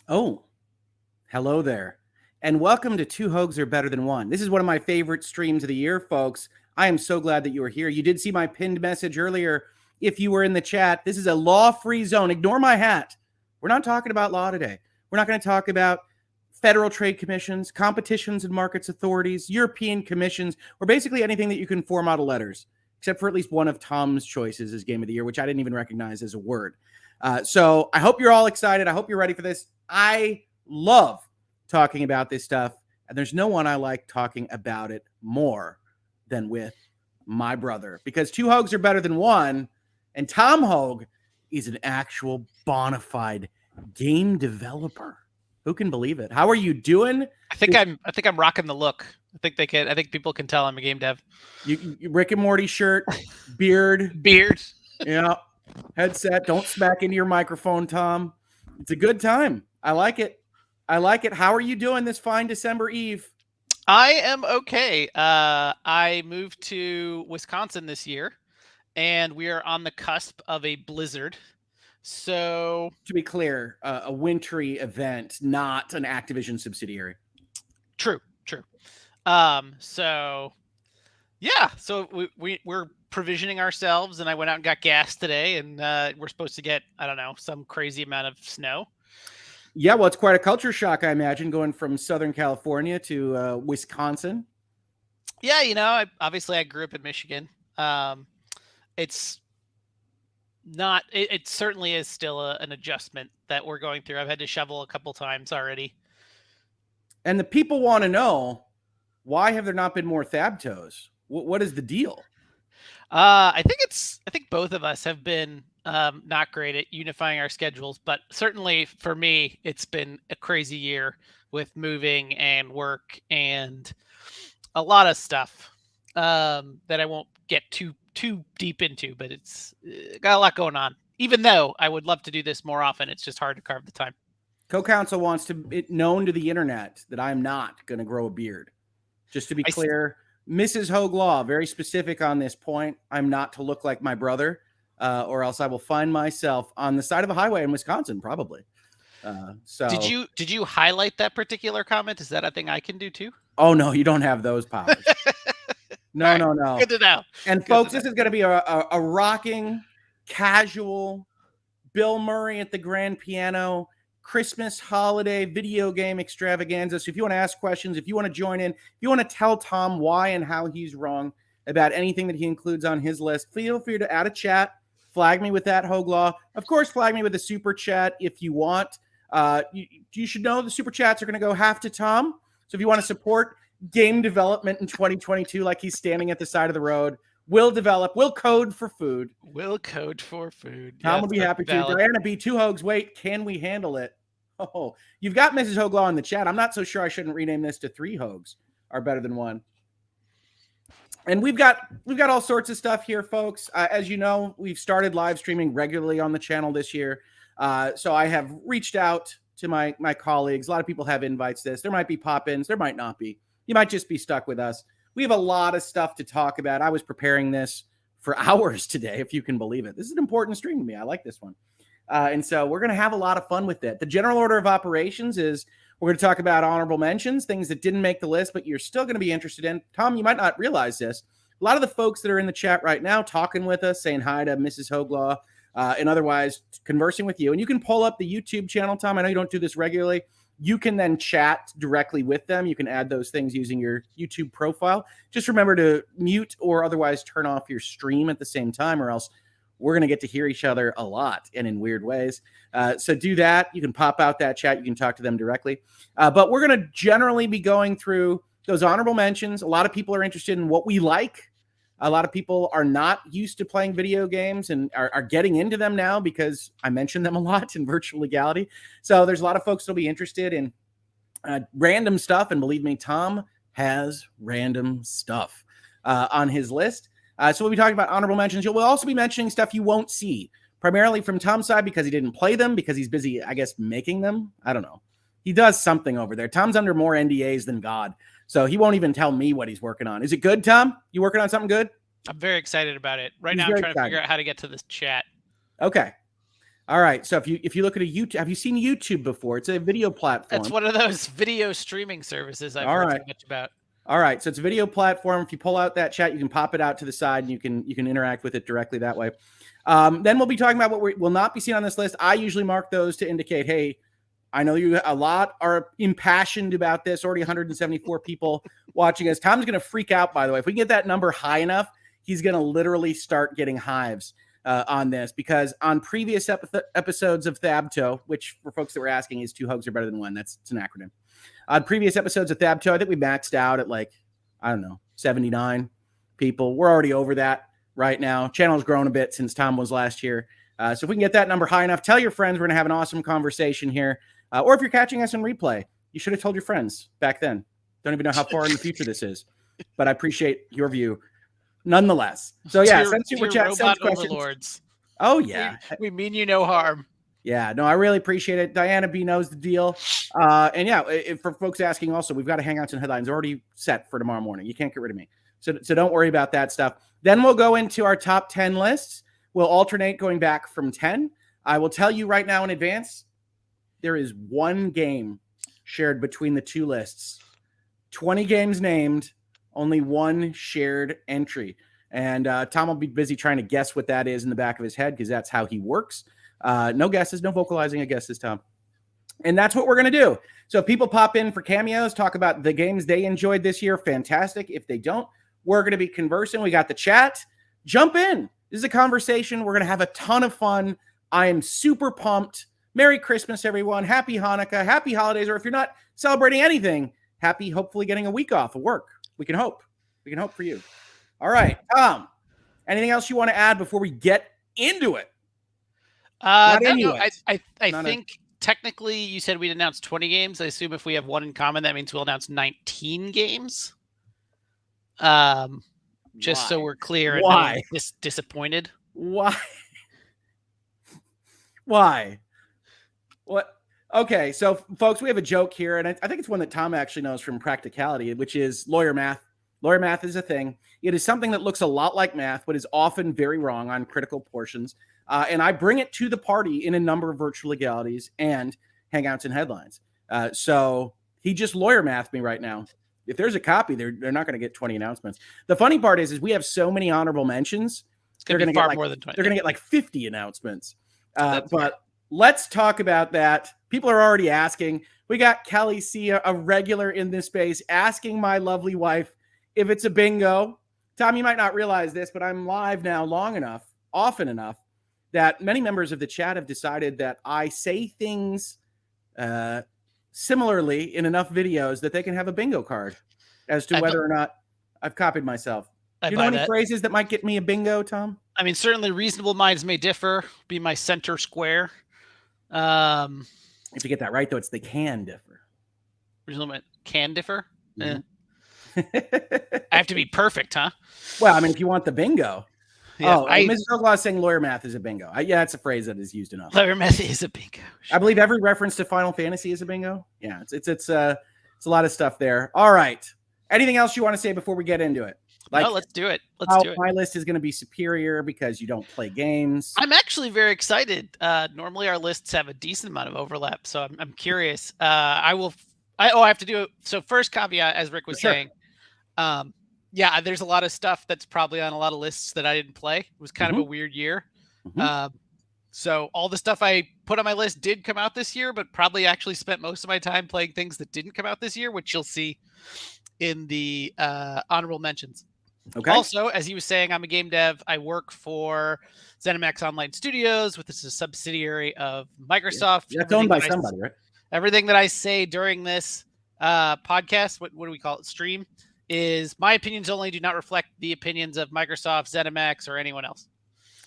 Oh, hello there. And welcome to Two Hoegs Are Better Than One. This is one of my favorite streams of the year, folks. I am so glad that you are here. You did see my pinned message earlier. If you were in the chat, this is a law-free zone. Ignore my hat. We're not talking about law today. We're not going to talk about federal trade commissions, competitions and markets authorities, European commissions, or basically anything that you can form out of letters, except for at least one of Tom's choices as Game of the Year, which I didn't even recognize as a word. So I hope you're all excited. I hope you're ready for this. I love talking about this stuff, and there's no one I like talking about it more than with my brother, because two Hoegs are better than one, and Tom Hoeg is an actual bona fide game developer. Who can believe it? How are you doing? I think I'm rocking the look. I think people can tell I'm a game dev. You Rick and Morty shirt, beard, yeah, headset. Don't smack into your microphone, Tom. It's a good time. I like it. How are you doing this fine December Eve? I am okay. I moved to Wisconsin this year, and we are on the cusp of a blizzard. So, to be clear, a wintry event, not an Activision subsidiary. True. So we're provisioning ourselves, and I went out and got gas today, and we're supposed to get, I don't know, some crazy amount of snow. Yeah, well, it's quite a culture shock, I imagine, going from Southern California to Wisconsin. Yeah, I grew up in Michigan. It's not. It certainly is still an adjustment that we're going through. I've had to shovel a couple times already. And the people want to know, why have there not been more THABTOs? What is the deal? I think both of us have been not great at unifying our schedules, but certainly for me, it's been a crazy year with moving and work and a lot of stuff that I won't get too deep into, but it's got a lot going on. Even though I would love to do this more often, it's just hard to carve the time. Co-counsel wants it known to the internet that I'm not going to grow a beard. Just to be clear, Mrs. Hoeg Law, very specific on this point. I'm not to look like my brother, or else I will find myself on the side of a highway in Wisconsin, probably. So did you highlight that particular comment? Is that a thing I can do too? Oh no, you don't have those powers. No. Good to know. And folks, this is going to be a rocking, casual, Bill Murray at the grand piano, Christmas holiday video game extravaganza. So if you want to ask questions, if you want to join in, if you want to tell Tom why and how he's wrong about anything that he includes on his list, feel free to add a chat. Flag me with that, Hoeg Law. Of course, flag me with a super chat if you want. You should know the super chats are going to go half to Tom. So if you want to support game development in 2022, like he's standing at the side of the road, we'll code for food. Tom will be happy to. Diana B, two Hoegs. Wait, can we handle it? Oh, you've got Mrs. Hoeg Law in the chat. I'm not so sure I shouldn't rename this to three Hoegs are better than one. And we've got all sorts of stuff here, folks. As you know, we've started live streaming regularly on the channel this year. So I have reached out to my colleagues. A lot of people have invites this. There might be pop-ins. There might not be. You might just be stuck with us. We have a lot of stuff to talk about. I was preparing this for hours today, if you can believe it. This is an important stream to me. I like this one. And so we're going to have a lot of fun with it. The general order of operations is we're going to talk about honorable mentions, things that didn't make the list, but you're still going to be interested in. Tom, you might not realize this. A lot of the folks that are in the chat right now talking with us, saying hi to Mrs. Hoeg Law, and otherwise conversing with you. And you can pull up the YouTube channel, Tom. I know you don't do this regularly. You can then chat directly with them. You can add those things using your YouTube profile. Just remember to mute or otherwise turn off your stream at the same time, or else we're going to get to hear each other a lot and in weird ways. So do that. You can pop out that chat. You can talk to them directly. But we're going to generally be going through those honorable mentions. A lot of people are interested in what we like. A lot of people are not used to playing video games and are getting into them now because I mentioned them a lot in virtual legality. So there's a lot of folks that'll be interested in random stuff. And believe me, Tom has random stuff on his list. So we'll be talking about honorable mentions. We'll also be mentioning stuff you won't see, primarily from Tom's side because he didn't play them, because he's busy, I guess, making them. I don't know. He does something over there. Tom's under more NDAs than God. So he won't even tell me what he's working on. Is it good, Tom? You working on something good? I'm very excited about it. Right now I'm trying to figure out how to get to this chat. Okay. All right. So if you look at a YouTube, have you seen YouTube before? It's a video platform. That's one of those video streaming services I've All heard right. so much about. All right. So it's a video platform. If you pull out that chat, you can pop it out to the side and you can interact with it directly that way. Then we'll be talking about what will not be seen on this list. I usually mark those to indicate, hey, I know a lot are impassioned about this. Already 174 people watching us. Tom's going to freak out, by the way. If we can get that number high enough, he's going to literally start getting hives on this, because on previous episodes of THABTO, which for folks that were asking is 2 Hoegs are better than 1. It's an acronym. On previous episodes of THABTO, I think we maxed out at like, I don't know, 79 people. We're already over that right now. Channel's grown a bit since Tom was last year. So if we can get that number high enough, tell your friends. We're going to have an awesome conversation here. Or if you're catching us in replay, you should have told your friends back then. Don't even know how far in the future this is, but I appreciate your view nonetheless. So yeah, send super chat, send questions. Overlords. Oh yeah, we mean you no harm. Yeah, no, I really appreciate it. Diana B knows the deal. And yeah, for folks asking also, we've got a Hangouts and Headlines already set for tomorrow morning. You can't get rid of me. So don't worry about that stuff. Then we'll go into our top 10 lists. We'll alternate going back from 10. I will tell you right now in advance, there is one game shared between the two lists. 20 games named, only one shared entry. And Tom will be busy trying to guess what that is in the back of his head, because that's how he works. No guesses, no vocalizing of guesses, Tom. And that's what we're going to do. So if people pop in for cameos, talk about the games they enjoyed this year, fantastic. If they don't, we're going to be conversing. We got the chat. Jump in. This is a conversation. We're going to have a ton of fun. I am super pumped. Merry Christmas, everyone. Happy Hanukkah. Happy holidays. Or if you're not celebrating anything, happy hopefully getting a week off of work. We can hope. We can hope for you. All right. Tom, anything else you want to add before we get into it? I think technically you said we'd announce 20 games. I assume if we have one in common, that means we'll announce 19 games. Just so we're clear and not disappointed. Why? Why? What? Okay, so folks, we have a joke here, and I think it's one that Tom actually knows from practicality, which is lawyer math. Lawyer math is a thing. It is something that looks a lot like math, but is often very wrong on critical portions. And I bring it to the party in a number of virtual legalities and Hangouts and Headlines. So he just lawyer mathed me right now. If there's a copy, they're not going to get 20 announcements. The funny part is we have so many honorable mentions. They're going to get more than 20. They're going to get like 50 announcements. But let's talk about that. People are already asking. We got Kelly C, a regular in this space, asking my lovely wife if it's a bingo. Tom, you might not realize this, but I'm live now long enough, often enough, that many members of the chat have decided that I say things similarly in enough videos that they can have a bingo card as to whether or not I've copied myself. Do you know any phrases that might get me a bingo, Tom? I mean, certainly reasonable minds may differ. Be my center square. If you get that right, though, it's they can differ. Reasonable can differ? Mm-hmm. I have to be perfect, huh? Well, I mean, if you want the bingo. Yeah, Mrs. Hoeg Law is saying lawyer math is a bingo. Yeah, it's a phrase that is used enough. Lawyer math is a bingo. I believe every reference to Final Fantasy is a bingo. Yeah, it's a lot of stuff there. All right. Anything else you want to say before we get into it? Like, no, let's do it. My list is going to be superior because you don't play games. I'm actually very excited. Normally our lists have a decent amount of overlap, so I'm curious. I have to do it. So first caveat, as Rick was saying, yeah, there's a lot of stuff that's probably on a lot of lists that I didn't play. It was kind of a weird year. So all the stuff I put on my list did come out this year, but probably actually spent most of my time playing things that didn't come out this year, which you'll see in the honorable mentions. Okay. Also, as he was saying, I'm a game dev. I work for ZeniMax Online Studios, which is a subsidiary of Microsoft. Yeah, it's owned by somebody, right? Everything that I say during this podcast, what do we call it, stream, is my opinions only, do not reflect the opinions of Microsoft, ZeniMax, or anyone else.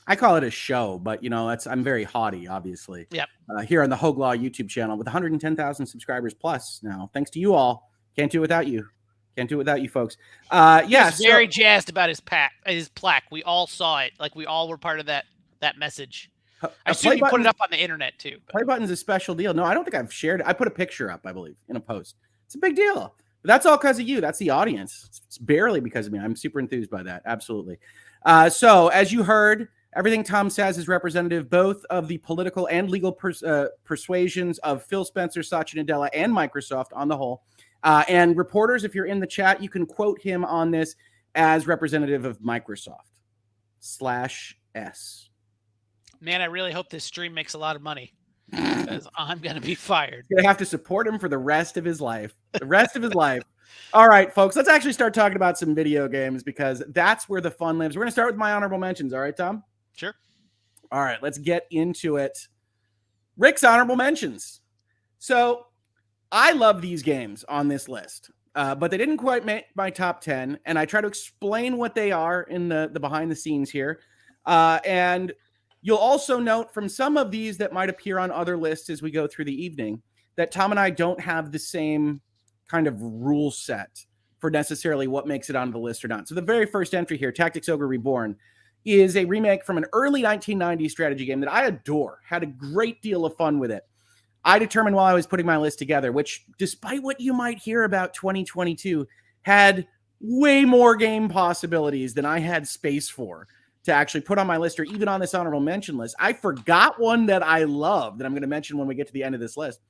I call it a show, but I'm very haughty, obviously. Yep. Here on the Hoeg Law YouTube channel with 110,000 subscribers plus now. Thanks to you all. Can't do it without you. Can't do it without you folks. He's very jazzed about his plaque. We all saw it. Like we all were part of that message. I assume you put it up on the internet too. Play button's a special deal. No, I don't think I've shared it. I put a picture up, I believe, in a post. It's a big deal. But that's all because of you. That's the audience. It's barely because of me. I'm super enthused by that. Absolutely. So as you heard, Everything Tom says is representative both of the political and legal persuasions of Phil Spencer, Satya Nadella, and Microsoft on the whole. And reporters, if you're in the chat, you can quote him on this as representative of Microsoft/S. Man, I really hope this stream makes a lot of money because I'm going to be fired. You're going to have to support him for the rest of his life. The rest of his life. All right, folks, let's actually start talking about some video games because that's where the fun lives. We're going to start with my honorable mentions. All right, Tom? Sure. All right, let's get into it. Rick's honorable mentions. So I love these games on this list, but they didn't quite make my top 10. And I try to explain what they are in the behind the scenes here. And you'll also note from some of these that might appear on other lists as we go through the evening that Tom and I don't have the same kind of rule set for necessarily what makes it onto the list or not. So the very first entry here, Tactics Ogre Reborn, is a remake from an early 1990s strategy game that I adore, had a great deal of fun with it. I determined while I was putting my list together, which despite what you might hear about 2022, had way more game possibilities than I had space for to actually put on my list or even on this honorable mention list. I forgot one that I love that I'm going to mention when we get to the end of this list,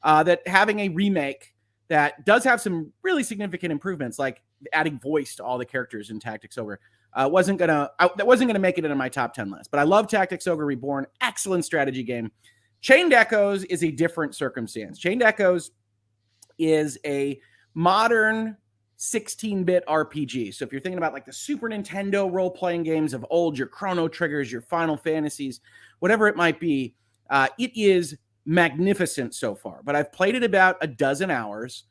that having a remake that does have some really significant improvements, like adding voice to all the characters in Tactics Ogre, that wasn't gonna make it into my top 10 list. But I love Tactics Ogre Reborn, excellent strategy game. Chained Echoes is a different circumstance. Chained Echoes is a modern 16-bit RPG. So if you're thinking about like the Super Nintendo role-playing games of old, your Chrono Triggers, your Final Fantasies, whatever it might be, it is magnificent so far. But I've played it about a dozen hours,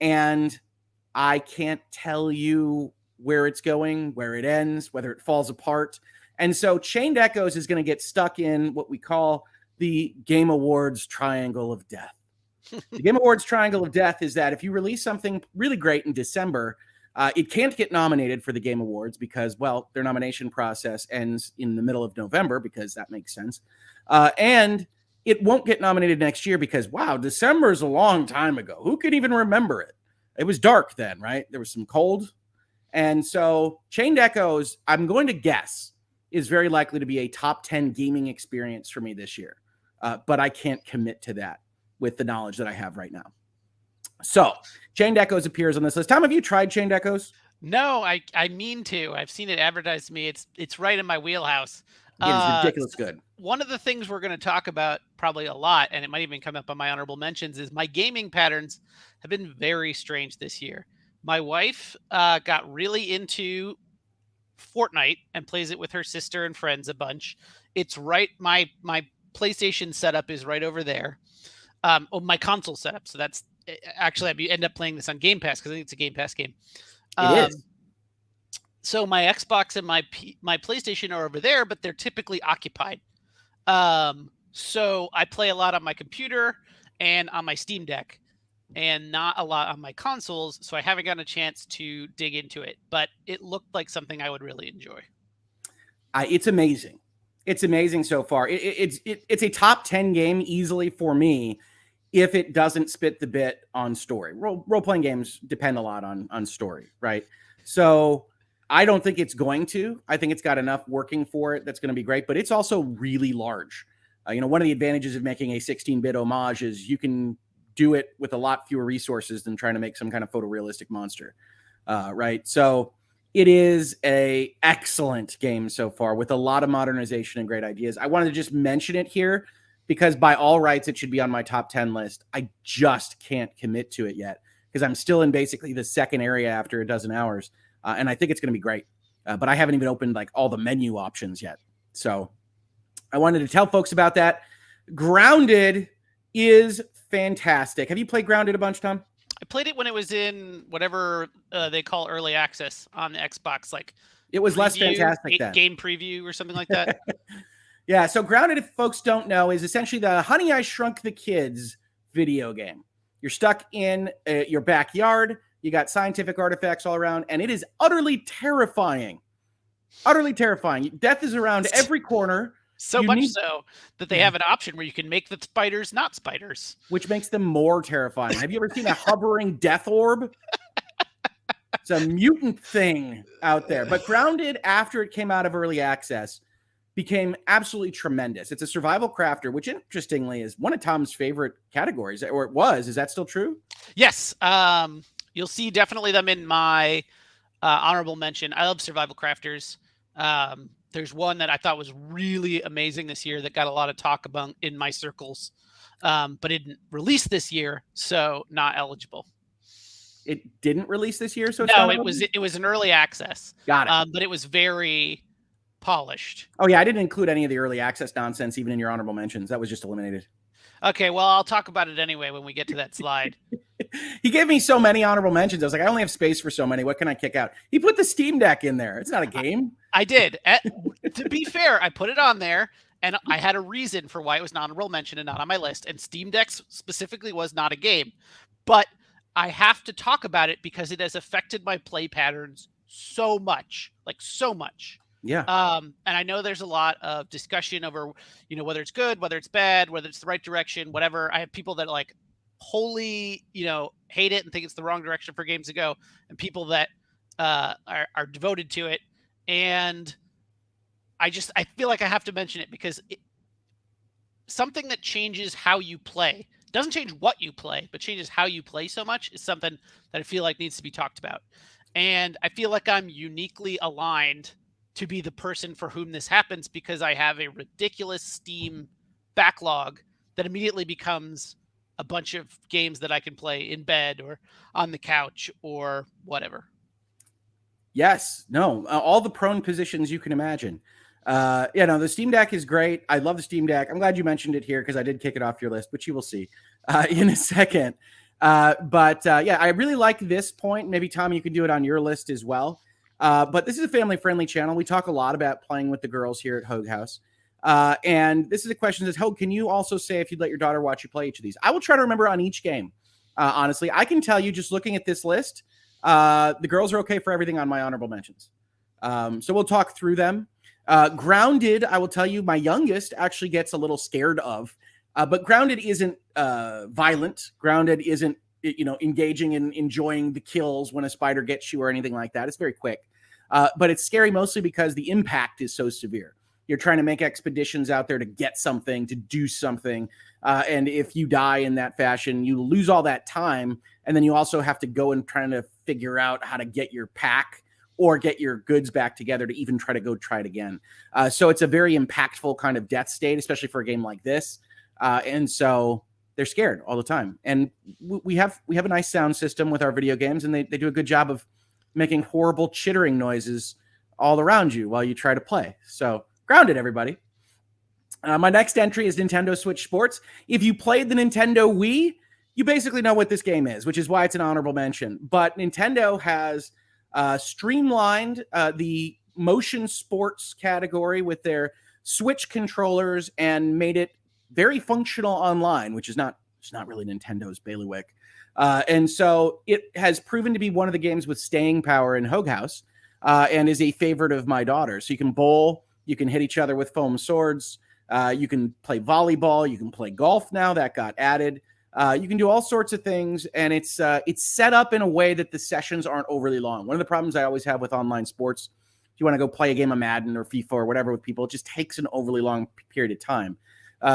and I can't tell you where it's going, where it ends, whether it falls apart. And so Chained Echoes is going to get stuck in what we call the Game Awards Triangle of Death. The Game Awards Triangle of Death is that if you release something really great in December, it can't get nominated for the Game Awards because, well, their nomination process ends in the middle of November because that makes sense. And it won't get nominated next year because, wow, December is a long time ago. Who could even remember it? It was dark then, right? There was some cold. And so Chained Echoes, I'm going to guess, is very likely to be a top 10 gaming experience for me this year. But I can't commit to that with the knowledge that I have right now. So Chained Echoes appears on this list. Tom, have you tried Chained Echoes? No, I mean to. I've seen it advertised to me. It's right in my wheelhouse. It is ridiculous good. One of the things we're going to talk about probably a lot, and it might even come up on my honorable mentions, is my gaming patterns have been very strange this year. My wife got really into Fortnite and plays it with her sister and friends a bunch. It's right. My PlayStation setup is right over there. My console setup. So that's actually, I end up playing this on Game Pass because I think it's a Game Pass game. It is. So my Xbox and my PlayStation are over there, but they're typically occupied. So I play a lot on my computer and on my Steam Deck, and not a lot on my consoles. So I haven't gotten a chance to dig into it, but it looked like something I would really enjoy. It's amazing. It's amazing so far. It's a top 10 game easily for me if it doesn't spit the bit on story. Role-playing games depend a lot on story, right? So I don't think it's going to. I think it's got enough working for it that's going to be great, but it's also really large. One of the advantages of making a 16-bit homage is you can do it with a lot fewer resources than trying to make some kind of photorealistic monster, right? So it is an excellent game so far with a lot of modernization and great ideas. I wanted to just mention it here because by all rights, it should be on my top 10 list. I just can't commit to it yet because I'm still in basically the second area after a dozen hours. And I think it's going to be great. But I haven't even opened like all the menu options yet. So I wanted to tell folks about that. Grounded is fantastic. Have you played Grounded a bunch, Tom? I played it when it was in whatever they call early access on the Xbox. Like it was less fantastic then. Game preview or something like that. Yeah. So Grounded, if folks don't know, is essentially the Honey, I Shrunk the Kids video game. You're stuck in your backyard. You got scientific artifacts all around, and it is utterly terrifying. Utterly terrifying. Death is around every corner. So much so that they have an option where you can make the spiders not spiders. Which makes them more terrifying. Have you ever seen a hovering death orb? It's a mutant thing out there. But Grounded, after it came out of early access, became absolutely tremendous. It's a survival crafter, which interestingly is one of Tom's favorite categories, or it was. Is that still true? Yes. You'll see definitely them in my honorable mention. I love survival crafters. There's one that I thought was really amazing this year that got a lot of talk about in my circles, but it didn't release this year, so not eligible. It didn't release this year, so it's No, not it was an early access. Got it. But it was very polished. Oh yeah, I didn't include any of the early access nonsense even in your honorable mentions. That was just eliminated. Okay, well, I'll talk about it anyway when we get to that slide. He gave me so many honorable mentions. I was like, I only have space for so many. What can I kick out? He put the Steam Deck in there. It's not a game. I did. To be fair, I put it on there, and I had a reason for why it was an honorable mention and not on my list. And Steam Deck specifically was not a game. But I have to talk about it because it has affected my play patterns so much, like so much. Yeah. And I know there's a lot of discussion over, whether it's good, whether it's bad, whether it's the right direction, whatever. I have people that like wholly, hate it and think it's the wrong direction for games to go, and people that are devoted to it. And I feel like I have to mention it because something that changes how you play, doesn't change what you play, but changes how you play so much, is something that I feel like needs to be talked about. And I feel like I'm uniquely aligned to be the person for whom this happens because I have a ridiculous Steam backlog that immediately becomes a bunch of games that I can play in bed or on the couch or whatever. Yes. No. All the prone positions you can imagine. The Steam Deck is great. I love the Steam Deck. I'm glad you mentioned it here because I did kick it off your list, which you will see in a second. I really like this point. Maybe, Tom, you can do it on your list as well. But this is a family-friendly channel. We talk a lot about playing with the girls here at Hoeg House. And this is a question that says, Hoeg, can you also say if you'd let your daughter watch you play each of these? I will try to remember on each game. Honestly, I can tell you just looking at this list, the girls are okay for everything on my honorable mentions. So we'll talk through them. Grounded, I will tell you, my youngest actually gets a little scared of. But Grounded isn't violent. Grounded isn't engaging in enjoying the kills when a spider gets you or anything like that. It's very quick. But it's scary mostly because the impact is so severe. You're trying to make expeditions out there to get something, to do something. And if you die in that fashion, you lose all that time. And then you also have to go and try to figure out how to get your pack or get your goods back together to even try to go try it again. So it's a very impactful kind of death state, especially for a game like this. And so they're scared all the time. And we have a nice sound system with our video games, and they do a good job of making horrible chittering noises all around you while you try to play. So Grounded, everybody. My next entry is Nintendo Switch Sports. If you played the Nintendo Wii, you basically know what this game is, which is why it's an honorable mention. But Nintendo has streamlined the motion sports category with their Switch controllers and made it very functional online, which is not really Nintendo's bailiwick. And so it has proven to be one of the games with staying power in Hoeg House and is a favorite of my daughter. So you can bowl, you can hit each other with foam swords, you can play volleyball, you can play golf now, that got added. You can do all sorts of things, and it's set up in a way that the sessions aren't overly long. One of the problems I always have with online sports, if you want to go play a game of Madden or FIFA or whatever with people, it just takes an overly long period of time.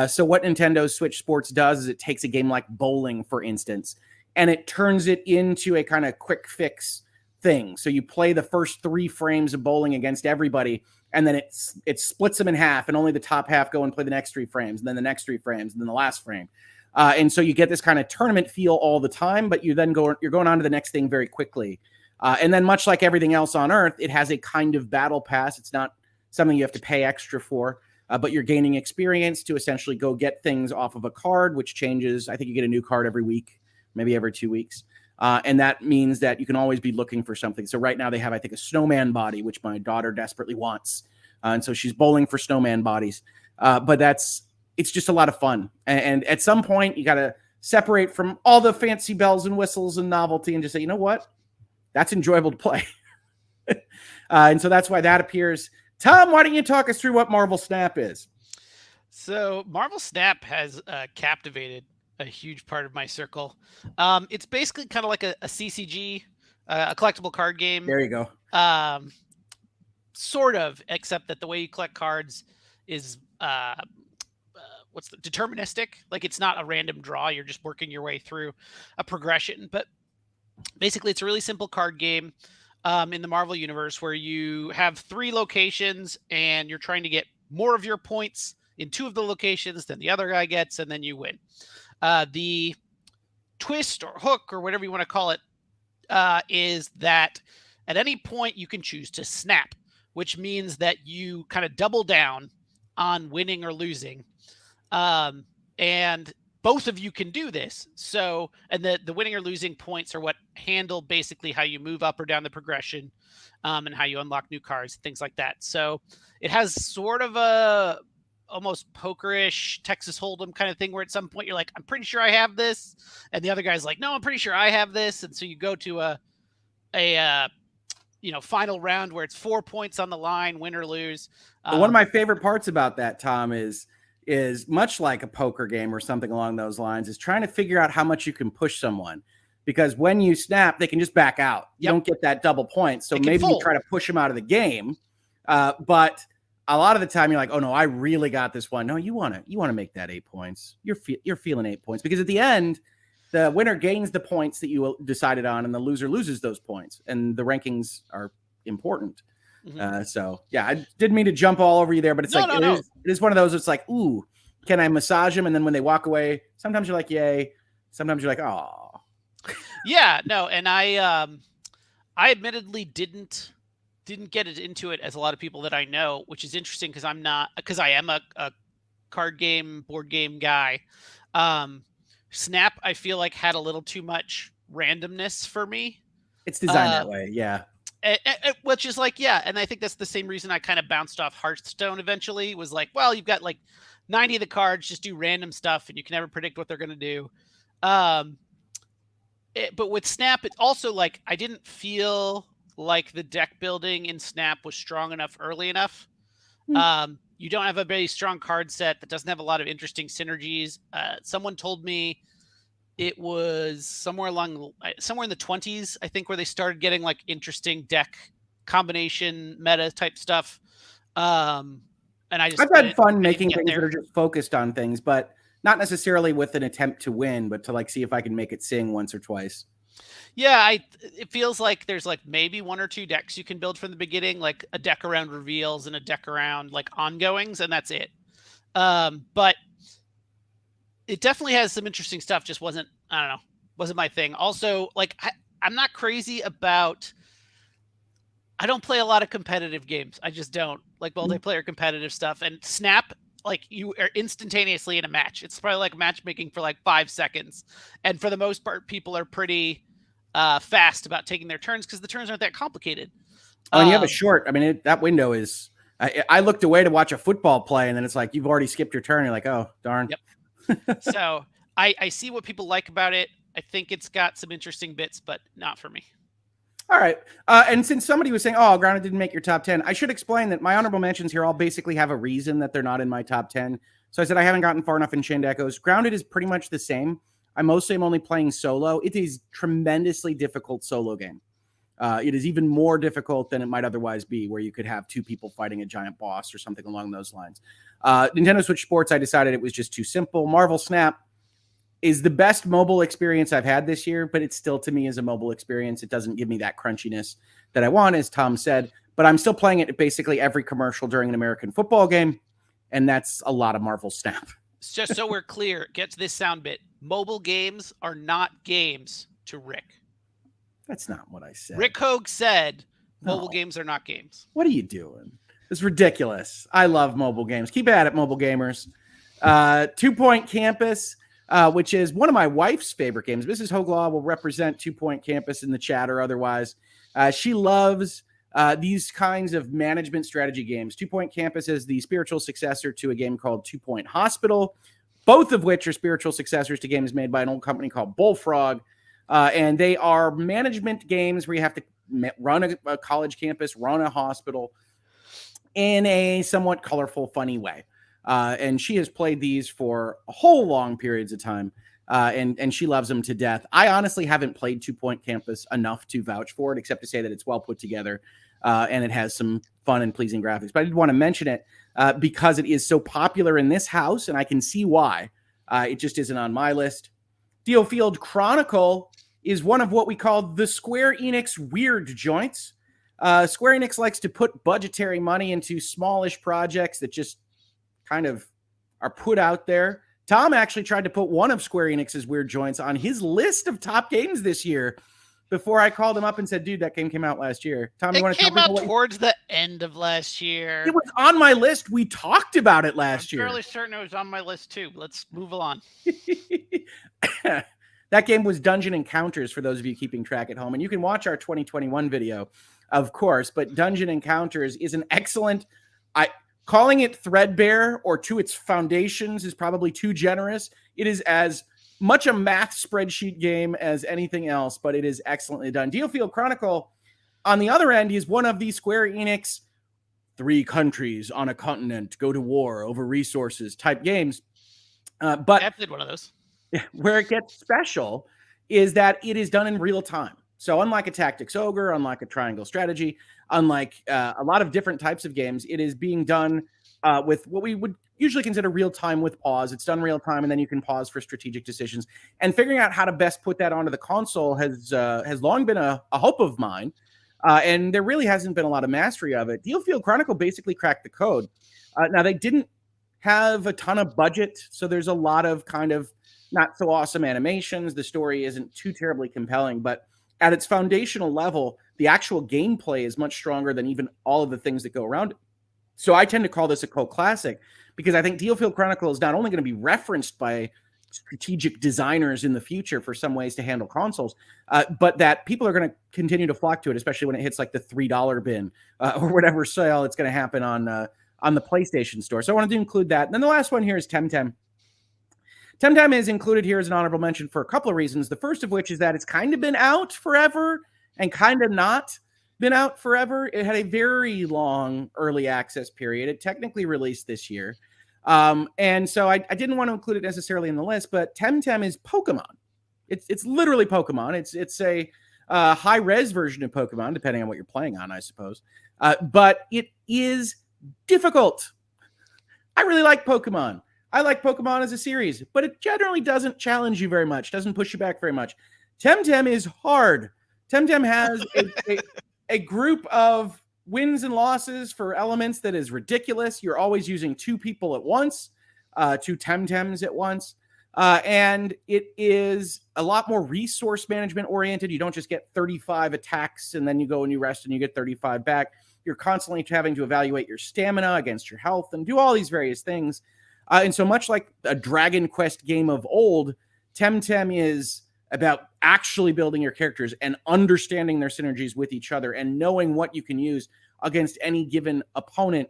So what Nintendo Switch Sports does is it takes a game like bowling, for instance, and it turns it into a kind of quick fix thing. So you play the first 3 frames of bowling against everybody, and then it splits them in half, and only the top half go and play the next 3 frames, and then the next 3 frames, and then the last frame. And so you get this kind of tournament feel all the time, but you're going on to the next thing very quickly. And then much like everything else on Earth, it has a kind of battle pass. It's not something you have to pay extra for, but you're gaining experience to essentially go get things off of a card, which changes. I think you get a new card every week, maybe every 2 weeks. And that means that you can always be looking for something. So right now they have, I think, a snowman body, which my daughter desperately wants. And so she's bowling for snowman bodies. But it's just a lot of fun. And at some point, you got to separate from all the fancy bells and whistles and novelty and just say, you know what? That's enjoyable to play. And so that's why that appears. Tom, why don't you talk us through what Marvel Snap is? So Marvel Snap has captivated a huge part of my circle. It's basically kind of like a CCG, a collectible card game. There you go. Sort of, except that the way you collect cards is deterministic. Like it's not a random draw. You're just working your way through a progression. But basically, it's a really simple card game in the Marvel universe where you have 3 locations and you're trying to get more of your points in 2 of the locations than the other guy gets, and then you win. The twist or hook or whatever you want to call it is that at any point you can choose to snap, which means that you kind of double down on winning or losing. And both of you can do this. So, and the winning or losing points are what handle basically how you move up or down the progression, and how you unlock new cards, things like that. So it has sort of a almost pokerish Texas Hold'em kind of thing where at some point you're like, I'm pretty sure I have this. And the other guy's like, no, I'm pretty sure I have this. And so you go to a final round where it's 4 points on the line, win or lose. One of my favorite parts about that, Tom, is much like a poker game or something along those lines, is trying to figure out how much you can push someone. Because when you snap, they can just back out. You don't get that double point. So maybe you try to push them out of the game. But a lot of the time you're like, oh no, I really got this one. No, you want to make that 8 points. You're feeling 8 points, because at the end, the winner gains the points that you decided on, and the loser loses those points. And the rankings are important. Mm-hmm. So yeah, I didn't mean to jump all over you there, but it's it is one of those. It's like, ooh, can I massage them? And then when they walk away, sometimes you're like, yay. Sometimes you're like, oh. Yeah, no, and I admittedly didn't get into it as a lot of people that I know, which is interesting because I am a card game, board game guy. Snap, I feel like, had a little too much randomness for me. It's designed that way, yeah. Which is like, yeah, and I think that's the same reason I kind of bounced off Hearthstone eventually, was like, well, you've got like 90 of the cards, just do random stuff, and you can never predict what they're going to do. But with Snap, it also, like, I didn't feel like the deck building in Snap was strong enough early enough. You don't have a very strong card set that doesn't have a lot of interesting synergies. Someone told me it was somewhere in the 20s, I think, where they started getting like interesting deck combination meta type stuff. And I've had fun making things that are just focused on things, but not necessarily with an attempt to win, but to like see if I can make it sing once or twice. Yeah, it feels like there's like maybe 1 or 2 decks you can build from the beginning, like a deck around reveals and a deck around like ongoings, and that's it. But it definitely has some interesting stuff. Just wasn't my thing. Also, like I'm not crazy about. I don't play a lot of competitive games. I just don't like multiplayer competitive stuff. And Snap, like, you are instantaneously in a match. It's probably like matchmaking for like 5 seconds, and for the most part, people are pretty fast about taking their turns because the turns aren't that complicated. Oh, and you have a short. I mean, that window is. I looked away to watch a football play, and then it's like you've already skipped your turn. You're like, oh darn. Yep. So I see what people like about it. I think it's got some interesting bits, but not for me. All right. And since somebody was saying, oh, Grounded didn't make your top 10, I should explain that my honorable mentions here all basically have a reason that they're not in my top 10. So I said I haven't gotten far enough in Chained Echoes. Grounded is pretty much the same. I mostly am only playing solo. It is tremendously difficult solo game. It is even more difficult than it might otherwise be, where you could have 2 people fighting a giant boss or something along those lines. Nintendo Switch Sports, I decided it was just too simple. Marvel Snap is the best mobile experience I've had this year, but it still, to me, is a mobile experience. It doesn't give me that crunchiness that I want, as Tom said, but I'm still playing it at basically every commercial during an American football game, and that's a lot of Marvel Snap. Just so we're clear, get to this sound bit. Mobile games are not games to Rick. That's not what I said. Rick Hoeg said mobile games are not games. What are you doing? It's ridiculous. I love mobile games. Keep at it, mobile gamers. 2 Point Campus, which is one of my wife's favorite games. Mrs. Hoeg Law will represent 2 Point Campus in the chat or otherwise. She loves these kinds of management strategy games. 2 Point Campus is the spiritual successor to a game called 2 Point Hospital, both of which are spiritual successors to games made by an old company called Bullfrog. And they are management games where you have to run a college campus, run a hospital in a somewhat colorful, funny way. And she has played these for a whole long periods of time. And she loves them to death. I honestly haven't played 2 Point Campus enough to vouch for it, except to say that it's well put together and it has some fun and pleasing graphics. But I did want to mention it. because it is so popular in this house, and I can see why. It just isn't on my list. DioField Chronicle is one of what we call the Square Enix weird joints. Square Enix likes to put budgetary money into smallish projects that just kind of are put out there. Tom actually tried to put one of Square Enix's weird joints on his list of top games this year before I called him up and said, dude, that game came out last year. Tom, you want to tell me? It came out towards the end of last year. It was on my list. We talked about it last year. I'm fairly certain it was on my list too. Let's move on. That game was Dungeon Encounters, for those of you keeping track at home. And you can watch our 2021 video, of course. But Dungeon Encounters is an excellent... Calling it threadbare or to its foundations is probably too generous. It is as much a math spreadsheet game as anything else, but it is excellently done. DioField Chronicle, on the other end, is one of the Square Enix 3 countries on a continent go to war over resources type games. But I played one of those. Where it gets special is that it is done in real time. So unlike a Tactics Ogre, unlike a Triangle Strategy, unlike a lot of different types of games, it is being done with what we would usually consider real time with pause. It's done real time, and then you can pause for strategic decisions. And figuring out how to best put that onto the console has long been a hope of mine. And there really hasn't been a lot of mastery of it. DioField Chronicle basically cracked the code. Now, they didn't have a ton of budget, so there's a lot of kind of not so awesome animations. The story isn't too terribly compelling, but at its foundational level, the actual gameplay is much stronger than even all of the things that go around it. So I tend to call this a cult classic because I think DioField Chronicle is not only going to be referenced by strategic designers in the future for some ways to handle consoles, but that people are going to continue to flock to it, especially when it hits like the $3 bin or whatever sale it's going to happen on the PlayStation Store. So I wanted to include that. And then the last one here is Temtem. Temtem is included here as an honorable mention for a couple of reasons. The first of which is that it's kind of been out forever and kind of not been out forever. It had a very long early access period. It technically released this year. And so I didn't want to include it necessarily in the list, but Temtem is Pokemon. It's literally Pokemon. It's a high-res version of Pokemon, depending on what you're playing on, I suppose. But it is difficult. I really like Pokemon. I like Pokemon as a series, but it generally doesn't challenge you very much, doesn't push you back very much. Temtem is hard. Temtem has a group of wins and losses for elements that is ridiculous. You're always using 2 people at once, 2 Temtems at once. And it is a lot more resource management oriented. You don't just get 35 attacks and then you go and you rest and you get 35 back. You're constantly having to evaluate your stamina against your health and do all these various things. And so much like a Dragon Quest game of old, Temtem is about actually building your characters and understanding their synergies with each other and knowing what you can use against any given opponent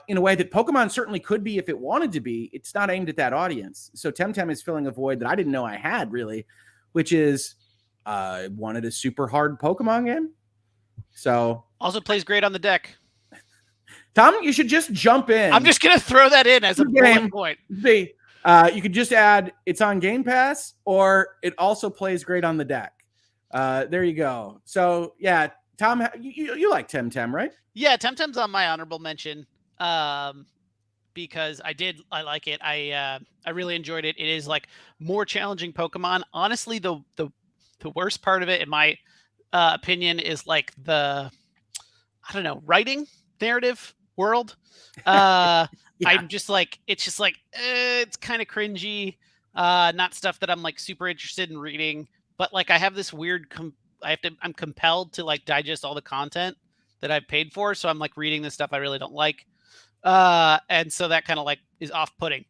in a way that Pokemon certainly could be if it wanted to be. It's not aimed at that audience. So Temtem is filling a void that I didn't know I had, really, which is I wanted a super hard Pokemon game. So also plays great on the deck. Tom, you should just jump in. I'm just going to throw that in as a bullet point. You could just add it's on Game Pass or it also plays great on the deck. There you go. So, yeah, Tom, you like Temtem, right? Yeah, Temtem's on my honorable mention because I like it. I really enjoyed it. It is like more challenging Pokemon. Honestly, the worst part of it, in my opinion, is like the, I don't know, writing narrative world. Yeah. I'm just like, it's just like, it's kind of cringy. Not stuff that I'm like super interested in reading, but like I have this weird, I'm compelled to like digest all the content that I've paid for. So I'm like reading this stuff I really don't like. And so that kind of like is off-putting,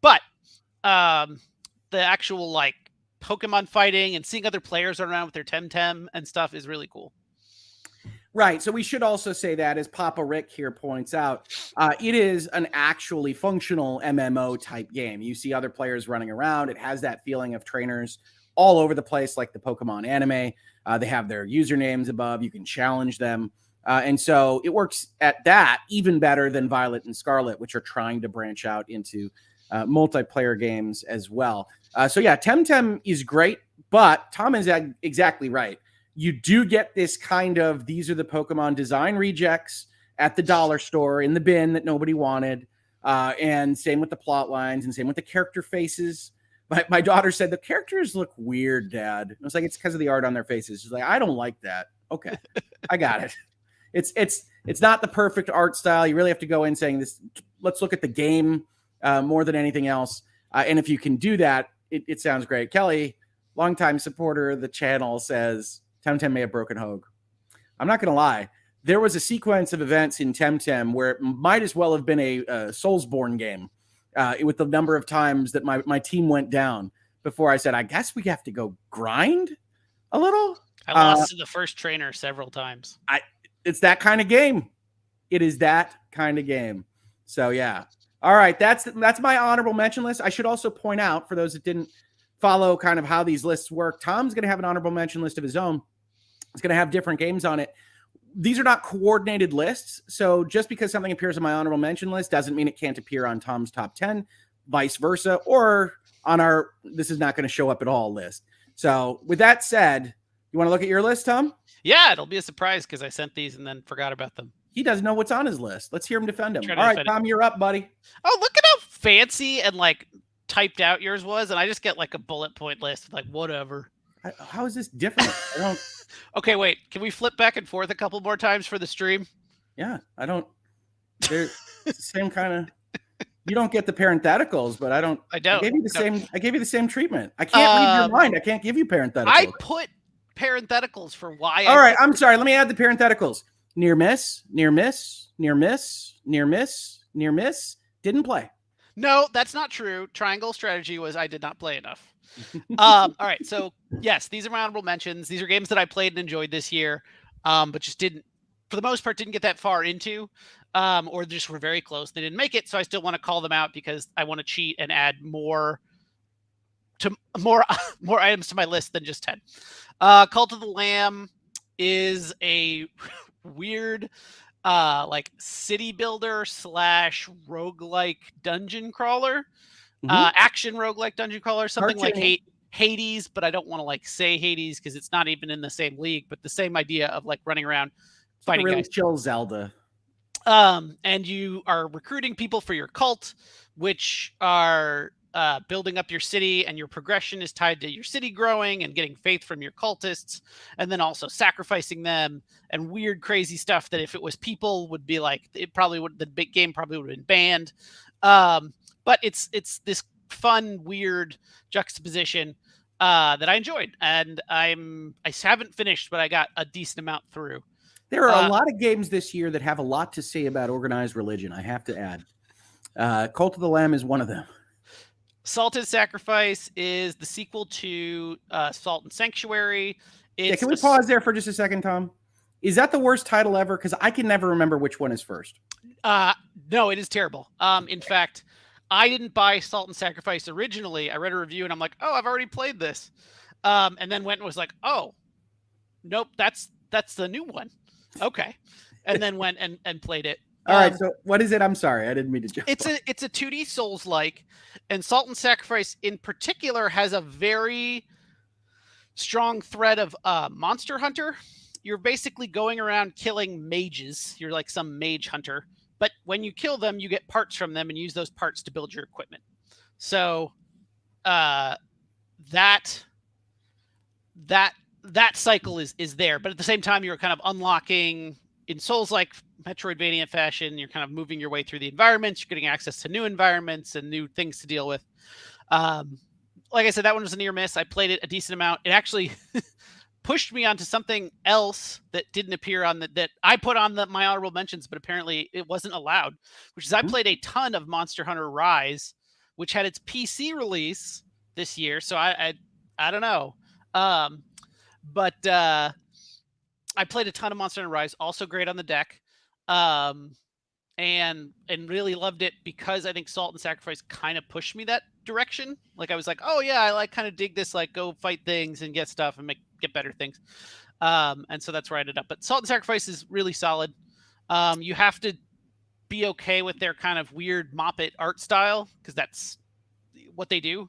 but the actual like Pokemon fighting and seeing other players run around with their Temtem and stuff is really cool. Right. So we should also say that, as Papa Rick here points out, it is an actually functional MMO type game. You see other players running around. It has that feeling of trainers all over the place, like the Pokemon anime. They have their usernames above. You can challenge them. And so it works at that even better than Violet and Scarlet, which are trying to branch out into multiplayer games as well. So yeah, Temtem is great, but Tom is exactly right. You do get this kind of, these are the Pokemon design rejects, at the dollar store in the bin that nobody wanted. And same with the plot lines and same with the character faces. My daughter said, the characters look weird, Dad. I was like, it's because of the art on their faces. She's like, I don't like that. Okay, I got it. It's not the perfect art style. You really have to go in saying this. Let's look at the game more than anything else. And if you can do that, it sounds great. Kelly, longtime supporter of the channel, says Temtem may have broken Hoeg. I'm not going to lie. There was a sequence of events in Temtem where it might as well have been a Soulsborne game with the number of times that my team went down before I said, I guess we have to go grind a little. I lost to the first trainer several times. It's that kind of game. It is that kind of game. So, yeah. All right. That's my honorable mention list. I should also point out, for those that didn't follow kind of how these lists work, Tom's going to have an honorable mention list of his own. It's going to have different games on it. These are not coordinated lists. So just because something appears on my honorable mention list doesn't mean it can't appear on Tom's top 10, vice versa, or on our this is not going to show up at all list. So with that said, you want to look at your list, Tom? Yeah, it'll be a surprise because I sent these and then forgot about them. He doesn't know what's on his list. Let's hear him defend him. All right, Tom, you're up, buddy. Oh, look at how fancy and like typed out yours was. And I just get like a bullet point list. Like, whatever. How is this different? I don't. Okay, wait. Can we flip back and forth a couple more times for the stream? Yeah, I don't. They're the same kind of. You don't get the parentheticals, but I don't. I don't. I gave you the same. I gave you the same treatment. I can't read your mind. I can't give you parentheticals. I put parentheticals for why. All right, I'm sorry. Let me add the parentheticals. Near miss, near miss, near miss, near miss, near miss. Didn't play. No, that's not true. Triangle strategy was I did not play enough. All right, so yes, these are my honorable mentions. These are games that I played and enjoyed this year, but just didn't, for the most part, didn't get that far into, or just were very close. They didn't make it, so I still want to call them out because I want to cheat and add more items to my list than just 10. Cult of the Lamb is a weird like city builder / roguelike dungeon crawler. Action roguelike dungeon crawler, something like Hades, but I don't want to like say Hades because it's not even in the same league, but the same idea of like running around fighting really guys. Chill Zelda. And you are recruiting people for your cult, which are building up your city, and your progression is tied to your city growing and getting faith from your cultists, and then also sacrificing them and weird, crazy stuff that if it was people would be like, it probably would, the big game probably would have been banned. But it's this fun, weird juxtaposition that I enjoyed, and I haven't finished, but I got a decent amount through. There are a lot of games this year that have a lot to say about organized religion, I have to add. Cult of the Lamb is one of them. Salted Sacrifice is the sequel to Salt and Sanctuary. Can we pause there for just a second, Tom? Is that the worst title ever? Because I can never remember which one is first. No, it is terrible. In fact, I didn't buy Salt and Sacrifice originally. I read a review and I'm like, oh, I've already played this. And then went and was like, oh, nope, that's the new one. Okay. And then went and played it. All right. So what is it? I'm sorry. I didn't mean to jump. It's a 2D Souls-like, and Salt and Sacrifice in particular has a very strong thread of Monster Hunter. You're basically going around killing mages. You're like some mage hunter. But when you kill them, you get parts from them and use those parts to build your equipment. So that cycle is there. But at the same time, you're kind of unlocking, in Souls-like Metroidvania fashion, you're kind of moving your way through the environments. You're getting access to new environments and new things to deal with. Like I said, that one was a near miss. I played it a decent amount. It actually pushed me onto something else that didn't appear on that I put on my honorable mentions, but apparently it wasn't allowed, which is I played a ton of Monster Hunter Rise, which had its PC release this year. So I don't know. But I played a ton of Monster Hunter Rise, also great on the deck. And really loved it because I think Salt and Sacrifice kind of pushed me that direction. Like I was like, oh yeah, I like kind of dig this, like go fight things and get stuff and get better things. And so that's where I ended up. But Salt and Sacrifice is really solid. You have to be okay with their kind of weird Moppet art style because that's what they do.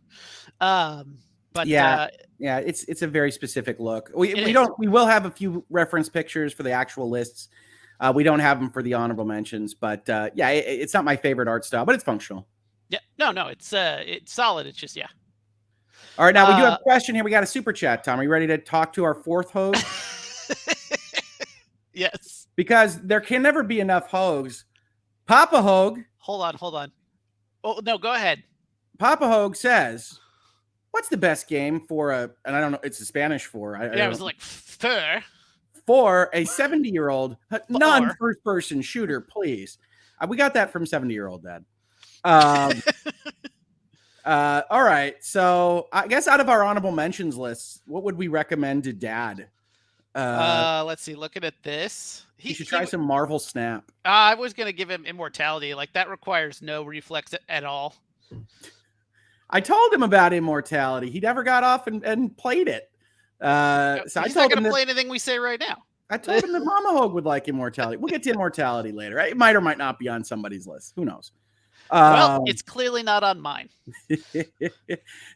But yeah, it's a very specific look. We will have a few reference pictures for the actual lists. We don't have them for the honorable mentions, but yeah, it's not my favorite art style, but it's functional. Yeah, no, it's solid. It's just, yeah. All right, now we do have a question here. We got a super chat, Tom. Are you ready to talk to our fourth Hoeg? Yes. Because there can never be enough Hoegs. Papa Hoeg. Hold on. Oh, no, go ahead. Papa Hoeg says, what's the best game for and I don't know, it's a Spanish for. It was like fur. For a 70-year-old non-first-person shooter, please. We got that from 70-year-old Dad. All right, so I guess out of our honorable mentions lists, what would we recommend to Dad? Let's see. Looking at this, he should try some Marvel Snap. I was gonna give him Immortality. Like, that requires no reflex at all. I told him about Immortality. He never got off and played it. So he's not going to play anything we say right now. I told him that Mama Hoeg would like Immortality. We'll get to Immortality later. It might or might not be on somebody's list. Who knows? Well, it's clearly not on mine.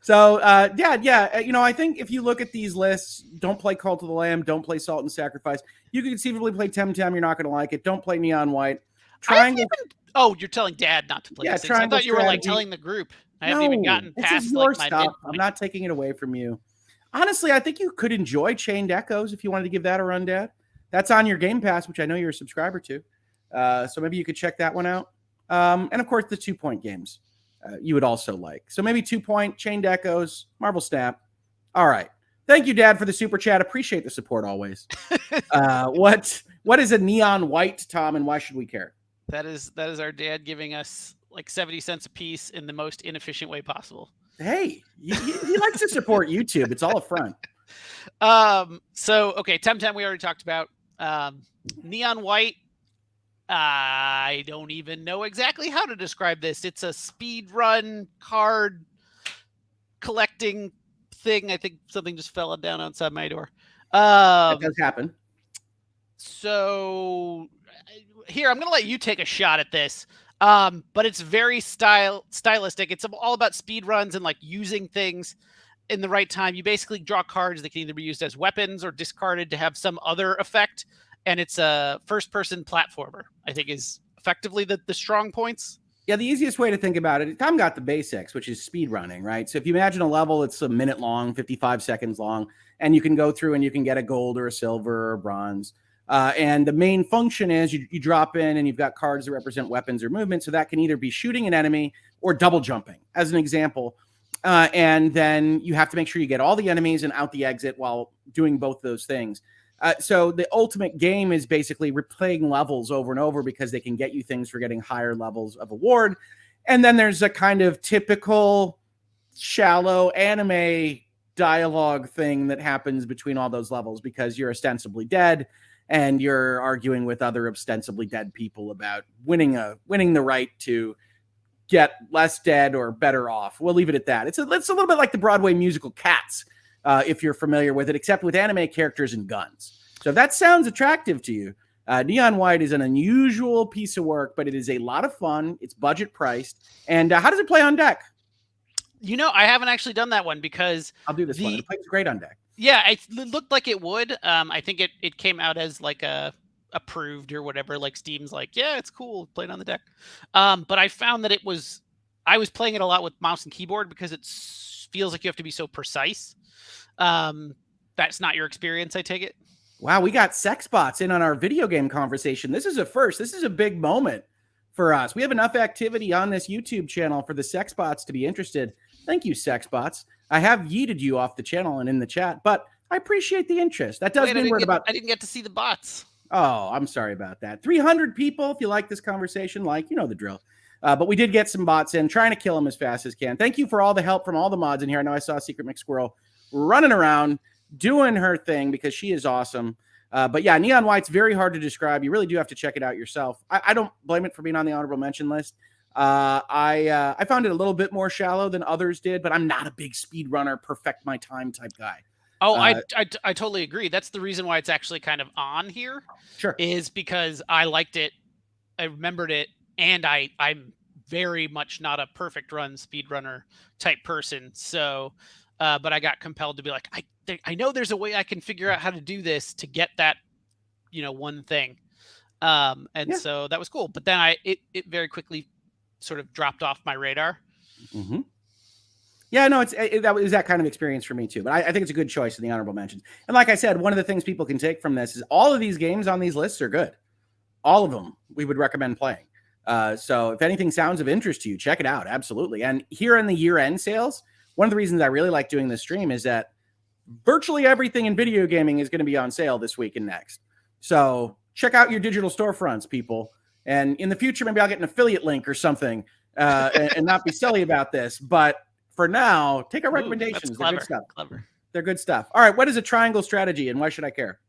So, yeah. You know, I think if you look at these lists, don't play Cult of the Lamb, don't play Salt and Sacrifice. You can conceivably play Temtem. You're not going to like it. Don't play Neon White. Triangle. Oh, you're telling Dad not to play. Yeah, I thought you were like telling the group. I haven't even gotten past your stuff. I'm not taking it away from you. Honestly, I think you could enjoy Chained Echoes if you wanted to give that a run, Dad. That's on your Game Pass, which I know you're a subscriber to. So maybe you could check that one out. And of course, the 2 Point games you would also like. So maybe 2 Point, Chained Echoes, Marvel Snap. All right. Thank you, Dad, for the super chat. Appreciate the support always. What is a Neon White, Tom, and why should we care? That is our Dad giving us like 70 cents a piece in the most inefficient way possible. Hey, he likes to support YouTube. It's all a front. So, okay, Temtem we already talked about. Neon White, I don't even know exactly how to describe this. It's a speed run card collecting thing. I think something just fell down outside my door. That does happen. So here, I'm going to let you take a shot at this. But it's very stylistic. It's all about speed runs and like using things in the right time. You basically draw cards that can either be used as weapons or discarded to have some other effect. And it's a first-person platformer, I think, is effectively the strong points. Yeah, the easiest way to think about it, Tom got the basics, which is speed running, right? So if you imagine a level, it's a minute long, 55 seconds long, and you can go through and you can get a gold or a silver or a bronze. And the main function is you drop in and you've got cards that represent weapons or movement. So that can either be shooting an enemy or double jumping, as an example. And then you have to make sure you get all the enemies and out the exit while doing both those things. So the ultimate game is basically replaying levels over and over because they can get you things for getting higher levels of award. And then there's a kind of typical shallow anime dialogue thing that happens between all those levels because you're ostensibly dead and you're arguing with other ostensibly dead people about winning the right to get less dead or better off. We'll leave it at that. It's a little bit like the Broadway musical Cats, if you're familiar with it, except with anime characters and guns. So if that sounds attractive to you, Neon White is an unusual piece of work, but it is a lot of fun. It's budget priced. And how does it play on deck? You know, I haven't actually done that one because I'll do this one. It plays great on deck. Yeah, it looked like it would. I think it came out as like a approved or whatever. Like Steam's like, yeah, it's cool, play it on the deck. But I found that I was playing it a lot with mouse and keyboard because it feels like you have to be so precise. That's not your experience, I take it. Wow, we got sex bots in on our video game conversation. This is a first. This is a big moment for us. We have enough activity on this YouTube channel for the sex bots to be interested. Thank you, sex bots. I have yeeted you off the channel and in the chat, but I appreciate the interest. That does mean I didn't get to see the bots. Oh, I'm sorry about that. 300 people. If you like this conversation, you know the drill. But we did get some bots in, trying to kill them as fast as can. Thank you for all the help from all the mods in here. I know I saw Secret McSquirrel running around doing her thing because she is awesome. But yeah, Neon White's very hard to describe. You really do have to check it out yourself. I don't blame it for being on the honorable mention list. I found it a little bit more shallow than others did, but I'm not a big speedrunner, perfect my time type guy. Oh, I totally agree. That's the reason why it's actually kind of on here. Sure. Is because I liked it, I remembered it, and I'm very much not a perfect run speedrunner type person. So, but I got compelled to be like, I know there's a way I can figure out how to do this to get that, one thing. And Yeah. so that was cool. But then it very quickly sort of dropped off my radar. Mm-hmm. Yeah, no, that was that kind of experience for me too. But I think it's a good choice in the honorable mentions. And like I said, one of the things people can take from this is all of these games on these lists are good. All of them we would recommend playing. So if anything sounds of interest to you, check it out. Absolutely. And here in the year-end sales, one of the reasons I really like doing this stream is that virtually everything in video gaming is going to be on sale this week and next. So check out your digital storefronts, people. And in the future, maybe I'll get an affiliate link or something and not be silly about this. But for now, take our recommendations. They're good stuff. Clever. They're good stuff. All right. What is a triangle strategy and why should I care?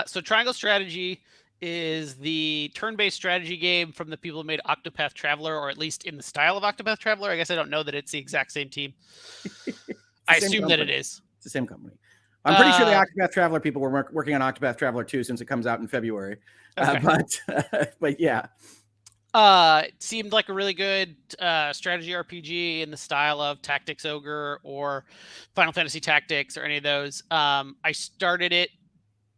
So Triangle Strategy is the turn-based strategy game from the people who made Octopath Traveler, or at least in the style of Octopath Traveler. I guess I don't know that it's the exact same team. I assume that it is. It's the same company. I'm pretty sure the Octopath Traveler people were working on Octopath Traveler 2 since it comes out in February. Okay. But yeah. It seemed like a really good strategy RPG in the style of Tactics Ogre or Final Fantasy Tactics or any of those. I started it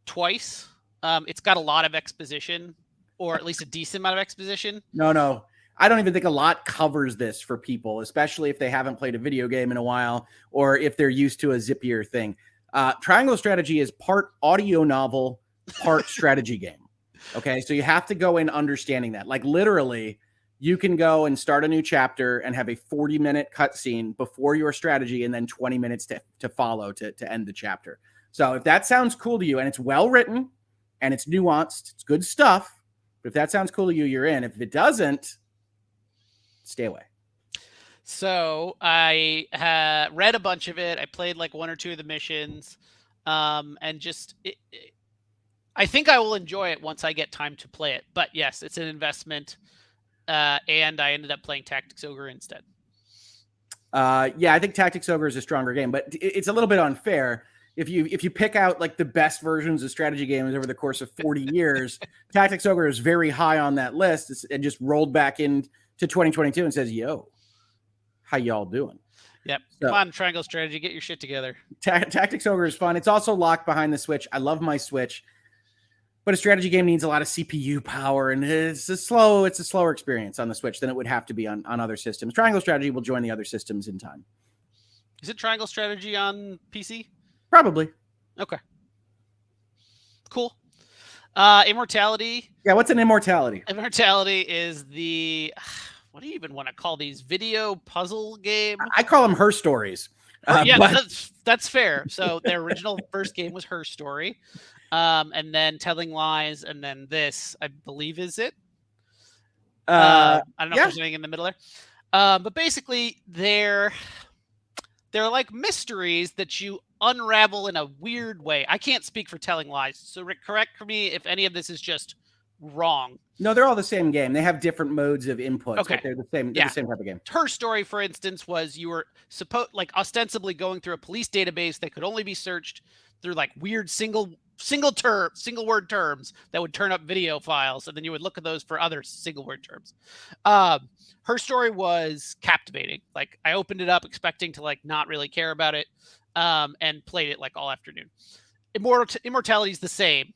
twice. It's got a lot of exposition, or at least a decent amount of exposition. No. I don't even think a lot covers this for people, especially if they haven't played a video game in a while or if they're used to a zippier thing. Triangle Strategy is part audio novel, part strategy game. Okay, so you have to go in understanding that. Like literally, you can go and start a new chapter and have a 40-minute cutscene before your strategy and then 20 minutes to follow to end the chapter. So if that sounds cool to you and it's well written and it's nuanced, it's good stuff. But if that sounds cool to you, you're in. If it doesn't, stay away. So I read a bunch of it. I played like one or two of the missions, and just I think I will enjoy it once I get time to play it. But yes, it's an investment, and I ended up playing Tactics Ogre instead. Yeah, I think Tactics Ogre is a stronger game, but it's a little bit unfair. If you pick out like the best versions of strategy games over the course of 40 years, Tactics Ogre is very high on that list and just rolled back into 2022 and says, yo, how y'all doing? Yep. So, come on, Triangle Strategy, get your shit together. Tactics Ogre is fun. It's also locked behind the Switch. I love my Switch, but a strategy game needs a lot of CPU power, and it's a slower experience on the Switch than it would have to be on other systems. Triangle Strategy will join the other systems in time. Is it Triangle Strategy on PC? Probably. Okay. Cool. Immortality. Yeah, what's an Immortality? Immortality is the... what do you even want to call these? Video puzzle game? I call them Her Stories. Yeah, but... that's fair. So their original first game was Her Story. And then Telling Lies, and then this, I believe, is it? I don't know if there's anything in the middle there. But basically, they're like mysteries that you unravel in a weird way. I can't speak for Telling Lies, so Rick, correct me if any of this is just wrong. No, they're all the same game. They have different modes of input. Okay, but they're the same. They're the same type of game. Her Story, for instance, was you were ostensibly going through a police database that could only be searched through like weird single word terms that would turn up video files, and then you would look at those for other single word terms. Her Story was captivating. Like I opened it up expecting to like not really care about it, and played it like all afternoon. Immortality is the same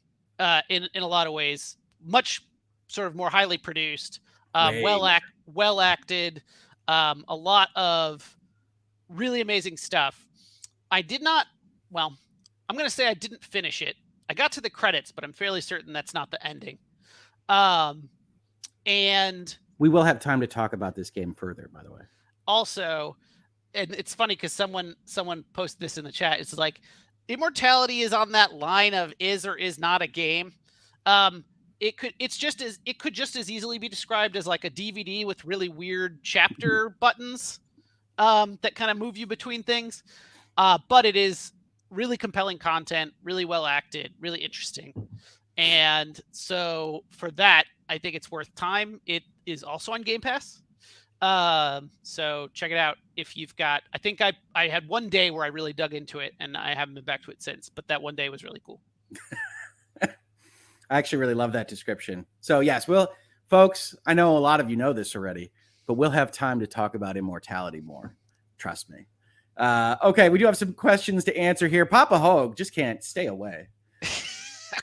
in a lot of ways. Much sort of more highly produced, well acted, a lot of really amazing stuff. I'm going to say I didn't finish it. I got to the credits, but I'm fairly certain that's not the ending. And we will have time to talk about this game further, by the way. Also, and it's funny because someone posted this in the chat. It's like Immortality is on that line of is or is not a game. It could just as easily be described as like a DVD with really weird chapter buttons that kind of move you between things. But it is really compelling content, really well acted, really interesting. And so for that, I think it's worth time. It is also on Game Pass. So check it out if you've got, I think I had one day where I really dug into it and I haven't been back to it since, but that one day was really cool. I actually really love that description. So yes, folks, I know a lot of you know this already, but we'll have time to talk about Immortality more. Trust me. Okay, we do have some questions to answer here. Papa Hoeg just can't stay away.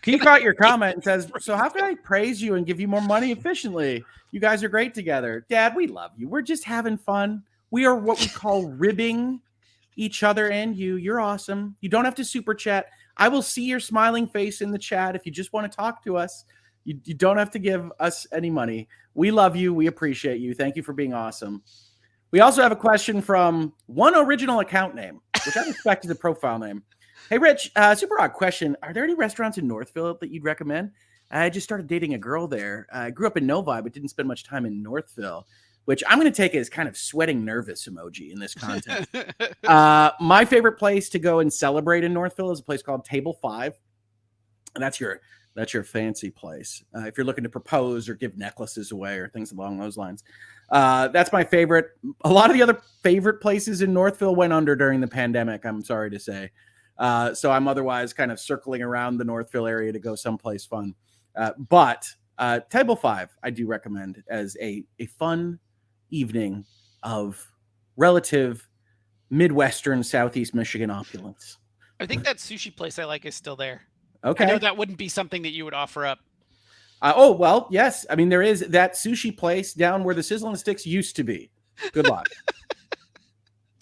He caught your comment and says, so how can I praise you and give you more money efficiently? You guys are great together. Dad, we love you. We're just having fun. We are what we call ribbing each other and you. You're awesome. You don't have to super chat. I will see your smiling face in the chat if you just want to talk to us. You don't have to give us any money. We love you. We appreciate you. Thank you for being awesome. We also have a question from one original account name, which I expect is a profile name. Hey, Rich, super odd question. Are there any restaurants in Northville that you'd recommend? I just started dating a girl there. I grew up in Novi, but didn't spend much time in Northville, which I'm going to take as kind of sweating nervous emoji in this context. My favorite place to go and celebrate in Northville is a place called Table 5. And that's your fancy place. If you're looking to propose or give necklaces away or things along those lines. That's my favorite. A lot of the other favorite places in Northville went under during the pandemic, I'm sorry to say. So I'm otherwise kind of circling around the Northville area to go someplace fun. But Table 5, I do recommend as a fun evening of relative Midwestern, Southeast Michigan opulence. I think that sushi place I like is still there. Okay. I know that wouldn't be something that you would offer up. Oh, well, yes. I mean, there is that sushi place down where the Sizzle and Sticks used to be. Good luck.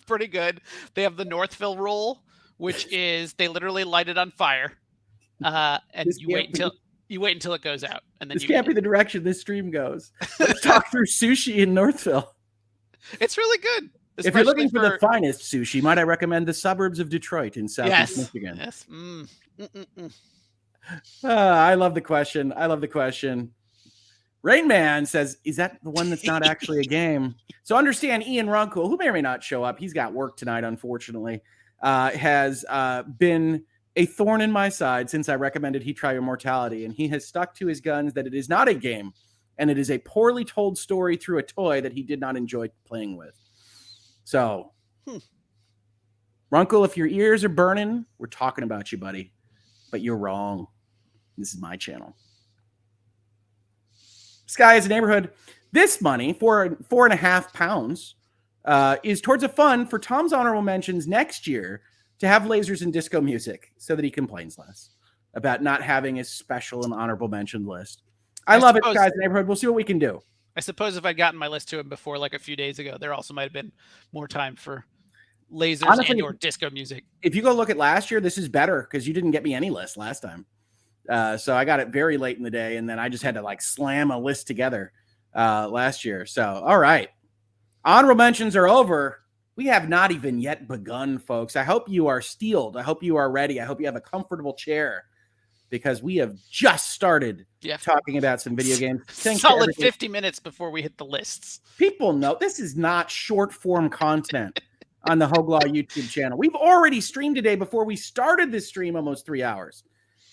Pretty good. They have the Northville roll, which is they literally light it on fire. And you wait until it goes out. And then this can't be the direction this stream goes. Let's talk through sushi in Northville. It's really good. If you're looking for the finest sushi, might I recommend the suburbs of Detroit in Southeast Michigan? Yes. I love the question. Rain Man says, is that the one that's not actually a game? So understand Ian Runkle, who may or may not show up. He's got work tonight, unfortunately, has been a thorn in my side since I recommended he try Immortality. And he has stuck to his guns that it is not a game. And it is a poorly told story through a toy that he did not enjoy playing with. So, Runkle, if your ears are burning, we're talking about you, buddy. But you're wrong. This is my channel. Sky is a neighborhood. This money, £4.50, is towards a fund for Tom's honorable mentions next year to have lasers and disco music so that he complains less about not having a special and honorable mention list. I love it, Sky's neighborhood. We'll see what we can do. I suppose if I'd gotten my list to him before, like a few days ago, there also might have been more time for lasers and or disco music. If you go look at last year, this is better because you didn't get me any list last time. So I got it very late in the day, and then I just had to like slam a list together last year. So, all right. Honorable mentions are over. We have not even yet begun, folks. I hope you are steeled. I hope you are ready. I hope you have a comfortable chair because we have just started talking about some video games. Solid 50 minutes before we hit the lists. People know this is not short form content on the Hoeg Law YouTube channel. We've already streamed today before we started this stream almost 3 hours.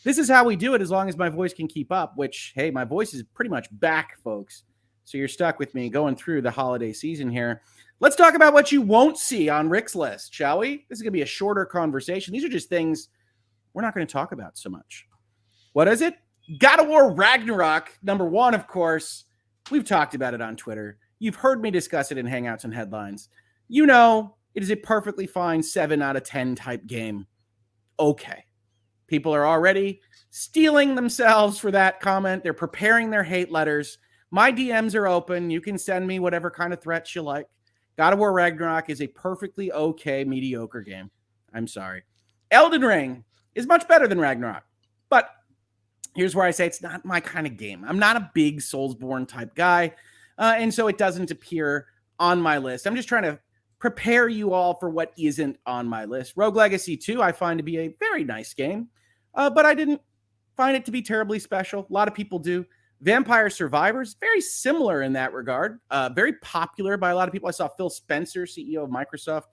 This is how we do it as long as my voice can keep up, which, hey, my voice is pretty much back, folks. So you're stuck with me going through the holiday season here. Let's talk about what you won't see on Rick's list, shall we? This is going to be a shorter conversation. These are just things we're not going to talk about so much. What is it? God of War Ragnarok, number one, of course. We've talked about it on Twitter. You've heard me discuss it in Hangouts and Headlines. You know, it is a perfectly fine 7 out of 10 type game. Okay. People are already stealing themselves for that comment. They're preparing their hate letters. My DMs are open. You can send me whatever kind of threats you like. God of War Ragnarok is a perfectly okay, mediocre game. I'm sorry. Elden Ring is much better than Ragnarok. But here's where I say it's not my kind of game. I'm not a big Soulsborne type guy. And so it doesn't appear on my list. I'm just trying to prepare you all for what isn't on my list. Rogue Legacy 2, I find to be a very nice game. But I didn't find it to be terribly special. A lot of people do. Vampire Survivors, very similar in that regard. Very popular by a lot of people. I saw Phil Spencer, CEO of Microsoft,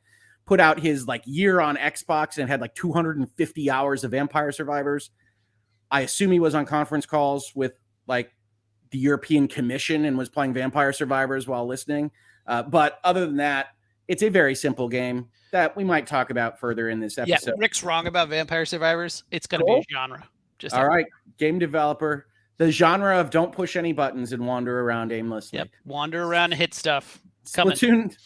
put out his like year on Xbox and had like 250 hours of Vampire Survivors. I assume he was on conference calls with like the European Commission and was playing Vampire Survivors while listening. But other than that, it's a very simple game that we might talk about further in this episode. Yeah, Rick's wrong about Vampire Survivors. It's going to be a genre. Just all right, game developer. The genre of don't push any buttons and wander around aimlessly. Yep, wander around and hit stuff. Splatoon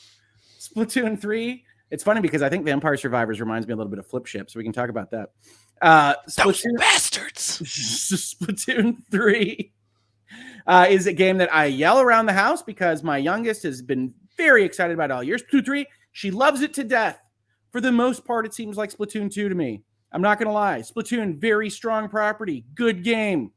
3. It's funny because I think Vampire Survivors reminds me a little bit of Flip Ship, so we can talk about that. Those bastards. Splatoon 3 is a game that I yell around the house because my youngest has been very excited about it all year. Splatoon 3, she loves it to death. For the most part, it seems like Splatoon 2 to me. I'm not going to lie. Splatoon, very strong property, good game.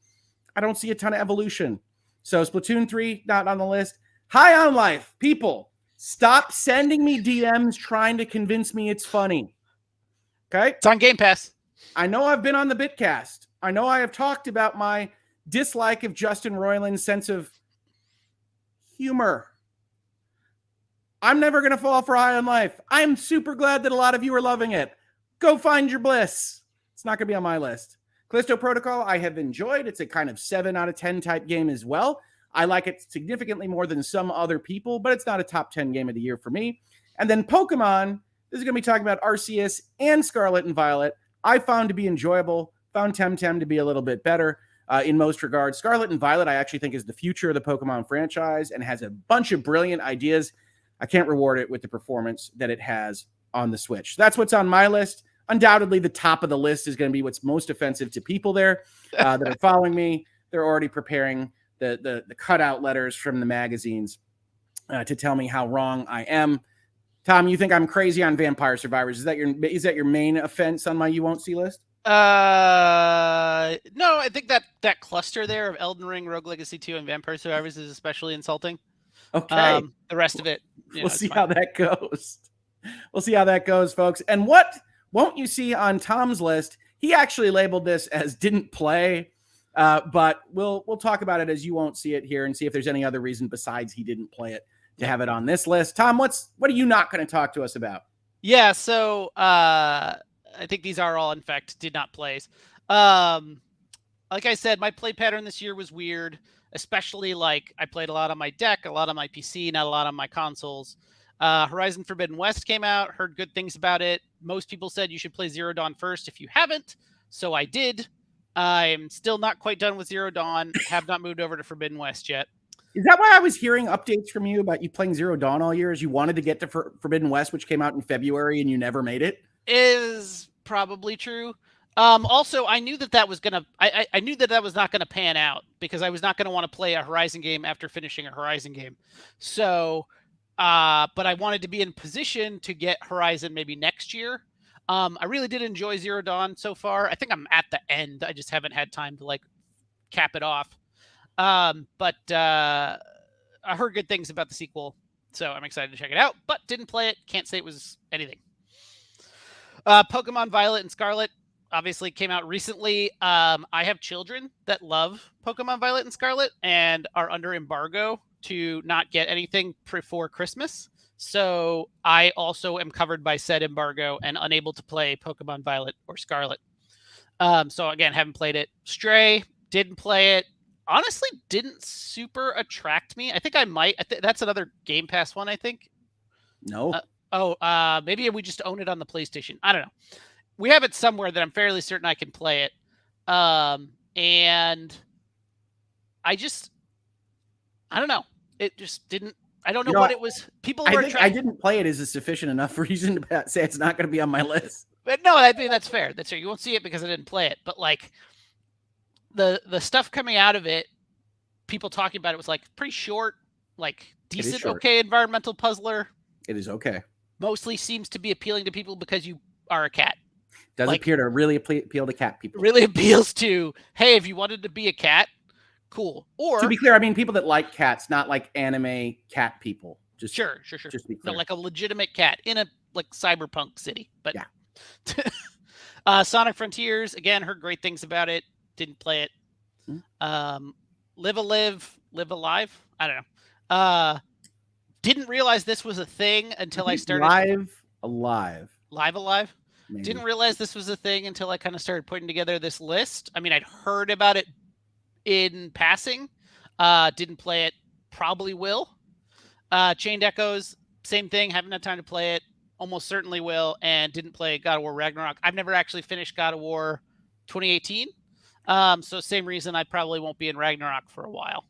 I don't see a ton of evolution. So Splatoon 3, not on the list. High on Life, people, stop sending me DMs trying to convince me it's funny. Okay? It's on Game Pass. I know I've been on the Bitcast. I know I have talked about my dislike of Justin Roiland's sense of humor. I'm never going to fall for High on Life. I'm super glad that a lot of you are loving it. Go find your bliss. It's not going to be on my list. Callisto Protocol, I have enjoyed. It's a kind of 7 out of 10 type game as well. I like it significantly more than some other people, but it's not a top 10 game of the year for me. And then Pokemon, this is going to be talking about Arceus and Scarlet and Violet. I found to be enjoyable, found Temtem to be a little bit better in most regards. Scarlet and Violet, I actually think is the future of the Pokemon franchise and has a bunch of brilliant ideas. I can't reward it with the performance that it has on the Switch. That's what's on my list. Undoubtedly, the top of the list is going to be what's most offensive to people there that are following me. They're already preparing the cutout letters from the magazines to tell me how wrong I am. Tom, you think I'm crazy on Vampire Survivors? Is that your main offense on my you won't see list? No, I think that cluster there of Elden Ring, Rogue Legacy 2, and Vampire Survivors is especially insulting. Okay. The rest of it, we'll see how that goes. We'll see how that goes, folks. And what won't you see on Tom's list? He actually labeled this as didn't play, but we'll talk about it as you won't see it here and see if there's any other reason besides he didn't play it to have it on this list. Tom, what are you not going to talk to us about? Yeah, so I think these are all, in fact, did not plays. Like I said, my play pattern this year was weird, especially like I played a lot on my deck, a lot on my PC, not a lot on my consoles. Horizon Forbidden West came out, heard good things about it. Most people said you should play Zero Dawn first if you haven't, so I did. I'm still not quite done with Zero Dawn, have not moved over to Forbidden West yet. Is that why I was hearing updates from you about you playing Zero Dawn all year? Is you wanted to get to Forbidden West, which came out in February, and you never made it? Is probably true. Also, I knew that was gonna. I knew that was not gonna pan out because I was not gonna want to play a Horizon game after finishing a Horizon game. So, but I wanted to be in position to get Horizon maybe next year. I really did enjoy Zero Dawn so far. I think I'm at the end. I just haven't had time to like cap it off. But I heard good things about the sequel, so I'm excited to check it out, but didn't play it. Can't say it was anything. Pokemon Violet and Scarlet obviously came out recently. I have children that love Pokemon Violet and Scarlet and are under embargo to not get anything before Christmas. So I also am covered by said embargo and unable to play Pokemon Violet or Scarlet. So again, haven't played it. Stray, didn't play it. Honestly, didn't super attract me. I think I might. That's another Game Pass one, I think. No. Maybe we just own it on the PlayStation. I don't know. We have it somewhere that I'm fairly certain I can play it. And I don't know. It just didn't. I don't know what it was. People were. I didn't play it as a sufficient enough reason to say it's not going to be on my list. But no, I mean that's fair. That's fair. You won't see it because I didn't play it. But like the stuff coming out of it, people talking about it was like pretty short, like decent, okay, environmental puzzler. It is okay. Mostly seems to be appealing to people because you are a cat. Does appear to really appeal to cat people. Really appeals to, hey, if you wanted to be a cat, cool. Or to be clear, I mean people that like cats, not like anime cat people. Just sure. Just to be clear. No, like a legitimate cat in a like cyberpunk city. But yeah. Sonic Frontiers, again, heard great things about it. Didn't play it. Live Alive. I don't know. Didn't realize this was a thing until I started. Live Alive. Maybe. Didn't realize this was a thing until I kind of started putting together this list. I mean, I'd heard about it in passing. Didn't play it. Probably will. Chained Echoes, same thing. Haven't had time to play it. Almost certainly will. And didn't play God of War Ragnarok. I've never actually finished God of War 2018. So same reason I probably won't be in Ragnarok for a while.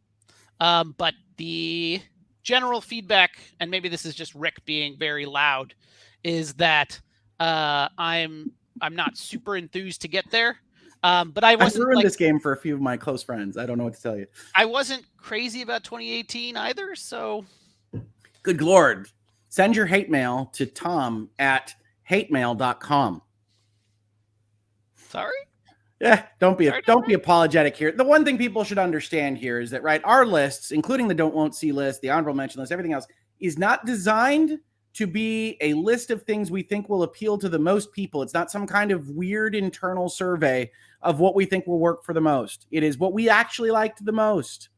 But the general feedback, and maybe this is just Rick being very loud, is that I'm I'm not super enthused to get there. But I wasn't ruined this game for a few of my close friends. I don't know what to tell you. I wasn't crazy about 2018 either. So, good Lord, send your hate mail to Tom at hatemail.com. Sorry. Yeah, don't be apologetic here. The one thing people should understand here is that, right, our lists, including the don't won't see list, the honorable mention list, everything else, is not designed to be a list of things we think will appeal to the most people. It's not some kind of weird internal survey of what we think will work for the most. It is what we actually liked the most.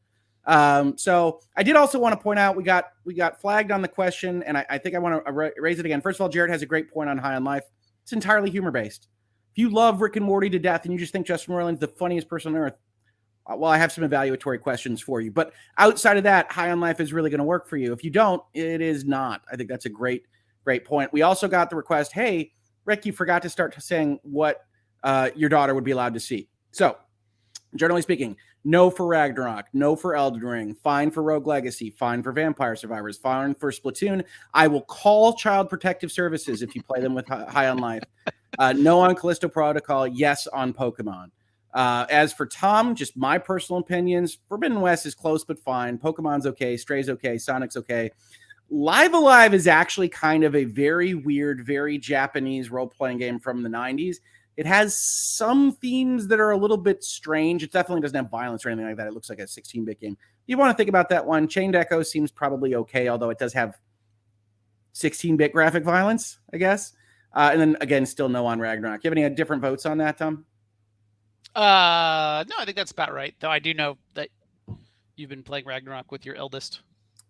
So I did also want to point out we got flagged on the question, and I think I want to raise it again. First of all, Jared has a great point on High on Life. It's entirely humor based. If you love Rick and Morty to death and you just think Justin Roiland's the funniest person on earth, well, I have some evaluatory questions for you. But outside of that, High on Life is really going to work for you. If you don't, it is not. I think that's a great point. We also got the request, hey, Rick, you forgot to start saying what your daughter would be allowed to see. So, generally speaking, no for Ragnarok, no for Elden Ring, fine for Rogue Legacy, fine for Vampire Survivors, fine for Splatoon. I will call Child Protective Services if you play them with High on Life. No on Callisto Protocol, yes on Pokemon. As for Tom, just my personal opinions, Forbidden West is close but fine. Pokemon's okay, Stray's okay, Sonic's okay. Live Alive is actually kind of a very weird, very Japanese role-playing game from the 90s. It has some themes that are a little bit strange. It definitely doesn't have violence or anything like that. It looks like a 16-bit game. You want to think about that one. Chained Echo seems probably okay, although it does have 16-bit graphic violence, I guess. And then, again, still no on Ragnarok. You have any different votes on that, Tom? No, I think that's about right. Though I do know that you've been playing Ragnarok with your eldest.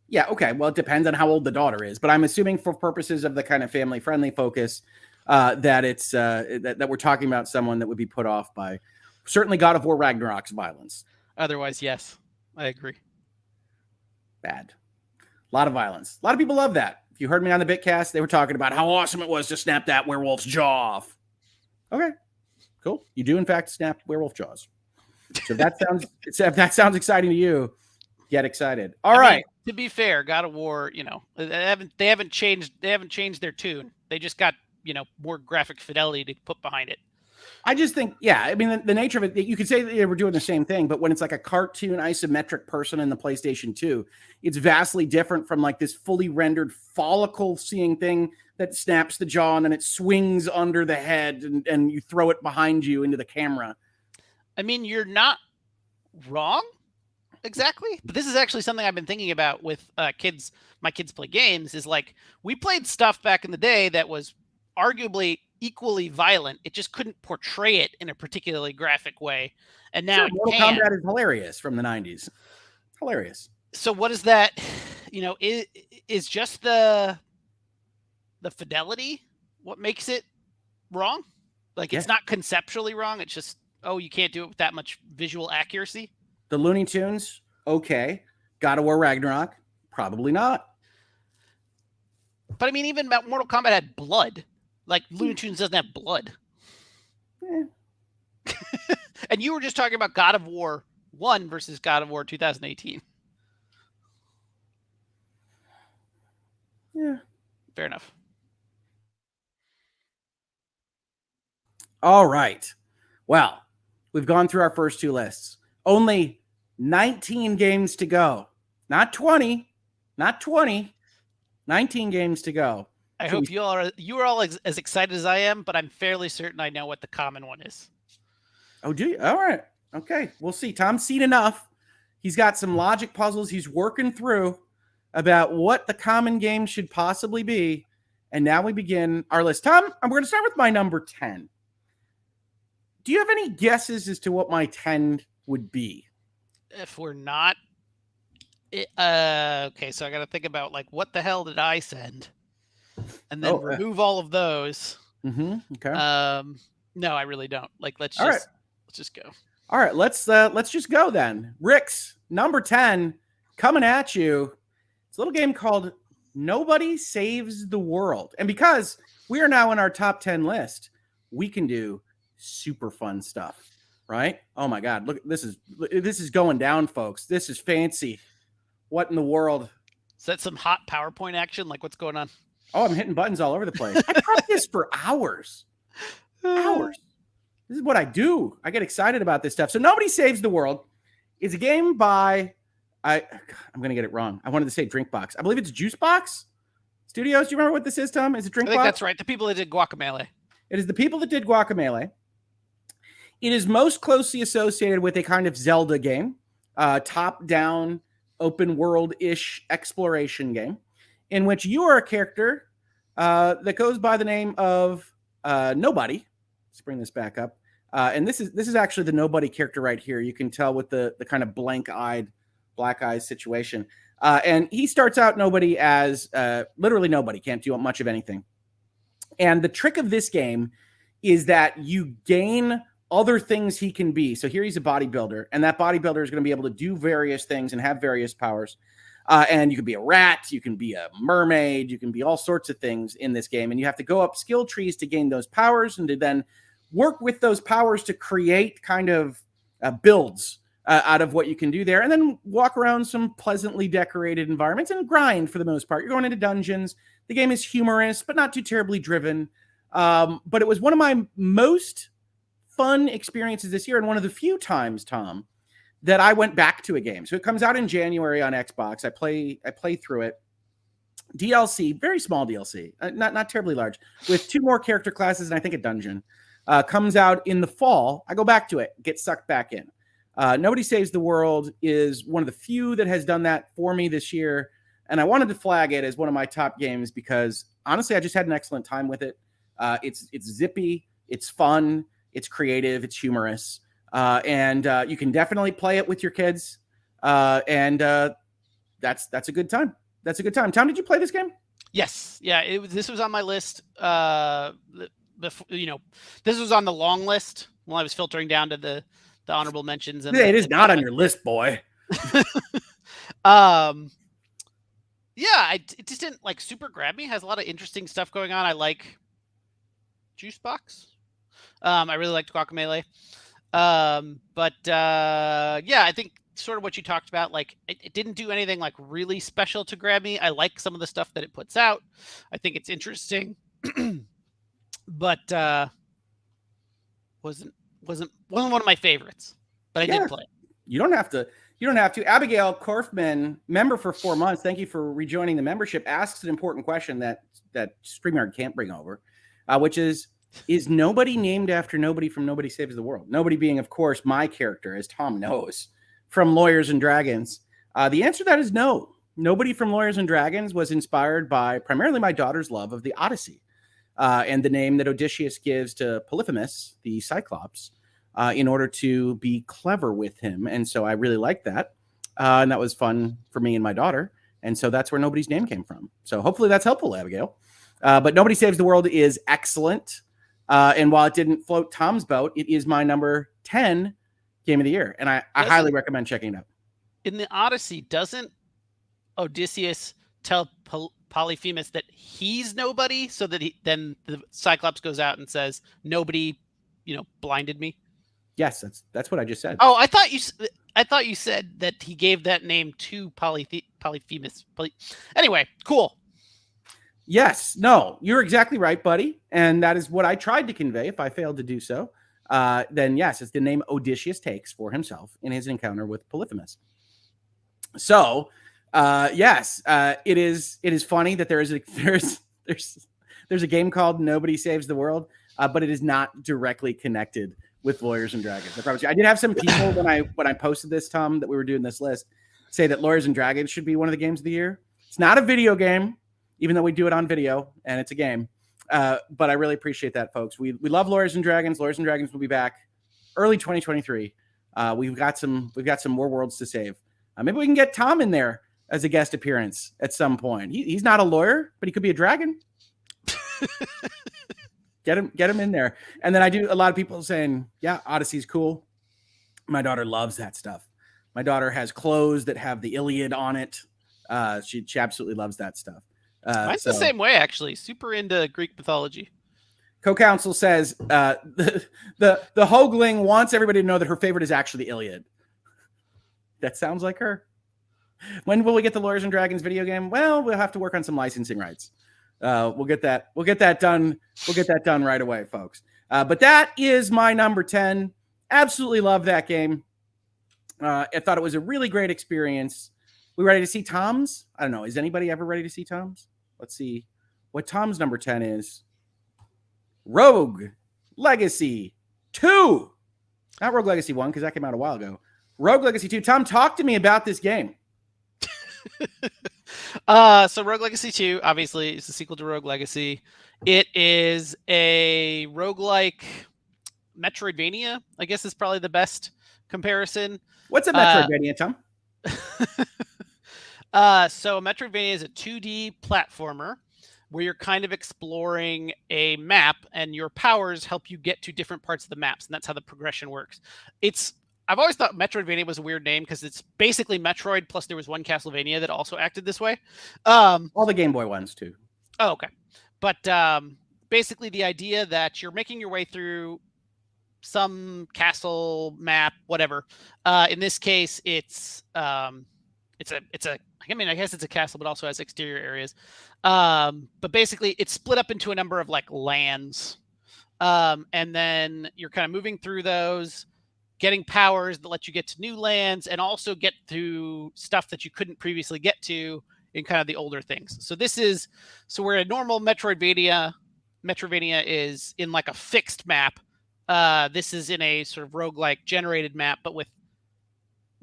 Yeah, okay. Well, it depends on how old the daughter is. But I'm assuming for purposes of the kind of family-friendly focus that it's that we're talking about someone that would be put off by certainly God of War Ragnarok's violence. Otherwise, yes, I agree. Bad. A lot of violence. A lot of people love that. If you heard me on the Bitcast, they were talking about how awesome it was to snap that werewolf's jaw off. Okay, cool. You do, in fact, snap werewolf jaws. So if that sounds exciting to you, get excited. All right. To be fair, God of War, they haven't changed their tune. They just got, more graphic fidelity to put behind it. I just think, yeah, I mean, the nature of it, you could say that they were doing the same thing, but when it's like a cartoon isometric person in the PlayStation 2, it's vastly different from like this fully rendered follicle seeing thing that snaps the jaw and then it swings under the head and you throw it behind you into the camera. I mean, you're not wrong exactly, but this is actually something I've been thinking about with kids. My kids play games is like, we played stuff back in the day that was arguably equally violent. It just couldn't portray it in a particularly graphic way. And now Mortal Kombat is hilarious from the 90s. Hilarious. So what is that? Is just the fidelity what makes it wrong? Like, it's not conceptually wrong. It's just, you can't do it with that much visual accuracy. The Looney Tunes, okay. God of War Ragnarok, probably not. But I mean, even Mortal Kombat had blood. Like, Looney Tunes doesn't have blood. Yeah. And you were just talking about God of War 1 versus God of War 2018. Yeah. Fair enough. All right. Well, we've gone through our first two lists. Only 19 games to go. Not 20. Not 20. 19 games to go. I hope you are all as excited as I am, but I'm fairly certain I know what the common one is. Oh, do you? All right. Okay. We'll see. Tom's seen enough. He's got some logic puzzles he's working through about what the common game should possibly be. And now we begin our list. Tom, we're going to start with my number 10. Do you have any guesses as to what my 10 would be? If we're not... okay, so I got to think about, like, what the hell did I send? And then remove all of those. Okay. No, I really don't. Like, let's just go. All right, let's just go then. Rick's number 10 coming at you. It's a little game called Nobody Saves the World. And because we are now in our top 10 list, we can do super fun stuff, right? Oh my God, look, this is going down, folks. This is fancy. What in the world? Is that some hot PowerPoint action? Like, what's going on? Oh, I'm hitting buttons all over the place. I prepped this for hours. Hours. This is what I do. I get excited about this stuff. So Nobody Saves the World is a game by, I'm going to get it wrong. I wanted to say Drinkbox. I believe it's Juicebox Studios. Do you remember what this is, Tom? Is it Drinkbox? I think that's right. The people that did Guacamelee. It is the people that did Guacamelee. It is most closely associated with a kind of Zelda game, top-down, open world-ish exploration game, in which you are a character that goes by the name of Nobody. Let's bring this back up. And this is actually the Nobody character right here. You can tell with the kind of blank-eyed, black eyes situation. And he starts out Nobody as literally nobody, can't do much of anything. And the trick of this game is that you gain other things he can be. So here he's a bodybuilder, and that bodybuilder is going to be able to do various things and have various powers. And you can be a rat, you can be a mermaid, you can be all sorts of things in this game. And you have to go up skill trees to gain those powers and to then work with those powers to create kind of builds out of what you can do there. And then walk around some pleasantly decorated environments and grind for the most part. You're going into dungeons. The game is humorous, but not too terribly driven. But it was one of my most fun experiences this year, and one of the few times, Tom, that I went back to a game. So it comes out in January on Xbox. I play through it. DLC, very small DLC, not terribly large, with 2 more character classes and I think a dungeon. Comes out in the fall. I go back to it, get sucked back in. Nobody Saves the World is one of the few that has done that for me this year, and I wanted to flag it as one of my top games because honestly, I just had an excellent time with it. It's zippy, it's fun, it's creative, it's humorous, and you can definitely play it with your kids, and that's a good time. That's a good time. Tom, did you play this game? Yes, yeah. This was on my list. This was on the long list when I was filtering down to the honorable mentions. And it is not on your list, boy. It just didn't like super grab me. It has a lot of interesting stuff going on. I like Juicebox. I really liked Guacamelee. I think sort of what you talked about, like it didn't do anything like really special to grab me. I like some of the stuff that it puts out. I think it's interesting, but wasn't one of my favorites. But I did play it. You don't have to. Abigail Korfman, member for 4 months. Thank you for rejoining the membership. Asks an important question that StreamYard can't bring over, which is Nobody named after Nobody from Nobody Saves the World? Nobody being, of course, my character, as Tom knows, from Lawyers and Dragons. The answer to that is no. Nobody from Lawyers and Dragons was inspired by primarily my daughter's love of the Odyssey and the name that Odysseus gives to Polyphemus, the Cyclops, in order to be clever with him. And so I really liked that. And that was fun for me and my daughter. And so that's where Nobody's name came from. So hopefully that's helpful, Abigail. But Nobody Saves the World is excellent. And while it didn't float Tom's boat, it is my number 10 game of the year. And I highly recommend checking it out. In the Odyssey, doesn't Odysseus tell Polyphemus that he's nobody, so that then the Cyclops goes out and says, nobody, blinded me? Yes, that's what I just said. Oh, I thought you said that he gave that name to Polyphemus. Anyway, cool. Yes, no, you're exactly right, buddy. And that is what I tried to convey. If I failed to do so, then yes, it's the name Odysseus takes for himself in his encounter with Polyphemus. So, yes, it is funny that there's a game called Nobody Saves the World, but it is not directly connected with Lawyers and Dragons. I promise you. I did have some people when I posted this, Tom, that we were doing this list, say that Lawyers and Dragons should be one of the games of the year. It's not a video game, even though we do it on video and it's a game. But I really appreciate that, folks. We love Lawyers and Dragons. Lawyers and Dragons will be back early 2023. We've got some more worlds to save. Maybe we can get Tom in there as a guest appearance at some point. He's not a lawyer, but he could be a dragon. Get him in there. And then I do a lot of people saying, yeah, Odyssey's cool. My daughter loves that stuff. My daughter has clothes that have the Iliad on it. She absolutely loves that stuff. Mine's the same way, actually. Super into Greek mythology. Co-counsel says the Hoegling wants everybody to know that her favorite is actually the Iliad. That sounds like her. When will we get the Lawyers and Dragons video game? Well, we'll have to work on some licensing rights. We'll get that done. We'll get that done right away, folks. But that is my number 10. Absolutely love that game. I thought it was a really great experience. We ready to see Tom's? I don't know. Is anybody ever ready to see Tom's? Let's see what Tom's number 10 is. Rogue Legacy 2. Not Rogue Legacy 1, because that came out a while ago. Rogue Legacy 2. Tom, talk to me about this game. So Rogue Legacy 2, obviously, is the sequel to Rogue Legacy. It is a roguelike Metroidvania, I guess is probably the best comparison. What's a Metroidvania, Tom? So Metroidvania is a 2D platformer where you're kind of exploring a map and your powers help you get to different parts of the maps. And that's how the progression works. I've always thought Metroidvania was a weird name because it's basically Metroid, plus there was one Castlevania that also acted this way. All the Game Boy ones too. Oh, okay. But basically the idea that you're making your way through some castle map, whatever. In this case, it's a I mean, I guess it's a castle, but also has exterior areas. But basically, it's split up into a number of like lands, and then you're kind of moving through those, getting powers that let you get to new lands, and also get to stuff that you couldn't previously get to in kind of the older things. So where a normal Metroidvania is in like a fixed map. This is in a sort of roguelike generated map, but with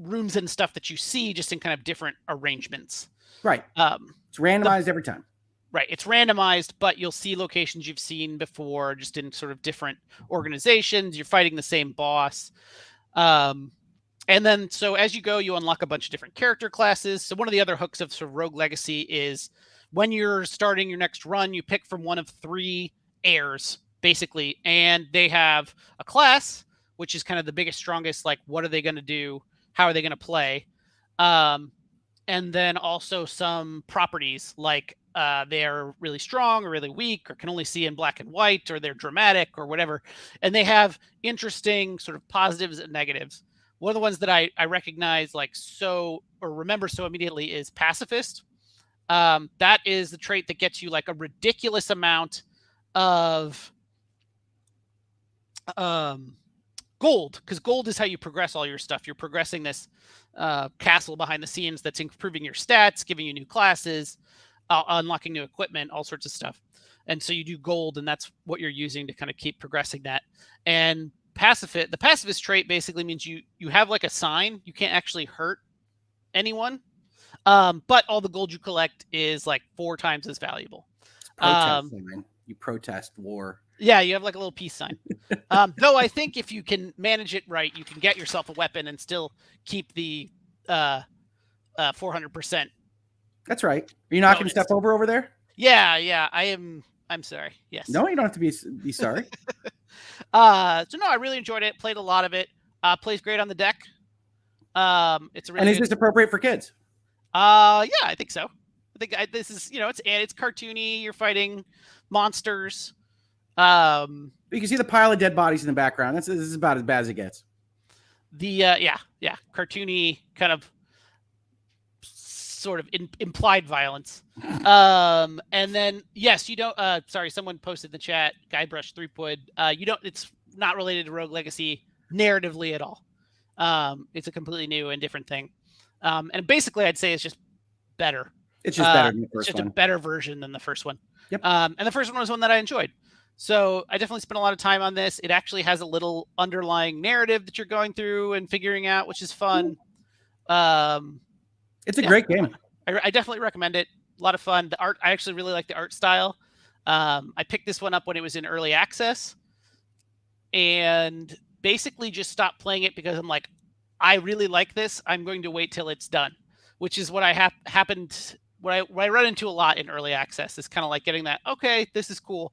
rooms and stuff that you see just in kind of different arrangements. Right. It's randomized every time. Right. It's randomized, but you'll see locations you've seen before just in sort of different organizations. You're fighting the same boss. And then, so as you go, you unlock a bunch of different character classes. So one of the other hooks of sort of Rogue Legacy is when you're starting your next run, you pick from one of 3 heirs, basically. And they have a class, which is kind of the biggest, strongest, like, what are they going to do? How are they going to play? And then also some properties like they're really strong or really weak or can only see in black and white or they're dramatic or whatever. And they have interesting sort of positives and negatives. One of the ones that I recognize or remember so immediately is pacifist. That is the trait that gets you like a ridiculous amount of gold, because gold is how you progress all your stuff. You're progressing this castle behind the scenes that's improving your stats, giving you new classes, unlocking new equipment, all sorts of stuff. And so you do gold, and that's what you're using to kind of keep progressing that. And the pacifist trait basically means you have like a sign. You can't actually hurt anyone, but all the gold you collect is like 4 times as valuable. You protest war. Yeah, you have like a little peace sign. Though I think if you can manage it right, you can get yourself a weapon and still keep the 400%. That's right. Are you knocking stuff over there? Yeah. I'm sorry. Yes. No, you don't have to be sorry. So no, I really enjoyed it. Played a lot of it. Plays great on the deck. It's a really. And is this appropriate for kids? Yeah, I think so. I think this is, it's cartoony. You're fighting monsters. You can see the pile of dead bodies in the background. This is about as bad as it gets. Cartoony kind of sort of implied violence. And then yes, you don't. Sorry, someone posted in the chat. Guybrush Threepwood. It's not related to Rogue Legacy narratively at all. It's a completely new and different thing. And basically, I'd say it's just better. It's just better than the first one. It's just a better version than the first one. Yep. And the first one was one that I enjoyed. So I definitely spent a lot of time on this. It actually has a little underlying narrative that you're going through and figuring out, which is fun. It's a great game. I definitely recommend it. A lot of fun. The art, I actually really like the art style. I picked this one up when it was in early access and basically just stopped playing it because I'm like, I really like this. I'm going to wait till it's done, which is what I run into a lot in early access. It's kind of like getting that, okay, this is cool.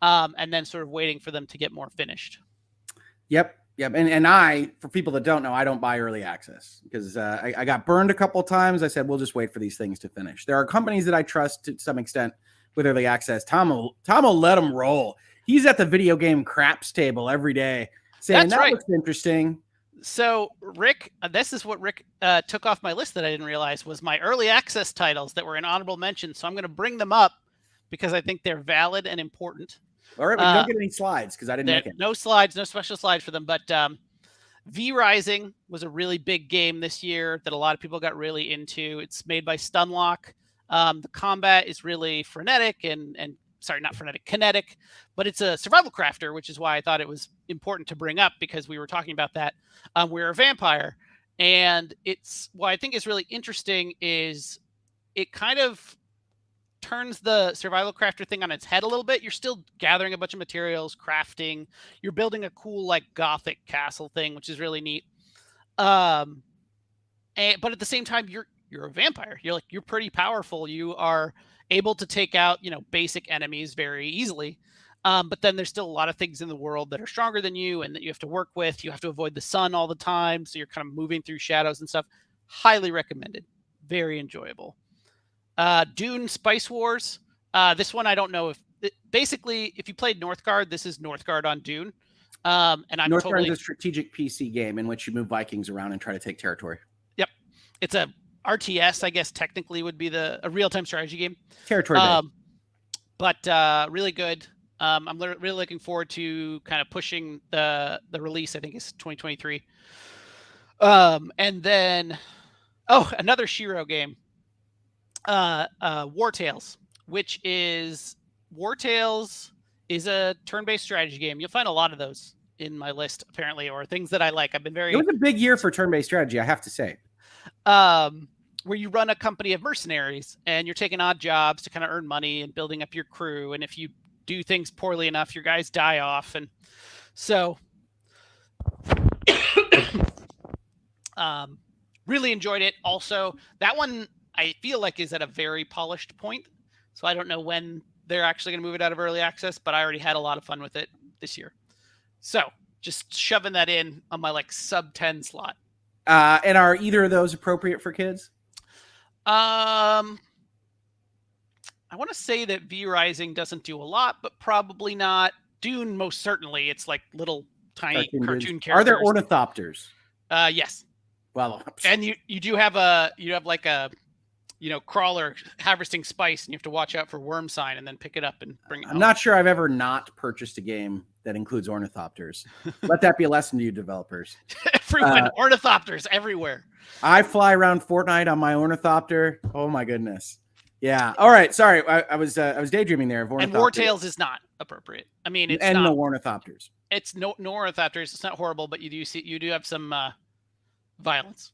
And then sort of waiting for them to get more finished. Yep. And for people that don't know, I don't buy early access because I got burned a couple of times. I said, we'll just wait for these things to finish. There are companies that I trust to some extent with early access. Tom will let them roll. He's at the video game craps table every day saying, That's right. Looks interesting. So Rick, this is what Rick took off my list that I didn't realize was my early access titles that were in honorable mention. So I'm going to bring them up because I think they're valid and important. All right, we don't get any slides because I didn't make it. No slides, no special slides for them. But V Rising was a really big game this year that a lot of people got really into. It's made by Stunlock. The combat is really frenetic and sorry, not frenetic, kinetic, but it's a survival crafter, which is why I thought it was important to bring up, because we were talking about that. We're a vampire, and it's what I think is really interesting is it kind of turns the survival crafter thing on its head a little bit. You're still gathering a bunch of materials, crafting. You're building a cool like gothic castle thing, which is really neat. But at the same time, you're a vampire. You're pretty powerful. You are able to take out, basic enemies very easily. But then there's still a lot of things in the world that are stronger than you and that you have to work with. You have to avoid the sun all the time, so you're kind of moving through shadows and stuff. Highly recommended. Very enjoyable. Dune Spice Wars. This one, I don't know basically, if you played Northgard, this is Northgard on Dune. And I'm Northgard is a strategic PC game in which you move Vikings around and try to take territory. Yep. It's a RTS, I guess technically would be a real-time strategy game. Territory but really good. I'm really looking forward to kind of pushing the release. I think it's 2023. And then, another Shiro game. War Tales, which is a turn-based strategy game. You'll find a lot of those in my list, apparently, or things that I like. It was a big year for turn-based strategy, I have to say. Where you run a company of mercenaries and you're taking odd jobs to kind of earn money and building up your crew. And if you do things poorly enough, your guys die off. And so, really enjoyed it. Also, that one I feel like is at a very polished point. So I don't know when they're actually going to move it out of early access, but I already had a lot of fun with it this year. So just shoving that in on my sub 10 slot. And are either of those appropriate for kids? I want to say that V Rising doesn't do a lot, but probably not. Dune, most certainly. It's like little tiny cartoon characters. Are there ornithopters? Yes. Well, and you do have like a crawler harvesting spice, and you have to watch out for worm sign and then pick it up and bring it home. I'm not sure I've ever not purchased a game that includes ornithopters. Let that be a lesson to you developers. Everyone, ornithopters everywhere. I fly around Fortnite on my ornithopter. Oh my goodness. Yeah. All right. Sorry. I was daydreaming there. Of and War Tales is not appropriate. I mean, it's no ornithopters. It's no ornithopters. It's not horrible, but you do have some violence.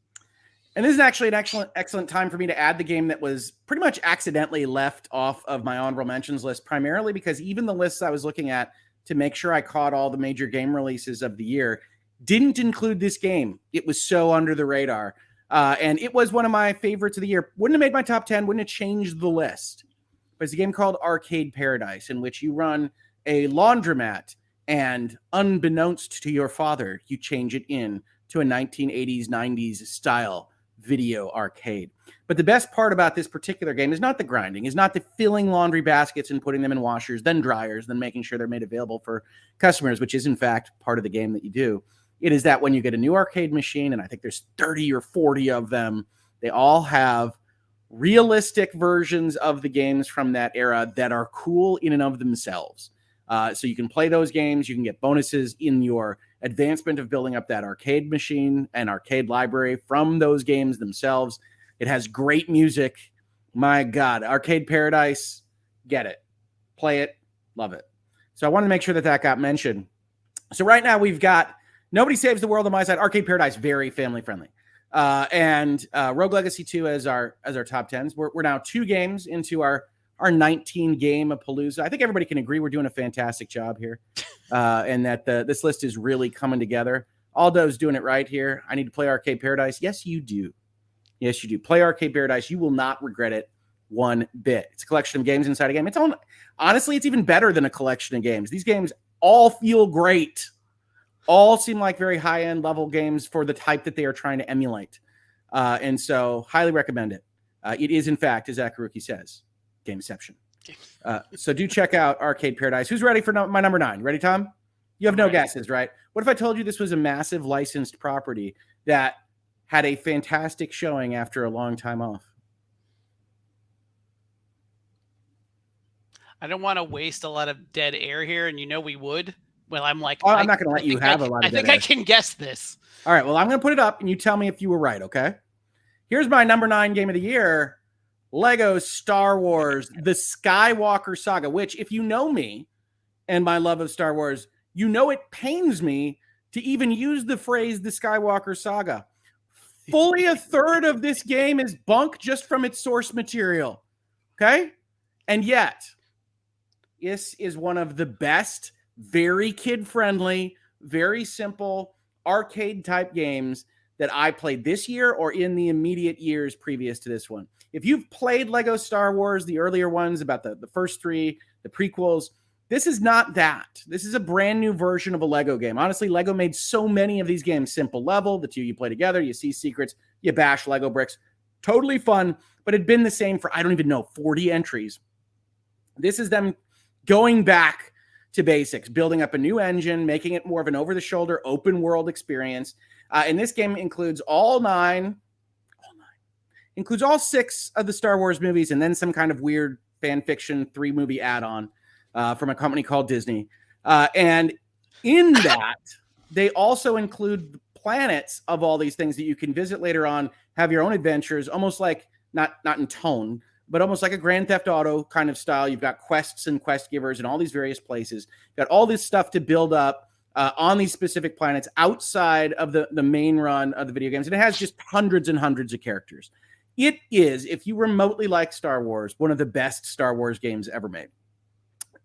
And this is actually an excellent time for me to add the game that was pretty much accidentally left off of my honorable mentions list, primarily because even the lists I was looking at to make sure I caught all the major game releases of the year didn't include this game. It was so under the radar. And it was one of my favorites of the year. Wouldn't have made my top 10, wouldn't have changed the list. But it's a game called Arcade Paradise, in which you run a laundromat, and unbeknownst to your father, you change it in to a 1980s, 90s style video arcade. But the best part about this particular game is not the grinding, is not the filling laundry baskets and putting them in washers, then dryers, then making sure they're made available for customers, which is in fact part of the game that you do. It is that when you get a new arcade machine, and I think there's 30 or 40 of them, they all have realistic versions of the games from that era that are cool in and of themselves. So you can play those games. You can get bonuses in your advancement of building up that arcade machine and arcade library from those games themselves. It has great music. My God, Arcade Paradise, get it, play it, love it. So I wanted to make sure that got mentioned. So right now we've got Nobody Saves the World on my side. Arcade Paradise, very family friendly. And Rogue Legacy 2 as our top 10s. We're now 2 games into our 19 game of Palooza. I think everybody can agree we're doing a fantastic job here, and that this list is really coming together. Aldo's doing it right here. I need to play Arcade Paradise. Yes, you do. Yes, you do. Play Arcade Paradise. You will not regret it one bit. It's a collection of games inside a game. Honestly, it's even better than a collection of games. These games all feel great. All seem like very high-end level games for the type that they are trying to emulate. And so highly recommend it. It is, in fact, as Akaruki says, Gameception. So do check out Arcade Paradise. Who's ready for my number 9? Ready, Tom? You have no guesses, right? What if I told you this was a massive licensed property that had a fantastic showing after a long time off? I don't want to waste a lot of dead air here, and we would. Well, I'm like, Oh, I'm not going to let you have a lot of I think dead air. I can guess this. All right, well, I'm going to put it up, and you tell me if you were right, okay? Here's my number 9 game of the year, Lego Star Wars, The Skywalker Saga, which, if you know me and my love of Star Wars, you know it pains me to even use the phrase The Skywalker Saga. Fully a third of this game is bunk just from its source material, okay? And yet, this is one of the best, very kid-friendly, very simple, arcade-type games that I played this year or in the immediate years previous to this one. If you've played Lego Star Wars, the earlier ones, about the first 3, the prequels, this is not that. This is a brand new version of a Lego game. Honestly, Lego made so many of these games simple level. The two you play together, you see secrets, you bash Lego bricks. Totally fun, but it'd been the same for, I don't even know, 40 entries. This is them going back to basics, building up a new engine, making it more of an over-the-shoulder, open-world experience. And this game includes all 6 of the Star Wars movies, and then some kind of weird fan fiction 3-movie add-on from a company called Disney. And in that, they also include planets of all these things that you can visit later on, have your own adventures, almost like, not in tone, but almost like a Grand Theft Auto kind of style. You've got quests and quest givers in all these various places. You've got all this stuff to build up on these specific planets outside of the main run of the video games. And it has just hundreds and hundreds of characters. It is, if you remotely like Star Wars, one of the best Star Wars games ever made.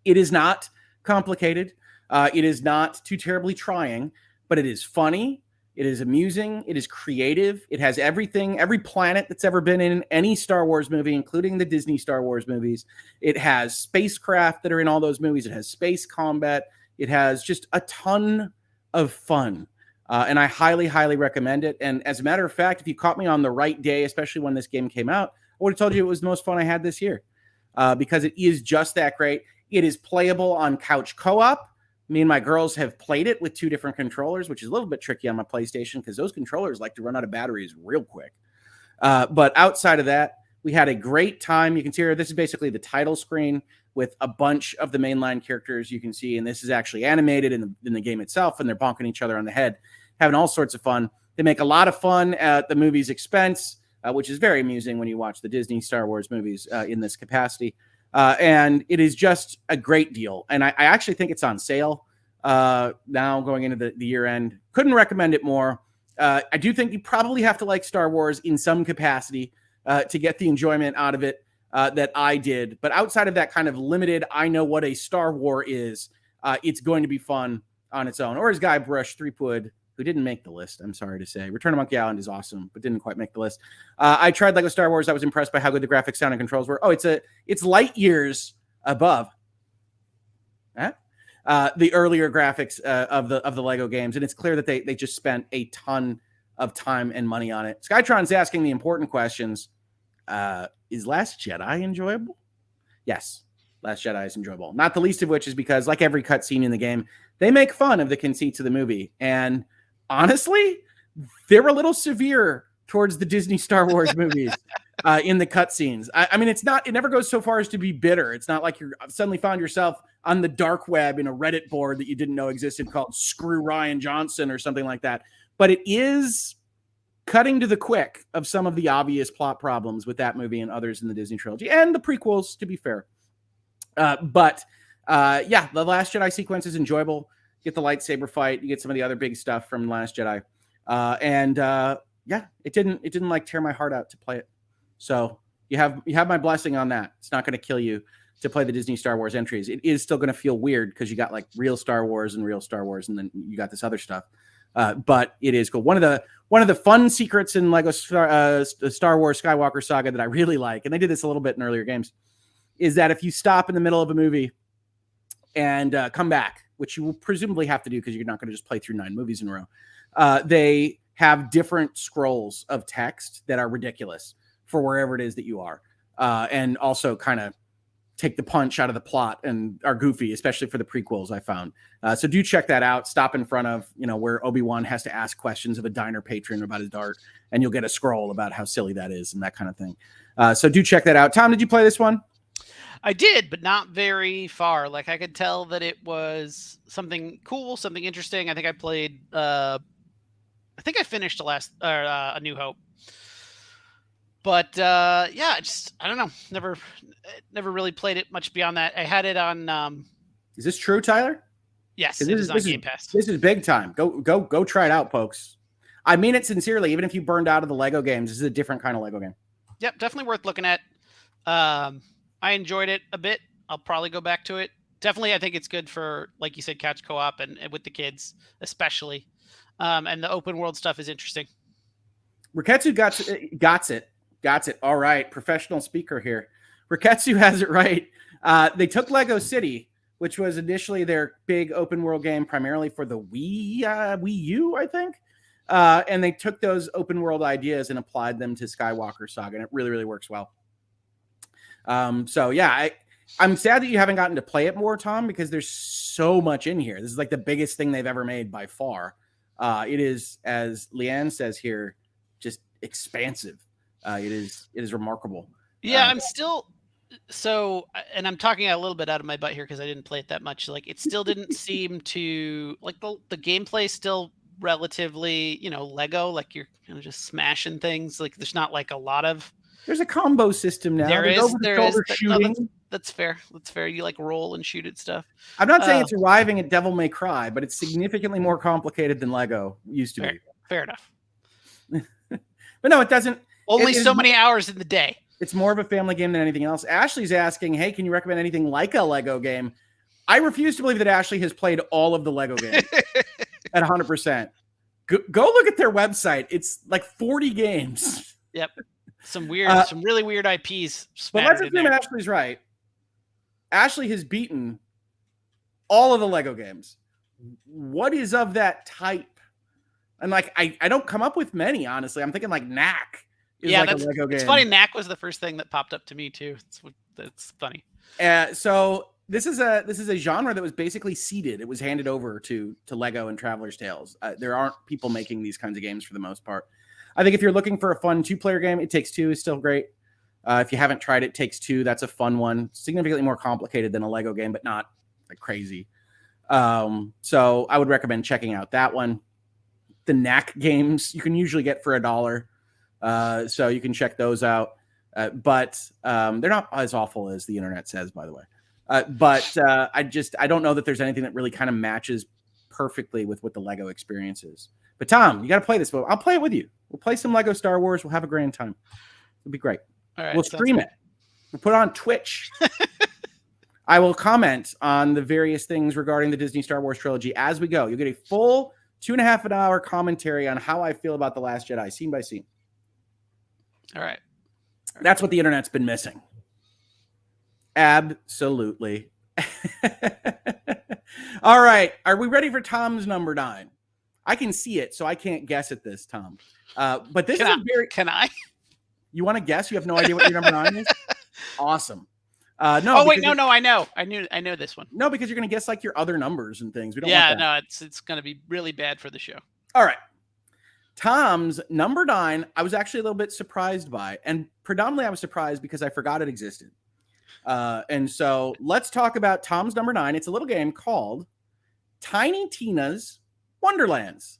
It is not complicated. It is not too terribly trying, but it is funny. It is amusing. It is creative. It has everything, every planet that's ever been in any Star Wars movie, including the Disney Star Wars movies. It has spacecraft that are in all those movies. It has space combat. It has just a ton of fun. And I highly, highly recommend it. And as a matter of fact, if you caught me on the right day, especially when this game came out, I would have told you it was the most fun I had this year because it is just that great. It is playable on couch co-op. Me and my girls have played it with 2 different controllers, which is a little bit tricky on my PlayStation because those controllers like to run out of batteries real quick. But outside of that, we had a great time. You can see here, this is basically the title screen with a bunch of the mainline characters you can see. And this is actually animated in the game itself, and they're bonking each other on the head, having all sorts of fun. They make a lot of fun at the movie's expense, which is very amusing when you watch the Disney Star Wars movies in this capacity. And it is just a great deal. And I actually think it's on sale now going into the year end. Couldn't recommend it more. I do think you probably have to like Star Wars in some capacity to get the enjoyment out of it that I did. But outside of that kind of limited, I know what a Star War is, it's going to be fun on its own. Or as Guy Brush Threepwood, who didn't make the list, I'm sorry to say. Return of Monkey Island is awesome, but didn't quite make the list. I tried Lego Star Wars. I was impressed by how good the graphics, sound, and controls were. Oh, it's light years above the earlier graphics of the Lego games, and it's clear that they just spent a ton of time and money on it. Skytron's asking the important questions. Is Last Jedi enjoyable? Yes, Last Jedi is enjoyable. Not the least of which is because, like every cutscene in the game, they make fun of the conceits of the movie. And honestly, they're a little severe towards the Disney Star Wars movies in the cutscenes. I mean, it never goes so far as to be bitter. It's not like you're suddenly found yourself on the dark web in a Reddit board that you didn't know existed called Screw Ryan Johnson or something like that. But it is cutting to the quick of some of the obvious plot problems with that movie and others in the Disney trilogy and the prequels, to be fair. But the Last Jedi sequence is enjoyable. You get the lightsaber fight. You get some of the other big stuff from Last Jedi. It didn't like tear my heart out to play it. So you have my blessing on that. It's not going to kill you to play the Disney Star Wars entries. It is still going to feel weird because you got like real Star Wars, and then you got this other stuff. But it is cool. One of the fun secrets in Lego Star Wars Skywalker Saga that I really like, and they did this a little bit in earlier games, is that if you stop in the middle of a movie and come back, which you will presumably have to do because you're not going to just play through 9 movies in a row, they have different scrolls of text that are ridiculous for wherever it is that you are, and also kind of take the punch out of the plot and are goofy, especially for the prequels, I found. So do check that out. Stop in front of, where Obi-Wan has to ask questions of a diner patron about his dart, and you'll get a scroll about how silly that is and that kind of thing. So do check that out. Tom, did you play this one? I did, but not very far. Like I could tell that it was something cool, something interesting. I think I played. I think I finished A New Hope. But yeah, I don't know. Never really played it much beyond that. I had it on. Is this true, Tyler? Yes, it is on Game Pass. This is big time. Go try it out, folks. I mean it sincerely. Even if you burned out of the Lego games, this is a different kind of Lego game. Yep, definitely worth looking at. I enjoyed it a bit. I'll probably go back to it. Definitely, I think it's good for, like you said, couch co-op and with the kids, especially. And the open world stuff is interesting. Riketsu got it. All right, professional speaker here. Riketsu has it right. They took Lego City, which was initially their big open world game, primarily for the Wii U, I think. And they took those open world ideas and applied them to Skywalker Saga, and it really, really works well. So yeah, I'm sad that you haven't gotten to play it more, Tom, because there's so much in here. This is like the biggest thing they've ever made by far. It is, as Leanne says here, just expansive. It is remarkable. Yeah, I'm still and I'm talking a little bit out of my butt here because I didn't play it that much. Like it still didn't seem to like the gameplay still relatively, Lego, like you're just smashing things. Like there's not like a lot of. There's a combo system now. There is shooting. No, that's fair. That's fair. You like roll and shoot at stuff. I'm not saying it's arriving at Devil May Cry, but it's significantly more complicated than Lego used to be. Fair enough. But no, it doesn't. Only so many hours in the day. It's more of a family game than anything else. Ashley's asking, hey, can you recommend anything like a Lego game? I refuse to believe that Ashley has played all of the Lego games at 100%. Go look at their website. It's like 40 games. Yep. Some really weird IPs. But let's assume Ashley's right. Ashley has beaten all of the Lego games. What is of that type? And like, I don't come up with many, honestly. I'm thinking like Knack is like a Lego game. It's funny. Knack was the first thing that popped up to me too. It's funny. So this is a genre that was basically seeded. It was handed over to Lego and Traveler's Tales. There aren't people making these kinds of games for the most part. I think if you're looking for a fun 2-player game, It Takes Two is still great. If you haven't tried It Takes Two, that's a fun one. Significantly more complicated than a Lego game, but not like crazy. So I would recommend checking out that one. The Knack games you can usually get for $1. So you can check those out. But they're not as awful as the internet says, by the way. But I don't know that there's anything that really kind of matches perfectly with what the Lego experience is. But Tom, you got to play this. I'll play it with you. We'll play some Lego Star Wars. We'll have a grand time. It'll be great. All right, we'll stream it. We'll put it on Twitch. I will comment on the various things regarding the Disney Star Wars trilogy as we go. You'll get a full 2.5 hour commentary on how I feel about The Last Jedi, scene by scene. All right. That's what the internet's been missing. Absolutely. All right. Are we ready for Tom's number 9? I can see it, so I can't guess at this, Tom. But this Can I? You want to guess? You have no idea what your number 9 is? Awesome. No. Oh wait, no. I know. I know this one. No, because you're going to guess like your other numbers and things. We don't. Yeah, no. It's going to be really bad for the show. All right. Tom's number 9, I was actually a little bit surprised by, and predominantly I was surprised because I forgot it existed. And so let's talk about Tom's number 9. It's a little game called Tiny Tina's Wonderlands.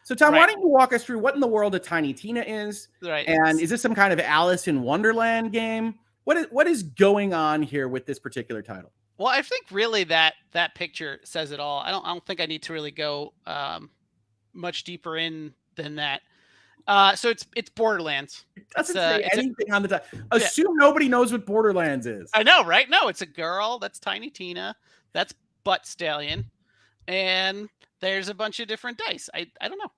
So Tom, why don't you walk us through what in the world a Tiny Tina is? Right. And is this some kind of Alice in Wonderland game? What is going on here with this particular title? Well, I think really that picture says it all. I don't think I need to really go much deeper in than that. So it's Borderlands. It doesn't say anything on the title. Assume nobody knows what Borderlands is. I know, right? No, it's a girl. That's Tiny Tina. That's Butt Stallion. And there's a bunch of different dice. I don't know.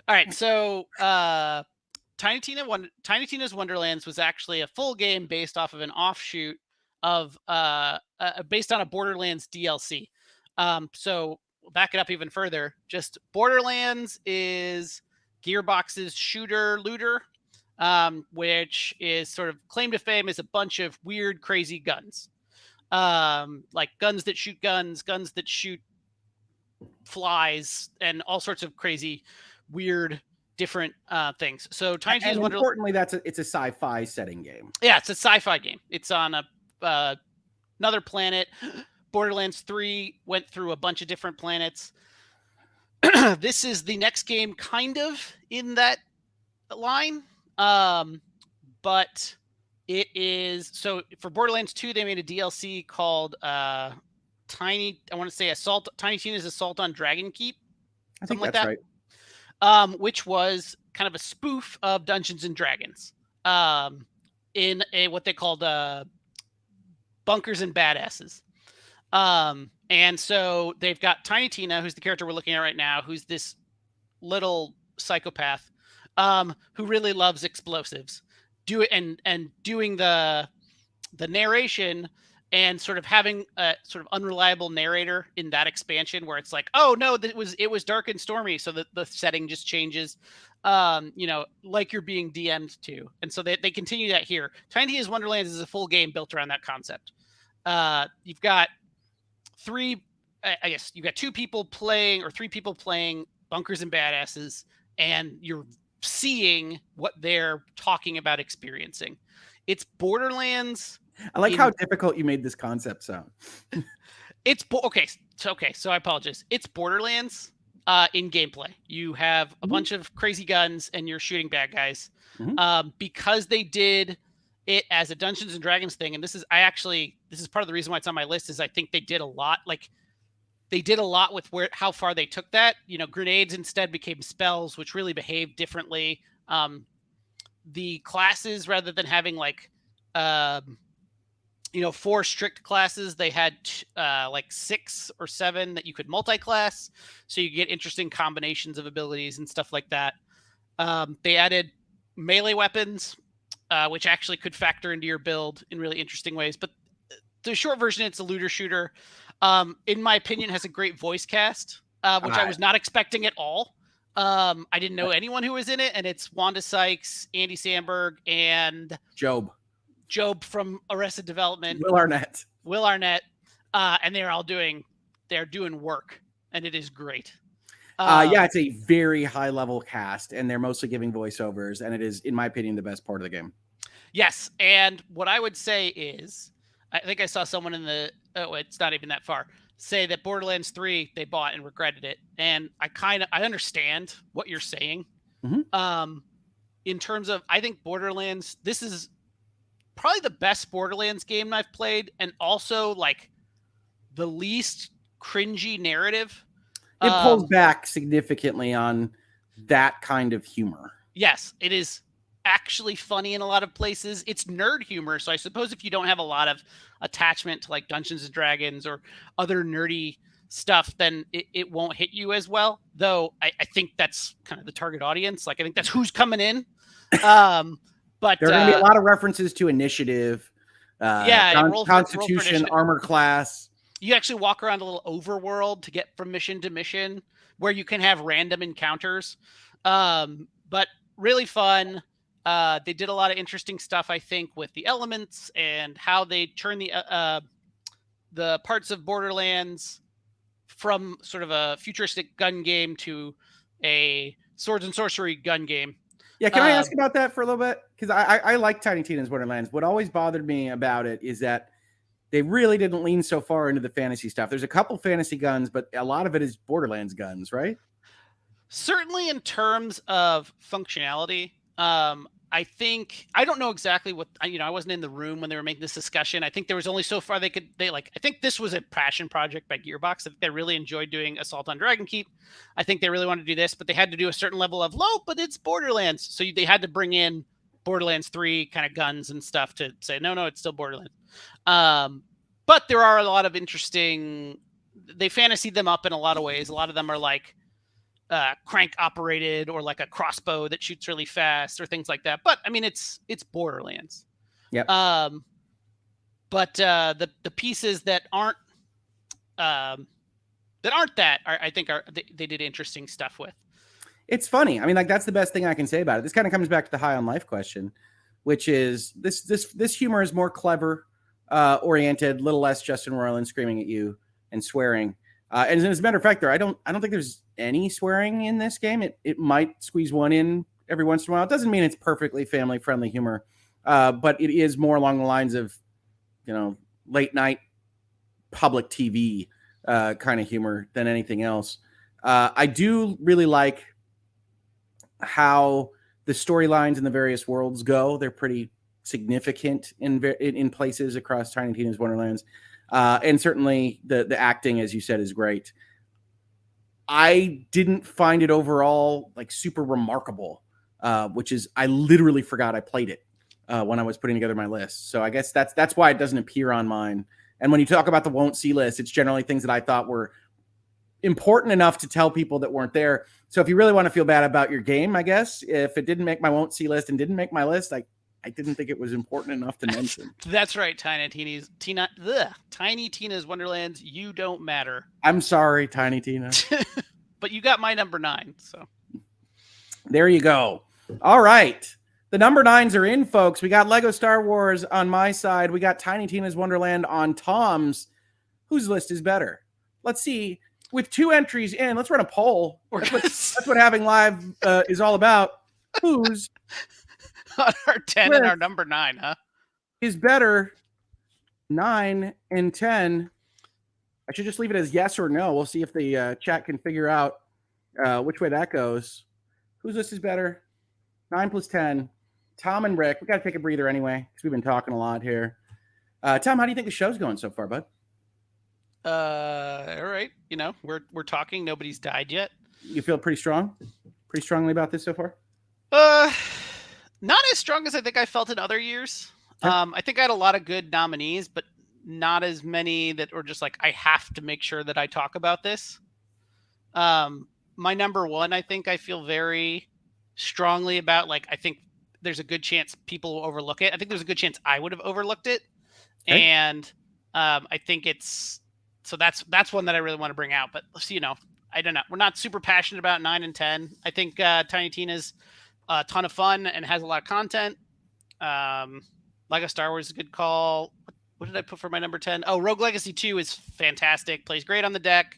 All right, so Tiny Tina's Wonderlands was actually a full game based off of an offshoot of based on a Borderlands DLC. So we'll back it up even further. Just Borderlands is Gearbox's shooter looter, which is sort of claim to fame as a bunch of weird, crazy guns, like guns that shoot guns that shoot flies, and all sorts of crazy, weird, different things. So Tiny Tina's Wonderlands. Importantly, it's a sci-fi setting game. Yeah, it's a sci-fi game. It's on a another planet. Borderlands 3 went through a bunch of different planets. This is the next game kind of in that line. But it is, so for Borderlands 2, they made a DLC called Tiny Tina's Assault on Dragon Keep. I think that's right. Which was kind of a spoof of Dungeons and Dragons. In what they called Bunkers and Badasses. And so they've got Tiny Tina, who's the character we're looking at right now, who's this little psychopath who really loves explosives. And doing the narration and sort of having a sort of unreliable narrator in that expansion where it's like, oh no, it was dark and stormy, so the setting just changes. Like you're being DM'd to. And so they continue that here. Tiny Tina's Wonderlands is a full game built around that concept. You've got you've got 2 people playing or 3 people playing Bunkers and Badasses, and you're seeing what they're talking about experiencing. It's Borderlands. I like how difficult you made this concept sound. So I apologize. It's Borderlands in gameplay. You have a bunch of crazy guns and you're shooting bad guys. Because they did it as a Dungeons and Dragons thing, and this is part of the reason why it's on my list, is I think they did a lot. Like, they did a lot with how far they took that. Grenades instead became spells, which really behaved differently. The classes, rather than having 4 strict classes, they had 6 or 7 that you could multi-class, so you get interesting combinations of abilities and stuff like that. They added melee weapons, which actually could factor into your build in really interesting ways. But the short version, it's a looter shooter. In my opinion, has a great voice cast, which I was not expecting at all. I didn't know anyone who was in it, and it's Wanda Sykes, Andy Samberg, and Job from Arrested Development, Will Arnett, and they're doing work, and it is great. It's a very high level cast, and they're mostly giving voiceovers, and it is, in my opinion, the best part of the game. Yes, and what I would say is, I think I saw someone it's not even that far, say that Borderlands 3 they bought and regretted it, and I understand what you're saying. In terms of, I think Borderlands, this is probably the best Borderlands game I've played, and also the least cringy narrative. It pulls back significantly on that kind of humor. Yes, it is actually funny in a lot of places. It's nerd humor, so I suppose if you don't have a lot of attachment to Dungeons and Dragons or other nerdy stuff, then it won't hit you as well. Though I think that's kind of the target audience. I think that's who's coming in. But there are going to be a lot of references to initiative, Constitution, armor class. You actually walk around a little overworld to get from mission to mission, where you can have random encounters. But really fun. They did a lot of interesting stuff, I think, with the elements and how they turn the parts of Borderlands from sort of a futuristic gun game to a swords and sorcery gun game. Yeah, can I ask about that for a little bit? Because I like Tiny Tina's Borderlands. What always bothered me about it is that they really didn't lean so far into the fantasy stuff. There's a couple fantasy guns, but a lot of it is Borderlands guns, right? Certainly in terms of functionality. I think, I don't know exactly what, I wasn't in the room when they were making this discussion. I think there was only so far I think this was a passion project by Gearbox. I think they really enjoyed doing Assault on Dragon Keep. I think they really wanted to do this, but they had to do a certain level of but it's Borderlands. So they had to bring in Borderlands 3 kind of guns and stuff to say, no, it's still Borderlands. But there are a lot of interesting, they fantasied them up in a lot of ways. A lot of them are crank operated, or a crossbow that shoots really fast, or things like that. But I mean, it's Borderlands. Yep. But the pieces that aren't that I think they did interesting stuff with. It's funny. I mean, that's the best thing I can say about it. This kind of comes back to the high on life question, which is this humor is more clever oriented, a little less Justin Roiland screaming at you and swearing. And as a matter of fact, I don't think there's any swearing in this game. It might squeeze one in every once in a while. It doesn't mean it's perfectly family friendly humor, but it is more along the lines of, late night public TV kind of humor than anything else. I do really like how the storylines in the various worlds go. They're pretty significant in places across Tiny Tina's Wonderlands. And certainly the acting, as you said, is great. I didn't find it overall like super remarkable, which is I literally forgot I played it when I was putting together my list. So I guess that's why it doesn't appear on mine. And when you talk about the won't see list, it's generally things that I thought were important enough to tell people that weren't there. So if you really want to feel bad about your game, I guess if it didn't make my won't see list and didn't make my list, I didn't think it was important enough to mention. That's right, Tiny Tina's Wonderlands. You don't matter. I'm sorry, Tiny Tina. But you got my number 9. So there you go. All right. The number 9s are in, folks. We got Lego Star Wars on my side. We got Tiny Tina's Wonderland on Tom's. Whose list is better? Let's see. With 2 entries in, let's run a poll. That's what having live is all about. Whose on our 10 and our number 9, huh? Is better, 9 and 10. I should just leave it as yes or no. We'll see if the chat can figure out which way that goes. Whose list is better? 9 plus 10. Tom and Rick. We got to take a breather anyway because we've been talking a lot here. Tom, how do you think the show's going so far, bud? All right. You know, we're talking. Nobody's died yet. You feel pretty strongly about this so far? Not as strong as I think I felt in other years. Okay. I think I had a lot of good nominees, but not as many that were just like, I have to make sure that I talk about this. My number 1, I think I feel very strongly about, like, I think there's a good chance people will overlook it. I think there's a good chance I would have overlooked it. Okay. And I think so that's one that I really want to bring out. But, you know, I don't know. We're not super passionate about 9 and 10. I think Tiny Tina's a ton of fun and has a lot of content. Lego Star Wars is a good call. What did I put for my number 10? Oh, Rogue Legacy 2 is fantastic. Plays great on the deck.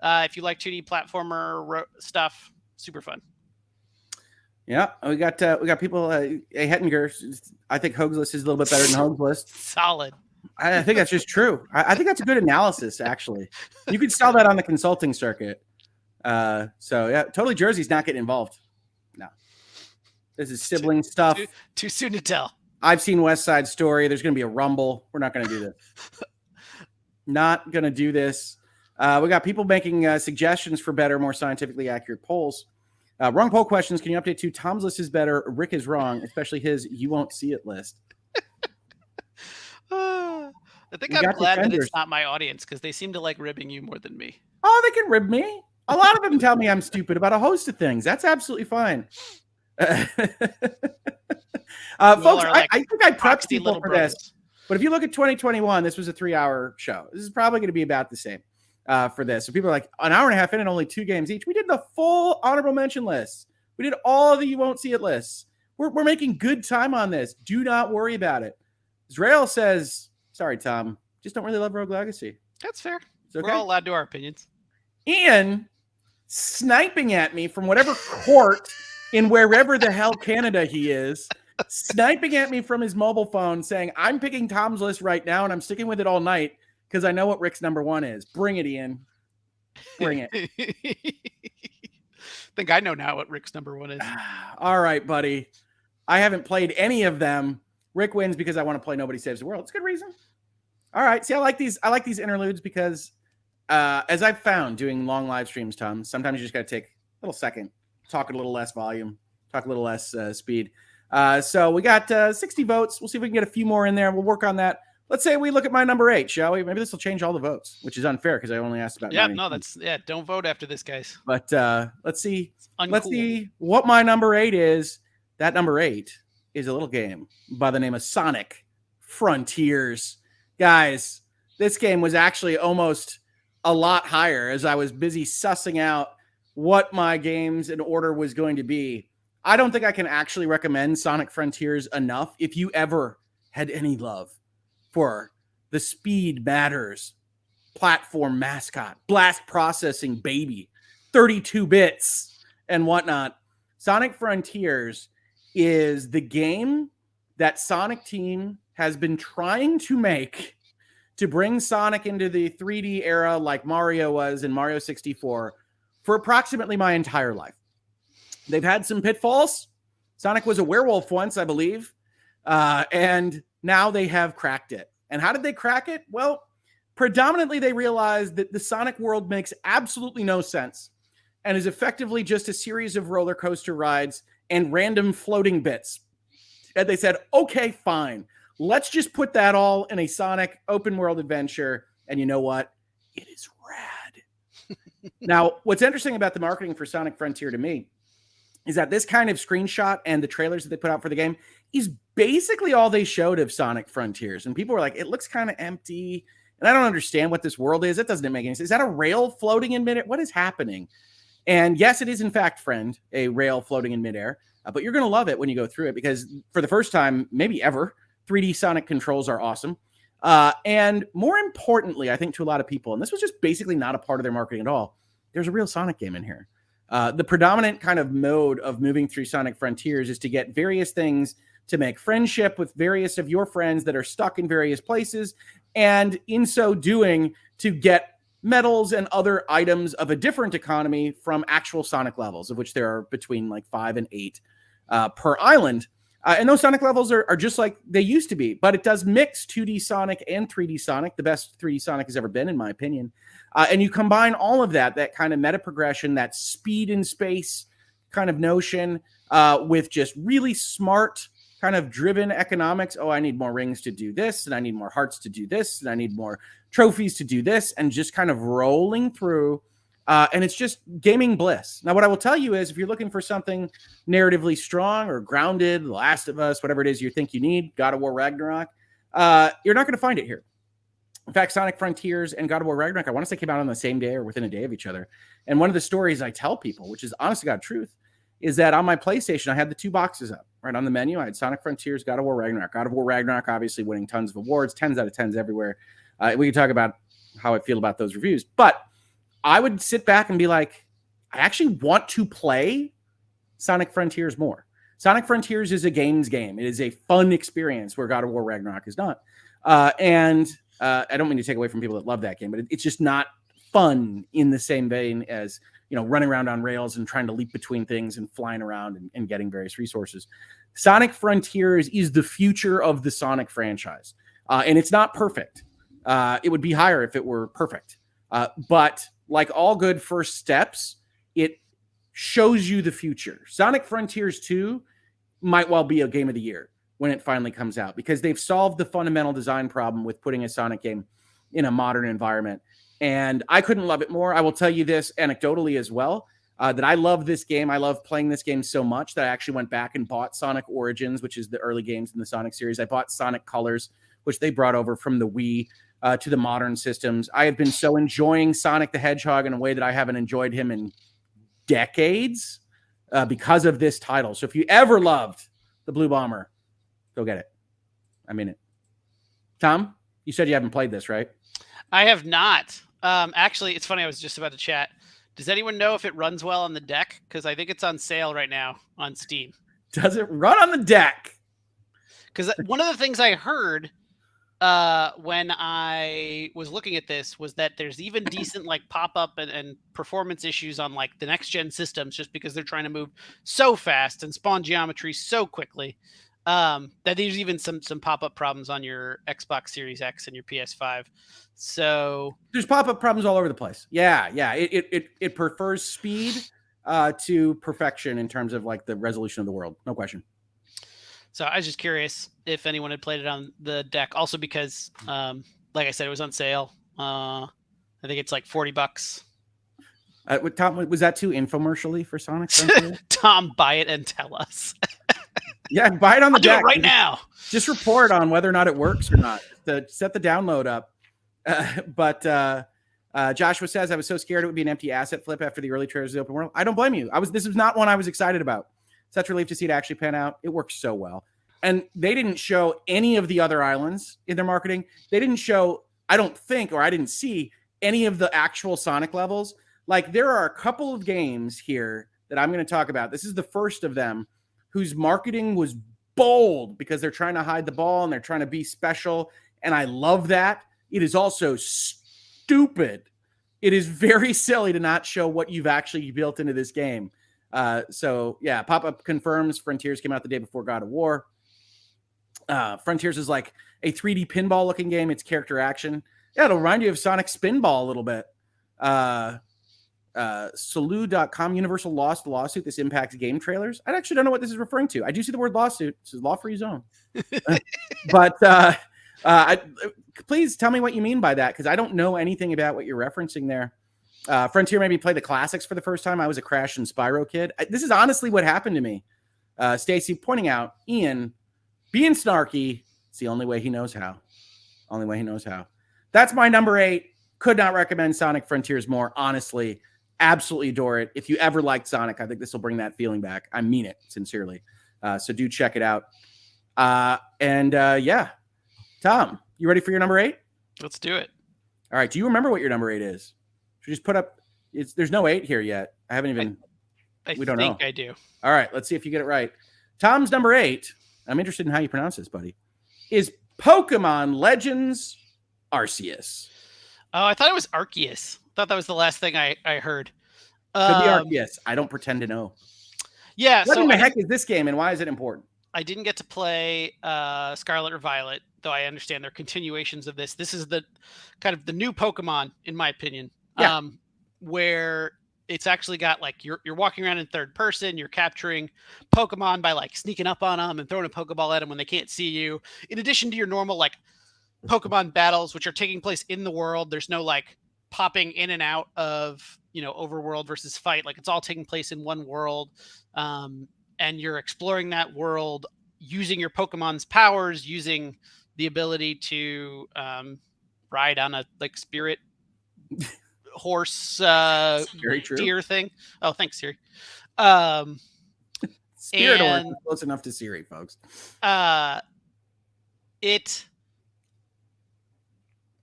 If you like 2D platformer stuff, super fun. Yeah, we got people. Hettinger, I think Hoeg's list is a little bit better than Hoeg's list. Solid. I think that's just true. I think that's a good analysis, actually. You could sell that on the consulting circuit. So, yeah, Totally Jersey's not getting involved. No. This is sibling stuff. Too soon to tell. I've seen West Side Story. There's going to be a rumble. We're not going to do this. Not going to do this. We got people making suggestions for better, more scientifically accurate polls. Wrong poll questions. Can you update to Tom's list is better? Rick is wrong, especially his you won't see it list. I think I'm glad that it's not my audience because they seem to like ribbing you more than me. Oh, they can rib me. A lot of them tell me I'm stupid about a host of things. That's absolutely fine. Folks, I think I prepped people for this. But if you look at 2021, this was a 3-hour show. This is probably going to be about the same for this. So people are like, an hour and a half in and only 2 games each. We did the full honorable mention list. We did all the you won't see it lists. We're making good time on this. Do not worry about it. Israel says, sorry, Tom, just don't really love Rogue Legacy. That's fair. Okay. We're all allowed to our opinions. Ian sniping at me from whatever court in wherever the hell Canada he is, sniping at me from his mobile phone saying, I'm picking Tom's list right now and I'm sticking with it all night because I know what Rick's number 1 is. Bring it, Ian. Bring it. I think I know now what Rick's number 1 is. All right, buddy. I haven't played any of them. Rick wins because I want to play Nobody Saves the World. It's a good reason. All right. See, I like these interludes because as I've found doing long live streams, Tom, sometimes you just got to take a little second, talk at a little less volume, talk a little less speed. So we got 60 votes. We'll see if we can get a few more in there. We'll work on that. Let's say we look at my number 8, shall we? Maybe this will change all the votes, which is unfair because I only asked about. Yeah, no, don't vote after this, guys. But let's see. Let's see what my number 8 is. That number 8 is a little game by the name of Sonic Frontiers. Guys, this game was actually almost a lot higher as I was busy sussing out what my games in order was going to be. I don't think I can actually recommend Sonic Frontiers enough. If you ever had any love for the Speed Matters platform mascot, blast processing baby, 32 bits and whatnot, Sonic Frontiers is the game that Sonic Team has been trying to make to bring Sonic into the 3D era like Mario was in Mario 64 for approximately my entire life. They've had some pitfalls. Sonic was a werewolf once, I believe. And now they have cracked it. And how did they crack it? Well, predominantly they realized that the Sonic world makes absolutely no sense and is effectively just a series of roller coaster rides and random floating bits. And they said, okay, fine. Let's just put that all in a Sonic open world adventure. And you know what? It is rad. Now, what's interesting about the marketing for Sonic Frontier to me is that this kind of screenshot and the trailers that they put out for the game is basically all they showed of Sonic Frontiers. And people were like, it looks kind of empty. And I don't understand what this world is. That doesn't make any sense. Is that a rail floating in midair? What is happening? And yes, it is, in fact, friend, a rail floating in midair. But you're going to love it when you go through it because for the first time, maybe ever, 3D Sonic controls are awesome. And more importantly, I think to a lot of people, and this was just basically not a part of their marketing at all, there's a real Sonic game in here. The predominant kind of mode of moving through Sonic Frontiers is to get various things to make friendship with various of your friends that are stuck in various places. And in so doing, to get medals and other items of a different economy from actual Sonic levels, of which there are between like 5 and 8 per island. And those Sonic levels are just like they used to be, but it does mix 2D Sonic and 3D Sonic, the best 3D Sonic has ever been, in my opinion. And you combine all of that kind of meta progression, that speed in space kind of notion with just really smart kind of driven economics. Oh, I need more rings to do this, and I need more hearts to do this, and I need more trophies to do this, and just kind of rolling through. And it's just gaming bliss. Now, what I will tell you is if you're looking for something narratively strong or grounded, The Last of Us, whatever it is you think you need, God of War Ragnarok, you're not going to find it here. In fact, Sonic Frontiers and God of War Ragnarok, I want to say came out on the same day or within a day of each other. And one of the stories I tell people, which is honest to God truth, is that on my PlayStation, I had the 2 boxes up. Right on the menu, I had Sonic Frontiers, God of War Ragnarok. God of War Ragnarok, obviously winning tons of awards, 10s out of 10s everywhere. We can talk about how I feel about those reviews. But I would sit back and be like, I actually want to play Sonic Frontiers more. Sonic Frontiers is a games game. It is a fun experience where God of War Ragnarok is not. And I don't mean to take away from people that love that game, but it's just not fun in the same vein as, you know, running around on rails and trying to leap between things and flying around and getting various resources. Sonic Frontiers is the future of the Sonic franchise. And it's not perfect. It would be higher if it were perfect. But like all good first steps, it shows you the future. Sonic Frontiers 2 might well be a game of the year when it finally comes out because they've solved the fundamental design problem with putting a Sonic game in a modern environment. And I couldn't love it more. I will tell you this anecdotally as well, that I love this game. I love playing this game so much that I actually went back and bought Sonic Origins, which is the early games in the Sonic series. I bought Sonic Colors, which they brought over from the Wii to the modern systems. I have been so enjoying Sonic the Hedgehog in a way that I haven't enjoyed him in decades because of this title. So if you ever loved the Blue Bomber, go get it. I mean it. Tom, you said you haven't played this, right? I have not. Actually, it's funny. I was just about to chat. Does anyone know if it runs well on the deck? Because I think it's on sale right now on Steam. Does it run on the deck? Because one of the things I heard when I was looking at this was that there's even decent like pop-up and performance issues on like the next gen systems just because they're trying to move so fast and spawn geometry so quickly that there's even some pop-up problems on your Xbox Series X and your PS5. So there's pop-up problems all over the place. Yeah. It prefers speed to perfection in terms of like the resolution of the world. No question. So I was just curious if anyone had played it on the deck. Also because, like I said, it was on sale. I think it's like $40. Tom, was that too infomercially for Sonic? Tom, buy it and tell us. Yeah, buy it on the deck. Do it right now. Just report on whether or not it works or not. Set the download up. But Joshua says, I was so scared it would be an empty asset flip after the early trailers of the open world. I don't blame you. This was not one I was excited about. Such relief to see it actually pan out. It works so well. And they didn't show any of the other islands in their marketing. They didn't show, I don't think, or I didn't see any of the actual Sonic levels. Like there are a couple of games here that I'm going to talk about. This is the first of them whose marketing was bold because they're trying to hide the ball and they're trying to be special. And I love that it is also stupid. It is very silly to not show what you've actually built into this game. So yeah, Pop-Up confirms Frontiers came out the day before God of War. Frontiers is like a 3D pinball looking game. It's character action. Yeah, it'll remind you of Sonic Spinball a little bit. Salud.com, Universal lost the lawsuit. This impacts game trailers. I actually don't know what this is referring to. I do see the word lawsuit. This is law-free zone. But please tell me what you mean by that, because I don't know anything about what you're referencing there. Frontier made me play the classics for the first time. I was a Crash and Spyro kid. This is honestly what happened to me. Stacy pointing out, Ian being snarky. It's the only way he knows how. Only way he knows how. That's my number 8. Could not recommend Sonic Frontiers more. Honestly, absolutely adore it. If you ever liked Sonic, I think this will bring that feeling back. I mean it sincerely. So do check it out. Yeah, Tom, you ready for your number 8? Let's do it. All right. Do you remember what your number 8 is? Should we just put up? There's no 8 here yet. I haven't even. We don't know. I do. All right. Let's see if you get it right. Tom's number 8. I'm interested in how you pronounce this, buddy. Is Pokemon Legends Arceus. Oh, I thought it was Arceus. I thought that was the last thing I heard. Could be Arceus. I don't pretend to know. Yeah. What in the heck is this game, and why is it important? I didn't get to play Scarlet or Violet, though I understand they're continuations of this. This is the kind of the new Pokemon, in my opinion, where it's actually got like you're walking around in third person, you're capturing Pokemon by like sneaking up on them and throwing a Pokeball at them when they can't see you. In addition to your normal like Pokemon battles, which are taking place in the world, there's no like popping in and out of, overworld versus fight. Like it's all taking place in one world. And you're exploring that world using your Pokemon's powers, using the ability to ride on a like spirit horse deer thing. Oh, thanks, Siri. Spirit horse is close enough to Siri, folks.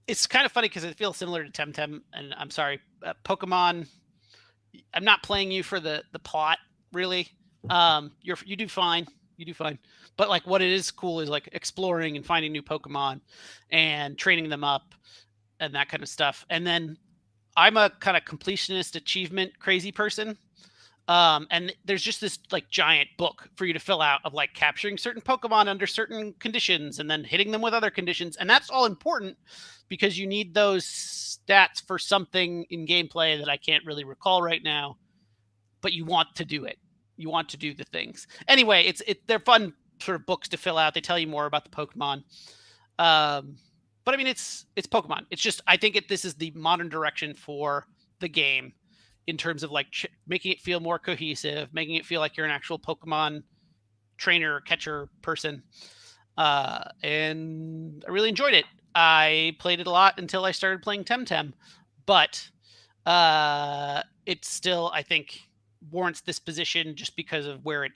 It's kind of funny because it feels similar to Temtem, and I'm sorry, Pokemon. I'm not playing you for the plot, really. You do fine. But like what it is cool is like exploring and finding new Pokemon and training them up and that kind of stuff. And then I'm a kind of completionist achievement crazy person. And there's just this like giant book for you to fill out of like capturing certain Pokemon under certain conditions and then hitting them with other conditions. And that's all important because you need those stats for something in gameplay that I can't really recall right now, but you want to do it. You want to do the things. Anyway, they're fun sort of books to fill out. They tell you more about the Pokemon. But I mean, it's Pokemon. It's just, I think this is the modern direction for the game in terms of like making it feel more cohesive, making it feel like you're an actual Pokemon trainer, catcher person. And I really enjoyed it. I played it a lot until I started playing Temtem, but it still, I think, warrants this position just because of where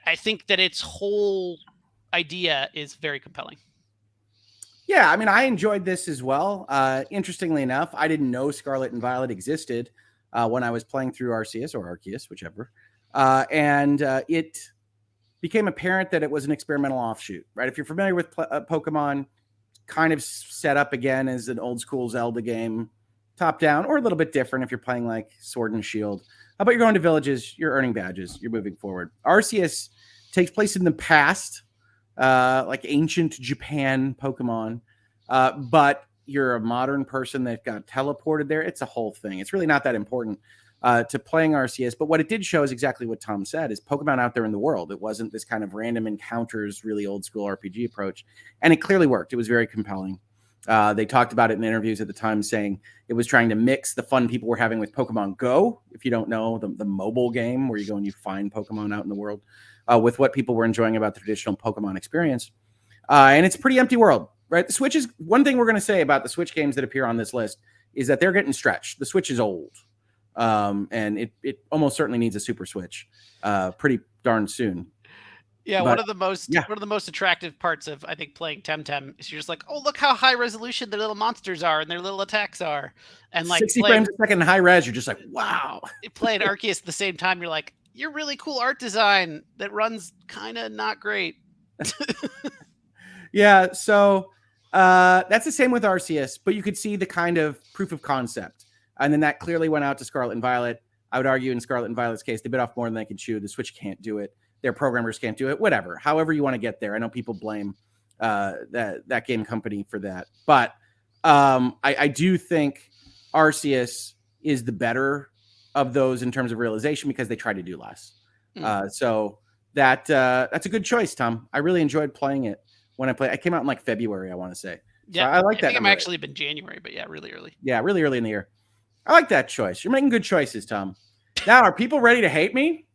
I think that its whole idea is very compelling. Yeah, I mean, I enjoyed this as well. Interestingly enough, I didn't know Scarlet and Violet existed when I was playing through Arceus or Arceus, whichever. And it became apparent that it was an experimental offshoot, right? If you're familiar with Pokemon, kind of set up again as an old school Zelda game, top down, or a little bit different if you're playing like Sword and Shield. But you're going to villages, you're earning badges, you're moving forward. Arceus takes place in the past, like ancient Japan Pokemon, but you're a modern person that got teleported there. It's a whole thing. It's really not that important to playing Arceus. But what it did show is exactly what Tom said, is Pokemon out there in the world. It wasn't this kind of random encounters, really old school RPG approach. And it clearly worked. It was very compelling. They talked about it in interviews at the time, saying it was trying to mix the fun people were having with Pokemon Go, if you don't know, the mobile game where you go and you find Pokemon out in the world, with what people were enjoying about the traditional Pokemon experience. And it's a pretty empty world, right? The Switch is one thing we're going to say about the Switch games that appear on this list is that they're getting stretched. The Switch is old, and it almost certainly needs a Super Switch pretty darn soon. Yeah, one of the most attractive parts of, I think, playing Temtem is you're just like, oh, look how high resolution their little monsters are and their little attacks are. And like 60 frames a second in high res, you're just like, wow. Playing Arceus at the same time, you're like, you're really cool art design that runs kind of not great. Yeah, so That's the same with Arceus, but you could see the kind of proof of concept. And then that clearly went out to Scarlet and Violet. I would argue in Scarlet and Violet's case, they bit off more than they could chew. The Switch can't do it. Their programmers can't do it. Whatever. However you want to get there. I know people blame that game company for that. But I do think Arceus is the better of those in terms of realization because they try to do less. So that's a good choice, Tom. I really enjoyed playing it when I played. I came out in like February, I want to say. Yeah, so I like that. I think I'm actually been January, but yeah, really early. Yeah, really early in the year. I like that choice. You're making good choices, Tom. Now, are people ready to hate me?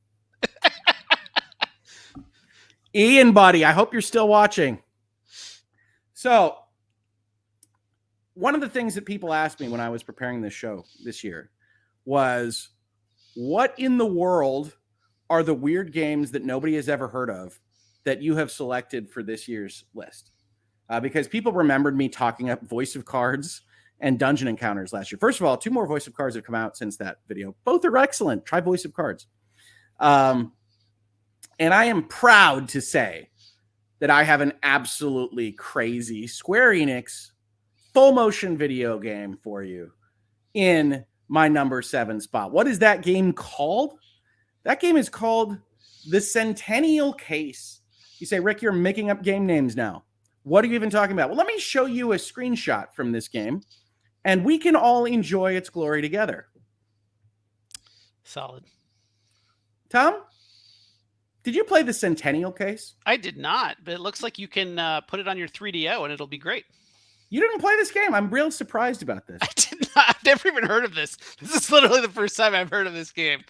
Ian, buddy, I hope you're still watching. So, one of the things that people asked me when I was preparing this show this year was, what in the world are the weird games that nobody has ever heard of that you have selected for this year's list? Because people remembered me talking up Voice of Cards and Dungeon Encounters last year. First of all, 2 more Voice of Cards have come out since that video. Both are excellent. Try Voice of Cards. And I am proud to say that I have an absolutely crazy Square Enix full motion video game for you in my number 7 spot. What is that game called? That game is called The Centennial Case. You say, Rick, you're making up game names now. What are you even talking about? Well, let me show you a screenshot from this game, and we can all enjoy its glory together. Solid. Tom, did you play The Centennial Case? I did not, but it looks like you can put it on your 3DO and it'll be great. You didn't play this game. I'm real surprised about this. I did not. I've never even heard of this. This is literally the first time I've heard of this game.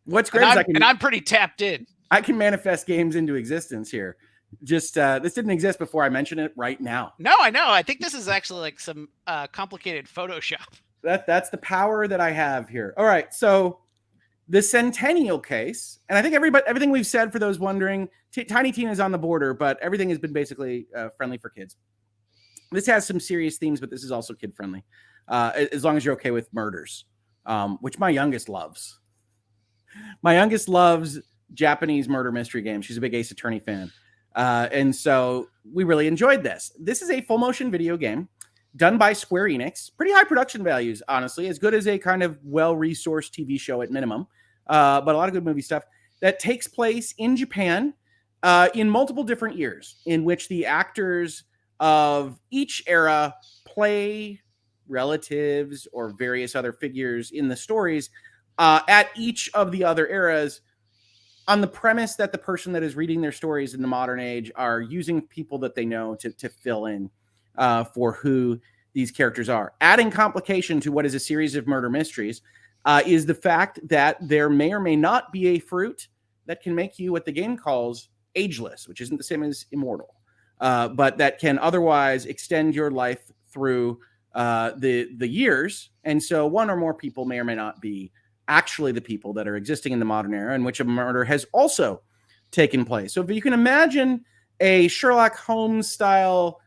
What's great and I'm pretty tapped in. I can manifest games into existence here. Just this didn't exist before I mentioned it right now. No, I know. I think this is actually like some complicated Photoshop. That's the power that I have here. All right, so The Centennial Case, and I think everything we've said for those wondering, Tiny Tina is on the border, but everything has been basically friendly for kids. This has some serious themes, but this is also kid friendly, as long as you're okay with murders, which my youngest loves. My youngest loves Japanese murder mystery games. She's a big Ace Attorney fan. And so we really enjoyed this. This is a full motion video game done by Square Enix. Pretty high production values, honestly, as good as a kind of well-resourced TV show at minimum. But a lot of good movie stuff that takes place in Japan in multiple different years, in which the actors of each era play relatives or various other figures in the stories at each of the other eras, on the premise that the person that is reading their stories in the modern age are using people that they know to fill in for who these characters are. Adding complication to what is a series of murder mysteries is the fact that there may or may not be a fruit that can make you what the game calls ageless, which isn't the same as immortal, but that can otherwise extend your life through the years. And so one or more people may or may not be actually the people that are existing in the modern era in which a murder has also taken place. So if you can imagine a Sherlock Holmes style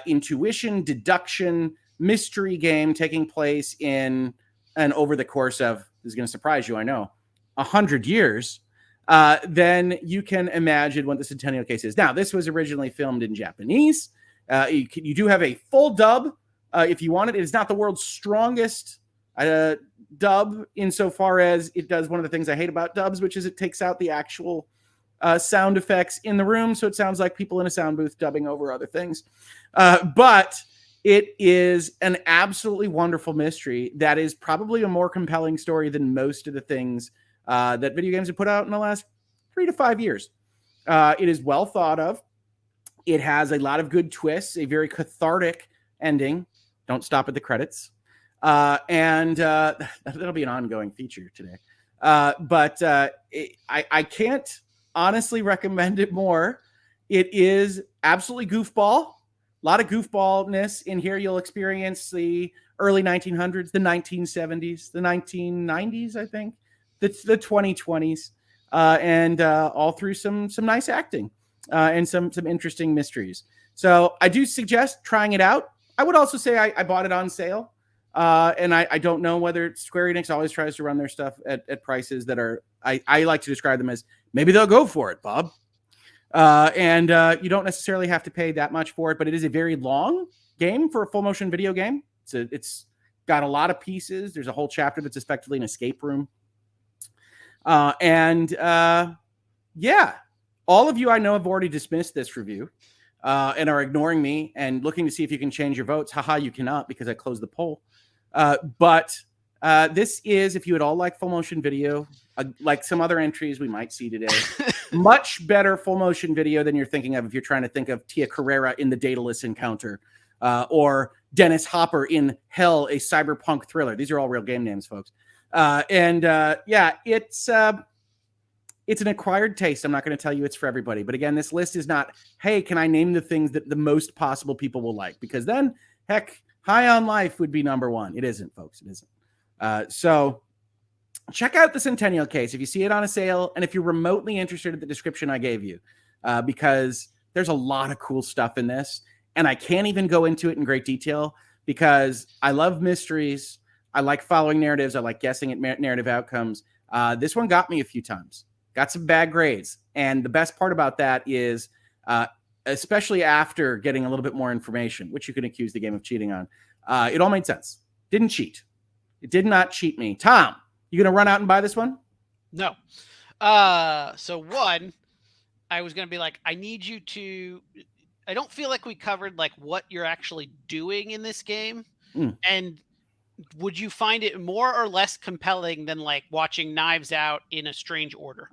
intuition, deduction, mystery game taking place in and over the course of, this is going to surprise you, I know, 100 years, then you can imagine what the Centennial Case is. Now, this was originally filmed in Japanese. You do have a full dub if you want it. It is not the world's strongest dub insofar as it does one of the things I hate about dubs, which is it takes out the actual sound effects in the room. So it sounds like people in a sound booth dubbing over other things. But it is an absolutely wonderful mystery that is probably a more compelling story than most of the things that video games have put out in the last 3 to 5 years. It is well thought of. It has a lot of good twists, a very cathartic ending. Don't stop at the credits. And that'll be an ongoing feature today. But I can't honestly recommend it more. It is absolutely goofball. A lot of goofballness in here. You'll experience the early 1900s, the 1970s, the 1990s, I think, the 2020s, and all through some nice acting and some interesting mysteries. So I do suggest trying it out. I would also say I bought it on sale. And I don't know whether Square Enix always tries to run their stuff at prices that are, I like to describe them as, maybe they'll go for it, Bob. And you don't necessarily have to pay that much for it, but it is a very long game for a full motion video game. It's got a lot of pieces. There's a whole chapter that's effectively an escape room. Yeah, all of you I know have already dismissed this review and are ignoring me and looking to see if you can change your votes. Haha, you cannot because I closed the poll. But this is, if you would all like full motion video, like some other entries we might see today, much better full motion video than you're thinking of if you're trying to think of Tia Carrera in the Daedalus Encounter or Dennis Hopper in Hell, a cyberpunk thriller. These are all real game names, folks. Yeah, it's an acquired taste. I'm not going to tell you it's for everybody. But again, this list is not, hey, can I name the things that the most possible people will like? Because then, heck, High on Life would be number one. It isn't, folks. It isn't. So check out the Centennial case if you see it on a sale, and if you're remotely interested in the description I gave you, because there's a lot of cool stuff in this, and I can't even go into it in great detail because I love mysteries. I like following narratives. I like guessing at narrative outcomes. This one got me a few times. Got some bad grades, and the best part about that is, especially after getting a little bit more information, which you can accuse the game of cheating on, it all made sense. Didn't cheat. It did not cheat me. Tom, you gonna run out and buy this one? No. So one, I was gonna be like, I need you to. I don't feel like we covered like what you're actually doing in this game, and would you find it more or less compelling than like watching Knives Out in a strange order?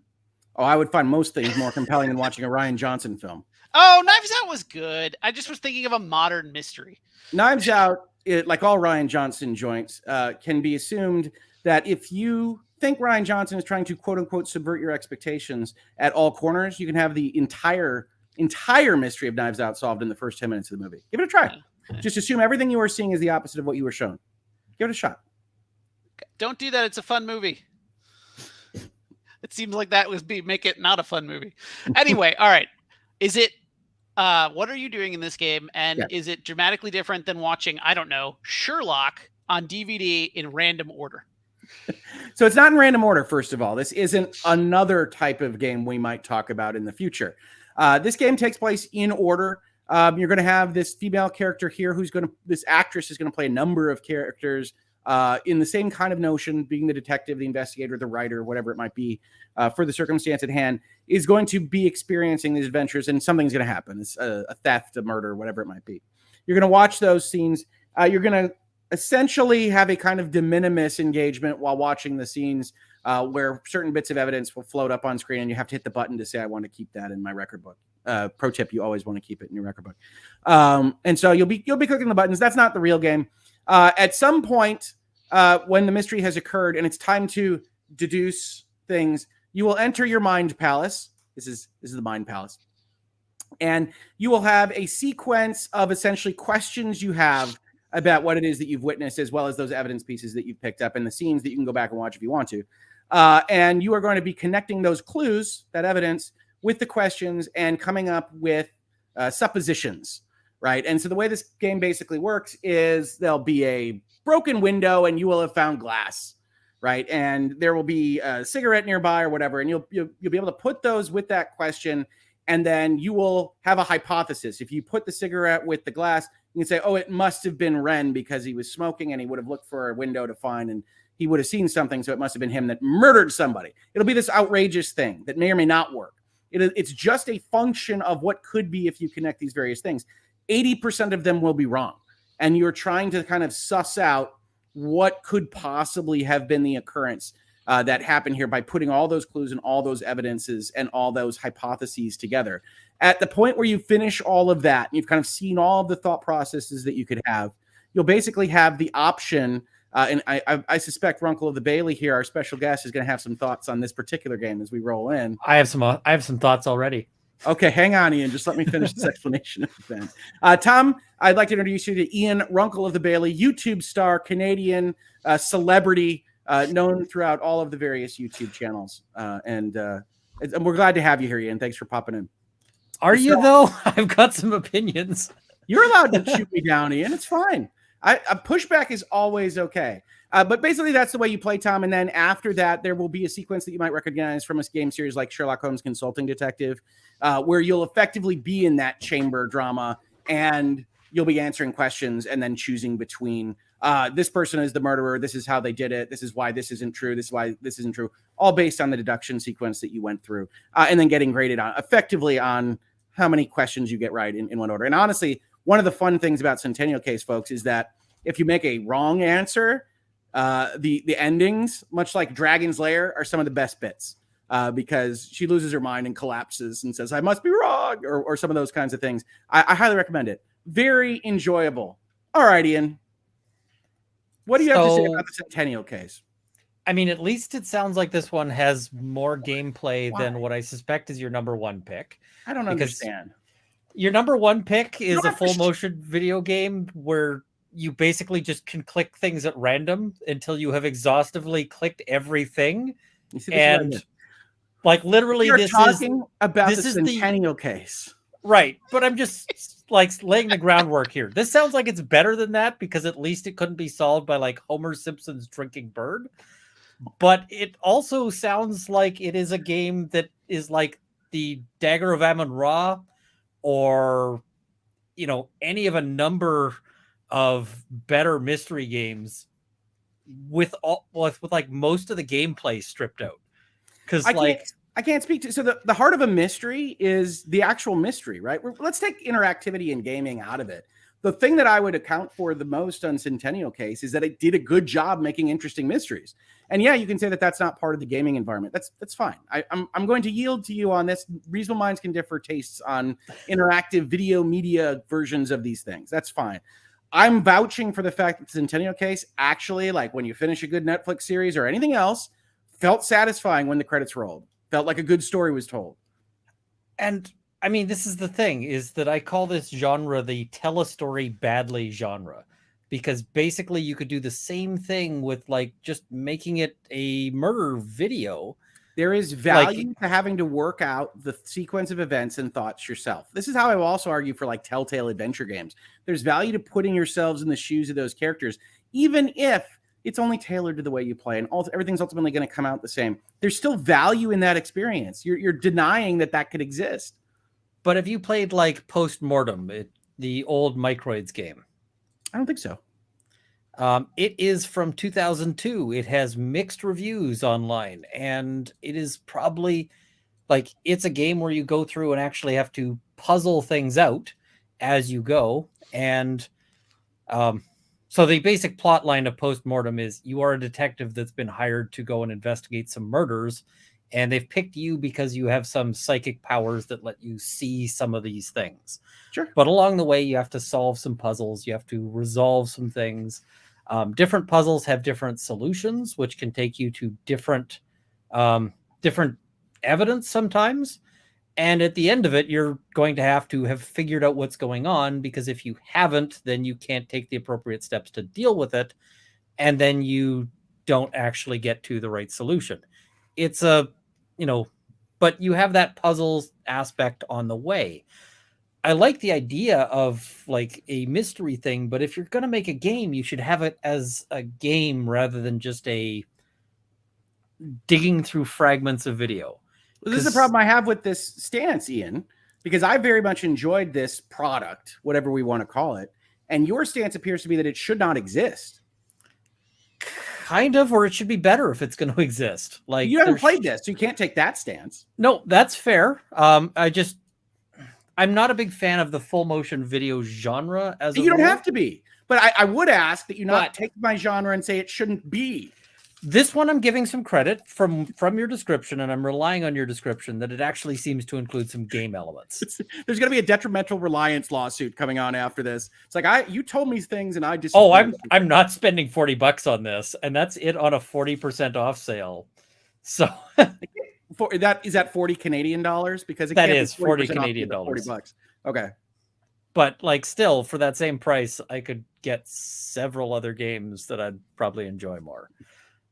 Oh, I would find most things more compelling than watching a Rian Johnson film. Oh, Knives Out was good. I just was thinking of a modern mystery. Knives Out, like all Rian Johnson joints, can be assumed that if you think Rian Johnson is trying to quote unquote subvert your expectations at all corners, you can have the entire mystery of Knives Out solved in the first 10 minutes of the movie. Give it a try. Just assume everything you are seeing is the opposite of what you were shown. Give it a shot. Don't do that. It's a fun movie. It seems like that would make it not a fun movie. Anyway, all right. Is it, what are you doing in this game? And is it dramatically different than watching, I don't know, Sherlock on DVD in random order? So it's not in random order, first of all. This isn't another type of game we might talk about in the future. This game takes place in order. You're going to have this female character here this actress is going to play a number of characters in the same kind of notion, being the detective, the investigator, the writer, whatever it might be, for the circumstance at hand, is going to be experiencing these adventures, and something's going to happen. It's a theft, a murder, whatever it might be. You're going to watch those scenes. You're going to essentially have a kind of de minimis engagement while watching the scenes where certain bits of evidence will float up on screen, and you have to hit the button to say, I want to keep that in my record book. Pro tip, you always want to keep it in your record book. And so you'll be clicking the buttons. That's not the real game. At some point, when the mystery has occurred and it's time to deduce things, you will enter your mind palace. This is the mind palace. And you will have a sequence of essentially questions you have about what it is that you've witnessed, as well as those evidence pieces that you've picked up and the scenes that you can go back and watch if you want to. And you are going to be connecting those clues, that evidence, with the questions and coming up with suppositions, right? And so the way this game basically works is there'll be a broken window and you will have found glass, right? And there will be a cigarette nearby or whatever, and you'll be able to put those with that question, and then you will have a hypothesis. If you put the cigarette with the glass, you can say, oh, it must have been Ren because he was smoking and he would have looked for a window to find, and he would have seen something, so it must have been him that murdered somebody. It'll be this outrageous thing that may or may not work. It's just a function of what could be if you connect these various things. 80% of them will be wrong. And you're trying to kind of suss out what could possibly have been the occurrence that happened here by putting all those clues and all those evidences and all those hypotheses together. At the point where you finish all of that, and you've kind of seen all of the thought processes that you could have, you'll basically have the option. And I suspect Runkle of the Bailey here, our special guest, is going to have some thoughts on this particular game as we roll in. I have some thoughts already. Okay, hang on, Ian. Just let me finish this explanation of the thing. Tom, I'd like to introduce you to Ian Runkle of the Bailey, YouTube star, Canadian celebrity, known throughout all of the various YouTube channels. And we're glad to have you here, Ian. Thanks for popping in. Are you, though? I've got some opinions. You're allowed to shoot me down, Ian. It's fine. A pushback is always okay. But basically, that's the way you play, Tom. And then after that, there will be a sequence that you might recognize from a game series like Sherlock Holmes Consulting Detective, where you'll effectively be in that chamber drama and you'll be answering questions and then choosing between this person is the murderer, this is how they did it, this is why this isn't true, this is why this isn't true, all based on the deduction sequence that you went through, and then getting graded on effectively on how many questions you get right in one order. And honestly, one of the fun things about Centennial Case, folks, is that if you make a wrong answer, the endings, much like Dragon's Lair, are some of the best bits because she loses her mind and collapses and says, I must be wrong, or some of those kinds of things. I highly recommend it. Very enjoyable. All right, Ian. What do you have to say about the Centennial Case? I mean, at least it sounds like this one has more gameplay than what I suspect is your number one pick. I don't understand. Your number one pick is a full motion video game where you basically just can click things at random until you have exhaustively clicked everything. And like literally You're talking about the Centennial Case. Right. But I'm just like laying the groundwork here. This sounds like it's better than that because at least it couldn't be solved by like Homer Simpson's drinking bird. But it also sounds like it is a game that is like the Dagger of Amun-Ra or, you know, any of a number of better mystery games with like most of the gameplay stripped out. Because I can't speak to, so the heart of a mystery is the actual mystery, right? Let's take interactivity and gaming out of it. The thing that I would account for the most on Centennial Case is that it did a good job making interesting mysteries. And yeah, you can say that that's not part of the gaming environment. That's fine. I'm going to yield to you on this. Reasonable minds can differ tastes on interactive video media versions of these things. That's fine. I'm vouching for the fact that the Centennial Case actually, like when you finish a good Netflix series or anything else, felt satisfying when the credits rolled. Felt like a good story was told. And I mean, this is the thing, is that I call this genre the tell a story badly genre, because basically you could do the same thing with like just making it a murder video. There is value to having to work out the sequence of events and thoughts yourself. This is how I will also argue for like Telltale adventure games. There's value to putting yourselves in the shoes of those characters, even if it's only tailored to the way you play and everything's ultimately going to come out the same. There's still value in that experience. You're denying that could exist. But have you played like Postmortem, the old Microids game? I don't think so. It is from 2002. It has mixed reviews online, and it is probably like it's a game where you go through and actually have to puzzle things out as you go. And so the basic plot line of Postmortem is you are a detective that's been hired to go and investigate some murders, and they've picked you because you have some psychic powers that let you see some of these things. Sure. But along the way, you have to solve some puzzles. You have to resolve some things. Different puzzles have different solutions, which can take you to different evidence sometimes. And at the end of it, you're going to have figured out what's going on, because if you haven't, then you can't take the appropriate steps to deal with it. And then you don't actually get to the right solution. It's but you have that puzzle aspect on the way. I like the idea of like a mystery thing, but if you're going to make a game, you should have it as a game rather than just a digging through fragments of video. Well, this is the problem I have with this stance, Ian, because I very much enjoyed this product, whatever we want to call it. And your stance appears to be that it should not exist. Kind of, or it should be better if it's going to exist. Like, you haven't played this, so you can't take that stance. No, that's fair. I'm not a big fan of the full motion video genre as you don't have to be. But I would ask that you not take my genre and say it shouldn't be. This one I'm giving some credit from your description, and I'm relying on your description that it actually seems to include some game elements. There's going to be a detrimental reliance lawsuit coming on after this. It's like you told me things and I disagree. Oh, I'm not spending $40 on this, and that's it on a 40% off sale. So is that 40 Canadian dollars? Because that is 40 Canadian dollars. $40. Okay. But like still for that same price, I could get several other games that I'd probably enjoy more.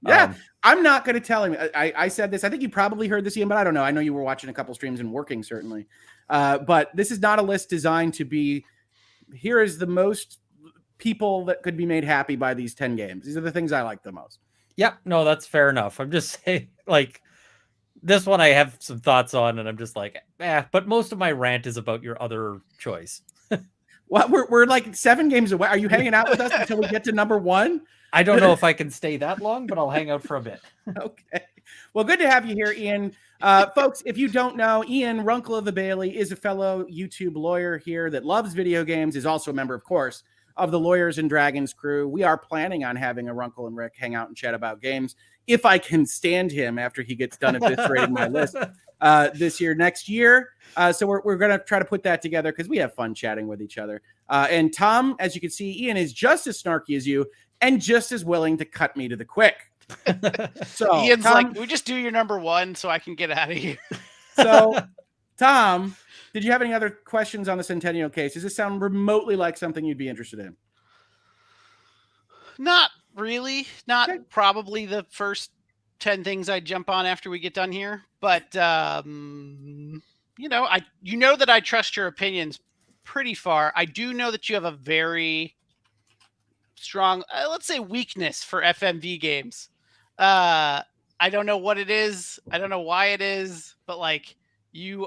Yeah, I'm not going to tell him. I said this. I think you probably heard this, Ian, but I don't know. I know you were watching a couple streams and working, certainly. But this is not a list designed to be, here is the most people that could be made happy by these 10 games. These are the things I like the most. Yep. No, that's fair enough. I'm just saying, like, this one I have some thoughts on, and I'm just like, but most of my rant is about your other choice. Well, we're like 7 games away. Are you hanging out with us until we get to number 1? I don't know if I can stay that long, but I'll hang out for a bit. Okay. Well, good to have you here, Ian. Folks, if you don't know, Ian Runkle of the Bailey is a fellow YouTube lawyer here that loves video games, is also a member, of course, of the Lawyers and Dragons crew. We are planning on having a Runkle and Rick hang out and chat about games, if I can stand him after he gets done eviscerating my list next year. So we're going to try to put that together because we have fun chatting with each other. And Tom, as you can see, Ian is just as snarky as you and just as willing to cut me to the quick. So Ian's Tom, like, we just do your number 1 so I can get out of here. So, Tom, did you have any other questions on the Centennial case? Does this sound remotely like something you'd be interested in? Not really. Not Okay. probably the first 10 things I jump on after we get done here. But, that I trust your opinions pretty far. I do know that you have a very strong, let's say, weakness for FMV games. I don't know what it is. I don't know why it is, but like you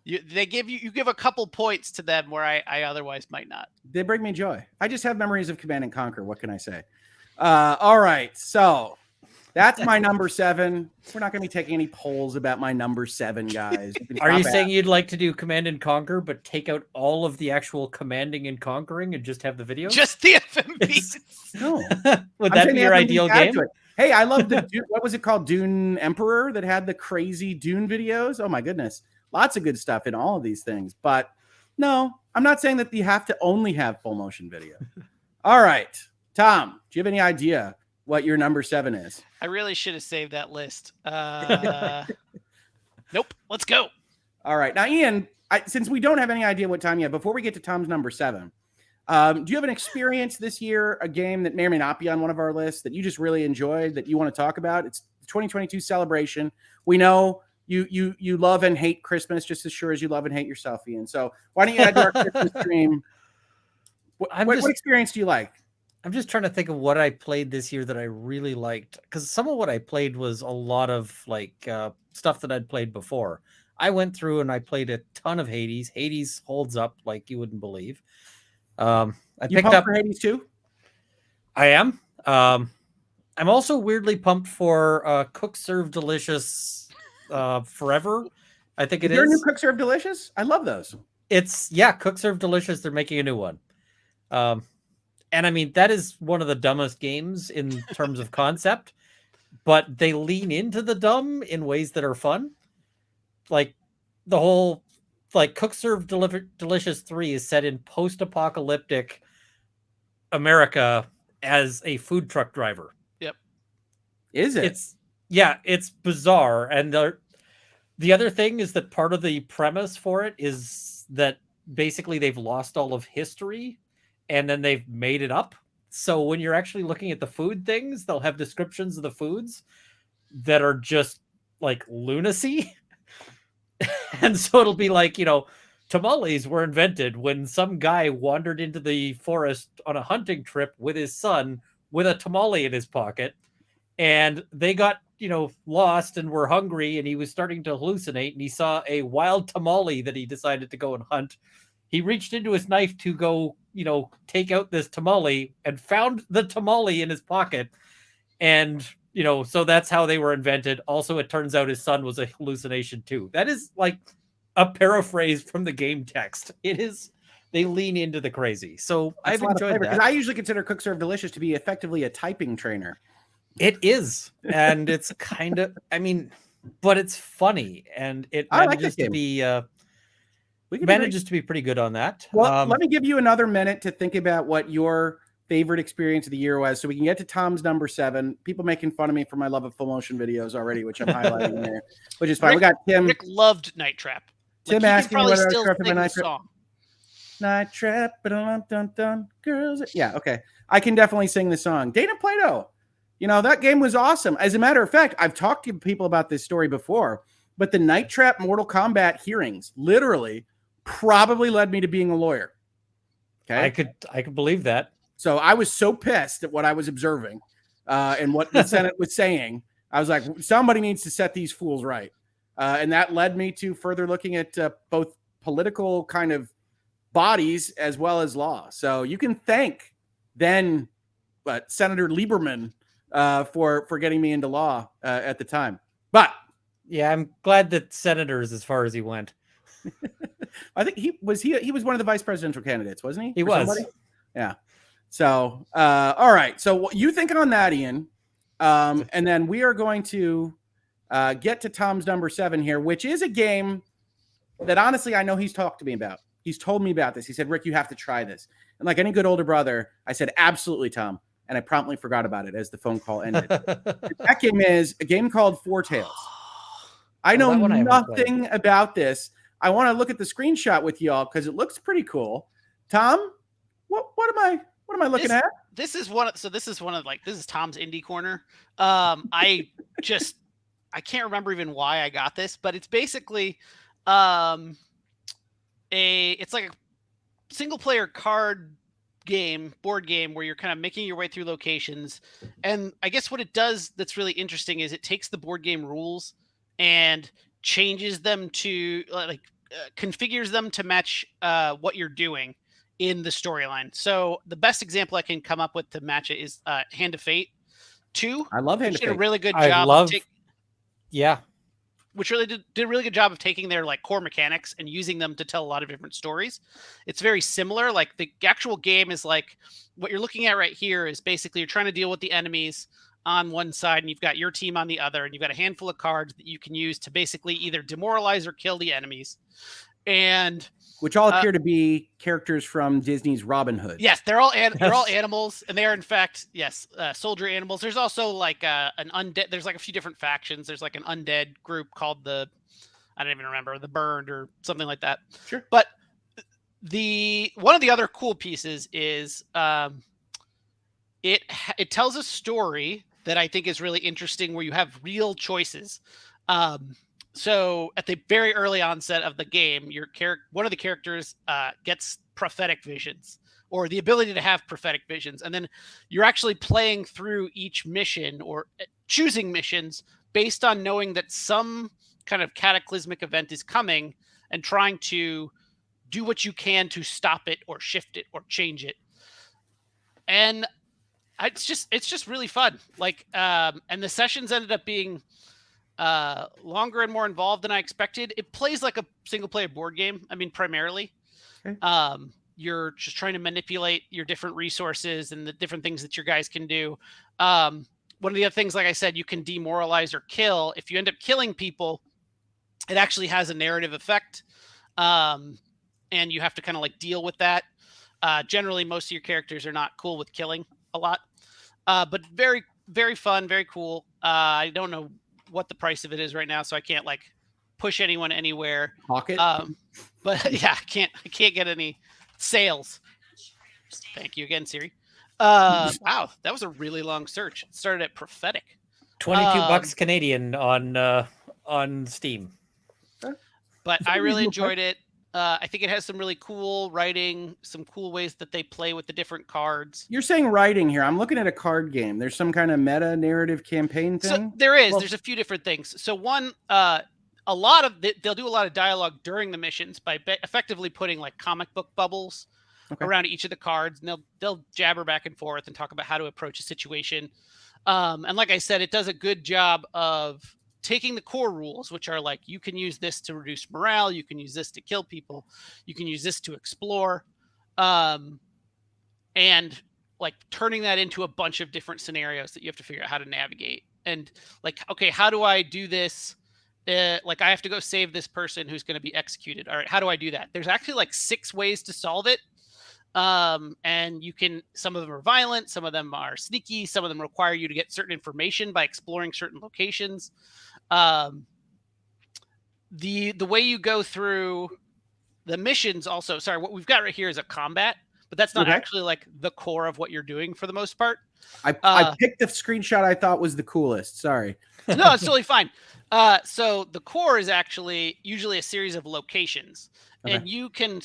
give a couple points to them where I otherwise might not. They bring me joy. I just have memories of Command and Conquer. What can I say? All right. So that's my number 7. We're not going to be taking any polls about my number 7, guys. Are you saying you'd like to do Command and Conquer, but take out all of the actual commanding and conquering and just have the video? Just the FMVs. No. Would that be your ideal game? Hey, I love what was it called? Dune Emperor that had the crazy Dune videos. Oh my goodness. Lots of good stuff in all of these things. But no, I'm not saying that you have to only have full motion video. All right. Tom, do you have any idea what your number 7 is? I really should have saved that list. Nope. Let's go. All right. Now, Ian, since we don't have any idea what time yet, before we get to Tom's number 7, do you have an experience this year, a game that may or may not be on one of our lists that you just really enjoyed that you want to talk about? It's the 2022 celebration. We know you love and hate Christmas just as sure as you love and hate yourself, Ian. So why don't you add to our Christmas stream? What experience do you like? I'm just trying to think of what I played this year that I really liked, because some of what I played was a lot of like stuff that I'd played before. I went through and I played a ton of Hades. Hades holds up like you wouldn't believe. I picked up for Hades too. I am. I'm also weirdly pumped for Cook Serve Delicious Forever. I think it is. Is there a new Cook Serve Delicious? I love those. It's Cook Serve Delicious. They're making a new one. And I mean, that is one of the dumbest games in terms of concept, but they lean into the dumb in ways that are fun. Like the whole, like Cook Serve Delicious 3 is set in post-apocalyptic America as a food truck driver. Yep. Is it? It's bizarre. And the other thing is that part of the premise for it is that basically they've lost all of history and then they've made it up. So when you're actually looking at the food things, they'll have descriptions of the foods that are just like lunacy. And so it'll be like, tamales were invented when some guy wandered into the forest on a hunting trip with his son with a tamale in his pocket. And they got, lost and were hungry, and he was starting to hallucinate, and he saw a wild tamale that he decided to go and hunt. He reached into his knife to go, take out this tamale and found the tamale in his pocket. And, so that's how they were invented. Also, it turns out his son was a hallucination too. That is like a paraphrase from the game text. It is, they lean into the crazy. So I've enjoyed that. Because I usually consider Cook Serve Delicious to be effectively a typing trainer. It is. And it's kind of, but it's funny. And it manages to be, manages to be pretty good on that. Well, let me give you another minute to think about what your favorite experience of the year was, so we can get to Tom's number 7. People making fun of me for my love of full motion videos already, which I'm highlighting there, which is fine. We got Tim. Rick loved Night Trap. Tim asking whether I was correct in Night Trap. Song. Night Trap, dun girls. Yeah, okay. I can definitely sing the song. Dana Plato. That game was awesome. As a matter of fact, I've talked to people about this story before, but the Night Trap Mortal Kombat hearings literally probably led me to being a lawyer. Okay. I could believe that. So I was so pissed at what I was observing and what the Senate was saying. I was like, somebody needs to set these fools right. And that led me to further looking at both political kind of bodies as well as law. So you can thank then Senator Lieberman for getting me into law at the time. But yeah, I'm glad that senators as far as he went. I think he was one of the vice presidential candidates, wasn't he? He was. Somebody? Yeah. So, all right. So what you thinking on that, Ian? And then we are going to get to Tom's number 7 here, which is a game that honestly I know he's talked to me about. He's told me about this. He said, Rick, you have to try this. And like any good older brother, I said, absolutely, Tom. And I promptly forgot about it as the phone call ended. That game is a game called Four Tales. I know nothing about this. I want to look at the screenshot with y'all because it looks pretty cool. Tom, what am I looking at? This is one of this is Tom's indie corner. I can't remember even why I got this, but it's basically it's like a single player board game where you're kind of making your way through locations. And I guess what it does that's really interesting is it takes the board game rules and changes them to configures them to match what you're doing in the storyline. So the best example I can come up with to match it is Hand of Fate 2. I love Hand of Fate. Did a really good job. Which really did a really good job of taking their like core mechanics and using them to tell a lot of different stories. It's very similar. Like the actual game is like what you're looking at right here is basically you're trying to deal with the enemies on one side and you've got your team on the other, and you've got a handful of cards that you can use to basically either demoralize or kill the enemies. And which all appear to be characters from Disney's Robin Hood. Yes, they're all animals, and they are in fact soldier animals. There's also like an undead. There's like a few different factions. There's like an undead group called I don't even remember, the Burned or something like that. Sure. But one of the other cool pieces is it tells a story that I think is really interesting where you have real choices. So at the very early onset of the game, one of the characters gets prophetic visions, or the ability to have prophetic visions. And then you're actually playing through each mission or choosing missions based on knowing that some kind of cataclysmic event is coming and trying to do what you can to stop it or shift it or change it. And it's just really fun. Like, and the sessions ended up being longer and more involved than I expected. It plays like a single player board game. I mean, primarily. Okay. You're just trying to manipulate your different resources and the different things that your guys can do. One of the other things, like I said, you can demoralize or kill. If you end up killing people, it actually has a narrative effect. And you have to kind of like deal with that. Generally, most of your characters are not cool with killing a lot. But very, very fun, very cool. I don't know what the price of it is right now, so I can't like push anyone anywhere. Pocket. But yeah, I can't get any sales. Thank you again, Siri. Wow, that was a really long search. It started at prophetic. $22 Canadian on Steam. But I really enjoyed it. I think it has some really cool writing, some cool ways that they play with the different cards. You're saying writing here. I'm looking at a card game. There's some kind of meta narrative campaign thing? So there is. There's a few different things. So one, they'll do a lot of dialogue during the missions by effectively putting like comic book bubbles around each of the cards. And they'll jabber back and forth and talk about how to approach a situation. And like I said, it does a good job of taking the core rules, which are like, you can use this to reduce morale, you can use this to kill people, you can use this to explore, and like turning that into a bunch of different scenarios that you have to figure out how to navigate. And like, okay, how do I do this? Like I have to go save this person who's going to be executed. All right, how do I do that? There's actually like 6 ways to solve it. And some of them are violent, some of them are sneaky, some of them require you to get certain information by exploring certain locations. The way you go through the missions also, sorry, what we've got right here is a combat, but that's not Okay. actually like the core of what you're doing for the most part. I picked the screenshot I thought was the coolest. Sorry. No, it's totally fine. So the core is actually usually a series of locations. Okay. And you can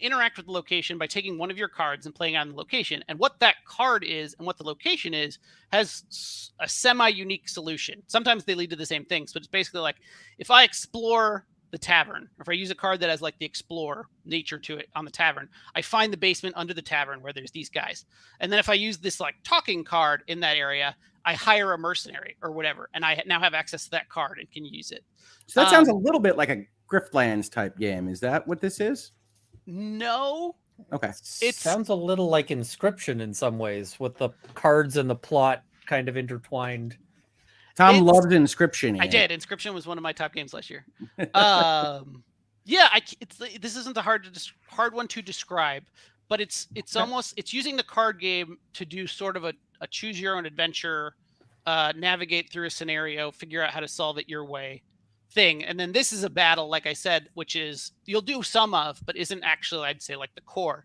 interact with the location by taking one of your cards and playing on the location. And what that card is and what the location is has a semi-unique solution. Sometimes they lead to the same things, but it's basically like if I explore the tavern, or if I use a card that has like the explore nature to it on the tavern, I find the basement under the tavern where there's these guys. And then if I use this like talking card in that area, I hire a mercenary or whatever, and I now have access to that card and can use it. So that sounds a little bit like a Griftlands type game. Is that what this is? No. Okay. It sounds a little like Inscription in some ways, with the cards and the plot kind of intertwined. Tom loves Inscription. I did. Inscription was one of my top games last year. Yeah, this isn't a hard one to describe, but it's almost using the card game to do sort of a choose your own adventure, navigate through a scenario, figure out how to solve it your way thing. And then this is a battle, like I said, which is you'll do some of, but isn't actually, I'd say, like the core.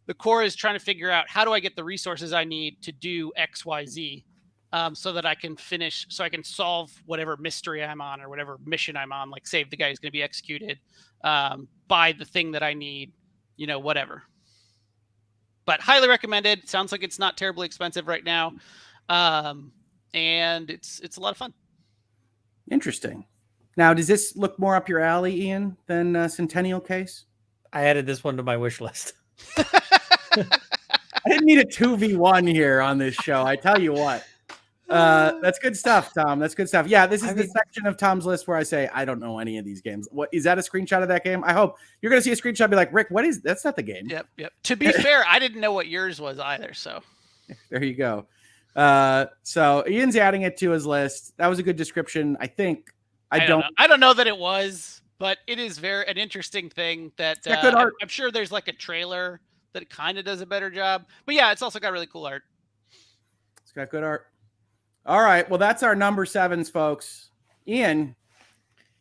The core is trying to figure out how do I get the resources I need to do X, Y, Z. So that I can solve whatever mystery I'm on or whatever mission I'm on, like save the guy who's going to be executed, buy the thing that I need, whatever. But highly recommended. Sounds like it's not terribly expensive right now. And it's a lot of fun. Interesting. Now, does this look more up your alley, Ian, than Centennial Case? I added this one to my wish list. I didn't need a 2v1 here on this show. I tell you what. That's good stuff, Tom. That's good stuff. Yeah, this is the section of Tom's list where I say I don't know any of these games. What is that? A screenshot of that game? I hope you're going to see a screenshot and be like, Rick, what is? That's not the game. Yep. To be fair, I didn't know what yours was either. So there you go. So Ian's adding it to his list. That was a good description. I think. I don't know that it was, but it is an interesting thing that good art. I'm sure there's like a trailer that kind of does a better job. But yeah, it's also got really cool art. It's got good art. All right. Well, that's our number 7s, folks. Ian,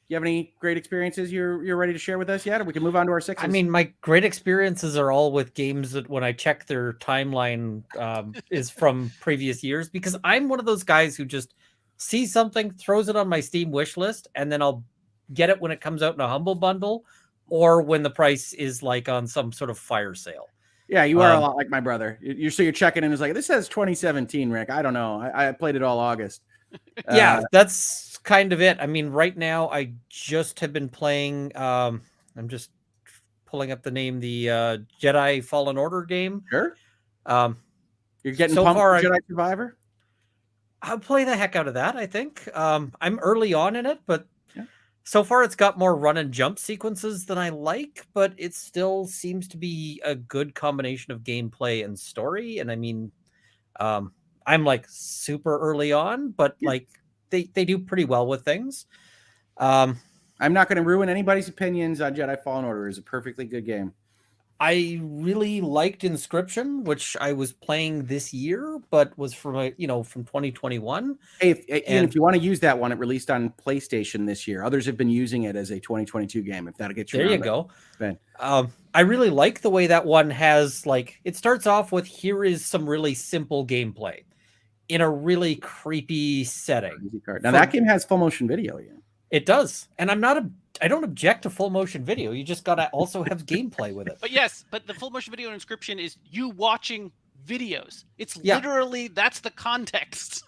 you have any great experiences you're ready to share with us yet? Or we can move on to our 6s. I mean, my great experiences are all with games that when I check their timeline is from previous years, because I'm one of those guys who just sees something, throws it on my Steam wish list, and then I'll get it when it comes out in a Humble Bundle or when the price is like on some sort of fire sale. Yeah, you are a lot like my brother. You're checking in. It's like, this says 2017, Rick. I don't know. I played it all August. Yeah, that's kind of it. I mean, right now I just have been playing. I'm just pulling up the name, the Jedi Fallen Order game. Sure. You're getting so pumped far, for Jedi Survivor? I'll play the heck out of that, I think. I'm early on in it, but so far it's got more run and jump sequences than I like, but it still seems to be a good combination of gameplay and story. And I mean, I'm like super early on, but like they do pretty well with things. I'm not going to ruin anybody's opinions on Jedi Fallen Order. It's a perfectly good game. I really liked Inscription, which I was playing this year, but was from from 2021. Hey, Ian, if you want to use that one, it released on PlayStation this year. Others have been using it as a 2022 game. If that'll get you, there you go. Ben, I really like the way that one has it starts off with here is some really simple gameplay in a really creepy setting. Now that game has full motion video. Yeah, it does, and I don't object to full motion video. You just gotta also have gameplay with it. But the full motion video Inscription is you watching videos. It's literally that's the context.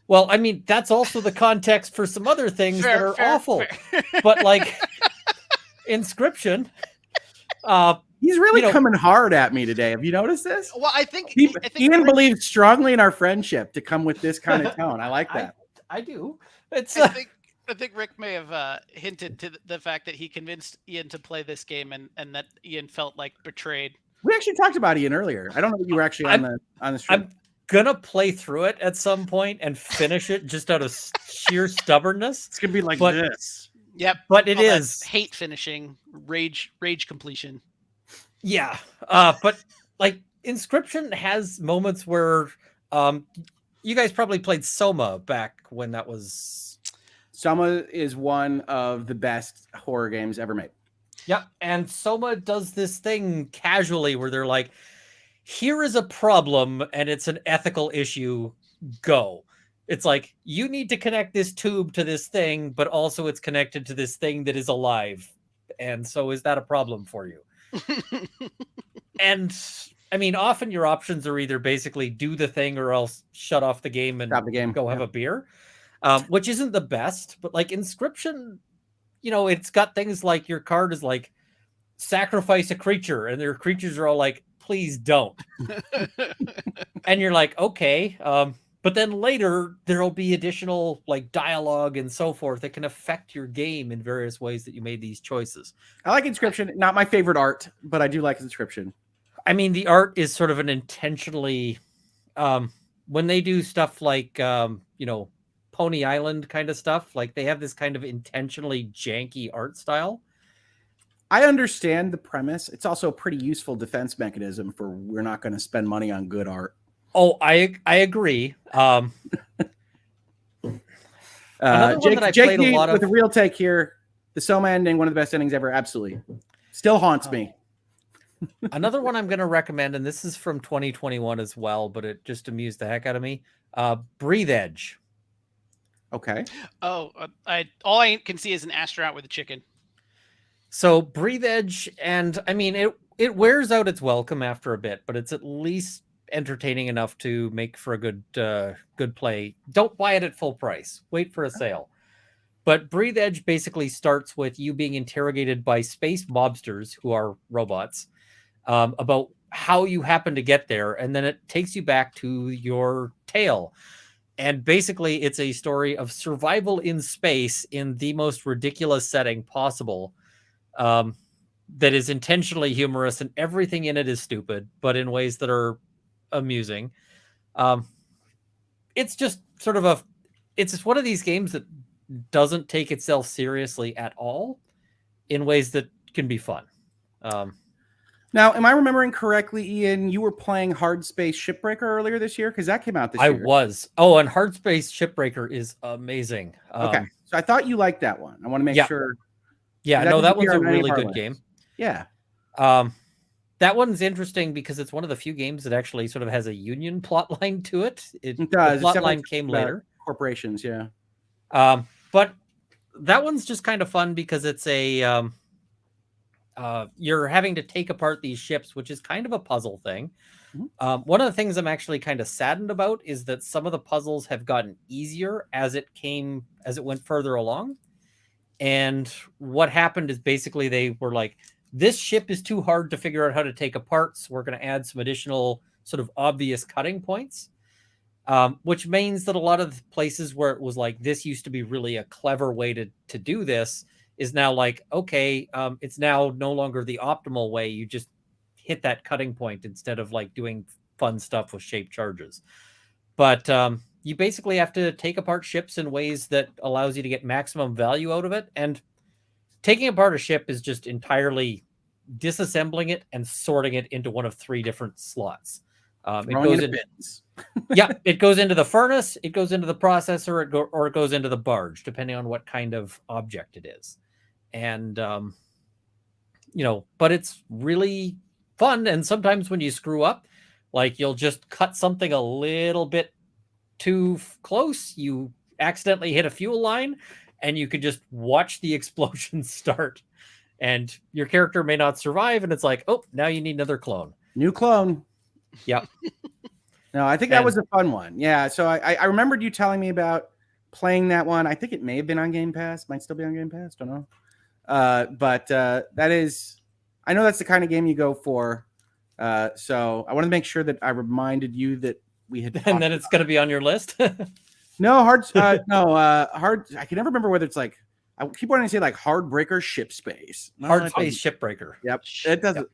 Well, I mean, that's also the context for some other things that are awful. But like Inscription, he's really coming hard at me today. Have you noticed this? Well, I think Ian believes strongly in our friendship to come with this kind of tone. I like that. I do. I think Rick may have hinted to the fact that he convinced Ian to play this game and that Ian felt like betrayed. We actually talked about Ian earlier. I don't know that you were actually on the stream. I'm gonna play through it at some point and finish it just out of sheer stubbornness. It's gonna be like this. Yep. But it is hate finishing, rage completion. Yeah. But like Inscription has moments where you guys probably played Soma back when that was. Soma is one of the best horror games ever made. Yep. And Soma does this thing casually where they're like, here is a problem and it's an ethical issue. Go. It's like, you need to connect this tube to this thing, but also it's connected to this thing that is alive. And so is that a problem for you? And I mean, often your options are either basically do the thing or else shut off the game and Stop the game. go have a beer, which isn't the best. But like Inscription, you know, it's got things like your card is like sacrifice a creature, and their creatures are all like, please don't. And you're like, okay. But then later there'll be additional like dialogue and so forth that can affect your game in various ways that you made these choices. I like Inscription. Not my favorite art, but I do like Inscription. I mean, the art is sort of an intentionally, when they do stuff like, you know, Pony Island kind of stuff, like they have this kind of intentionally janky art style. I understand the premise. It's also a pretty useful defense mechanism for we're not going to spend money on good art. Oh, I agree. Another one that I Jake played a lot of with a real take here. The Soma ending, one of the best endings ever. Absolutely, still haunts me. Another one I'm going to recommend, and this is from 2021 as well, but it just amused the heck out of me. Breathe Edge. Okay. Oh, all I can see is an astronaut with a chicken. So Breathe Edge, and I mean, it wears out its welcome after a bit, but it's at least entertaining enough to make for a good play. Don't buy it at full price. Wait for a sale. But Breathe Edge basically starts with you being interrogated by space mobsters, who are robots, about how you happen to get there, and then it takes you back to your tale. And basically, it's a story of survival in space in the most ridiculous setting possible, that is intentionally humorous, and everything in it is stupid, but in ways that are amusing. It's just sort of it's just one of these games that doesn't take itself seriously at all in ways that can be fun. Now, am I remembering correctly, Ian, you were playing Hard Space Shipbreaker earlier this year? Because that came out this year. I was. Oh, and Hard Space Shipbreaker is amazing. Okay. So I thought you liked that one. I want to make sure. Yeah, no, that one's a really good game. Yeah. That one's interesting because it's one of the few games that actually sort of has a union plot line to it. It does. The plot line came later. Corporations, yeah. But that one's just kind of fun because it's a you're having to take apart these ships, which is kind of a puzzle thing. Mm-hmm. One of the things I'm actually kind of saddened about is that some of the puzzles have gotten easier as it went further along. And what happened is basically they were like, this ship is too hard to figure out how to take apart, so we're going to add some additional sort of obvious cutting points, which means that a lot of the places where it was like, this used to be really a clever way to do this, is now like, okay, it's now no longer the optimal way. You just hit that cutting point instead of like doing fun stuff with shape charges. But you basically have to take apart ships in ways that allows you to get maximum value out of it. And taking apart a ship is just entirely disassembling it and sorting it into one of 3 different slots. It goes into bins. Yeah, it goes into the furnace, it goes into the processor, or it goes into the barge, depending on what kind of object it is. And, but it's really fun. And sometimes when you screw up, like you'll just cut something a little bit too close, you accidentally hit a fuel line, and you could just watch the explosion start, and your character may not survive. And it's like, oh, now you need another clone. New clone. Yep. No, I think that was a fun one. Yeah. So I remembered you telling me about playing that one. I think it may have been on Game Pass. Might still be on Game Pass. Don't know. But that is, I know that's the kind of game you go for. So I want to make sure that I reminded you that we had. And then it's going to be on your list. No, hard. Hard. I can never remember whether it's like, I keep wanting to say like Hard Breaker Ship Space. No, Hard Space Shipbreaker. Yep.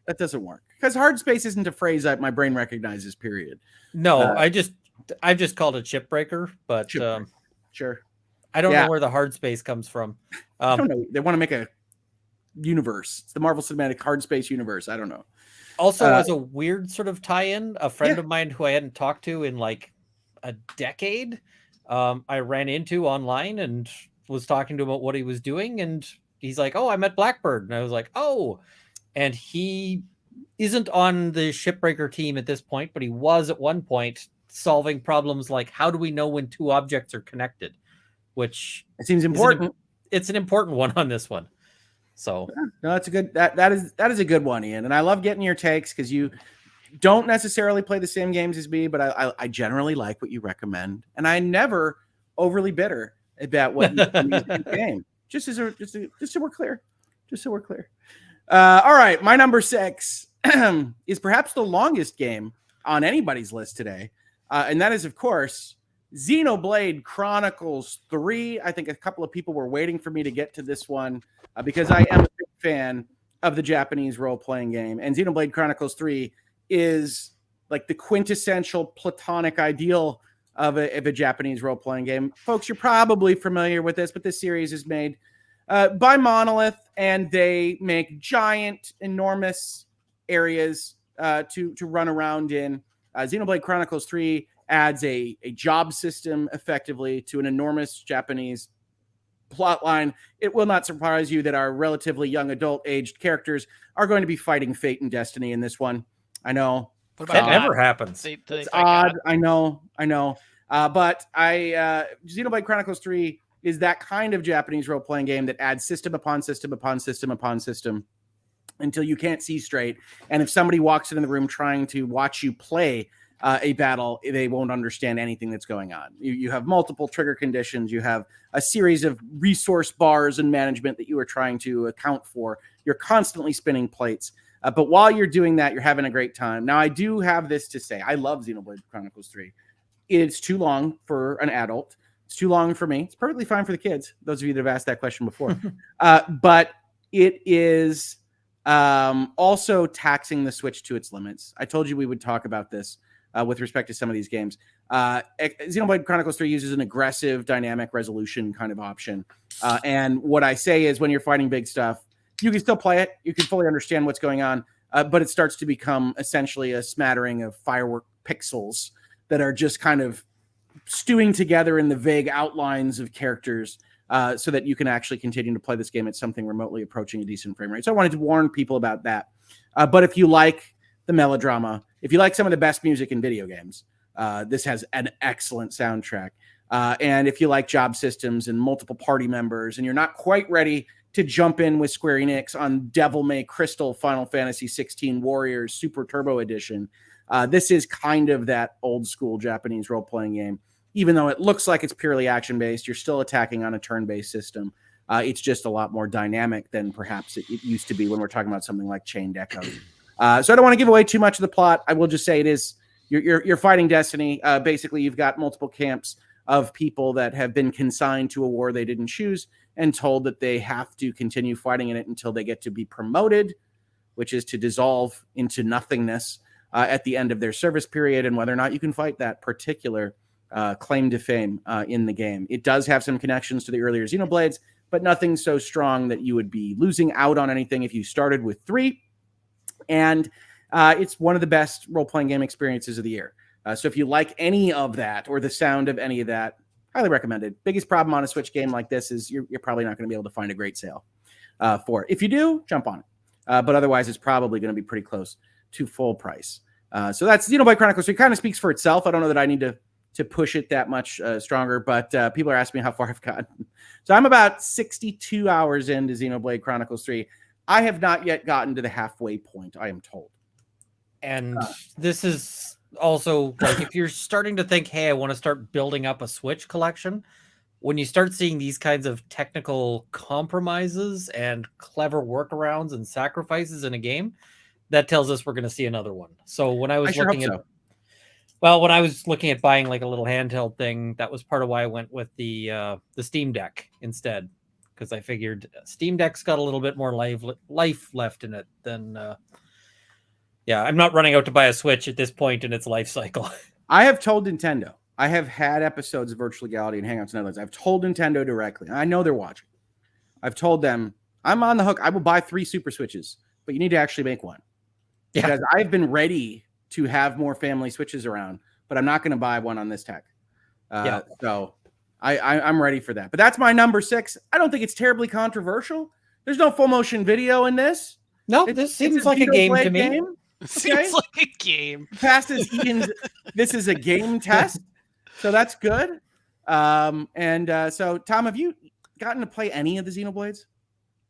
That doesn't work because Hard Space isn't a phrase that my brain recognizes, period. No, I've just called it Shipbreaker, but sure. I don't know where the hard space comes from. I don't know. They want to make a universe. It's the Marvel Cinematic Hard Space universe. I don't know. Also, as a weird sort of tie-in, a friend of mine who I hadn't talked to in like a decade, I ran into online and was talking to him about what he was doing, and he's like, oh, I met Blackbird. And I was like, oh, and he isn't on the shipbreaker team at this point, but he was at one point solving problems like, how do we know when two objects are connected? Which it seems important. It's an important one on this one. So no, that's a good, that is a good one, Ian. And I love getting your takes because you don't necessarily play the same games as me, but I generally like what you recommend. And I never overly bitter about what you game. Just so we're clear. Just so we're clear. All right. My number 6 is perhaps the longest game on anybody's list today. And that is, of course, Xenoblade Chronicles 3. I think a couple of people were waiting for me to get to this one because I am a big fan of the Japanese role-playing game. And Xenoblade Chronicles 3 is like the quintessential platonic ideal of a Japanese role-playing game. Folks, you're probably familiar with this, but this series is made by Monolith, and they make giant, enormous areas to run around in. Xenoblade Chronicles 3 adds a job system effectively to an enormous Japanese plot line. It will not surprise you that our relatively young adult-aged characters are going to be fighting fate and destiny in this one. I know. That never happens. It's odd. I know. But Xenoblade Chronicles 3 is that kind of Japanese role-playing game that adds system upon system upon system upon system until you can't see straight. And if somebody walks into the room trying to watch you play a battle, they won't understand anything that's going on. You have multiple trigger conditions. You have a series of resource bars and management that you are trying to account for. You're constantly spinning plates. But while you're doing that, you're having a great time. Now, I do have this to say. I love Xenoblade Chronicles 3. It's too long for an adult. It's too long for me. It's perfectly fine for the kids, those of you that have asked that question before. But it is also taxing the Switch to its limits. I told you we would talk about this with respect to some of these games. Xenoblade Chronicles 3 uses an aggressive dynamic resolution kind of option. And what I say is when you're fighting big stuff, you can still play it. You can fully understand what's going on. But it starts to become essentially a smattering of firework pixels that are just kind of stewing together in the vague outlines of characters so that you can actually continue to play this game at something remotely approaching a decent frame rate. So I wanted to warn people about that. But if you like the melodrama, if you like some of the best music in video games, this has an excellent soundtrack. And if you like job systems and multiple party members, and you're not quite ready to jump in with Square Enix on Devil May Crystal Final Fantasy 16 Warriors Super Turbo Edition, this is kind of that old school Japanese role-playing game. Even though it looks like it's purely action-based, you're still attacking on a turn-based system. It's just a lot more dynamic than perhaps it used to be when we're talking about something like Chained Echoes. So I don't want to give away too much of the plot. I will just say it is you're fighting destiny. Basically, you've got multiple camps of people that have been consigned to a war they didn't choose and told that they have to continue fighting in it until they get to be promoted, which is to dissolve into nothingness at the end of their service period, and whether or not you can fight that particular claim to fame in the game. It does have some connections to the earlier Xenoblades, but nothing so strong that you would be losing out on anything if you started with 3. And it's one of the best role-playing game experiences of the year. So if you like any of that or the sound of any of that, highly recommended. Biggest problem on a Switch game like this is you're probably not going to be able to find a great sale for it. If you do, jump on it. But otherwise, it's probably going to be pretty close to full price. So that's Xenoblade Chronicles 3. It kind of speaks for itself. I don't know that I need to push it that much stronger, but people are asking me how far I've gotten. So I'm about 62 hours into Xenoblade Chronicles 3. I have not yet gotten to the halfway point, I am told. And this is also like if you're starting to think, hey, I want to start building up a Switch collection, when you start seeing these kinds of technical compromises and clever workarounds and sacrifices in a game, that tells us we're going to see another one. So when I was looking at when I was looking at buying like a little handheld thing, that was part of why I went with the Steam Deck instead, because I figured Steam Deck's got a little bit more life left in it than I'm not running out to buy a Switch at this point in its life cycle. I have told Nintendo. I have had episodes of Virtual Legality and Hangouts Netherlands. I've told Nintendo directly. I know they're watching. I've told them, I'm on the hook. I will buy 3 Super Switches, but you need to actually make one. Yeah. Because I've been ready to have more family Switches around, but I'm not going to buy one on this tech. So I'm ready for that. But that's my number 6. I don't think it's terribly controversial. There's no full motion video in this. No, this seems like a game to me. Game. Seems like a game. Passes Ian's. This is a game test, so that's good. So Tom, have you gotten to play any of the Xenoblades?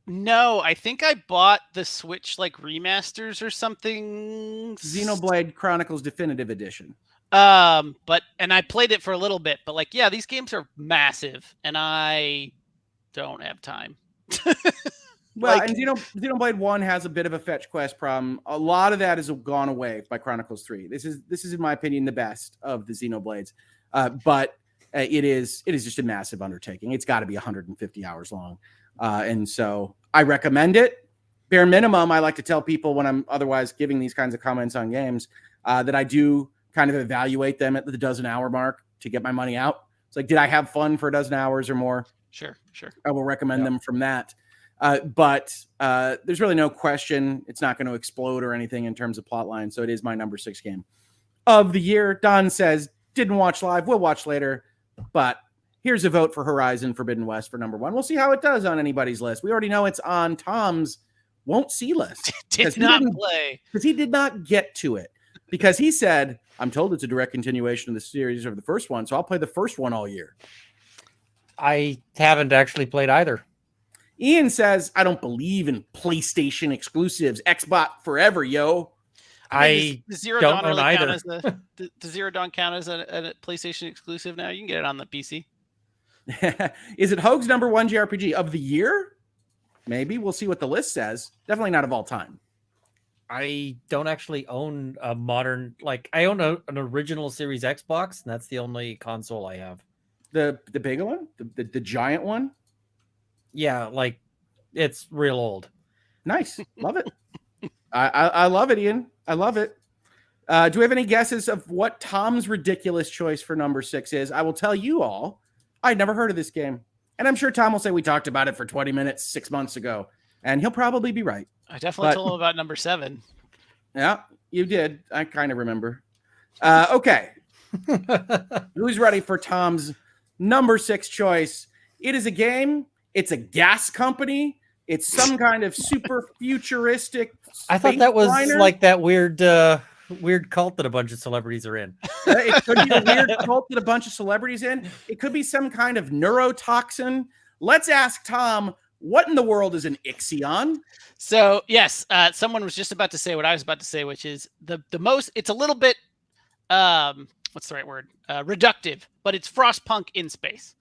No, I think I bought the Switch like remasters or something. Xenoblade Chronicles Definitive Edition. And I played it for a little bit, but like, yeah, these games are massive, and I don't have time. Well, Like- and Xenoblade 1 has a bit of a fetch quest problem. A lot of that has gone away by Chronicles 3. This is in my opinion the best of the Xenoblades, but it is just a massive undertaking. It's got to be 150 hours long, and so I recommend it. Bare minimum, I like to tell people when I'm otherwise giving these kinds of comments on games that I do kind of evaluate them at the dozen-hour mark to get my money out. It's like, did I have fun for a dozen hours or more? Sure. I will recommend them from that. But there's really no question it's not going to explode or anything in terms of plot line. So it is my number 6 game of the year. Don says, didn't watch live. We'll watch later. But here's a vote for Horizon Forbidden West for number 1. We'll see how it does on anybody's list. We already know it's on Tom's won't see list. Did not play. Because he did not get to it. Because he said, I'm told it's a direct continuation of the series of the first one. So I'll play the first one all year. I haven't actually played either. Ian says, I don't believe in PlayStation exclusives. Xbox forever, yo. I does Zero don't Dawn know really either. count as does Zero Dawn count as a PlayStation exclusive now? You can get it on the PC. Is it Hoeg's number 1 JRPG of the year? Maybe. We'll see what the list says. Definitely not of all time. I don't actually own a modern, I own an original Series Xbox, and that's the only console I have. The big one? The giant one? Yeah, it's real old. Nice. Love it. I love it, Ian. I love it. Do we have any guesses of what Tom's ridiculous choice for number 6 is? I will tell you all, I'd never heard of this game. And I'm sure Tom will say we talked about it for 20 minutes 6 months ago. And he'll probably be right. I definitely told him about number 7. Yeah, you did. I kind of remember. Okay. Who's ready for Tom's number 6 choice? It is a game. It's a gas company. It's some kind of super futuristic. I thought that was liner. like that weird cult that a bunch of celebrities are in. It could be a weird cult that a bunch of celebrities in. It could be some kind of neurotoxin. Let's ask Tom, what in the world is an Ixion? So yes, someone was just about to say what I was about to say, which is the most. It's a little bit, what's the right word? Reductive, but it's Frostpunk in space.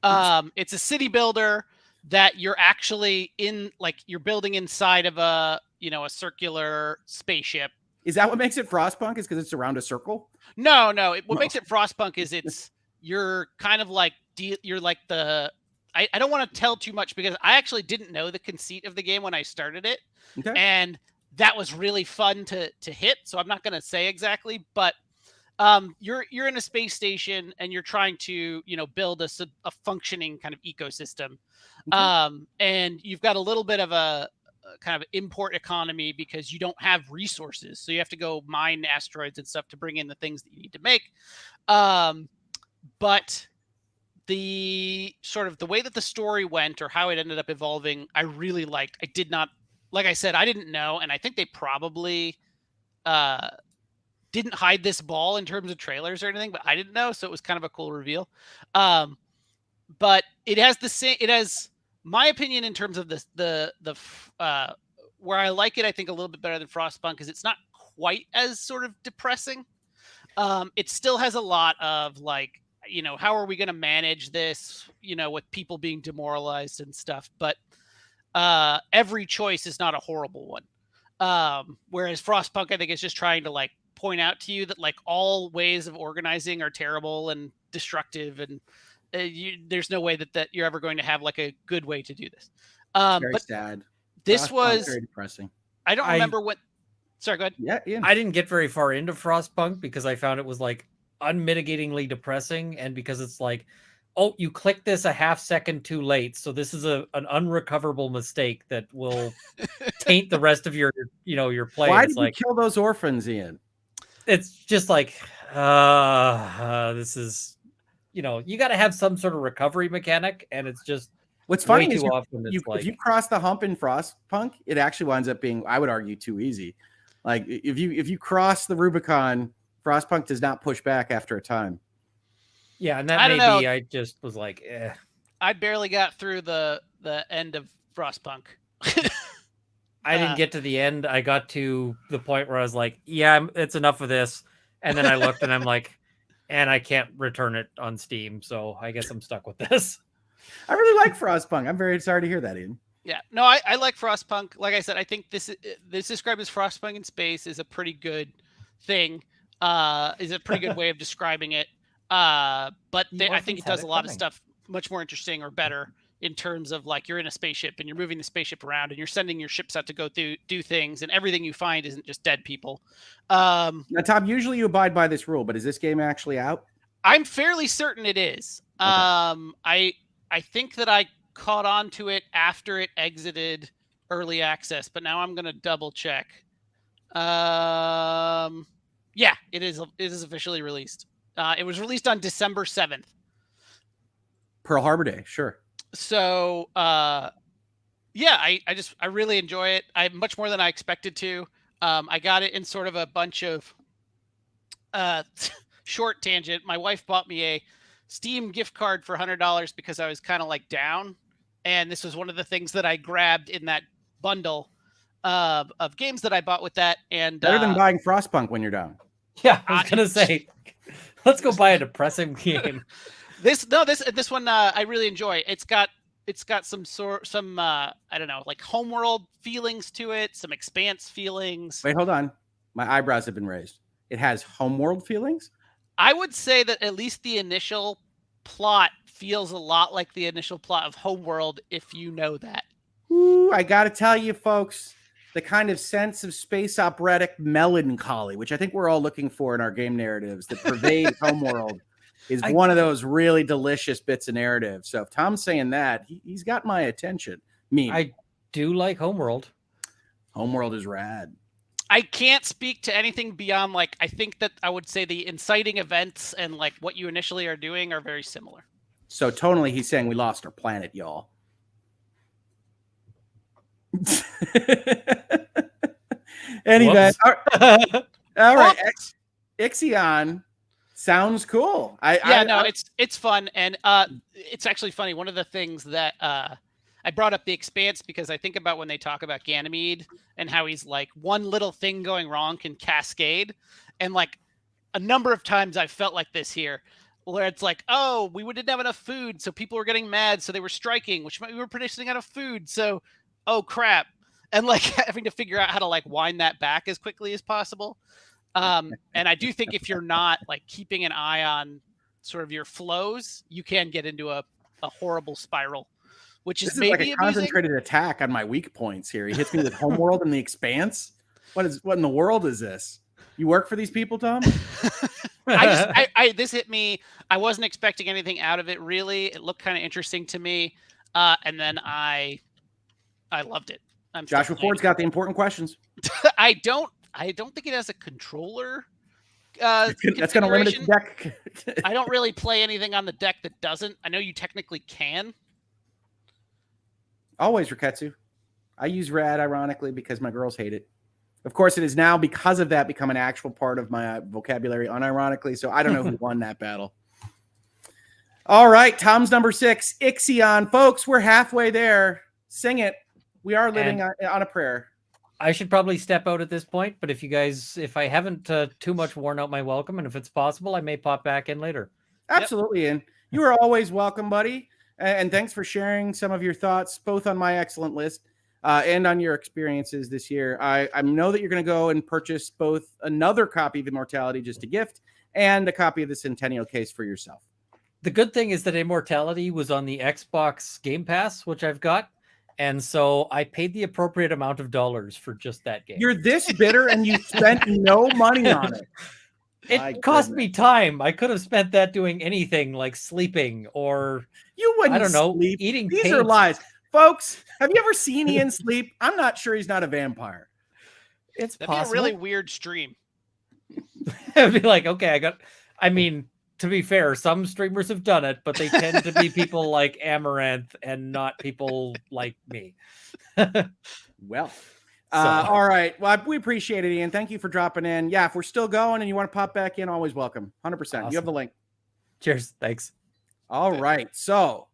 It's a city builder that you're actually in, you're building inside of a circular spaceship. Is that what makes it Frostpunk? Is because it's around a circle? No. What makes it Frostpunk is you're kind of you're like the. I don't want to tell too much because I actually didn't know the conceit of the game when I started it. Okay. And that was really fun to hit. So I'm not going to say exactly, but you're in a space station and you're trying to, build a functioning kind of ecosystem. Okay. And you've got a little bit of a kind of import economy because you don't have resources. So you have to go mine asteroids and stuff to bring in the things that you need to make. But the sort of the way that the story went or how it ended up evolving, I really liked. I did not, like I said, I didn't know. And I think they probably didn't hide this ball in terms of trailers or anything, but I didn't know. So it was kind of a cool reveal. But it has my opinion in terms of the where I like it, I think a little bit better than Frostpunk because it's not quite as sort of depressing. It still has a lot of how are we going to manage this, with people being demoralized and stuff. But every choice is not a horrible one. Whereas Frostpunk, I think, is just trying to point out to you that all ways of organizing are terrible and destructive, and there's no way that you're ever going to have a good way to do this. Very but sad. This was very depressing. I don't remember what. Sorry, go ahead. Yeah, Ian. I didn't get very far into Frostpunk because I found it was unmitigatingly depressing, and because it's you click this a half second too late, so this is an unrecoverable mistake that will taint the rest of your play. Why did you kill those orphans, Ian? It's just this is you got to have some sort of recovery mechanic, and it's just What's funny way is too often it's if you cross the hump in Frostpunk, it actually winds up being, I would argue, too easy. Like if you cross the Rubicon, Frostpunk does not push back after a time. Yeah, and that I don't may know. be I just was like, eh. I barely got through the end of Frostpunk. I didn't get to the end. I got to the point where I was like, yeah, it's enough of this. And then I looked and I'm like, and I can't return it on Steam. So I guess I'm stuck with this. I really like Frostpunk. I'm very sorry to hear that, Ian. Yeah, no, I like Frostpunk. Like I said, I think this described as Frostpunk in space is a pretty good thing. Is a pretty good way of describing it. But I think it does a lot of stuff much more interesting or better in terms of like you're in a spaceship and you're moving the spaceship around and you're sending your ships out to go do things, and everything you find isn't just dead people. Now, Tom, usually you abide by this rule, but is this game actually out? I'm fairly certain it is. Okay. I think that I caught on to it after it exited early access, but now I'm going to double check. Yeah, it is officially released. It was released on December 7th. Pearl Harbor Day, sure. So, yeah, I really enjoy it. I much more than I expected to. I got it in sort of a bunch of short tangent. My wife bought me a Steam gift card for $100 because I was kind of like down. And this was one of the things that I grabbed in that bundle of games that I bought with that. And better than buying Frostpunk when you're down. Yeah, I was gonna say, let's go buy a depressing game. This one I really enjoy. It's got some I don't know, like homeworld feelings to it, some Expanse feelings. Wait, hold on. My eyebrows have been raised. It has homeworld feelings? I would say that at least the initial plot feels a lot like the initial plot of Homeworld, if you know that. Ooh, I got to tell you, folks, the kind of sense of space operatic melancholy, which I think we're all looking for in our game narratives that pervade Homeworld, is one of those really delicious bits of narrative. So if Tom's saying that, he's got my attention. I do like Homeworld. Homeworld is rad. I can't speak to anything beyond, like, I think that I would say the inciting events and like what you initially are doing are very similar. So tonally, he's saying we lost our planet, y'all. Anyway, all right. Ixion sounds cool. It's fun, and it's actually funny. One of the things that I brought up the Expanse because I think about when they talk about Ganymede and how he's like one little thing going wrong can cascade, and like a number of times I've felt like this here, where it's like, oh, we didn't have enough food, so people were getting mad, so they were striking, which meant we were producing out of food, so oh crap, and like having to figure out how to like wind that back as quickly as possible. And I do think if you're not like keeping an eye on sort of your flows, you can get into a horrible spiral, which is maybe like a concentrated attack on my weak points here. He hits me with Homeworld and the Expanse. What in the world is this? You work for these people, Tom? This hit me. I wasn't expecting anything out of it, really. It looked kind of interesting to me. And then I loved it. Joshua Ford's got the important questions. I don't think it has a controller. That's going to limit its deck. I don't really play anything on the deck that doesn't. I know you technically can. Always, Riketsu. I use Rad, ironically, because my girls hate it. Of course, it is now, because of that, become an actual part of my vocabulary, unironically. So I don't know who won that battle. All right, Tom's number 6, Ixion. Folks, we're halfway there. Sing it. We are living on a prayer. I should probably step out at this point, but if I haven't too much worn out my welcome, and if it's possible, I may pop back in later. Absolutely, Ian. You are always welcome, buddy. And thanks for sharing some of your thoughts, both on my excellent list and on your experiences this year. I know that you're going to go and purchase both another copy of Immortality just to gift and a copy of the Centennial case for yourself. The good thing is that Immortality was on the Xbox Game Pass, which I've got. And so I paid the appropriate amount of dollars for just that game. You're this bitter and you spent no money on it. It cost me time. I could have spent that doing anything like sleeping or I don't know, sleep. Eating. These are lies. Folks, have you ever seen Ian sleep? I'm not sure he's not a vampire. It's That'd possible. be a really weird stream. I'd be like, okay, to be fair, some streamers have done it, but they tend to be people like Amaranth and not people like me. Well, all right. Well, we appreciate it, Ian. Thank you for dropping in. Yeah, if we're still going and you want to pop back in, always welcome. 100%. Awesome. You have the link. Cheers. Thanks. All right. So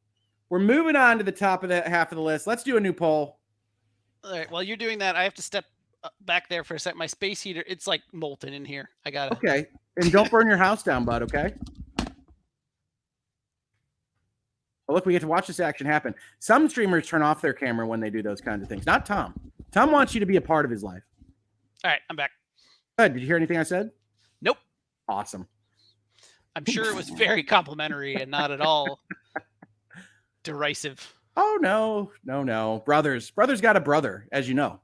we're moving on to the top of the half of the list. Let's do a new poll. All right. While you're doing that, I have to step back there for a sec. My space heater, it's like molten in here. I got it. Okay. And don't burn your house down, bud. Okay. Oh, look, we get to watch this action happen. Some streamers turn off their camera when they do those kinds of things. Not Tom. Tom wants you to be a part of his life. All right. I'm back. Good. Did you hear anything I said? Nope. Awesome. I'm sure it was very complimentary and not at all derisive. Oh, no. Brothers got a brother, as you know.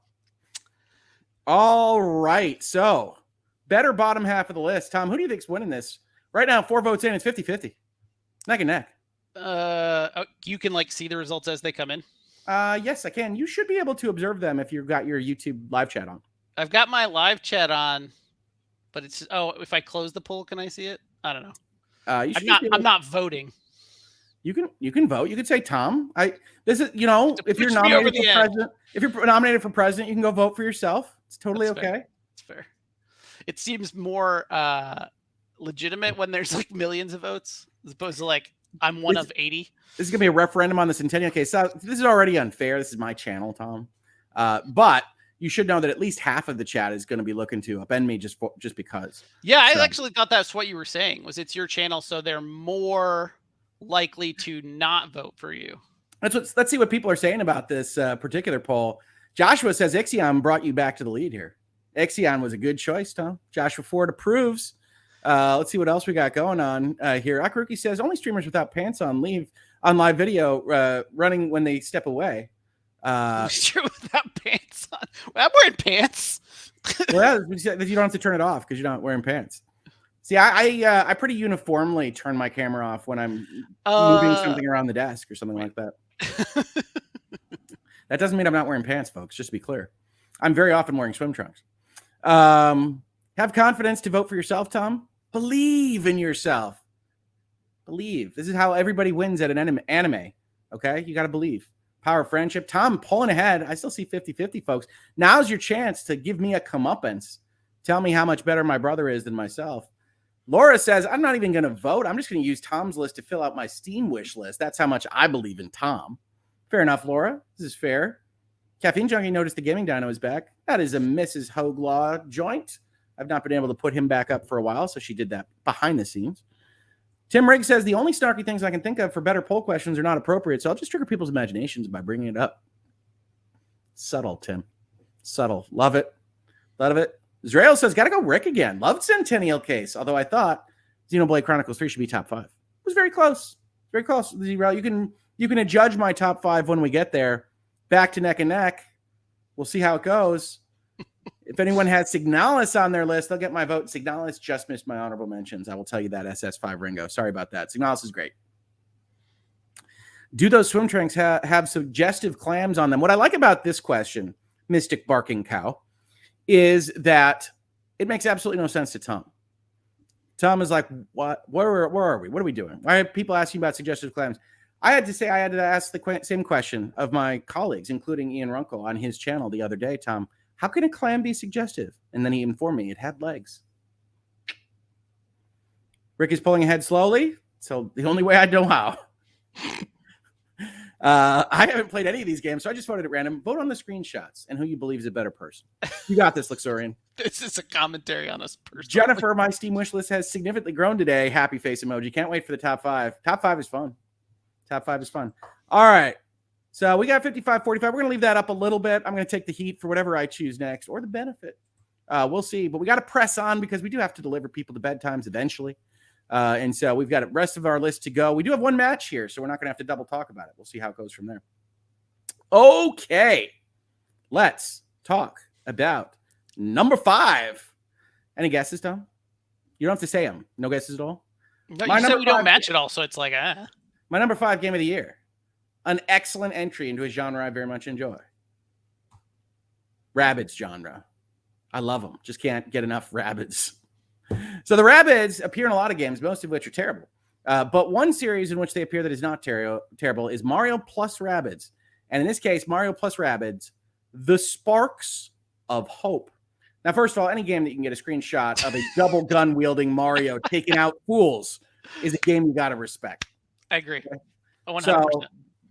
All right. So, better bottom half of the list. Tom, who do you think's winning this? Right now, 4 votes in. It's 50-50. Neck and neck. You can like see the results as they come in. Yes, I can. You should be able to observe them if you've got your YouTube live chat on. I've got my live chat on, but it's if I close the poll, can I see it? I don't know. I'm not voting. You can vote. You can say Tom. This is if you're nominated for president, if you're nominated for president, you can go vote for yourself. It's totally okay. It's fair. It seems more legitimate when there's like millions of votes as opposed to like I'm one of 80. This is gonna be a referendum on the centennial case. So this is already unfair. This is my channel, Tom. But you should know that at least half of the chat is going to be looking to upend me just because. Yeah, I actually thought that's what you were saying. Was it's your channel, so they're more likely to not vote for you. Let's see what people are saying about this particular poll. Joshua says Ixion brought you back to the lead here. Ixion was a good choice, Tom. Joshua Ford approves. Let's see what else we got going on here. Akaruki says only streamers without pants on leave on live video running when they step away. Without pants on. Well, I'm wearing pants. Well, you don't have to turn it off because you're not wearing pants. See, I pretty uniformly turn my camera off when I'm moving something around the desk or something like that. That doesn't mean I'm not wearing pants, folks. Just to be clear, I'm very often wearing swim trunks. Have confidence to vote for yourself, Tom. Believe in yourself. Believe. This is how everybody wins at an anime. Okay, you got to believe. Power of friendship. Tom pulling ahead. I still see 50-50, folks. Now's your chance to give me a comeuppance. Tell me how much better my brother is than myself. Laura says, I'm not even going to vote. I'm just going to use Tom's list to fill out my Steam wish list. That's how much I believe in Tom. Fair enough, Laura. This is fair. Caffeine Junkie noticed the gaming dino is back. That is a Mrs. Hoeg Law joint. I've not been able to put him back up for a while, so she did that behind the scenes. Tim Riggs says, the only snarky things I can think of for better poll questions are not appropriate, so I'll just trigger people's imaginations by bringing it up. Subtle, Tim. Subtle. Love it. Love it. Israel says, gotta go Rick again. Loved Centennial Case, although I thought Xenoblade Chronicles 3 should be top 5. It was very close. Very close. Israel, you can adjudge my top 5 when we get there. Back to neck and neck. We'll see how it goes. If anyone has Signalis on their list, they'll get my vote. Signalis just missed my honorable mentions. I will tell you that, SS5 Ringo. Sorry about that. Signalis is great. Do those swim trunks have suggestive clams on them? What I like about this question, Mystic Barking Cow, is that it makes absolutely no sense to Tom. Tom is like, what? Where are we? What are we doing? Why are people asking about suggestive clams? I had to ask the same question of my colleagues, including Ian Runkle on his channel the other day, Tom. How can a clam be suggestive? And then he informed me it had legs. Rick is pulling ahead slowly, so the only way I know how. I haven't played any of these games, so I just voted at random. Vote on the screenshots and who you believe is a better person. You got this, Luxurian. This is a commentary on us personally. Jennifer, my Steam wish list has significantly grown today. Happy face emoji. Can't wait for the top 5. Top 5 is fun. Top 5 is fun. All right. So we got 55-45. We're going to leave that up a little bit. I'm going to take the heat for whatever I choose next or the benefit. We'll see. But we got to press on because we do have to deliver people to bedtimes eventually. And so we've got the rest of our list to go. We do have one match here, so we're not going to have to double talk about it. We'll see how it goes from there. Okay. Let's talk about number 5. Any guesses, Tom? You don't have to say them. No guesses at all? No, you said we don't match at all, so it's like, My number 5 game of the year. An excellent entry into a genre I very much enjoy. Rabbids genre. I love them. Just can't get enough Rabbids. So the Rabbids appear in a lot of games, most of which are terrible. But one series in which they appear that is not terrible is Mario plus Rabbids. And in this case, Mario plus Rabbids, The Sparks of Hope. Now, first of all, any game that you can get a screenshot of a double gun wielding Mario taking out fools is a game you got to respect. I agree. 100%. So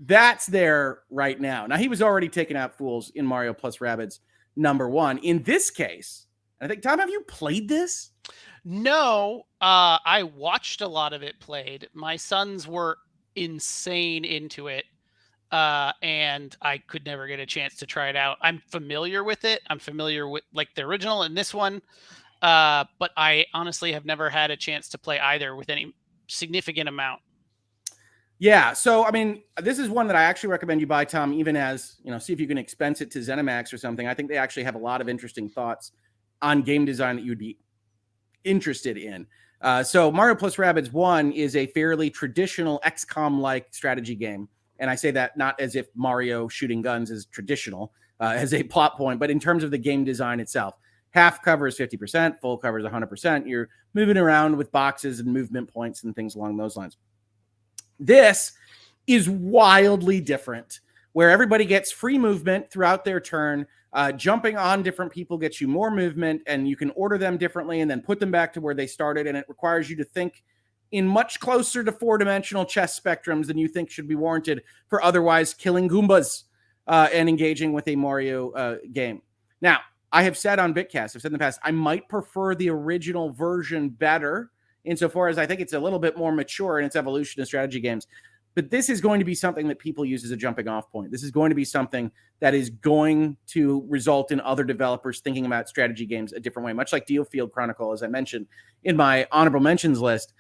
that's there right now. Now, he was already taking out fools in Mario plus Rabbids #1. In this case, I think, Tom, have you played this? No, I watched a lot of it played. My sons were insane into it, and I could never get a chance to try it out. I'm familiar with it. I'm familiar with like the original and this one, but I honestly have never had a chance to play either with any significant amount. Yeah, so I mean, this is one that I actually recommend you buy, Tom, even as, you know, see if you can expense it to ZeniMax or something. I think they actually have a lot of interesting thoughts on game design that you'd be interested in. So Mario plus Rabbids 1 is a fairly traditional XCOM-like strategy game. And I say that not as if Mario shooting guns is traditional as a plot point, but in terms of the game design itself. Half cover is 50%, full cover is 100%. You're moving around with boxes and movement points and things along those lines. This is wildly different, where everybody gets free movement throughout their turn. Jumping on different people gets you more movement, and you can order them differently and then put them back to where they started. And it requires you to think in much closer to 4-dimensional chess spectrums than you think should be warranted for otherwise killing Goombas and engaging with a Mario game. Now, I have said on Bitcast, I've said in the past, I might prefer the original version better, insofar as I think it's a little bit more mature in its evolution of strategy games. But this is going to be something that people use as a jumping off point. This is going to be something that is going to result in other developers thinking about strategy games a different way, much like Dealfield Chronicle, as I mentioned in my honorable mentions list.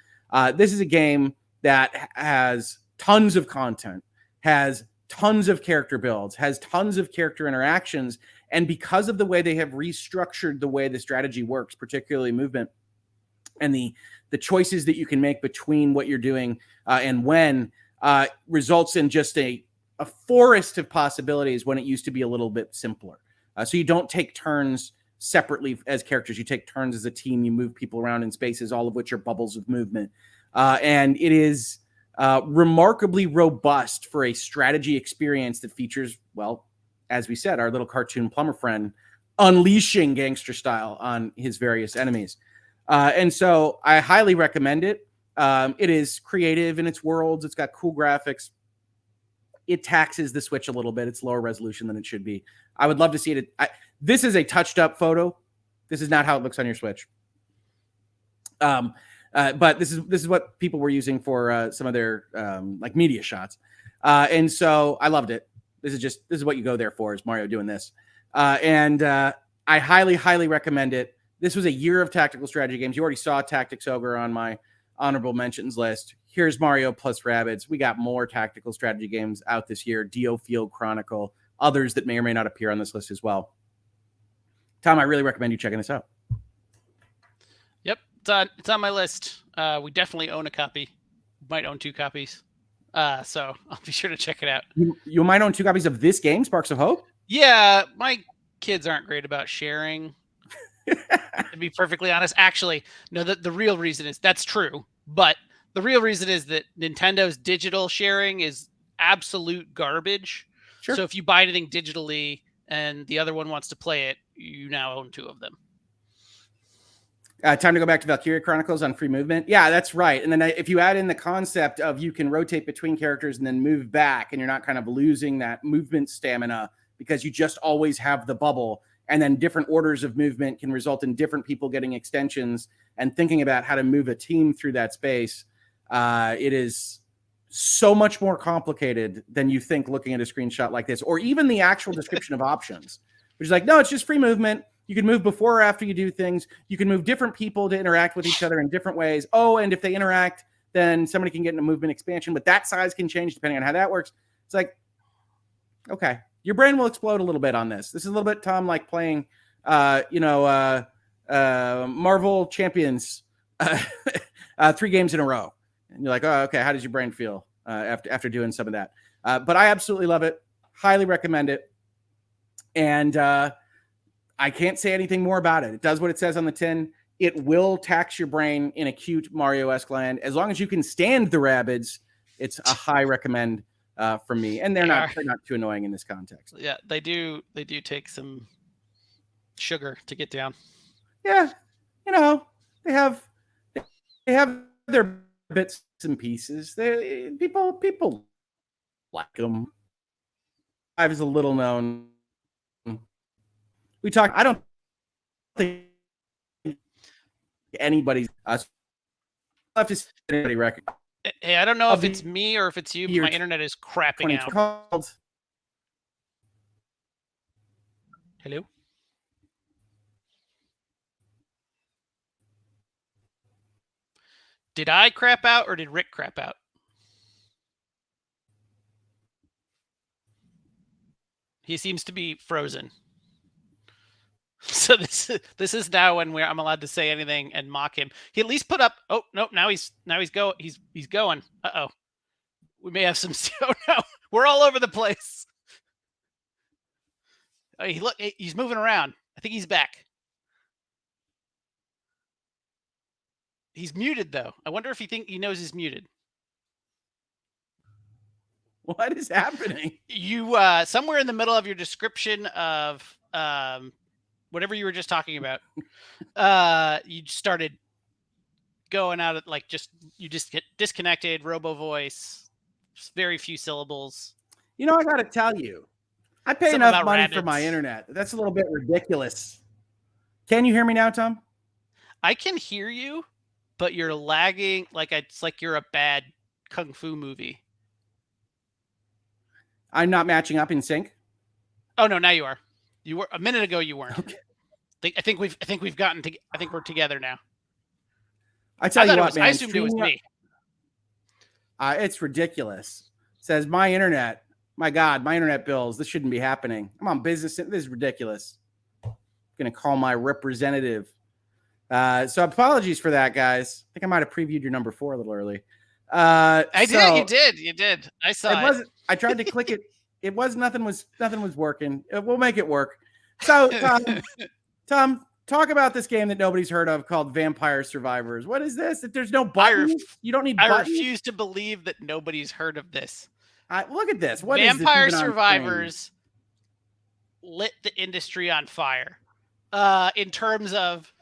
This is a game that has tons of content, has tons of character builds, has tons of character interactions. And because of the way they have restructured the way the strategy works, particularly movement, and the choices that you can make between what you're doing and when, results in just a forest of possibilities when it used to be a little bit simpler. So you don't take turns separately as characters. You take turns as a team. You move people around in spaces, all of which are bubbles of movement. And it is remarkably robust for a strategy experience that features, well, as we said, our little cartoon plumber friend unleashing gangster style on his various enemies. And so I highly recommend it. It is creative in its worlds. It's got cool graphics. It taxes the Switch a little bit. It's lower resolution than it should be. I would love to see it. This is a touched up photo. This is not how it looks on your Switch. But this is what people were using for some of their like media shots. And so I loved it. This is what you go there for, is Mario doing this. And I highly, highly recommend it. This was a year of tactical strategy games. You already saw Tactics Ogre on my honorable mentions list. Here's Mario plus Rabbids. We got more tactical strategy games out this year. Dealfield Chronicle, others that may or may not appear on this list as well. Tom, I really recommend you checking this out. Yep, it's on my list. We definitely own a copy. Might own 2 copies. So I'll be sure to check it out. You might own 2 copies of this game, Sparks of Hope? Yeah, my kids aren't great about sharing. To be perfectly honest, actually, no, the real reason is that's true, but the real reason is that Nintendo's digital sharing is absolute garbage. Sure. So if you buy anything digitally and the other one wants to play it, you now own 2 of them. Time to go back to Valkyria Chronicles on free movement. Yeah, that's right. And then if you add in the concept of you can rotate between characters and then move back, and you're not kind of losing that movement stamina because you just always have the bubble, and then different orders of movement can result in different people getting extensions, and thinking about how to move a team through that space. It is so much more complicated than you think looking at a screenshot like this, or even the actual description of options, which is like, no, it's just free movement. You can move before or after you do things. You can move different people to interact with each other in different ways. Oh, and if they interact, then somebody can get in a movement expansion, but that size can change depending on how that works. It's like, okay, your brain will explode a little bit on this. This is a little bit, Tom, like playing, Marvel Champions 3 games in a row. And you're like, oh, okay, how does your brain feel after doing some of that? But I absolutely love it. Highly recommend it. And I can't say anything more about it. It does what it says on the tin. it will tax your brain in a cute Mario-esque land. As long as you can stand the rabbits, it's a high recommend from me. And they're not too annoying in this context. Yeah, they do take some sugar to get down. Yeah, you know, they have their bits and pieces. People like them. I was a little known. I don't think anybody's left to anybody record. Hey, I don't know if it's me or if it's you, but my internet is crapping out. Hello? Did I crap out or did Rick crap out? He seems to be frozen. So this is now when I'm allowed to say anything and mock him. He at least put up. Oh no! Now he's going. Uh-oh. We may have some. Oh no! We're all over the place. Oh, he's moving around. I think he's back. He's muted though. I wonder if he knows he's muted. What is happening? You somewhere in the middle of your description of whatever you were just talking about, you started going out at you just get disconnected, robo voice, very few syllables. You know, I got to tell you, I pay enough money for my internet. That's a little bit ridiculous. Can you hear me now, Tom? I can hear you, but you're lagging. It's like you're a bad kung fu movie. I'm not matching up in sync. Oh no, now you are. You were a minute ago. You weren't. Okay. I think we've gotten to. I think we're together now. I tell you what, man. I assumed it was me. It's ridiculous. It says my internet. My God, my internet bills. This shouldn't be happening. I'm on business. This is ridiculous. I'm gonna call my representative. So apologies for that, guys. I think I might have previewed your number 4 a little early. You did. I saw it. I tried to click it. It was nothing was working. We'll make it work. So, Tom, talk about this game that nobody's heard of called Vampire Survivors. What is this? That there's no buttons? You don't need buttons? I refuse to believe that nobody's heard of this. Look at this. What Vampire is this Survivors lit the industry on fire. In terms of,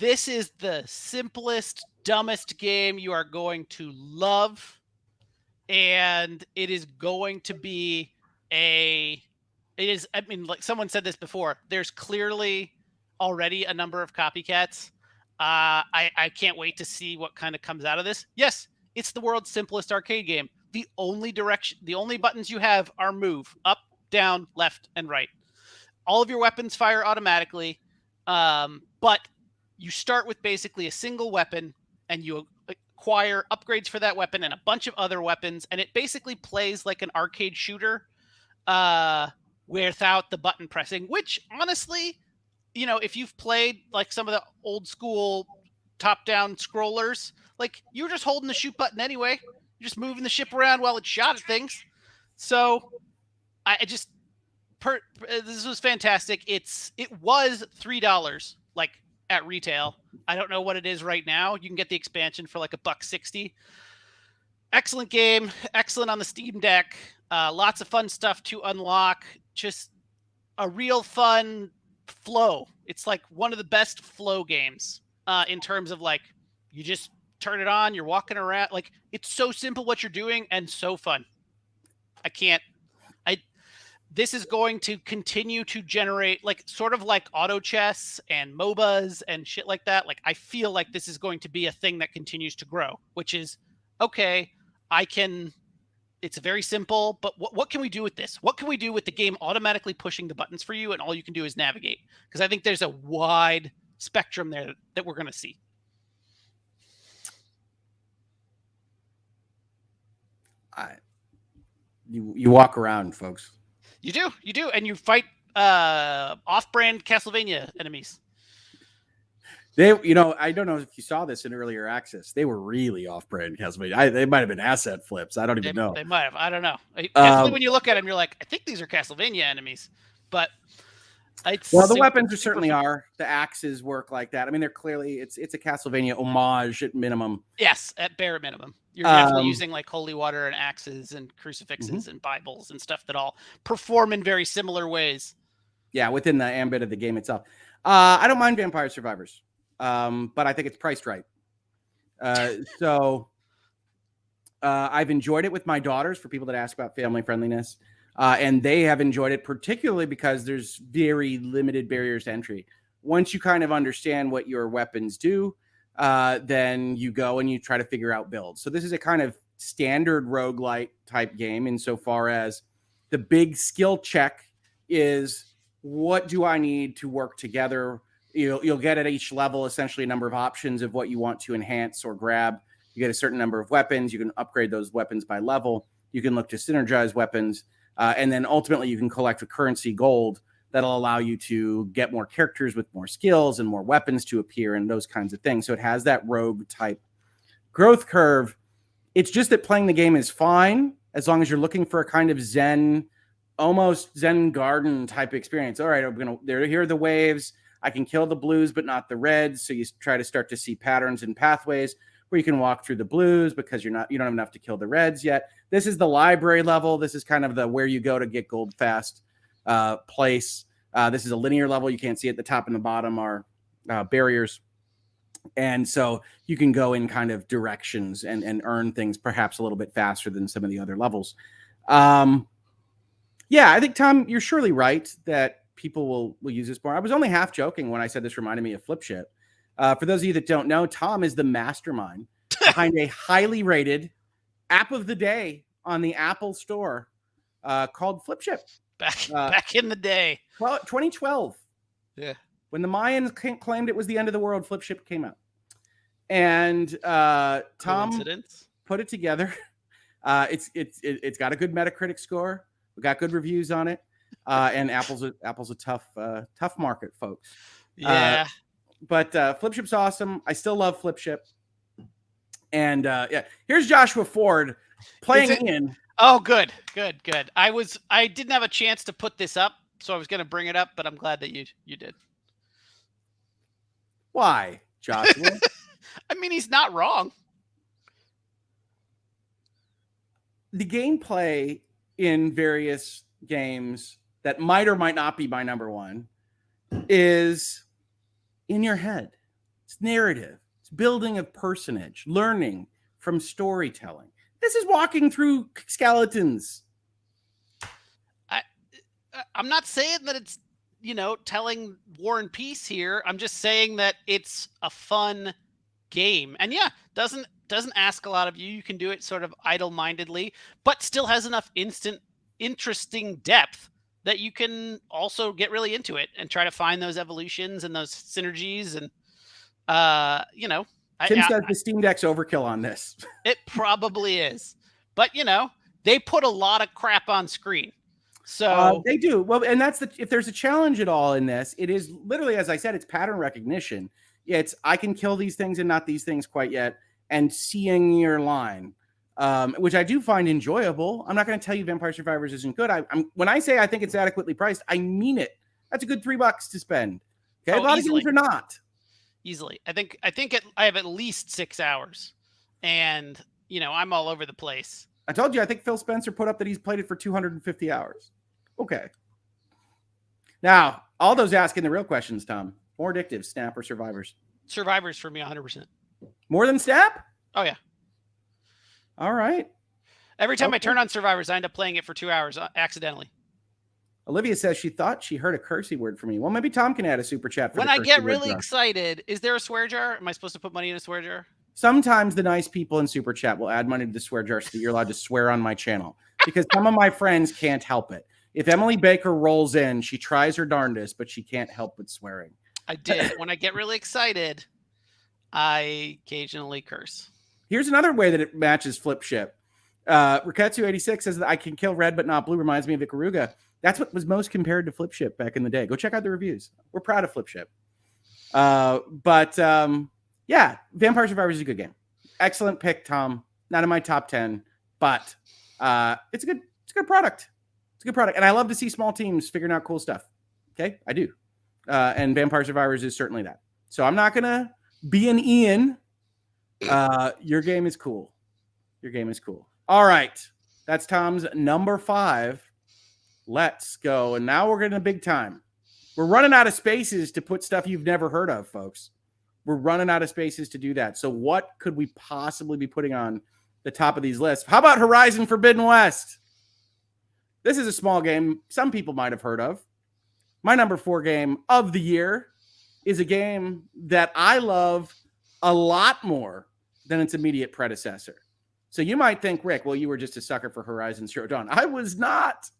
this is the simplest, dumbest game you are going to love, and it is going to be I mean, like someone said this before, there's clearly already a number of copycats. I can't wait to see what kind of comes out of this. Yes, it's the world's simplest arcade game. The only buttons you have are move, up, down, left, and right. All of your weapons fire automatically, but you start with basically a single weapon, and you acquire upgrades for that weapon and a bunch of other weapons, and it basically plays like an arcade shooter without the button pressing, which honestly, you know, if you've played like some of the old school top-down scrollers, like you're just holding the shoot button anyway. You're just moving the ship around while it shot at things. So this was fantastic. It was $3 like at retail. I don't know what it is right now. You can get the expansion for like $1.60. Excellent game. Excellent on the Steam Deck. Lots of fun stuff to unlock. Just a real fun flow. It's like one of the best flow games in terms of like, you just turn it on, you're walking around. Like, it's so simple what you're doing and so fun. This is going to continue to generate like sort of like auto chess and MOBAs and shit like that. Like, I feel like this is going to be a thing that continues to grow, which is okay. It's very simple, but what can we do with this? What can we do with the game automatically pushing the buttons for you and all you can do is navigate? Because I think there's a wide spectrum there that we're going to see. You walk around, folks. You do, and you fight off-brand Castlevania enemies. I don't know if you saw this in earlier access. They were really off-brand Castlevania. They might have been asset flips. I don't even know. They might have. I don't know. Definitely when you look at them, you're like, I think these are Castlevania enemies. But Well, the weapons certainly are. The axes work like that. I mean, they're clearly it's a Castlevania homage at minimum. Yes, at bare minimum. You're definitely using like holy water and axes and crucifixes and Bibles and stuff that all perform in very similar ways. Yeah, within the ambit of the game itself. I don't mind Vampire Survivors, but I think it's priced right. So I've enjoyed it with my daughters, for people that ask about family friendliness. And they have enjoyed it, particularly because there's very limited barriers to entry. Once you kind of understand what your weapons do, then you go and you try to figure out builds. So this is a kind of standard roguelite type game insofar as the big skill check is, what do I need to work together? You'll get at each level essentially a number of options of what you want to enhance or grab. You get a certain number of weapons. You can upgrade those weapons by level. You can look to synergize weapons. And then ultimately you can collect a currency gold that'll allow you to get more characters with more skills and more weapons to appear and those kinds of things. So it has that rogue type growth curve. It's just that playing the game is fine as long as you're looking for a kind of Zen, almost Zen garden type experience. All right, here are the waves. I can kill the blues, but not the reds. So you try to start to see patterns and pathways where you can walk through the blues because you don't have enough to kill the reds yet. This is the library level. This is kind of the where you go to get gold fast place. This is a linear level. You can't see at the top and the bottom are barriers. And so you can go in kind of directions and earn things perhaps a little bit faster than some of the other levels. Yeah, I think, Tom, you're surely right that people will use this more. I was only half joking when I said this reminded me of Flipship. For those of you that don't know, Tom is the mastermind behind a highly rated app of the day on the Apple Store called Flipship. Back in the day. Well, 2012. Yeah. When the Mayans claimed it was the end of the world, Flipship came out. And Tom put it together. It's got a good Metacritic score. We got good reviews on it. And Apple's a tough market, folks. Yeah. But Flipship's awesome. I still love Flipship. And yeah, here's Joshua Ford playing Ian. Oh, good. I didn't have a chance to put this up, so I was going to bring it up, but I'm glad that you did. Why, Joshua? I mean, he's not wrong. The gameplay in various games that might or might not be my number one is in your head. It's narrative. It's building of personage, learning from storytelling. This is walking through skeletons. I'm not saying that it's, telling War and Peace here. I'm just saying that it's a fun game. And yeah, doesn't ask a lot of you. You can do it sort of idle-mindedly, but still has enough interesting depth that you can also get really into it and try to find those evolutions and those synergies. And, Tim says the Steam Deck's overkill on this. It probably is. But, they put a lot of crap on screen. So they do. Well, and that's if there's a challenge at all in this, it is literally, as I said, it's pattern recognition. It's I can kill these things and not these things quite yet, and seeing your line, which I do find enjoyable. I'm not going to tell you Vampire Survivors isn't good. When I say I think it's adequately priced, I mean it. That's a good $3 to spend. Okay, a lot of games are not. Easily. I think I have at least 6 hours, and I'm all over the place. I told you, I think Phil Spencer put up that he's played it for 250 hours. Okay. Now, all those asking the real questions, Tom. More addictive, Snap or Survivors? Survivors for me, 100%. More than Snap? Oh, yeah. All right. Every time I turn on Survivors, I end up playing it for 2 hours accidentally. Olivia says she thought she heard a cursey word from me. Well, maybe Tom can add a super chat for when I get really excited. Is there a swear jar? Am I supposed to put money in a swear jar? Sometimes the nice people in super chat will add money to the swear jar so that you're allowed to swear on my channel, because some of my friends can't help it. If Emily Baker rolls in, she tries her darndest, but she can't help but swearing. I did. When I get really excited, I occasionally curse. Here's another way that it matches Flipship. Riketsu86 says that I can kill red but not blue. Reminds me of Ikaruga. That's what was most compared to Flipship back in the day. Go check out the reviews. We're proud of Flipship. Yeah, Vampire Survivors is a good game. Excellent pick, Tom. Not in my top 10, but it's a good product. It's a good product. And I love to see small teams figuring out cool stuff. Okay, I do. And Vampire Survivors is certainly that. So I'm not going to be an Ian. Your game is cool. Your game is cool. All right. That's Tom's number 5. Let's go. And now we're getting a big time. We're running out of spaces to put stuff you've never heard of, folks. We're running out of spaces to do that. So what could we possibly be putting on the top of these lists? How about Horizon Forbidden West? This is a small game some people might have heard of. My number 4 game of the year is a game that I love a lot more than its immediate predecessor. So you might think, Rick, well, you were just a sucker for Horizon Zero Dawn. I was not.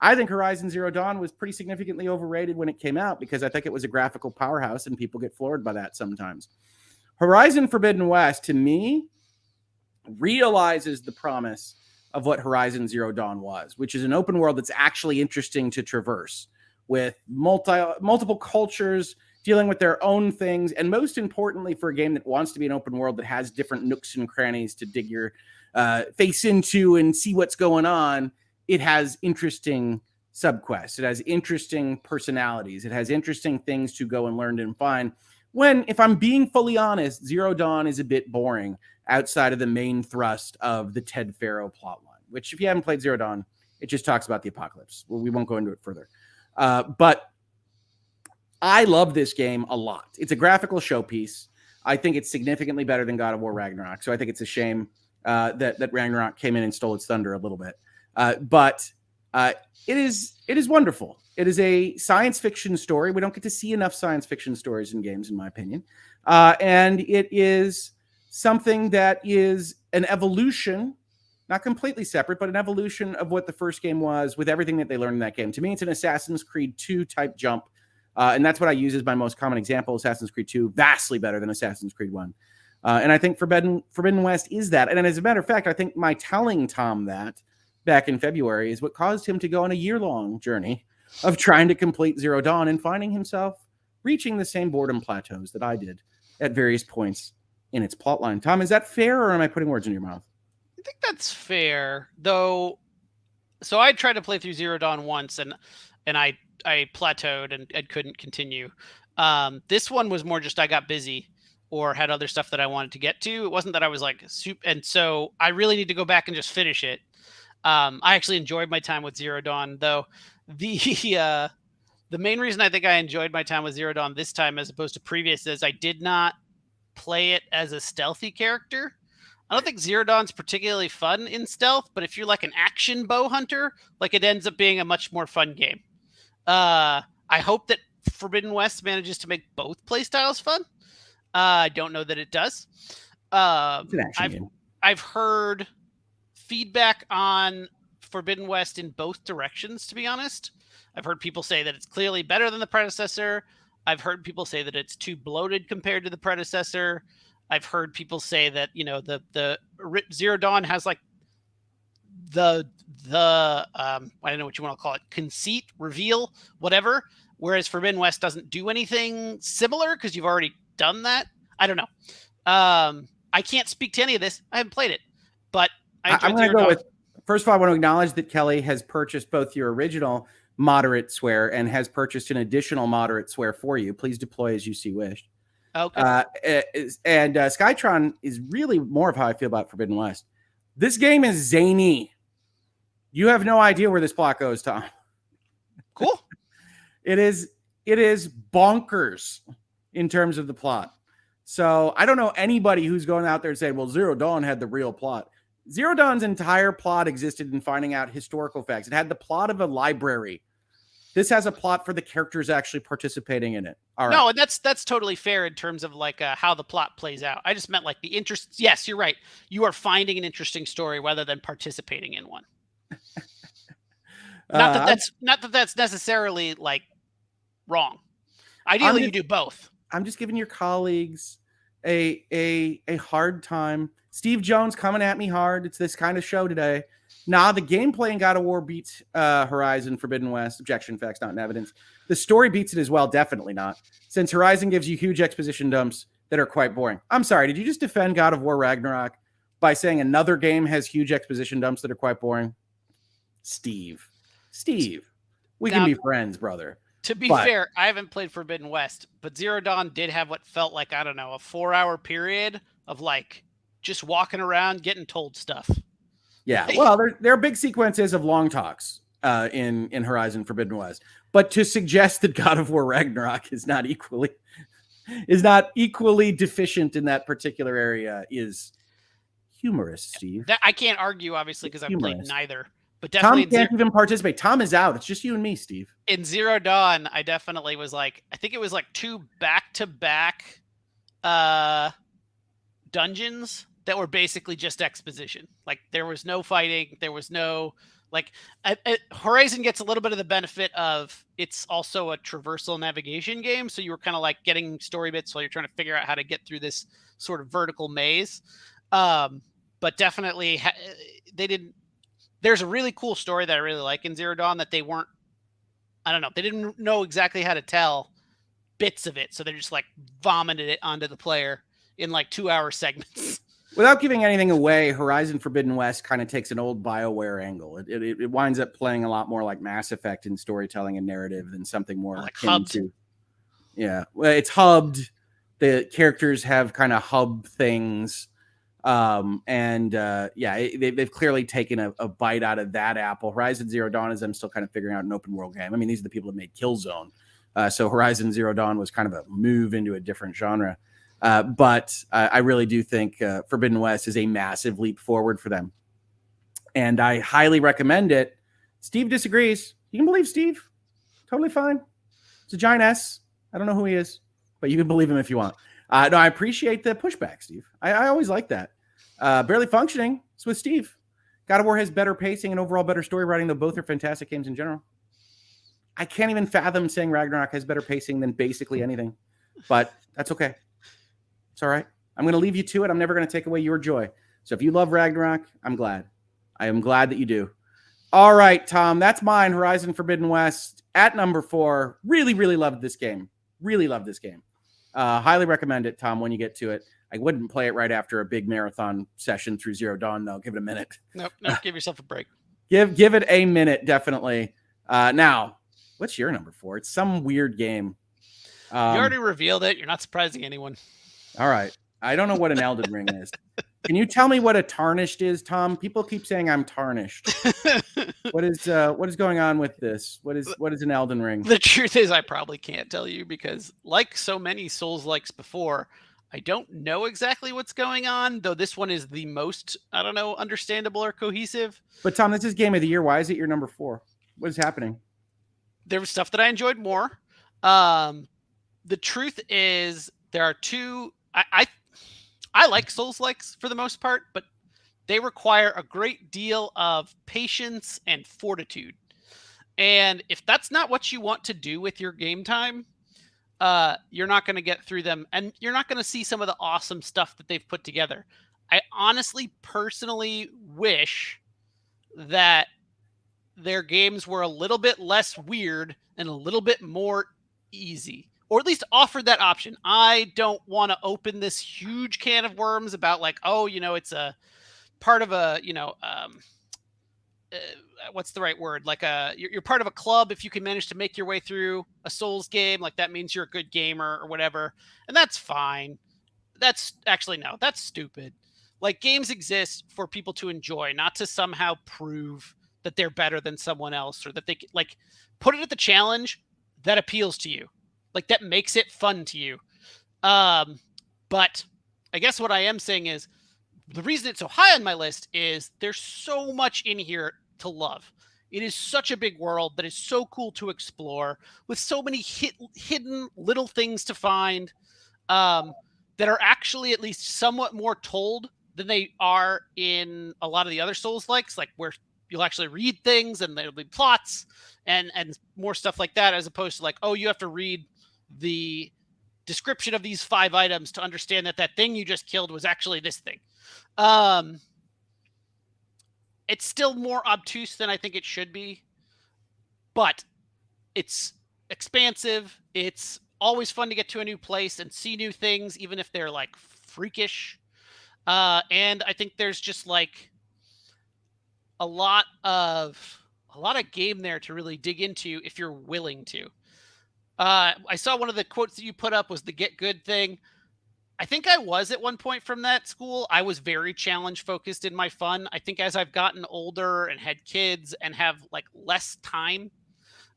I think Horizon Zero Dawn was pretty significantly overrated when it came out because I think it was a graphical powerhouse and people get floored by that sometimes. Horizon Forbidden West, to me, realizes the promise of what Horizon Zero Dawn was, which is an open world that's actually interesting to traverse with multiple cultures dealing with their own things. And most importantly, for a game that wants to be an open world that has different nooks and crannies to dig your face into and see what's going on, it has interesting subquests. It has interesting personalities. It has interesting things to go and learn and find. When, if I'm being fully honest, Zero Dawn is a bit boring outside of the main thrust of the Ted Faro plotline, which if you haven't played Zero Dawn, it just talks about the apocalypse. Well, we won't go into it further. But I love this game a lot. It's a graphical showpiece. I think it's significantly better than God of War Ragnarok. So I think it's a shame that Ragnarok came in and stole its thunder a little bit. But it is wonderful. It is a science fiction story. We don't get to see enough science fiction stories in games, in my opinion. And it is something that is an evolution, not completely separate, but an evolution of what the first game was with everything that they learned in that game. To me, it's an Assassin's Creed 2 type jump. And that's what I use as my most common example. Assassin's Creed 2, vastly better than Assassin's Creed 1. And I think Forbidden West is that. And as a matter of fact, I think my telling Tom that back in February is what caused him to go on a year-long journey of trying to complete Zero Dawn and finding himself reaching the same boredom plateaus that I did at various points in its plotline. Tom, is that fair, or am I putting words in your mouth? I think that's fair, though. So I tried to play through Zero Dawn once, and I plateaued and couldn't continue. This one was more just I got busy or had other stuff that I wanted to get to. It wasn't that I was like soup, and so I really need to go back and just finish it. I actually enjoyed my time with Zero Dawn, though. The main reason I think I enjoyed my time with Zero Dawn this time as opposed to previous is I did not play it as a stealthy character. I don't think Zero Dawn's particularly fun in stealth, but if you're like an action bow hunter, like it ends up being a much more fun game. I hope that Forbidden West manages to make both playstyles fun. I don't know that it does. I've heard feedback on Forbidden West in both directions, to be honest. I've heard people say that it's clearly better than the predecessor. I've heard people say that it's too bloated compared to the predecessor. I've heard people say that, you know, the Zero Dawn has like the I don't know what you want to call it, conceit, reveal, whatever, whereas Forbidden West doesn't do anything similar because you've already done that. I don't know. I can't speak to any of this. I haven't played it, but I'm going to go with, first of all, I want to acknowledge that Kelly has purchased both your original moderate swear and has purchased an additional moderate swear for you. Please deploy as you see wished. Okay. And Skytron is really more of how I feel about Forbidden West. This game is zany. You have no idea where this plot goes, Tom. Cool. It is bonkers in terms of the plot. So I don't know anybody who's going out there and saying, well, Zero Dawn had the real plot. Zero Dawn's entire plot existed in finding out historical facts. It had the plot of a library. This has a plot for the characters actually participating in it. All right. No, and that's totally fair in terms of like how the plot plays out. I just meant like the interest. Yes, you're right. You are finding an interesting story rather than participating in one. Not that that's necessarily like wrong. Ideally, you do both. I'm just giving your colleagues a hard time. Steve Jones coming at me hard. It's this kind of show today. Nah, the gameplay in God of War beats Horizon Forbidden West. Objection, facts not in evidence. The story beats it as well. Definitely not. Since Horizon gives you huge exposition dumps that are quite boring. I'm sorry. Did you just defend God of War Ragnarok by saying another game has huge exposition dumps that are quite boring? Steve. We Now, can be friends, brother. To be But- fair, I haven't played Forbidden West, but Zero Dawn did have what felt like, I don't know, a 4-hour period of like just walking around getting told stuff. Yeah, well, there are big sequences of long talks in Horizon Forbidden West, but to suggest that God of War Ragnarok is not equally deficient in that particular area is humorous, Steve. That I can't argue, obviously, because I've played Humorous. neither. But Tom definitely can't even participate. Tom is out. It's just you and me, Steve. in Zero Dawn, I definitely was like, I think it was like 2 back-to-back dungeons that were basically just exposition. Like there was no fighting, there was no like Horizon gets a little bit of the benefit of it's also a traversal navigation game, so you were kind of like getting story bits while you're trying to figure out how to get through this sort of vertical maze. But definitely they didn't. There's a really cool story that I really like in Zero Dawn that they weren't. I don't know. They didn't know exactly how to tell bits of it, so they just like vomited it onto the player in like 2-hour segments. Without giving anything away, Horizon Forbidden West kind of takes an old BioWare angle. It winds up playing a lot more like Mass Effect in storytelling and narrative than something more Like akin hubbed. to. Yeah, well, it's hubbed. The characters have kind of hub things, they've clearly taken a bite out of that apple. Horizon Zero Dawn is them still kind of figuring out an open world game. I mean, these are the people that made Killzone, so Horizon Zero Dawn was kind of a move into a different genre. But I really do think Forbidden West is a massive leap forward for them. And I highly recommend it. Steve disagrees. You can believe Steve. Totally fine. It's a giant S. I don't know who he is, but you can believe him if you want. No, I appreciate the pushback, Steve. I always like that. Barely Functioning. It's with Steve. God of War has better pacing and overall better story writing, though both are fantastic games in general. I can't even fathom saying Ragnarok has better pacing than basically anything, but that's okay. It's all right. I'm going to leave you to it. I'm never going to take away your joy. So if you love Ragnarok, I'm glad. I am glad that you do. All right, Tom, that's mine. Horizon Forbidden West at number 4. Really, really loved this game. Really loved this game. Highly recommend it, Tom, when you get to it. I wouldn't play it right after a big marathon session through Zero Dawn, though. Give it a minute. Nope, give yourself a break. Give it a minute, definitely. Now, what's your number 4? It's some weird game. You already revealed it. You're not surprising anyone. All right. I don't know what an Elden Ring is. Can you tell me what a tarnished is, Tom? People keep saying I'm tarnished. What is going on with this? What is an Elden Ring? The truth is I probably can't tell you because like so many Souls-likes before, I don't know exactly what's going on, though this one is the most, I don't know, understandable or cohesive. But Tom, this is Game of the Year. Why is it your number 4? What is happening? There was stuff that I enjoyed more. The truth is there are two I like Souls-likes for the most part, but they require a great deal of patience and fortitude. And if that's not what you want to do with your game time, you're not going to get through them, and you're not going to see some of the awesome stuff that they've put together. I honestly, personally wish that their games were a little bit less weird and a little bit more easy. Or at least offered that option. I don't want to open this huge can of worms about like, oh, it's a part of a, what's the right word? Like you're part of a club if you can manage to make your way through a Souls game. Like that means you're a good gamer or whatever. And that's fine. That's stupid. Like games exist for people to enjoy, not to somehow prove that they're better than someone else or that they like put it at the challenge that appeals to you. Like that makes it fun to you. But I guess what I am saying is the reason it's so high on my list is there's so much in here to love. It is such a big world that is so cool to explore with so many hidden little things to find that are actually at least somewhat more told than they are in a lot of the other Souls-likes, like where you'll actually read things and there'll be plots and more stuff like that, as opposed to like, oh, you have to read the description of these 5 items to understand that thing you just killed was actually this thing. It's still more obtuse than I think it should be, but it's expansive. It's always fun to get to a new place and see new things, even if they're like freakish. And I think there's just like a lot of a lot of game there to really dig into if you're willing to. I saw one of the quotes that you put up was the get good thing. I think I was at one point from that school. I was very challenge focused in my fun. I think as I've gotten older and had kids and have like less time,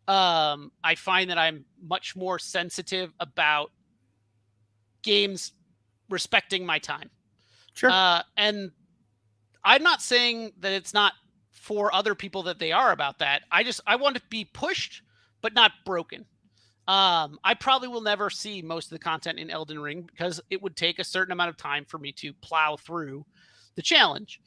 I find that I'm much more sensitive about games respecting my time. Sure. And I'm not saying that it's not for other people that they are about that. I want to be pushed, but not broken. I probably will never see most of the content in Elden Ring because it would take a certain amount of time for me to plow through the challenge.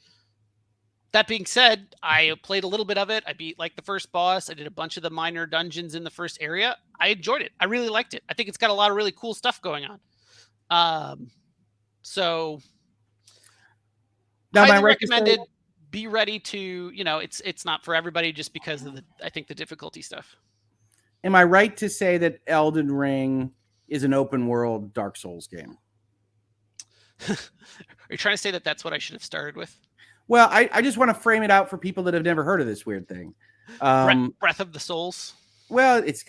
That being said, I played a little bit of it. I beat like the first boss. I did a bunch of the minor dungeons in the first area. I enjoyed it. I really liked it. I think it's got a lot of really cool stuff going on. So Now, highly recommended. Be ready to, it's not for everybody just because of the difficulty stuff. Am I right to say that Elden Ring is an open world Dark Souls game? Are you trying to say that that's what I should have started with? Well, I just want to frame it out for people that have never heard of this weird thing. Breath of the Souls. Well, it's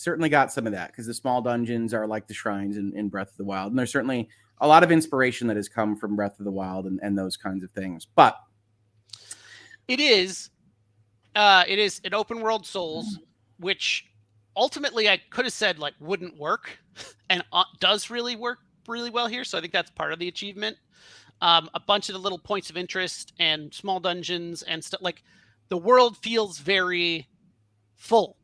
certainly got some of that because the small dungeons are like the shrines in Breath of the Wild. And there's certainly a lot of inspiration that has come from Breath of the Wild and those kinds of things. But it is an open world Souls, which ultimately I could have said like wouldn't work and does really work really well here. So I think that's part of the achievement. A bunch of the little points of interest and small dungeons and stuff, like the world feels very full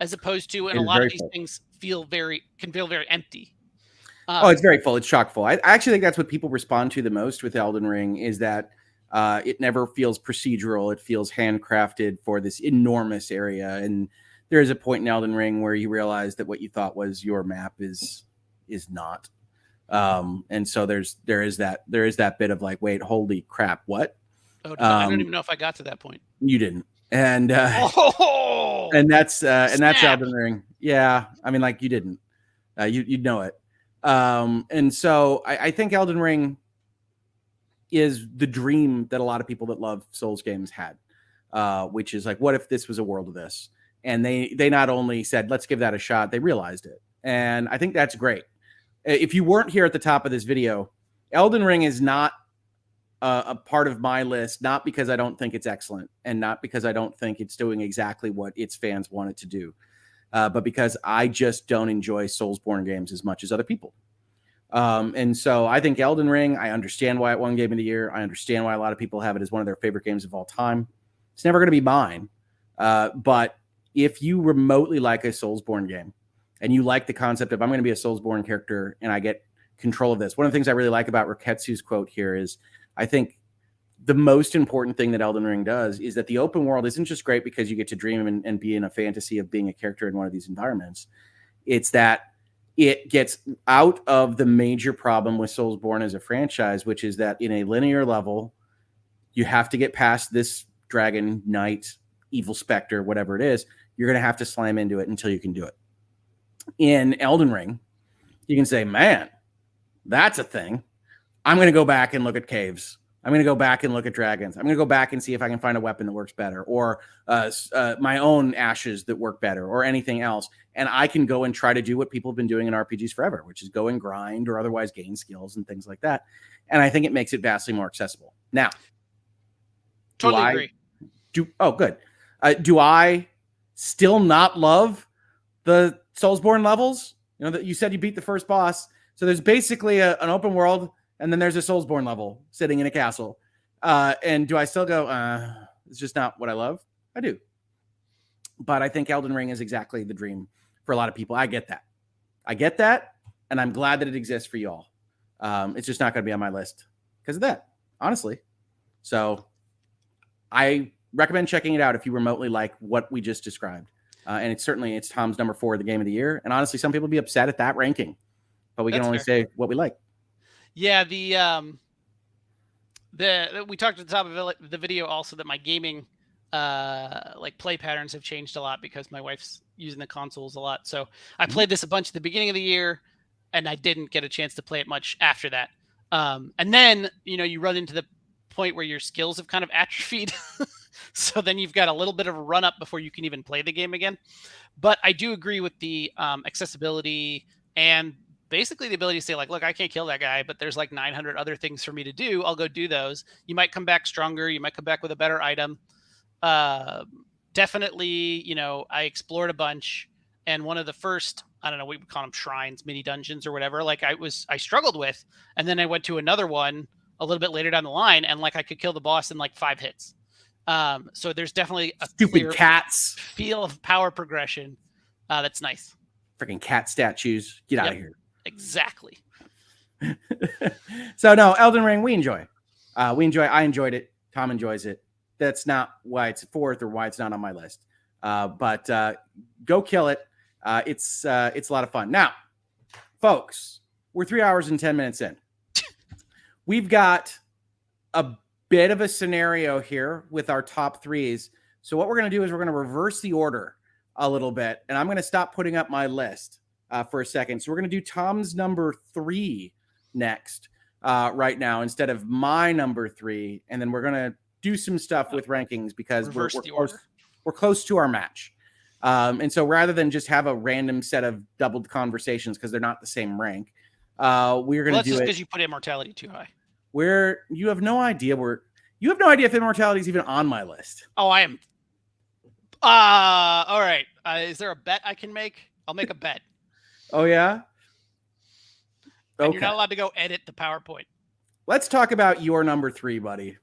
as opposed to, and a lot of these things can feel very empty. It's very full. It's chock full. I actually think that's what people respond to the most with Elden Ring is that it never feels procedural. It feels handcrafted for this enormous area. And there is a point in Elden Ring where you realize that what you thought was your map is not. And so there is that bit of like, wait, holy crap, what? I don't even know if I got to that point. You didn't. And and that's Elden Ring. Yeah, I mean, like you didn't. You'd know it. And so I think Elden Ring is the dream that a lot of people that love Souls games had, which is like, what if this was a world of this? And they not only said, let's give that a shot, they realized it. And I think that's great. If you weren't here at the top of this video, Elden Ring is not a part of my list, not because I don't think it's excellent and not because I don't think it's doing exactly what its fans want it to do, but because I just don't enjoy Soulsborne games as much as other people. And so I think Elden Ring, I understand why it won Game of the Year. I understand why a lot of people have it as one of their favorite games of all time. It's never going to be mine. But if you remotely like a Soulsborne game and you like the concept of I'm going to be a Soulsborne character and I get control of this, one of the things I really like about Riketsu's quote here is I think the most important thing that Elden Ring does is that the open world isn't just great because you get to dream and be in a fantasy of being a character in one of these environments. It's that it gets out of the major problem with Soulsborne as a franchise, which is that in a linear level, you have to get past this dragon, knight, evil specter, whatever it is. You're going to have to slam into it until you can do it. In Elden Ring, you can say, man, that's a thing. I'm going to go back and look at caves. I'm going to go back and look at dragons. I'm going to go back and see if I can find a weapon that works better or my own ashes that work better or anything else. And I can go and try to do what people have been doing in RPGs forever, which is go and grind or otherwise gain skills and things like that. And I think it makes it vastly more accessible. Now, totally agree. Good. Do I still not love the Soulsborne levels? You know, that you said you beat the first boss. So there's basically an open world, and then there's a Soulsborne level sitting in a castle. And do I still go, it's just not what I love? I do. But I think Elden Ring is exactly the dream for a lot of people. I get that. And I'm glad that it exists for you all. It's just not going to be on my list because of that, honestly. So I recommend checking it out if you remotely like what we just described. And it's Tom's number 4 of the game of the year. And honestly, some people will be upset at that ranking, but we can only say what we like. Yeah, we talked at the top of the video also that my gaming like play patterns have changed a lot because my wife's using the consoles a lot. So I played this a bunch at the beginning of the year, and I didn't get a chance to play it much after that. And then you run into the point where your skills have kind of atrophied. So then you've got a little bit of a run up before you can even play the game again. But I do agree with the accessibility and basically the ability to say, like, look, I can't kill that guy, but there's like 900 other things for me to do. I'll go do those. You might come back stronger. You might come back with a better item. Definitely, you know, I explored a bunch, and one of the first, I don't know, we would call them shrines, mini dungeons or whatever, like I struggled with, and then I went to another one a little bit later down the line, and like I could kill the boss in like 5 hits. So there's definitely a Stupid cats feel of power progression. That's nice. Freaking cat statues. Get out of here. Exactly. So no, Elden Ring, we enjoy. I enjoyed it. Tom enjoys it. That's not why it's fourth or why it's not on my list. But go kill it. It's a lot of fun. Now, folks, we're 3 hours and 10 minutes in. We've got a bit of a scenario here with our top threes. So what we're going to do is we're going to reverse the order a little bit, and I'm going to stop putting up my list for a second. So we're going to do Tom's number 3 next right now instead of my number 3, and then we're going to do some stuff with rankings because we're close to our match. And so rather than just have a random set of doubled conversations because they're not the same rank, we're going to do it because you put immortality too high. Where you have no idea if immortality is even on my list. Oh, I am. All right. Is there a bet I can make? I'll make a bet. Oh yeah. Okay. And you're not allowed to go edit the PowerPoint. Let's talk about your number 3, buddy.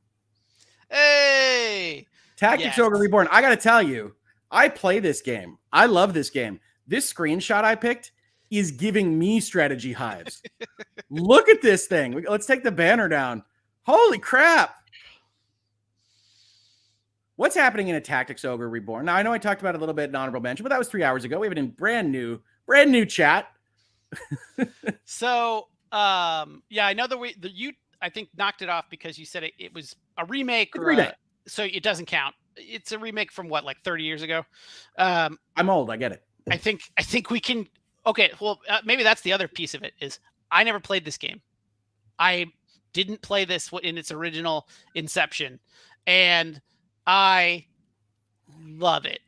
Hey. Tactics Ogre Reborn. I got to tell you, I play this game. I love this game. This screenshot I picked is giving me strategy hives. Look at this thing. Let's take the banner down. Holy crap. What's happening in a Tactics Ogre Reborn? Now, I know I talked about it a little bit in Honorable Mention, but that was 3 hours ago. We have it in brand new chat. So, I know you, I think, knocked it off because you said it was a remake. So it doesn't count. It's a remake from what, like 30 years ago? I'm old. I get it. I think we can. Okay, well, maybe that's the other piece of it is I never played this game. I didn't play this in its original inception, and I love it.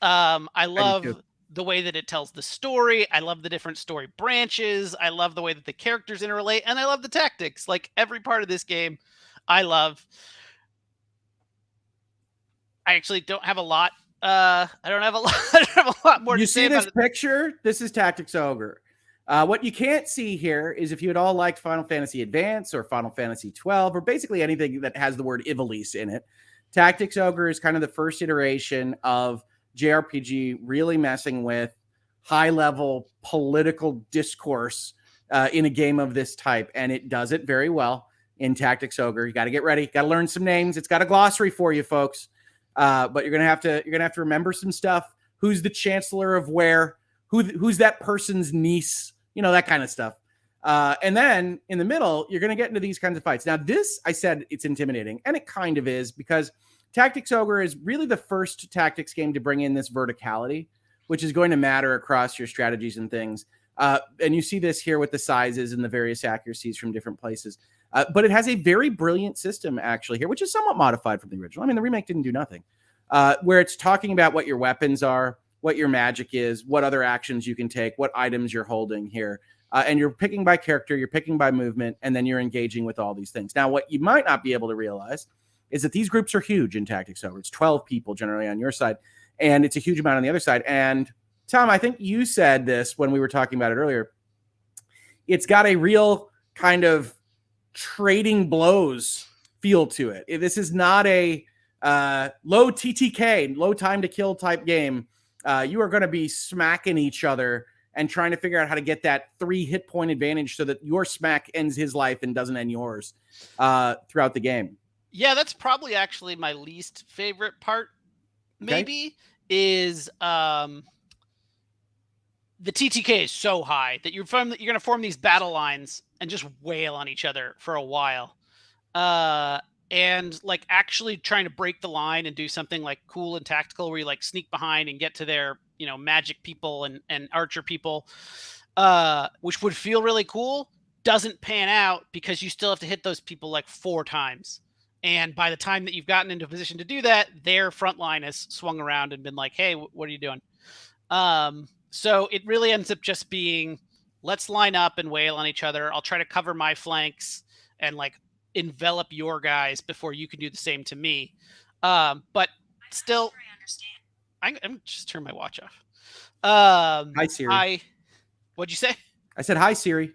I love the way that it tells the story. I love the different story branches. I love the way that the characters interrelate, and I love the tactics. Like every part of this game, I love. I actually don't have a lot. I don't have a lot more to say about it. You see this picture? This is Tactics Ogre. What you can't see here is if you had all liked Final Fantasy Advance or Final Fantasy 12 or basically anything that has the word Ivalice in it. Tactics Ogre is kind of the first iteration of JRPG really messing with high-level political discourse in a game of this type, and it does it very well in Tactics Ogre. You got to get ready. Got to learn some names. It's got a glossary for you, folks. But you're gonna have to remember some stuff. Who's the chancellor of where? Who's that person's niece? You know, that kind of stuff. And then in the middle, you're gonna get into these kinds of fights. Now, this I said it's intimidating, and it kind of is because Tactics Ogre is really the first tactics game to bring in this verticality, which is going to matter across your strategies and things. And you see this here with the sizes and the various accuracies from different places. But it has a very brilliant system actually here, which is somewhat modified from the original. I mean, the remake didn't do nothing. Where it's talking about what your weapons are, what your magic is, what other actions you can take, what items you're holding here. And you're picking by character, you're picking by movement, and then you're engaging with all these things. Now, what you might not be able to realize is that these groups are huge in Tactics Ogre. It's 12 people generally on your side, and it's a huge amount on the other side. And Tom, I think you said this when we were talking about it earlier. It's got a real kind of trading blows feel to it. This is not a low TTK, low time to kill type game. You are going to be smacking each other and trying to figure out how to get that 3 hit point advantage so that your smack ends his life and doesn't end yours throughout the game. Yeah, that's probably actually my least favorite part. Maybe is the TTK is so high that you're going to form these battle lines and just wail on each other for a while. And like actually trying to break the line and do something like cool and tactical where you like sneak behind and get to their, magic people and archer people, which would feel really cool, doesn't pan out because you still have to hit those people like 4 times. And by the time that you've gotten into a position to do that, their front line has swung around and been like, hey, what are you doing? So it really ends up just being, let's line up and wail on each other. I'll try to cover my flanks and like envelop your guys before you can do the same to me. But still, I'm just turn my watch off. Hi, Siri. What'd you say? I said, hi, Siri.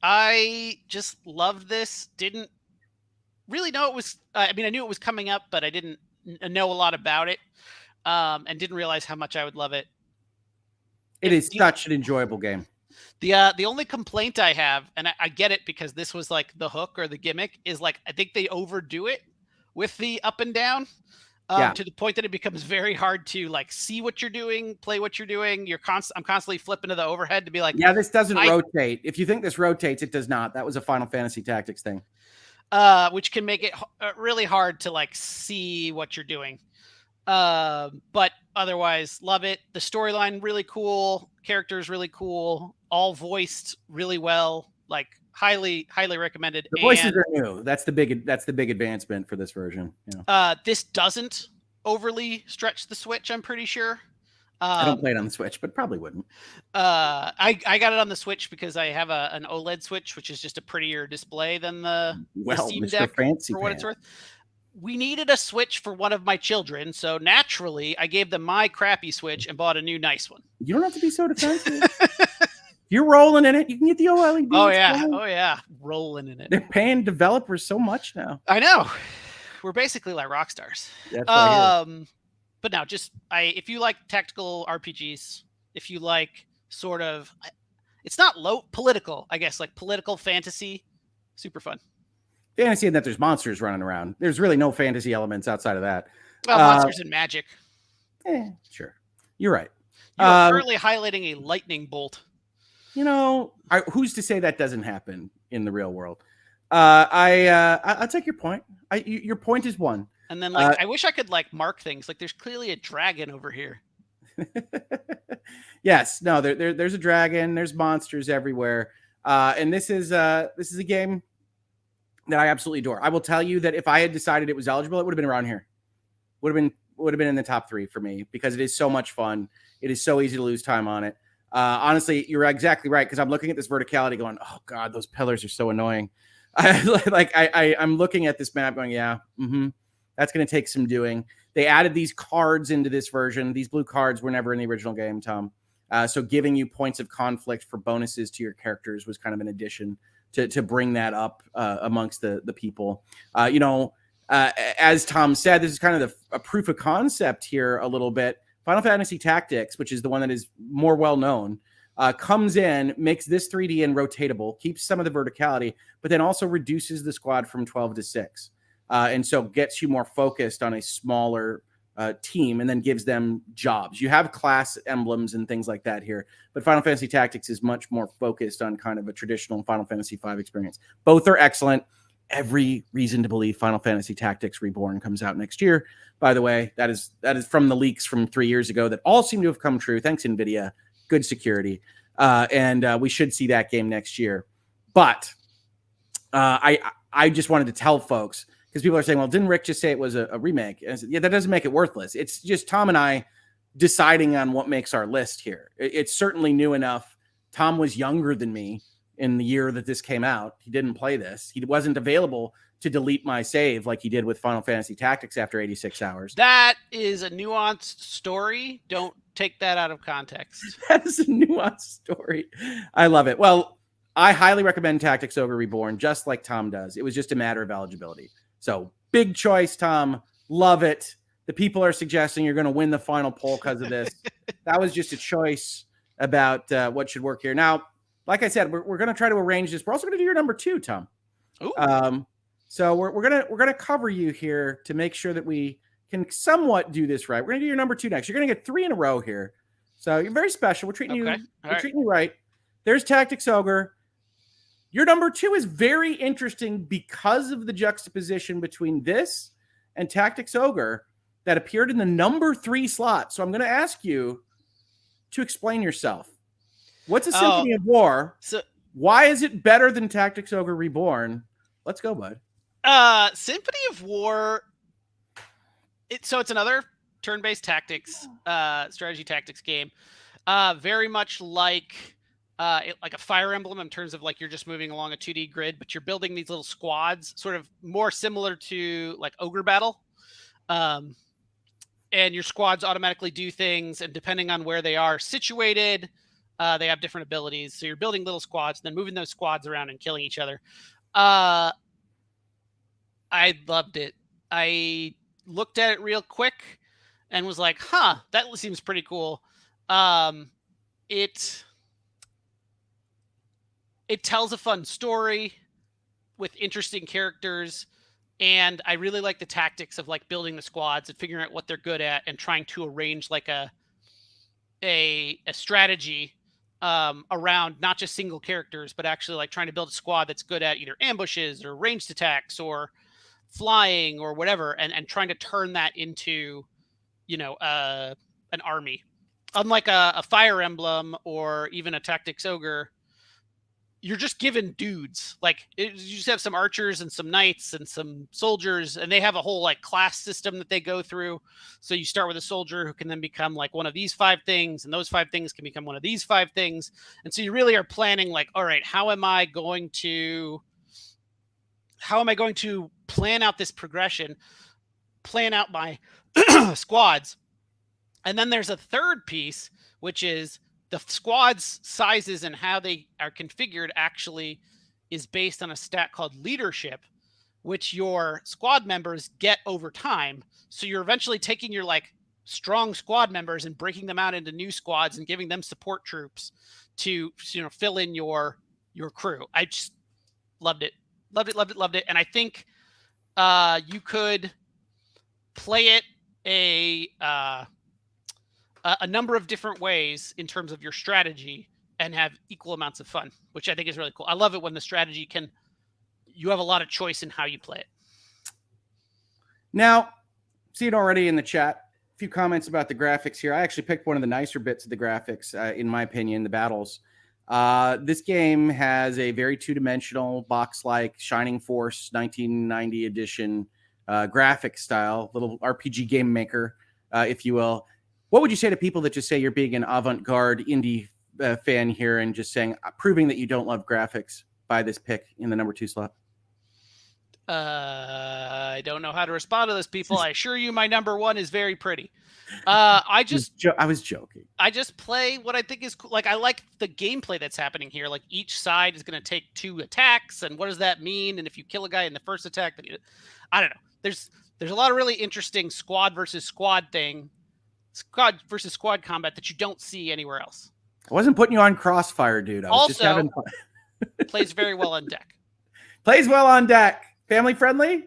I just loved this. Didn't really know it was, I mean, I knew it was coming up, but I didn't know a lot about it. And didn't realize how much I would love it. It is such an enjoyable game. The only complaint I have, and I get it because this was like the hook or the gimmick, is like I think they overdo it with the up and down to the point that it becomes very hard to like see what you're doing, play what you're doing. I'm constantly flipping to the overhead to be like, yeah, this doesn't rotate. If you think this rotates, it does not. That was a Final Fantasy Tactics thing. Which can make it really hard to like see what you're doing. But otherwise, love it. The storyline really cool. Characters really cool. All voiced really well. Like highly recommended. The voices are new. That's the big advancement for this version. Yeah. This doesn't overly stretch the Switch, I'm pretty sure. I don't play it on the Switch, but probably wouldn't. I got it on the Switch because I have an OLED Switch, which is just a prettier display than the Steam Deck, Fancy for what it's worth. We needed a Switch for one of my children, so naturally I gave them my crappy Switch and bought a new nice one. You don't have to be so defensive. You're rolling in it. You can get the OLED. Oh yeah, rolling in it. They're paying developers so much now. I know. We're basically like rock stars. That's but now, if you like tactical RPGs, if you like sort of, it's not political, I guess, like political fantasy, super fun. Fantasy in that there's monsters running around. There's really no fantasy elements outside of that. Well, monsters and magic. Sure. You're right. You're currently highlighting a lightning bolt. Who's to say that doesn't happen in the real world? I'll take your point. Your point is one. And then, like, I wish I could like mark things. Like, there's clearly a dragon over here. Yes. No. There's a dragon. There's monsters everywhere. And this is a game that I absolutely adore. I will tell you that if I had decided it was eligible, it would have been around here. Would have been in the top 3 for me because it is so much fun. It is so easy to lose time on it. Honestly, you're exactly right because I'm looking at this verticality going, oh God, those pillars are so annoying. I'm looking at this map going, that's going to take some doing. They added these cards into this version. These blue cards were never in the original game, Tom. So giving you points of conflict for bonuses to your characters was kind of an addition to bring that up amongst the people. As Tom said, this is kind of a proof of concept here a little bit. Final Fantasy Tactics, which is the one that is more well-known, comes in, makes this 3D and rotatable, keeps some of the verticality, but then also reduces the squad from 12 to 6. And so gets you more focused on a smaller team and then gives them jobs. You have class emblems and things like that here, but Final Fantasy Tactics is much more focused on kind of a traditional Final Fantasy V experience. Both are excellent. Every reason to believe Final Fantasy Tactics Reborn comes out next year. By the way, that is from the leaks from 3 years ago that all seem to have come true. Thanks, NVIDIA. Good security. And we should see that game next year. But I just wanted to tell folks, because people are saying, well, didn't Rick just say it was a remake? And I said, yeah, that doesn't make it worthless. It's just Tom and I deciding on what makes our list here. It's certainly new enough. Tom was younger than me in the year that this came out. He didn't play this. He wasn't available to delete my save like he did with Final Fantasy Tactics after 86 hours. That is a nuanced story. Don't take that out of context. That is a nuanced story. I love it. Well, I highly recommend Tactics Ogre Reborn, just like Tom does. It was just a matter of eligibility. So big choice, Tom. Love it. The people are suggesting you're going to win the final poll because of this. That was just a choice about what should work here. Now, like I said, we're going to try to arrange this. We're also going to do your number 2, Tom. So we're gonna cover you here to make sure that we can somewhat do this right. We're gonna do your number 2 next. You're gonna get 3 in a row here. So you're very special. We're treating you right. There's Tactics Ogre. Your number 2 is very interesting because of the juxtaposition between this and Tactics Ogre that appeared in the number 3 slot. So I'm going to ask you to explain yourself. What's a Symphony of War? Why is it better than Tactics Ogre Reborn? Let's go, bud. Symphony of War. So it's another turn-based tactics, strategy tactics game. Very much like like a Fire Emblem in terms of like you're just moving along a 2D grid, but you're building these little squads, sort of more similar to like Ogre Battle. And your squads automatically do things, and depending on where they are situated, they have different abilities. So you're building little squads, and then moving those squads around and killing each other. I loved it. I looked at it real quick and was like, huh, that seems pretty cool. It tells a fun story with interesting characters, and I really like the tactics of like building the squads and figuring out what they're good at and trying to arrange like a strategy around not just single characters, but actually like trying to build a squad that's good at either ambushes or ranged attacks or flying or whatever, and trying to turn that into, an army. Unlike a Fire Emblem or even a Tactics Ogre, you're just given dudes. Like you just have some archers and some knights and some soldiers, and they have a whole like class system that they go through. So you start with a soldier who can then become like one of these 5 things, and those 5 things can become one of these 5 things. And so you really are planning like, all right, how am I going to plan out this progression, plan out my squads. And then there's a third piece, which is the squads sizes and how they are configured actually is based on a stat called leadership, which your squad members get over time. So you're eventually taking your like strong squad members and breaking them out into new squads and giving them support troops to, fill in your crew. I just loved it. Loved it. And I think you could play it a number of different ways in terms of your strategy and have equal amounts of fun, which I think is really cool. I love it when the strategy you have a lot of choice in how you play it. Now, see it already in the chat. A few comments about the graphics here. I actually picked one of the nicer bits of the graphics, in my opinion, the battles. This game has a very two-dimensional, box-like Shining Force 1990 edition graphic style, little RPG game maker, if you will. What would you say to people that just say you're being an avant-garde indie fan here and just saying, proving that you don't love graphics by this pick in the number 2 slot? I don't know how to respond to those people. I assure you my number 1 is very pretty. I was joking. I just play what I think is cool. Like, I like the gameplay that's happening here. Like, each side is going to take 2 attacks, and what does that mean? And if you kill a guy in the first attack, then I don't know. There's a lot of really interesting squad versus squad combat that you don't see anywhere else. I wasn't putting you on Crossfire, dude. I was just having fun. Plays very well on deck. Plays well on deck. Family friendly?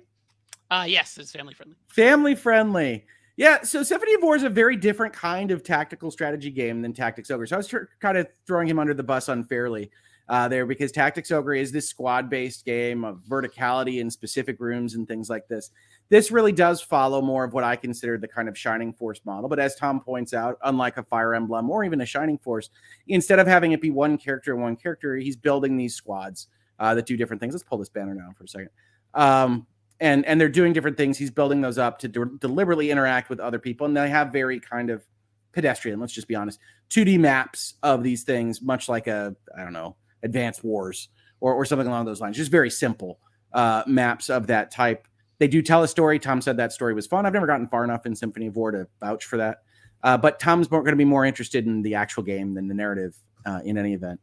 Yes, it's family friendly. Family friendly. Yeah, so Symphony of War is a very different kind of tactical strategy game than Tactics Ogre. So I was kind of throwing him under the bus unfairly there, because Tactics Ogre is this squad-based game of verticality in specific rooms and things like this. This really does follow more of what I consider the kind of Shining Force model. But as Tom points out, unlike a Fire Emblem or even a Shining Force, instead of having it be one character, he's building these squads that do different things. Let's pull this banner down for a second. And they're doing different things. He's building those up to deliberately interact with other people. And they have very kind of pedestrian, let's just be honest, 2D maps of these things, much like Advanced Wars or something along those lines. Just very simple maps of that type. They do tell a story. Tom said that story was fun. I've never gotten far enough in Symphony of War to vouch for that. But Tom's going to be more interested in the actual game than the narrative in any event.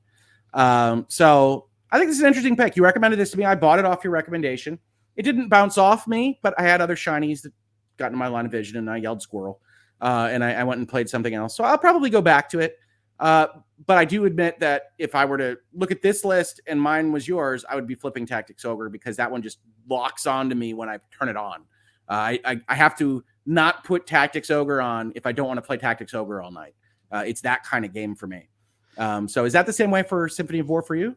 So I think this is an interesting pick. You recommended this to me. I bought it off your recommendation. It didn't bounce off me, but I had other shinies that got in my line of vision, and I yelled squirrel. And I went and played something else. So I'll probably go back to it. But I do admit that if I were to look at this list and mine was yours, I would be flipping Tactics Ogre, because that one just locks onto me when I turn it on. I have to not put Tactics Ogre on if I don't want to play Tactics Ogre all night. It's that kind of game for me. So is that the same way for Symphony of War for you?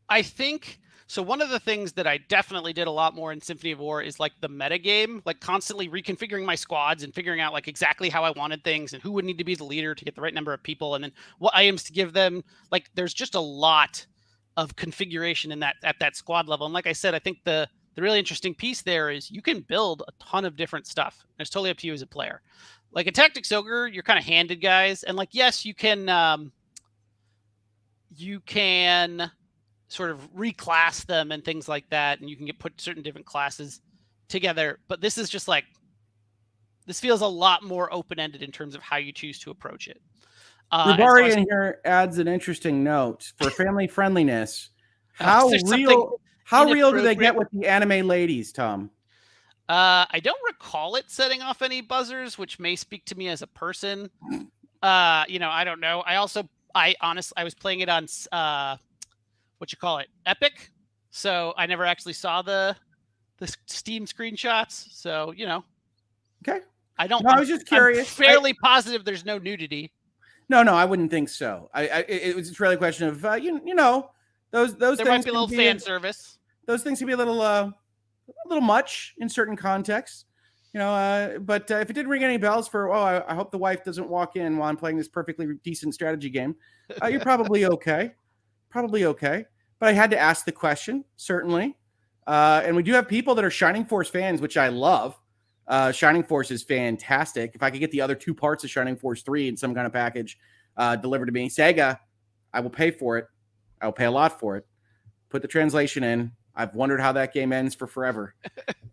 I think so. One of the things that I definitely did a lot more in Symphony of War is like the meta game, like constantly reconfiguring my squads and figuring out like exactly how I wanted things and who would need to be the leader to get the right number of people, and then what items to give them. Like, there's just a lot configuration in that at that squad level. And like I said, I think the really interesting piece there is you can build a ton of different stuff. It's totally up to you as a player. Like a Tactics Ogre, you're kind of handed guys, and like yes, you can sort of reclass them and things like that, and you can put certain different classes together. But this is just like, this feels a lot more open-ended in terms of how you choose to approach it. Rubari in here adds an interesting note for family friendliness. How real do they get with the anime ladies, Tom? I don't recall it setting off any buzzers, which may speak to me as a person. I don't know. I was playing it on Epic, so I never actually saw the Steam screenshots. So okay. I don't. No, I was just curious. I'm fairly positive there's no nudity. No, I wouldn't think so. It was just really a question of those there things might be a little fan service. Those things can be a little much in certain contexts, but if it didn't ring any bells for, I hope the wife doesn't walk in while I'm playing this perfectly decent strategy game, you're probably okay. But I had to ask the question, certainly. And we do have people that are Shining Force fans, which I love. Shining Force is fantastic. If I could get the other 2 parts of Shining Force 3 in some kind of package delivered to me, Sega, I will pay for it. I will pay a lot for it. Put the translation in. I've wondered how that game ends for forever.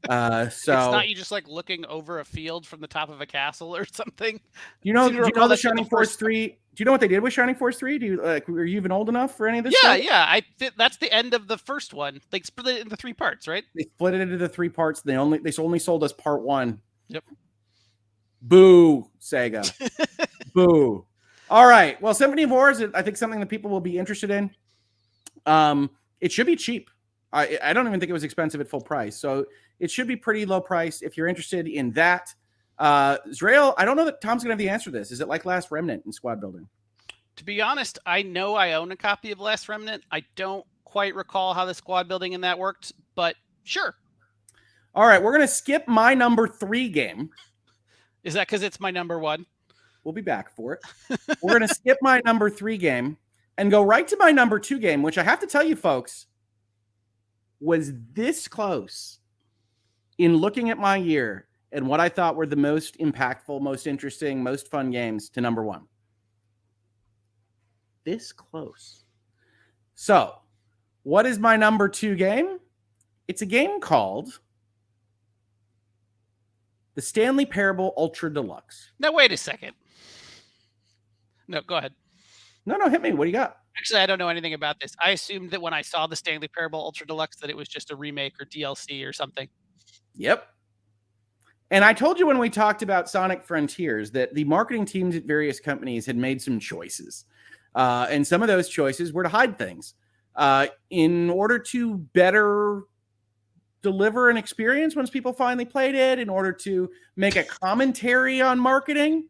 So it's not you just like looking over a field from the top of a castle or something. Do you know the Shining Force 3? Do you know what they did with Shining Force 3? Were you even old enough for any of this? Yeah. That's the end of the first one. They split it into 3 parts, right? They split it into the 3 parts. They only sold us part 1. Yep. Boo, Sega. Boo. All right. Well, Symphony of War is, I think, something that people will be interested in. It should be cheap. I don't even think it was expensive at full price. So it should be pretty low price if you're interested in that. Zrael, I don't know that Tom's going to have the answer to this. Is it like Last Remnant in squad building? To be honest, I know I own a copy of Last Remnant. I don't quite recall how the squad building in that worked, but sure. All right. We're going to skip my number 3 game. Is that because it's my number 1? We'll be back for it. We're going to skip my number 3 game and go right to my number 2 game, which I have to tell you, folks, was this close in looking at my year and what I thought were the most impactful, most interesting, most fun games to number 1. This close. So, what is my number 2 game? It's a game called The Stanley Parable Ultra Deluxe. Now, wait a second. No, go ahead. No, hit me. What do you got? Actually, I don't know anything about this. I assumed that when I saw the Stanley Parable Ultra Deluxe that it was just a remake or DLC or something. Yep. And I told you when we talked about Sonic Frontiers that the marketing teams at various companies had made some choices. And some of those choices were to hide things in order to better deliver an experience once people finally played it, in order to make a commentary on marketing.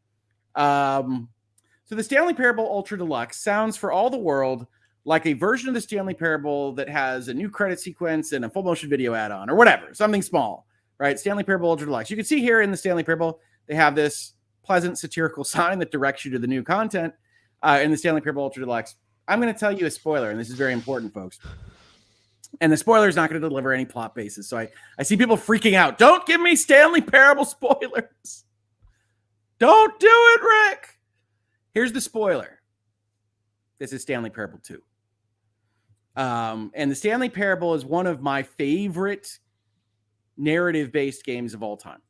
So the Stanley Parable Ultra Deluxe sounds for all the world like a version of the Stanley Parable that has a new credit sequence and a full motion video add-on or whatever, something small, right? Stanley Parable Ultra Deluxe. You can see here in the Stanley Parable, they have this pleasant satirical sign that directs you to the new content in the Stanley Parable Ultra Deluxe. I'm going to tell you a spoiler, and this is very important, folks. And the spoiler is not going to deliver any plot bases. So I see people freaking out. Don't give me Stanley Parable spoilers. Don't do it, Rick. Here's the spoiler. This is Stanley Parable 2. And the Stanley Parable is one of my favorite narrative-based games of all time.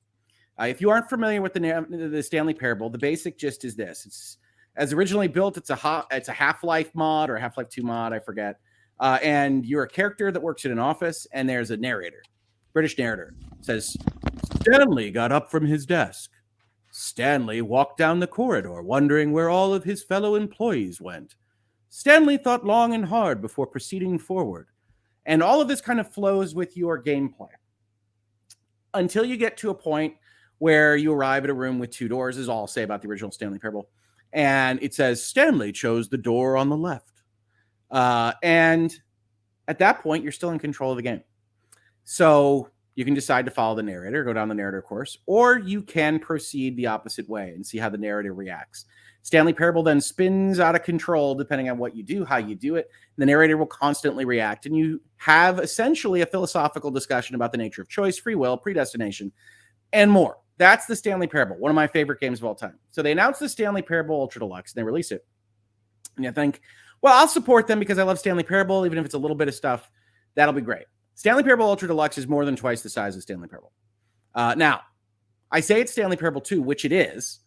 If you aren't familiar with the Stanley Parable, the basic gist is this. It's as originally built, it's a Half-Life mod or a Half-Life 2 mod, I forget. And you're a character that works in an office, and there's a narrator, British narrator. It says, Stanley got up from his desk. Stanley walked down the corridor, wondering where all of his fellow employees went. Stanley thought long and hard before proceeding forward. And all of this kind of flows with your gameplay until you get to a point where you arrive at a room with 2 doors, is all I'll say about the original Stanley Parable. And it says, Stanley chose the door on the left. And at that point, you're still in control of the game. So You can decide to follow the narrator, go down the narrator course, or you can proceed the opposite way and see how the narrator reacts. Stanley Parable then spins out of control depending on what you do, how you do it. The narrator will constantly react, and you have essentially a philosophical discussion about the nature of choice, free will, predestination, and more. That's the Stanley Parable, one of my favorite games of all time. So they announced the Stanley Parable Ultra Deluxe, and they release it. And you think, well, I'll support them because I love Stanley Parable, even if it's a little bit of stuff. That'll be great. Stanley Parable Ultra Deluxe is more than twice the size of Stanley Parable. Now, I say it's Stanley Parable 2, which it is.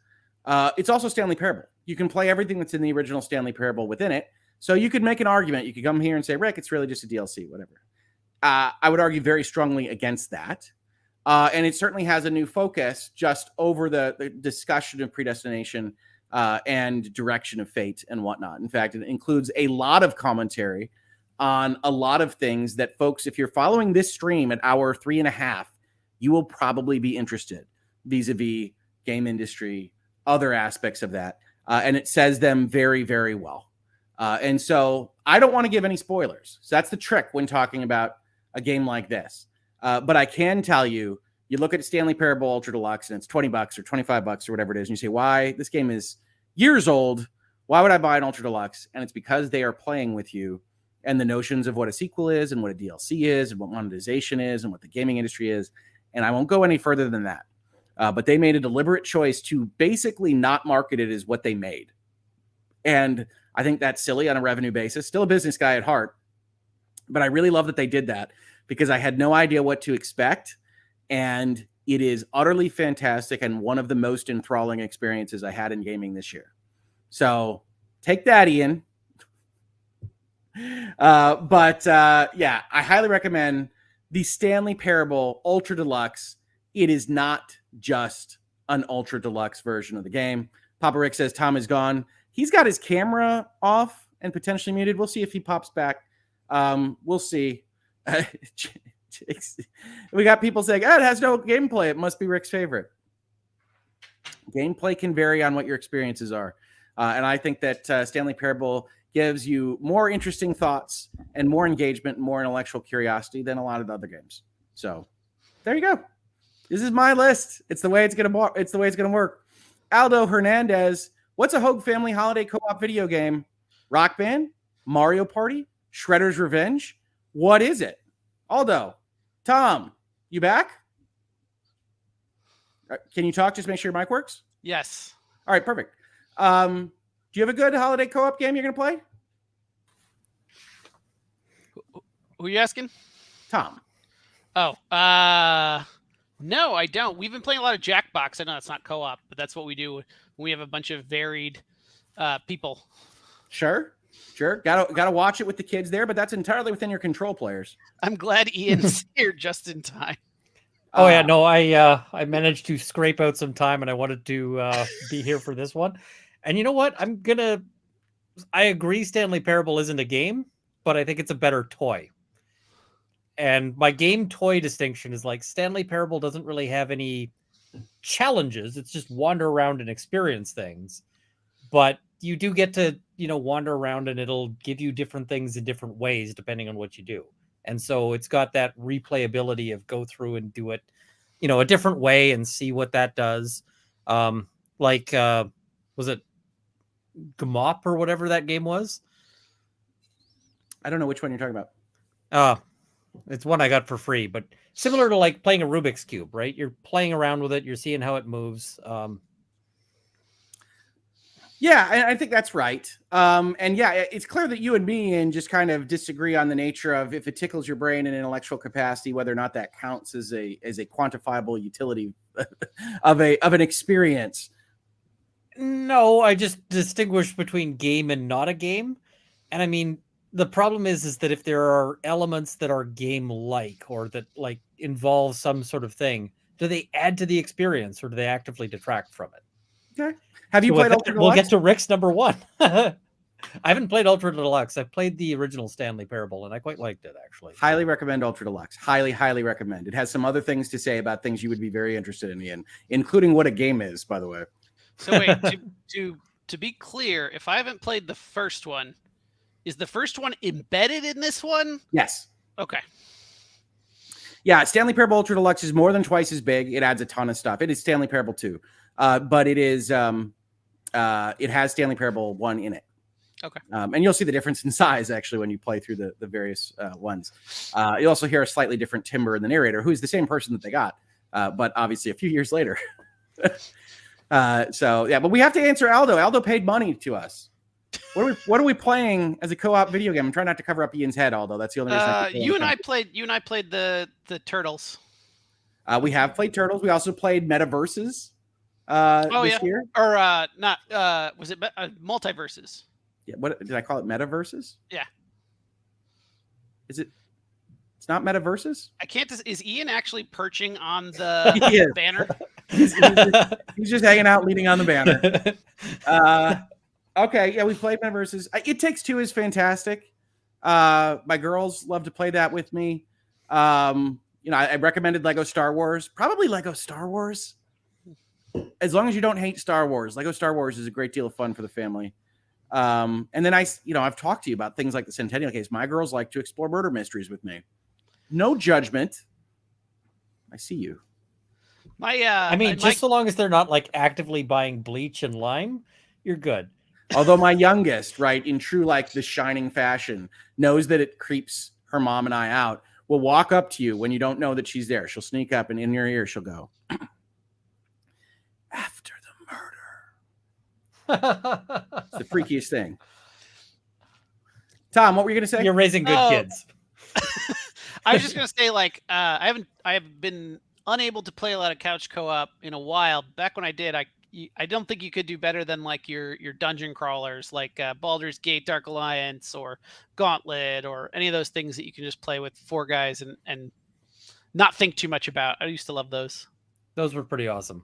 It's also Stanley Parable. You can play everything that's in the original Stanley Parable within it. So you could make an argument. You could come here and say, Rick, it's really just a DLC, whatever. I would argue very strongly against that. And it certainly has a new focus just over the discussion of predestination and direction of fate and whatnot. In fact, it includes a lot of commentary on a lot of things that, folks, if you're following this stream at hour 3.5, you will probably be interested vis-a-vis game industry, other aspects of that. And it says them very, very well. And so I don't want to give any spoilers. So that's the trick when talking about a game like this. But I can tell you, you look at Stanley Parable Ultra Deluxe and it's $20 or $25 or whatever it is. And you say, why? This game is years old. Why would I buy an Ultra Deluxe? And it's because they are playing with you and the notions of what a sequel is and what a DLC is and what monetization is and what the gaming industry is. And I won't go any further than that. But they made a deliberate choice to basically not market it as what they made. And I think that's silly on a revenue basis. Still a business guy at heart. But I really love that they did that because I had no idea what to expect. And it is utterly fantastic and one of the most enthralling experiences I had in gaming this year. So take that, Ian. Yeah, I highly recommend the Stanley Parable Ultra Deluxe. It is not just an Ultra Deluxe version of the game. Papa Rick says Tom is gone. He's got his camera off and potentially muted. We'll see if he pops back. We'll see. We got people saying, it has no gameplay. It must be Rick's favorite. Gameplay can vary on what your experiences are. And I think that Stanley Parable gives you more interesting thoughts and more engagement and more intellectual curiosity than a lot of the other games. So there you go. This is my list. It's the way it's going to work. Aldo Hernandez, what's a Hoeg family holiday co-op video game? Rock Band? Mario Party? Shredder's Revenge? What is it? Aldo, Tom, you back? Can you talk? Just make sure your mic works. Yes. All right, perfect. Do you have a good holiday co-op game you're going to play? Who are you asking? Tom. Oh, no, I don't. We've been playing a lot of Jackbox. I know it's not co-op, but that's what we do. We have a bunch of varied people. Sure. Gotta watch it with the kids there, but that's entirely within your control players. I'm glad Ian's here just in time. Oh yeah, no, I managed to scrape out some time, and I wanted to be here for this one. And you know what? I agree Stanley Parable isn't a game, but I think it's a better toy. And my game toy distinction is like Stanley Parable doesn't really have any challenges. It's just wander around and experience things. But you do get to, wander around and it'll give you different things in different ways depending on what you do. And so it's got that replayability of go through and do it, a different way and see what that does. Was it Gmop or whatever that game was? I don't know which one you're talking about. It's one I got for free, but similar to like playing a Rubik's Cube, right? You're playing around with it. You're seeing how it moves. Yeah, I think that's right. And yeah, it's clear that you and me and just kind of disagree on the nature of if it tickles your brain in intellectual capacity, whether or not that counts as a quantifiable utility of an experience. No, I just distinguish between game and not a game. And I mean, the problem is that if there are elements that are game-like or that like involve some sort of thing, do they add to the experience or do they actively detract from it? Okay. Have you played Ultra Deluxe? We'll get to Rick's number one. I haven't played Ultra Deluxe. I've played the original Stanley Parable, and I quite liked it, actually. Highly recommend Ultra Deluxe. Highly, highly recommend. It has some other things to say about things you would be very interested in, Ian, including what a game is, by the way. So wait, to be clear, if I haven't played the first one, is the first one embedded in this one? Yes. Okay. Yeah, Stanley Parable Ultra Deluxe is more than twice as big. It adds a ton of stuff. It is Stanley Parable 2, but it is it has Stanley Parable 1 in it. Okay. And you'll see the difference in size actually when you play through the various ones. You'll also hear a slightly different timbre in the narrator, who is the same person that they got, but obviously a few years later. So yeah, but we have to answer Aldo. Aldo paid money to us. What are we playing as a co-op video game? I'm trying not to cover up Ian's head, Although that's the only reason. You and I played the Turtles. We have played Turtles. We also played Metaverses. This year. Or not? Was it Multiverses? Yeah. What did I call it? Metaverses? Yeah. Is it? It's not Metaverses. I can't. Is Ian actually perching on the banner? He's just hanging out, leaning on the banner. Okay, yeah, we played Metaverses. It Takes Two is fantastic. My girls love to play that with me. I recommended Lego Star Wars. Probably Lego Star Wars. As long as you don't hate Star Wars, Lego Star Wars is a great deal of fun for the family. And then I've talked to you about things like the Centennial Case. My girls like to explore murder mysteries with me. No judgment. I see you. Just so long as they're not like actively buying bleach and lime, you're good. Although my youngest, right, in true like The Shining fashion, knows that it creeps her mom and I out, will walk up to you when you don't know that she's there. She'll sneak up and in your ear she'll go, "After the murder." It's the freakiest thing. Tom, what were you going to say? You're raising good kids. I was just going to say, I have been unable to play a lot of couch co-op in a while. Back when I did, I don't think you could do better than like your dungeon crawlers, like Baldur's Gate, Dark Alliance, or Gauntlet, or any of those things that you can just play with 4 guys and not think too much about. I used to love those. Those were pretty awesome.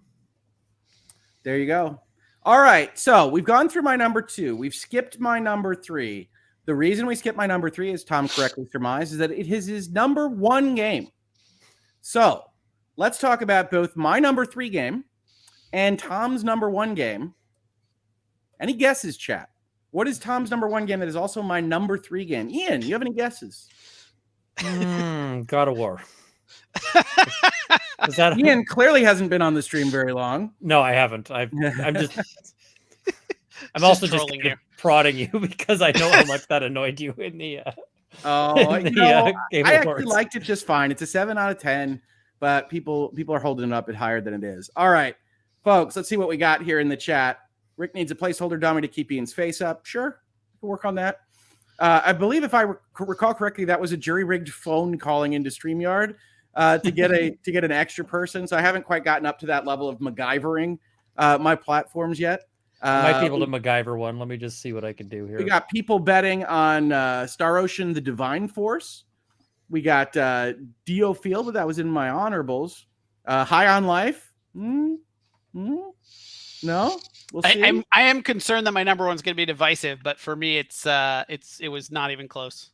There you go. All right, so we've gone through my number 2. We've skipped my number 3. The reason we skipped my number 3, as Tom correctly surmised, is that it is his number 1 game. So let's talk about both my number 3 game and Tom's number 1 game. Any guesses, chat? What is Tom's number 1 game that is also my number 3 game? Ian, you have any guesses? God of War. Ian clearly hasn't been on the stream very long. No, I haven't. I'm also just trolling you, prodding you because I know how much that annoyed you in the. Game I actually liked it just fine. It's a 7 out of 10, but people are holding it up at higher than it is. All right, folks, let's see what we got here in the chat. Rick needs a placeholder dummy to keep Ian's face up. Sure, we'll work on that. I believe if I recall correctly, that was a jury-rigged phone calling into StreamYard to get an extra person. So I haven't quite gotten up to that level of MacGyvering my platforms yet. Might be able to MacGyver one. Let me just see what I can do here. We got people betting on Star Ocean: The Divine Force. We got Dio Field, but that was in my honorables. High on Life. No, we'll see. I am concerned that my number 1 is going to be divisive, but for me, it was not even close.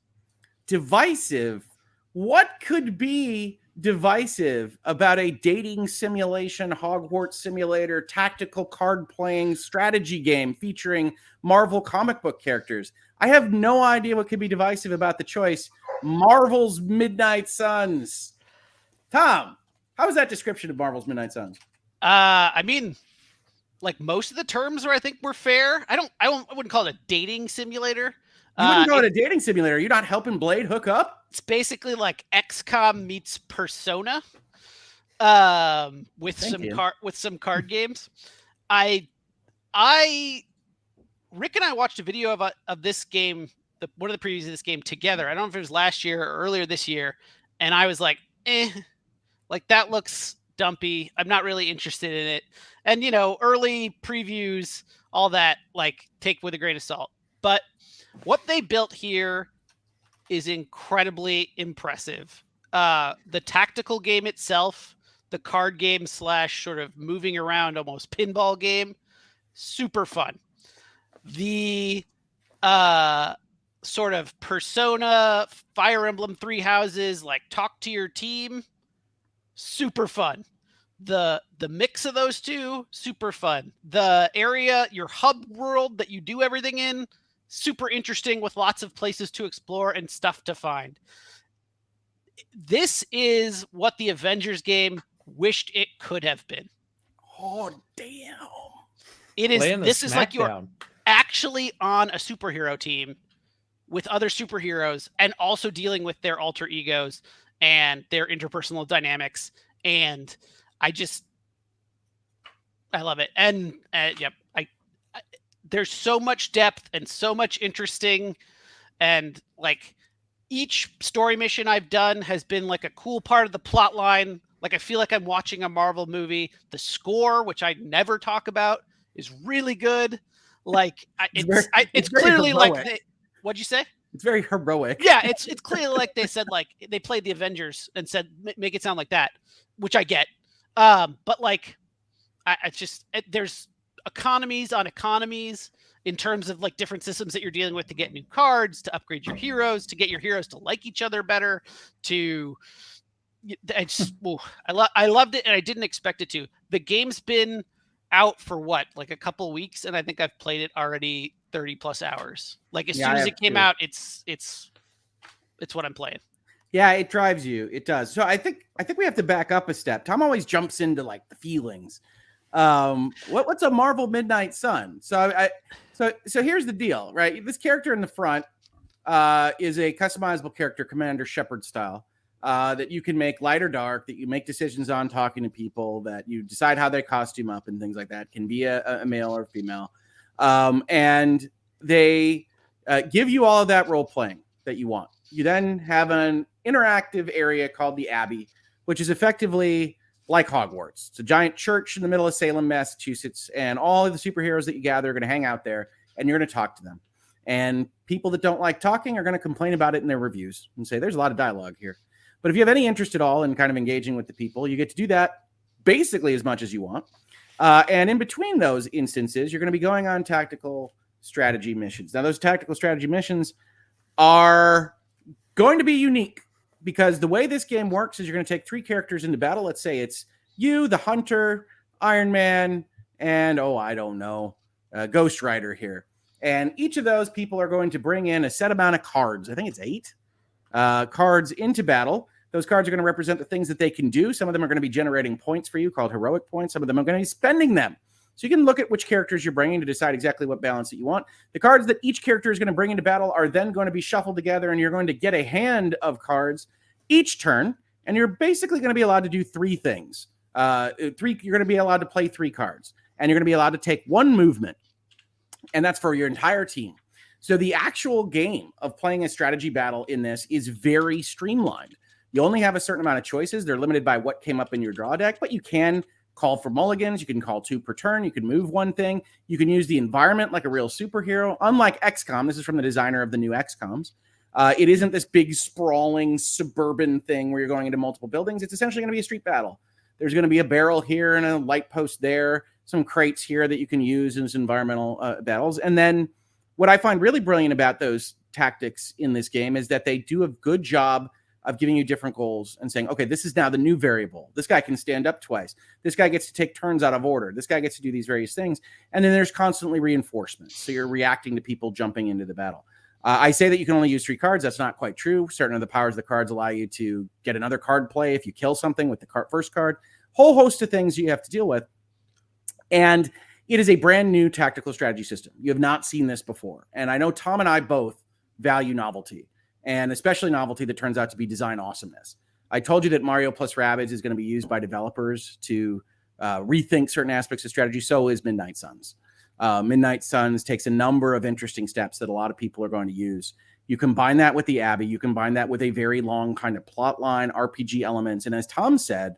Divisive. What could be divisive about a dating simulation, Hogwarts simulator, tactical card playing strategy game featuring Marvel comic book characters? I have no idea what could be divisive about the choice. Marvel's Midnight Suns. Tom, how is that description of Marvel's Midnight Suns? I mean, like most of the terms were, I think, were fair. I wouldn't call it a dating simulator. You wouldn't call it a dating simulator. You're not helping Blade hook up? It's basically like XCOM meets Persona, with some card games. Rick and I watched a video of this game, one of the previews of this game together. I don't know if it was last year or earlier this year, and I was like, like that looks dumpy. I'm not really interested in it. And early previews, all that, like, take with a grain of salt. But what they built here is incredibly impressive. The tactical game itself, the card game / sort of moving around almost pinball game, super fun. The sort of Persona, Fire Emblem 3 Houses, like talk to your team, super fun. The mix of those two, super fun. The area, your hub world that you do everything in, super interesting with lots of places to explore and stuff to find. this is what the Avengers game wished it could have been. Oh, damn. It is. This is like you're SmackDown. actually on a superhero team with other superheroes and also dealing with their alter egos and their interpersonal dynamics. And I love it. And yep, there's so much depth and so much interesting, and like each story mission I've done has been like a cool part of the plot line. Like I feel like I'm watching a Marvel movie. The score, which I never talk about, is really good. Like it's clearly heroic. like what'd you say? It's very heroic. Yeah, it's clearly like they said, like they played the Avengers and said make it sound like that, which I get. But like there's economies on economies in terms of like different systems that you're dealing with to get new cards, to upgrade your heroes, to get your heroes to like each other better. I loved it, and I didn't expect it to. The game's been out for what, like a couple weeks, and I think I've played it already 30 plus hours. Like as soon as it came out, it's what I'm playing. Yeah, it drives you. It does. So I think we have to back up a step. Tom always jumps into like the feelings. What's a Marvel Midnight Sun? So here's the deal, right? This character in the front is a customizable character, Commander Shepard style, that you can make light or dark, that you make decisions on talking to people, that you decide how they costume up and things like that. Can be a male or female. And they give you all of that role playing that you want. You then have an interactive area called the Abbey, which is effectively like Hogwarts. It's a giant church in the middle of Salem, Massachusetts, and all of the superheroes that you gather are going to hang out there, and you're going to talk to them. And people that don't like talking are going to complain about it in their reviews and say, there's a lot of dialogue here. But if you have any interest at all in kind of engaging with the people, you get to do that basically as much as you want. And in between those instances, you're going to be going on tactical strategy missions. Now, those tactical strategy missions are going to be unique, because the way this game works is you're going to take 3 characters into battle. Let's say it's you, the Hunter, Iron Man, and, Ghost Rider here. And each of those people are going to bring in a set amount of cards. I think it's 8 cards into battle. Those cards are going to represent the things that they can do. Some of them are going to be generating points for you called heroic points. Some of them are going to be spending them. So you can look at which characters you're bringing to decide exactly what balance that you want. The cards that each character is going to bring into battle are then going to be shuffled together, and you're going to get a hand of cards each turn, and you're basically going to be allowed to do 3 things. You're going to be allowed to play 3 cards, and you're going to be allowed to take 1 movement, and that's for your entire team. So the actual game of playing a strategy battle in this is very streamlined. You only have a certain amount of choices. They're limited by what came up in your draw deck, but you can call for mulligans. You can call 2 per turn. You can move 1 thing. You can use the environment like a real superhero. Unlike XCOM, this is from the designer of the new XCOMs. It isn't this big sprawling suburban thing where you're going into multiple buildings. It's essentially going to be a street battle. There's going to be a barrel here and a light post there, some crates here that you can use in environmental battles. And then what I find really brilliant about those tactics in this game is that they do a good job of giving you different goals and saying, okay, this is now the new variable. This guy can stand up twice. This guy gets to take turns out of order. This guy gets to do these various things. And then there's constantly reinforcements. So you're reacting to people jumping into the battle. I say that you can only use 3 cards. That's not quite true. Certain of the powers of the cards allow you to get another card play if you kill something with the first card. Whole host of things you have to deal with. And it is a brand new tactical strategy system. You have not seen this before. And I know Tom and I both value novelty, and especially novelty that turns out to be design awesomeness. I told you that Mario plus Rabbids is going to be used by developers to rethink certain aspects of strategy. So is Midnight Suns. Midnight Suns takes a number of interesting steps that a lot of people are going to use. You combine that with the Abbey. You combine that with a very long kind of plot line, RPG elements. And as Tom said,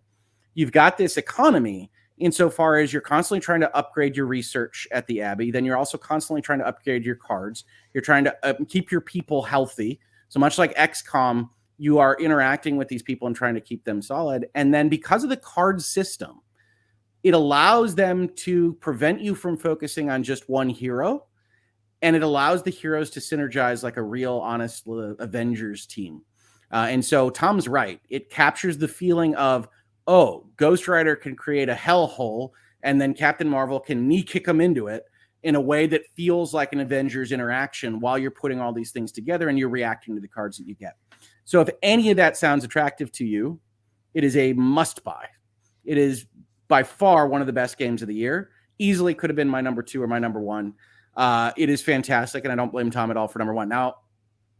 you've got this economy insofar as you're constantly trying to upgrade your research at the Abbey. Then you're also constantly trying to upgrade your cards. You're trying to keep your people healthy. So much like XCOM, you are interacting with these people and trying to keep them solid. And then because of the card system, it allows them to prevent you from focusing on just one hero. And it allows the heroes to synergize like a real, honest Avengers team. And so Tom's right. It captures the feeling of, oh, Ghost Rider can create a hellhole, and then Captain Marvel can knee kick him into it. in a way that feels like an Avengers interaction while you're putting all these things together and you're reacting to the cards that you get. So if any of that sounds attractive to you, it is a must buy. It is by far one of the best games of the year. Easily could have been my number 2 or my number 1. It is fantastic, and I don't blame Tom at all for number 1. Now,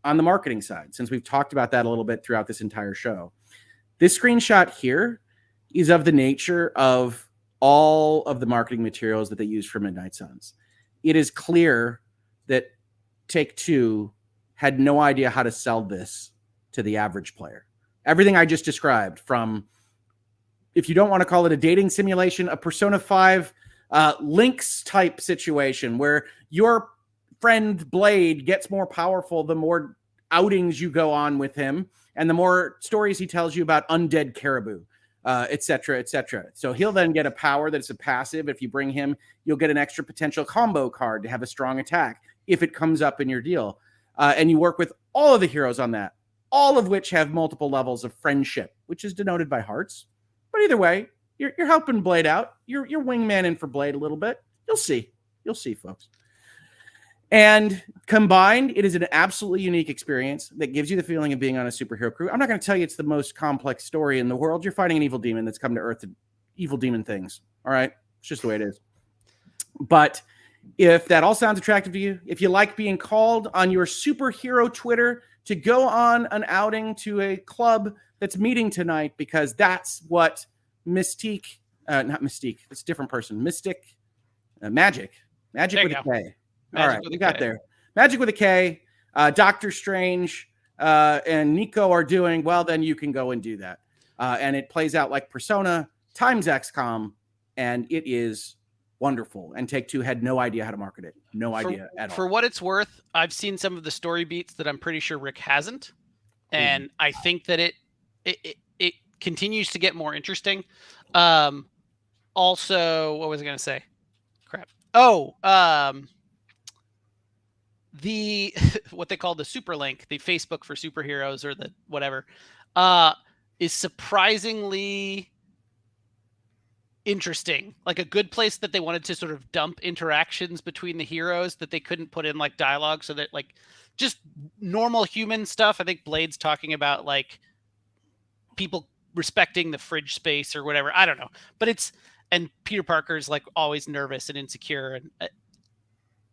on the marketing side, since we've talked about that a little bit throughout this entire show, this screenshot here is of the nature of all of the marketing materials that they use for Midnight Suns. It is clear that Take-Two had no idea how to sell this to the average player. Everything I just described, from, if you don't want to call it a dating simulation, a Persona 5 Lynx type situation where your friend Blade gets more powerful the more outings you go on with him and the more stories he tells you about undead caribou, et cetera, et cetera. So he'll then get a power that's a passive. If you bring him, you'll get an extra potential combo card to have a strong attack if it comes up in your deal. And you work with all of the heroes on that, all of which have multiple levels of friendship, which is denoted by hearts. But either way, you're helping Blade out. You're wingman in for Blade a little bit. You'll see, folks. And combined, it is an absolutely unique experience that gives you the feeling of being on a superhero crew. I'm not going to tell you it's the most complex story in the world. You're fighting an evil demon that's come to Earth to evil demon things. All right? It's just the way it is. But if that all sounds attractive to you, if you like being called on your superhero Twitter to go on an outing to a club that's meeting tonight because that's what Mystique, not Mystique, it's a different person, Magic with a K. All right, we got there. Magic with a K, Doctor Strange, and Nico are doing, well, then you can go and do that. And it plays out like Persona times XCOM, and it is wonderful. And Take-Two had no idea how to market it. No idea at all. For what it's worth, I've seen some of the story beats that I'm pretty sure Rick hasn't. And I think that it continues to get more interesting. Also, what was I going to say? Crap. The what they call the super link, the Facebook for superheroes or the whatever, is surprisingly interesting. Like a good place that they wanted to sort of dump interactions between the heroes that they couldn't put in like dialogue, so that like just normal human stuff. I think Blade's talking about like people respecting the fridge space or whatever. I don't know, but and Peter Parker's like always nervous and insecure, and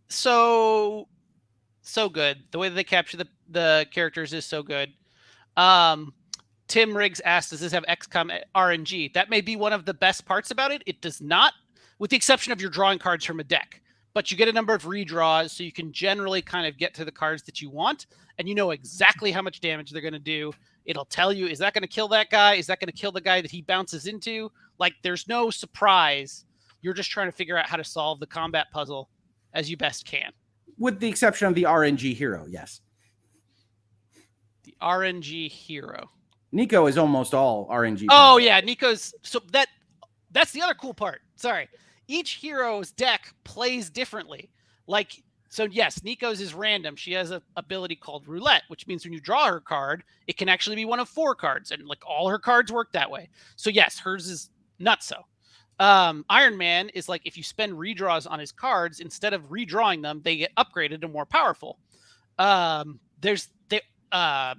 so good. The way that they capture the characters is so good. Tim Riggs asked, does this have XCOM RNG? That may be one of the best parts about it. It does not, with the exception of your drawing cards from a deck. But you get a number of redraws, so you can generally kind of get to the cards that you want, and you know exactly how much damage they're going to do. It'll tell you, is that going to kill that guy? Is that going to kill the guy that he bounces into? Like, there's no surprise. You're just trying to figure out how to solve the combat puzzle as you best can. With the exception of the RNG hero, yes. The RNG hero. Nico is almost all RNG. Oh, yeah. Nico's... So that's the other cool part. Sorry. Each hero's deck plays differently. Like, so yes, Nico's is random. She has an ability called Roulette, which means when you draw her card, it can actually be one of 4 cards. And like all her cards work that way. So yes, hers is nutso. Iron Man is like, if you spend redraws on his cards, instead of redrawing them, they get upgraded and more powerful.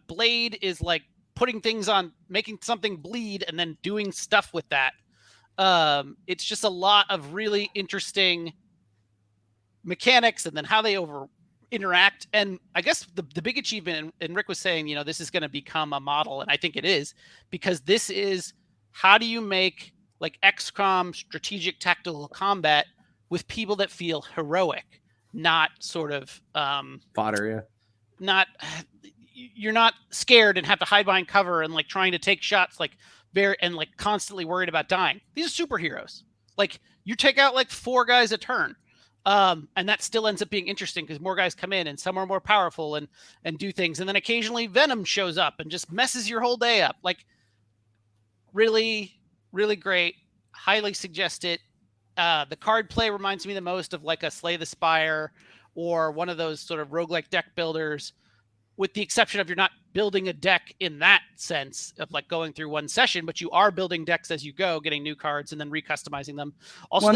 Blade is like putting things on, making something bleed and then doing stuff with that. It's just a lot of really interesting mechanics and then how they interact. And I guess the big achievement, and Rick was saying, this is going to become a model. And I think it is, because this is, how do you make like XCOM strategic tactical combat with people that feel heroic, not sort of fodder, yeah. You're not scared and have to hide behind cover and like trying to take shots like like constantly worried about dying. These are superheroes. Like you take out like 4 guys a turn. And that still ends up being interesting because more guys come in and some are more powerful and do things. And then occasionally Venom shows up and just messes your whole day up. Like really, really great. Highly suggest it. The card play reminds me the most of like a Slay the Spire or one of those sort of roguelike deck builders, with the exception of you're not building a deck in that sense of like going through one session, but you are building decks as you go, getting new cards and then recustomizing them. Also,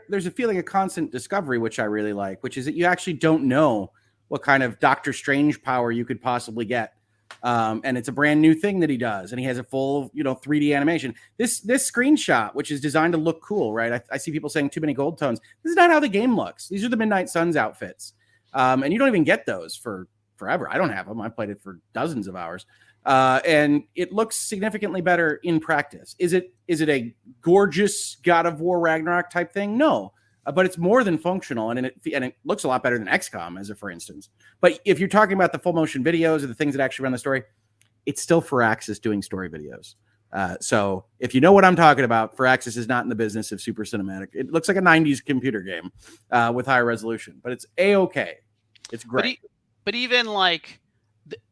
there's a feeling of constant discovery, which I really like, which is that you actually don't know what kind of Doctor Strange power you could possibly get. And it's a brand new thing that he does, and he has a full, 3D animation. This screenshot, which is designed to look cool, right? I see people saying too many gold tones. This is not how the game looks. These are the Midnight Suns outfits, and you don't even get those for forever. I don't have them. I've played it for dozens of hours, and it looks significantly better in practice. Is it a gorgeous God of War Ragnarok type thing? No. But it's more than functional, and it looks a lot better than XCOM, as a for instance. But if you're talking about the full motion videos or the things that actually run the story, it's still Firaxis doing story videos. So if you know what I'm talking about, Firaxis is not in the business of super cinematic. It looks like a 90s computer game with higher resolution, but it's A-okay. It's great. But even like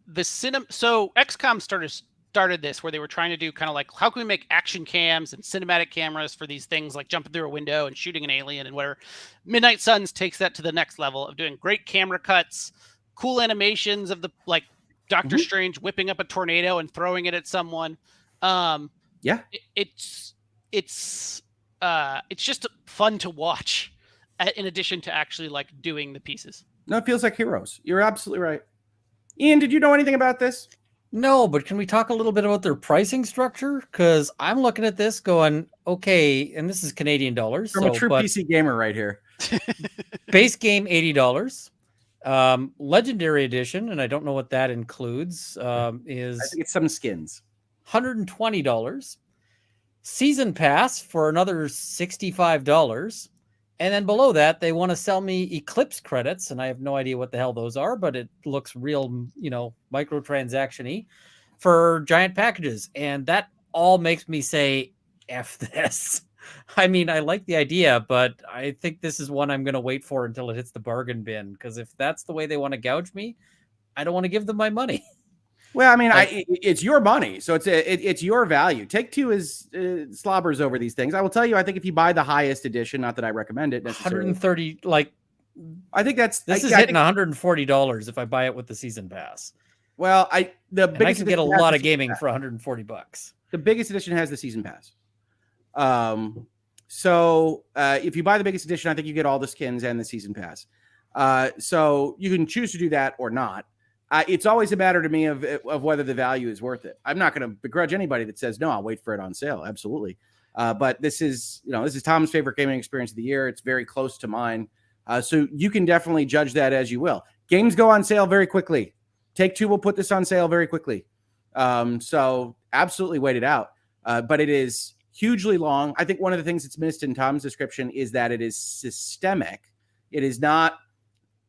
the cinema, so XCOM started this where they were trying to do kind of like, how can we make action cams and cinematic cameras for these things like jumping through a window and shooting an alien and whatever. Midnight Suns takes that to the next level of doing great camera cuts, cool animations of the like Doctor Strange whipping up a tornado and throwing it at someone. It's just fun to watch in addition to actually like doing the pieces. No, it feels like heroes. You're absolutely right. Ian, did you know anything about this? No, but can we talk a little bit about their pricing structure? Because I'm looking at this going, okay, and this is Canadian dollars. From a true PC gamer right here. Base game, $80. Legendary edition, and I don't know what that includes, is... I think it's some skins. $120. Season Pass for another $65. And then below that, they want to sell me Eclipse credits, and I have no idea what the hell those are, but it looks real, microtransaction-y for giant packages. And that all makes me say, F this. I mean, I like the idea, but I think this is one I'm going to wait for until it hits the bargain bin, because if that's the way they want to gouge me, I don't want to give them my money. Well, I mean, it's your money, so it's your value. Take-Two is slobbers over these things. I will tell you, I think if you buy the highest edition, not that I recommend it necessarily. 130, like, I think this is hitting $140 if I buy it with the season pass. Well, I can get a lot of gaming for $140. The biggest edition has the season pass. So if you buy the biggest edition, I think you get all the skins and the season pass. So you can choose to do that or not. It's always a matter to me of whether the value is worth it. I'm not going to begrudge anybody that says, no, I'll wait for it on sale. Absolutely. But this is Tom's favorite gaming experience of the year. It's very close to mine. So you can definitely judge that as you will. Games go on sale very quickly. Take-Two will put this on sale very quickly. So absolutely wait it out. But it is hugely long. I think one of the things that's missed in Tom's description is that it is systemic. It is not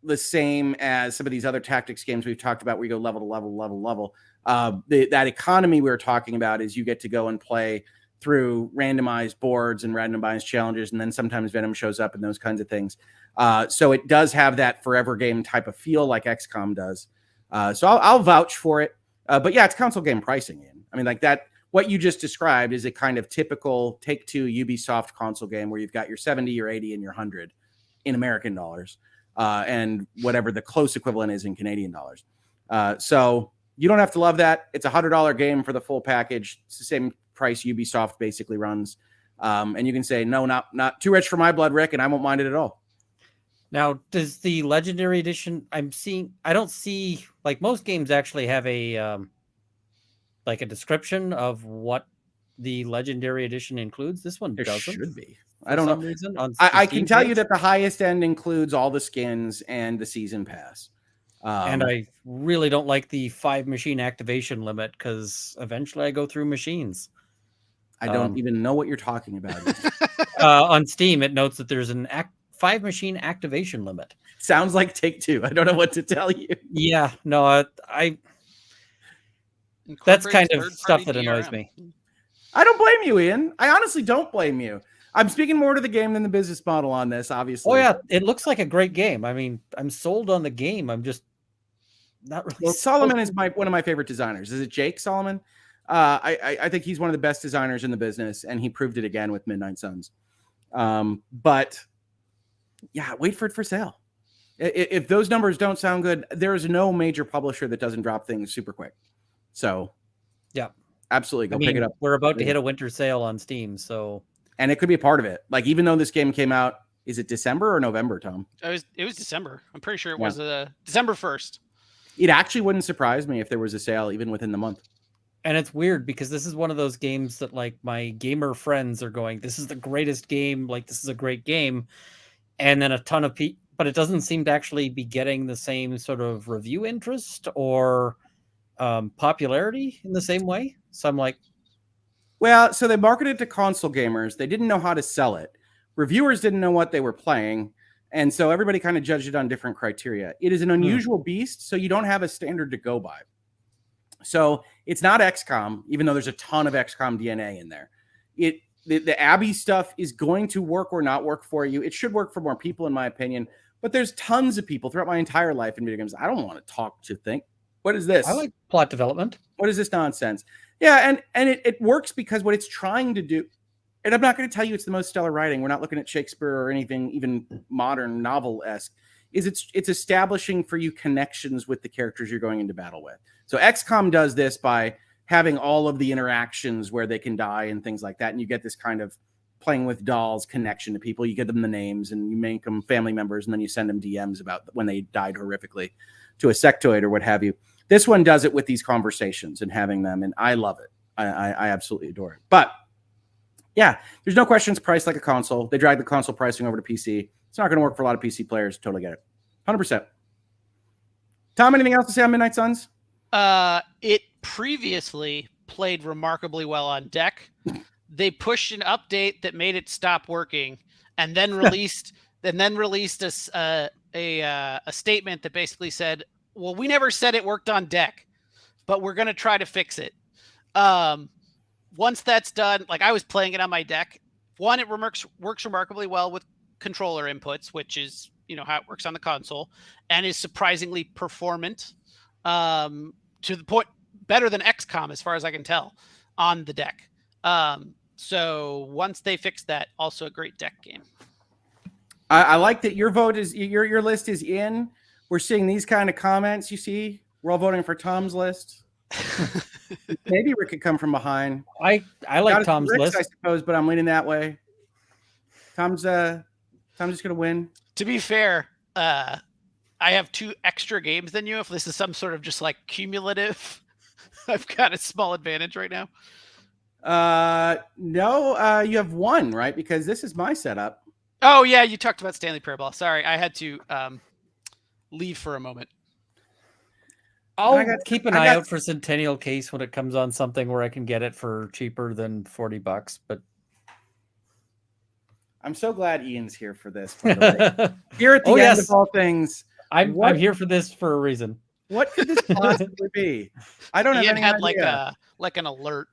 the same as some of these other tactics games we've talked about where you go level to level. That economy we were talking about is you get to go and play through randomized boards and randomized challenges, and then sometimes Venom shows up and those kinds of things. So it does have that forever game type of feel like XCOM does. So I'll vouch for it. But yeah, it's console game pricing. I mean, like that, what you just described is a kind of typical Take-Two Ubisoft console game where you've got your 70, your 80, and your 100 in American dollars. And whatever the close equivalent is in Canadian dollars. So you don't have to love that. It's $100 game for the full package. It's the same price Ubisoft basically runs. And you can say, no, not too rich for my blood, Rick, and I won't mind it at all. Now, does the Legendary Edition, I don't see, like most games actually have a description of what the Legendary Edition includes. This one doesn't. Should be. I don't know. I can tell you that the highest end includes all the skins and the season pass. And I really don't like the 5 machine activation limit because eventually I go through machines. I don't even know what you're talking about. On Steam, it notes that there's an 5 machine activation limit. Sounds like Take-Two. I don't know what to tell you. Yeah, no, that's kind of stuff that annoys me. I don't blame you, Ian. I honestly don't blame you. I'm speaking more to the game than the business model on this, obviously. Oh, yeah. It looks like a great game. I mean, I'm sold on the game. I'm just not really. Well, Solomon is one of my favorite designers. Is it Jake Solomon? I think he's one of the best designers in the business, and he proved it again with Midnight Suns. But yeah, wait for it for sale. If those numbers don't sound good, there's no major publisher that doesn't drop things super quick. So, yeah, absolutely go pick it up. We're about to hit a winter sale on Steam, so and it could be a part of it. Like even though this game came out, is it December or November, Tom? It was December. I'm pretty sure it was December 1st. It actually wouldn't surprise me if there was a sale even within the month. And it's weird because this is one of those games that like my gamer friends are going, this is the greatest game, like this is a great game. And then a ton of people, but it doesn't seem to actually be getting the same sort of review interest or popularity in the same way. So I'm like, well, so they marketed to console gamers. They didn't know how to sell it. Reviewers didn't know what they were playing. And so everybody kind of judged it on different criteria. It is an unusual beast, so you don't have a standard to go by. So it's not XCOM, even though there's a ton of XCOM DNA in there. The Abby stuff is going to work or not work for you. It should work for more people, in my opinion. But there's tons of people throughout my entire life in video games. I don't want to talk to think. What is this? I like plot development. What is this nonsense? Yeah, and it works because what it's trying to do, and I'm not going to tell you it's the most stellar writing. We're not looking at Shakespeare or anything even modern novel-esque. It's establishing for you connections with the characters you're going into battle with. So XCOM does this by having all of the interactions where they can die and things like that. And you get this kind of playing with dolls connection to people. You give them the names and you make them family members, and then you send them DMs about when they died horrifically to a sectoid or what have you. This one does it with these conversations and having them, and I love it. I absolutely adore it. But yeah, there's no question it's priced like a console. They dragged the console pricing over to PC. It's not going to work for a lot of PC players. Totally get it. 100%. Tom, anything else to say on Midnight Suns? It previously played remarkably well on deck. They pushed an update that made it stop working, and then released a statement that basically said, "Well, we never said it worked on deck, but we're going to try to fix it." Once that's done, like I was playing it on my deck. One, it works remarkably well with controller inputs, which is how it works on the console, and is surprisingly performant. To the point better than XCOM as far as I can tell on the deck. So once they fix that, also a great deck game. I like that your vote is your list is in. We're seeing these kind of comments. You see, we're all voting for Tom's list. Maybe Rick could come from behind. I like Tom's list, I suppose, but I'm leaning that way. Tom's just gonna win. To be fair, I have 2 extra games than you. If this is some sort of just like cumulative, I've got a small advantage right now. No, you have 1, right? Because this is my setup. Oh yeah, you talked about Stanley Parable. Sorry, I had to leave for a moment. I'll keep an eye out for Centennial Case when it comes on something where I can get it for cheaper than $40. But I'm so glad Ian's here for this. By the way. Here at the end of all things, I'm here for this for a reason. What could this possibly be? I don't Ian have any had idea. like an alert.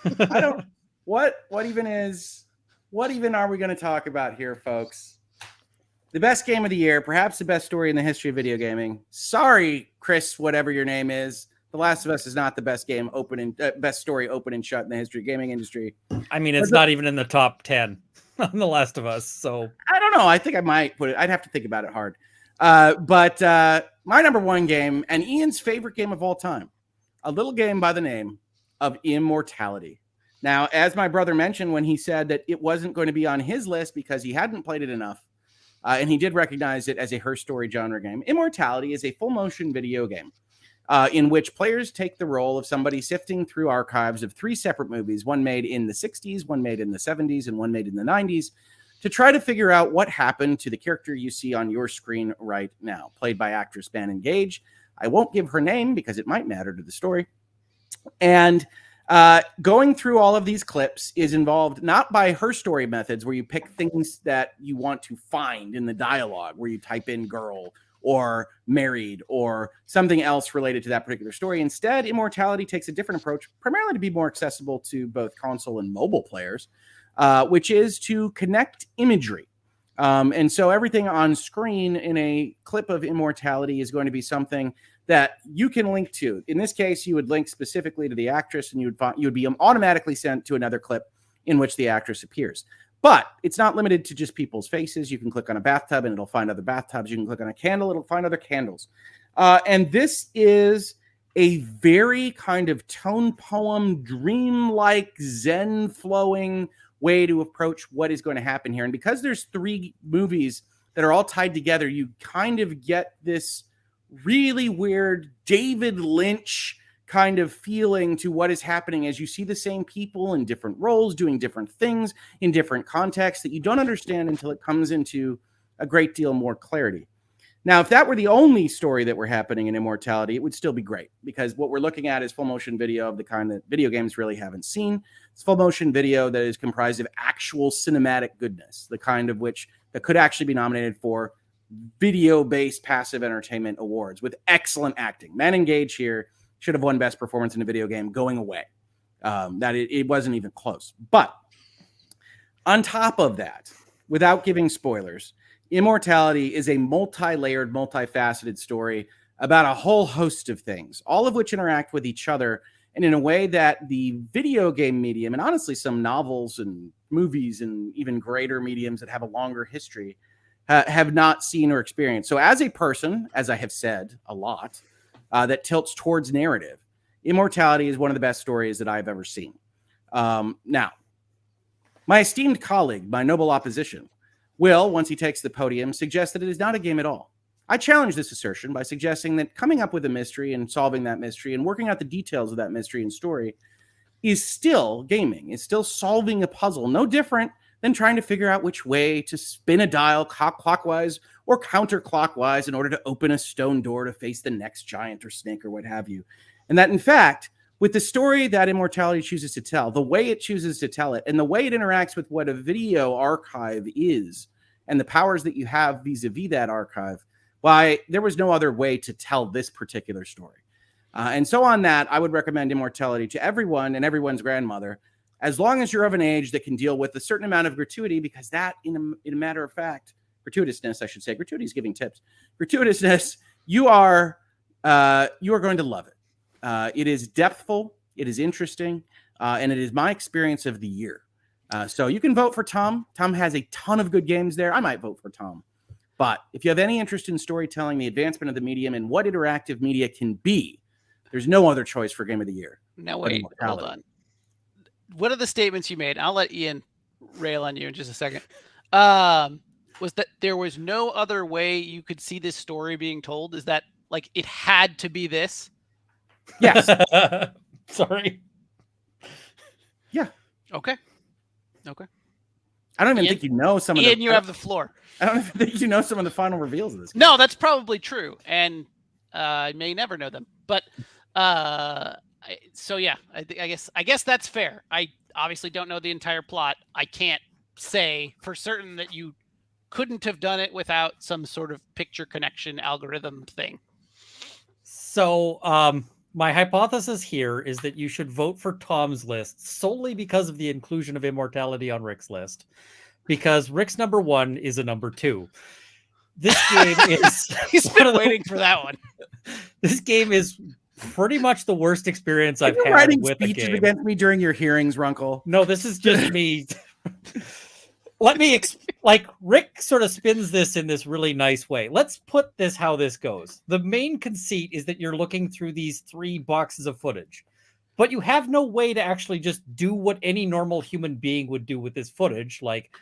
I don't. What even are we going to talk about here, folks? The best game of the year, perhaps the best story in the history of video gaming. Sorry, Chris, whatever your name is. The Last of Us is not the best game best story open and shut in the history of gaming industry. I mean, it's not even in the top 10 on The Last of Us. So I don't know. I think I might put it. I'd have to think about it hard. But my number 1 game and Ian's favorite game of all time, a little game by the name of Immortality. Now, as my brother mentioned when he said that it wasn't going to be on his list because he hadn't played it enough, and he did recognize it as a Her Story genre game, Immortality is a full-motion video game in which players take the role of somebody sifting through archives of 3 separate movies, one made in the 60s, one made in the 70s, and one made in the 90s, to try to figure out what happened to the character you see on your screen right now, played by actress Bannon Gage. I won't give her name because it might matter to the story. And going through all of these clips is involved not by Her Story methods where you pick things that you want to find in the dialogue, where you type in girl or married or something else related to that particular story. Instead, Immortality takes a different approach, primarily to be more accessible to both console and mobile players, which is to connect imagery. And so everything on screen in a clip of Immortality is going to be something that you can link to. In this case, you would link specifically to the actress, and you would be automatically sent to another clip in which the actress appears. But it's not limited to just people's faces. You can click on a bathtub and it'll find other bathtubs. You can click on a candle, it'll find other candles. And this is a very kind of tone poem, dreamlike, zen flowing way to approach what is going to happen here. And because there's 3 movies that are all tied together, you kind of get this really weird David Lynch kind of feeling to what is happening as you see the same people in different roles doing different things in different contexts that you don't understand until it comes into a great deal more clarity. Now, if that were the only story that were happening in Immortality, it would still be great, because what we're looking at is full motion video of the kind that video games really haven't seen. It's full motion video that is comprised of actual cinematic goodness, the kind of which that could actually be nominated for video-based passive entertainment awards with excellent acting. Men Engage here should have won Best Performance in a Video Game going away. It wasn't even close. But on top of that, without giving spoilers, Immortality is a multi-layered, multifaceted story about a whole host of things, all of which interact with each other, and in a way that the video game medium, and honestly some novels and movies and even greater mediums that have a longer history, have not seen or experienced. So as a person, as I have said a lot, that tilts towards narrative, Immortality is one of the best stories that I've ever seen. Now, my esteemed colleague, my noble opposition, will, once he takes the podium, suggest that it is not a game at all. I challenge this assertion by suggesting that coming up with a mystery and solving that mystery and working out the details of that mystery and story is still gaming, is still solving a puzzle, no different than trying to figure out which way to spin a dial clockwise or counterclockwise in order to open a stone door to face the next giant or snake or what have you. And that, in fact, with the story that Immortality chooses to tell, the way it chooses to tell it, and the way it interacts with what a video archive is, and the powers that you have vis-a-vis that archive, why, there was no other way to tell this particular story. And so on that, I would recommend Immortality to everyone and everyone's grandmother, as long as you're of an age that can deal with a certain amount of gratuity, because that, in a matter of fact, gratuitousness, I should say, gratuity is giving tips. Gratuitousness, you are going to love it. It is depthful, it is interesting, and it is my experience of the year. So you can vote for Tom. Tom has a ton of good games there. I might vote for Tom. But if you have any interest in storytelling, the advancement of the medium, and what interactive media can be, there's no other choice for Game of the Year. Now wait, hold on. What are the statements you made? I'll let Ian rail on you in just a second. Was that there was no other way you could see this story being told? Is that like it had to be this? Yes. Sorry. Yeah. Okay. I don't even think you know some of the... Ian, you have the floor. I don't even think you know some of the final reveals of this game. No, that's probably true. And I may never know them. But so yeah, I guess that's fair. I obviously don't know the entire plot. I can't say for certain that you couldn't have done it without some sort of picture connection algorithm thing. So my hypothesis here is that you should vote for Tom's list solely because of the inclusion of Immortality on Rick's list, because Rick's number 1 is a number 2. This game is... He's been waiting for that one. This game is pretty much the worst experience I've had writing with a speeches game. Against me during your hearings, Runkle. No, this is just me. Let me like Rick sort of spins this in this really nice way. Let's put this how this goes. The main conceit is that you're looking through these 3 boxes of footage, but you have no way to actually just do what any normal human being would do with this footage, like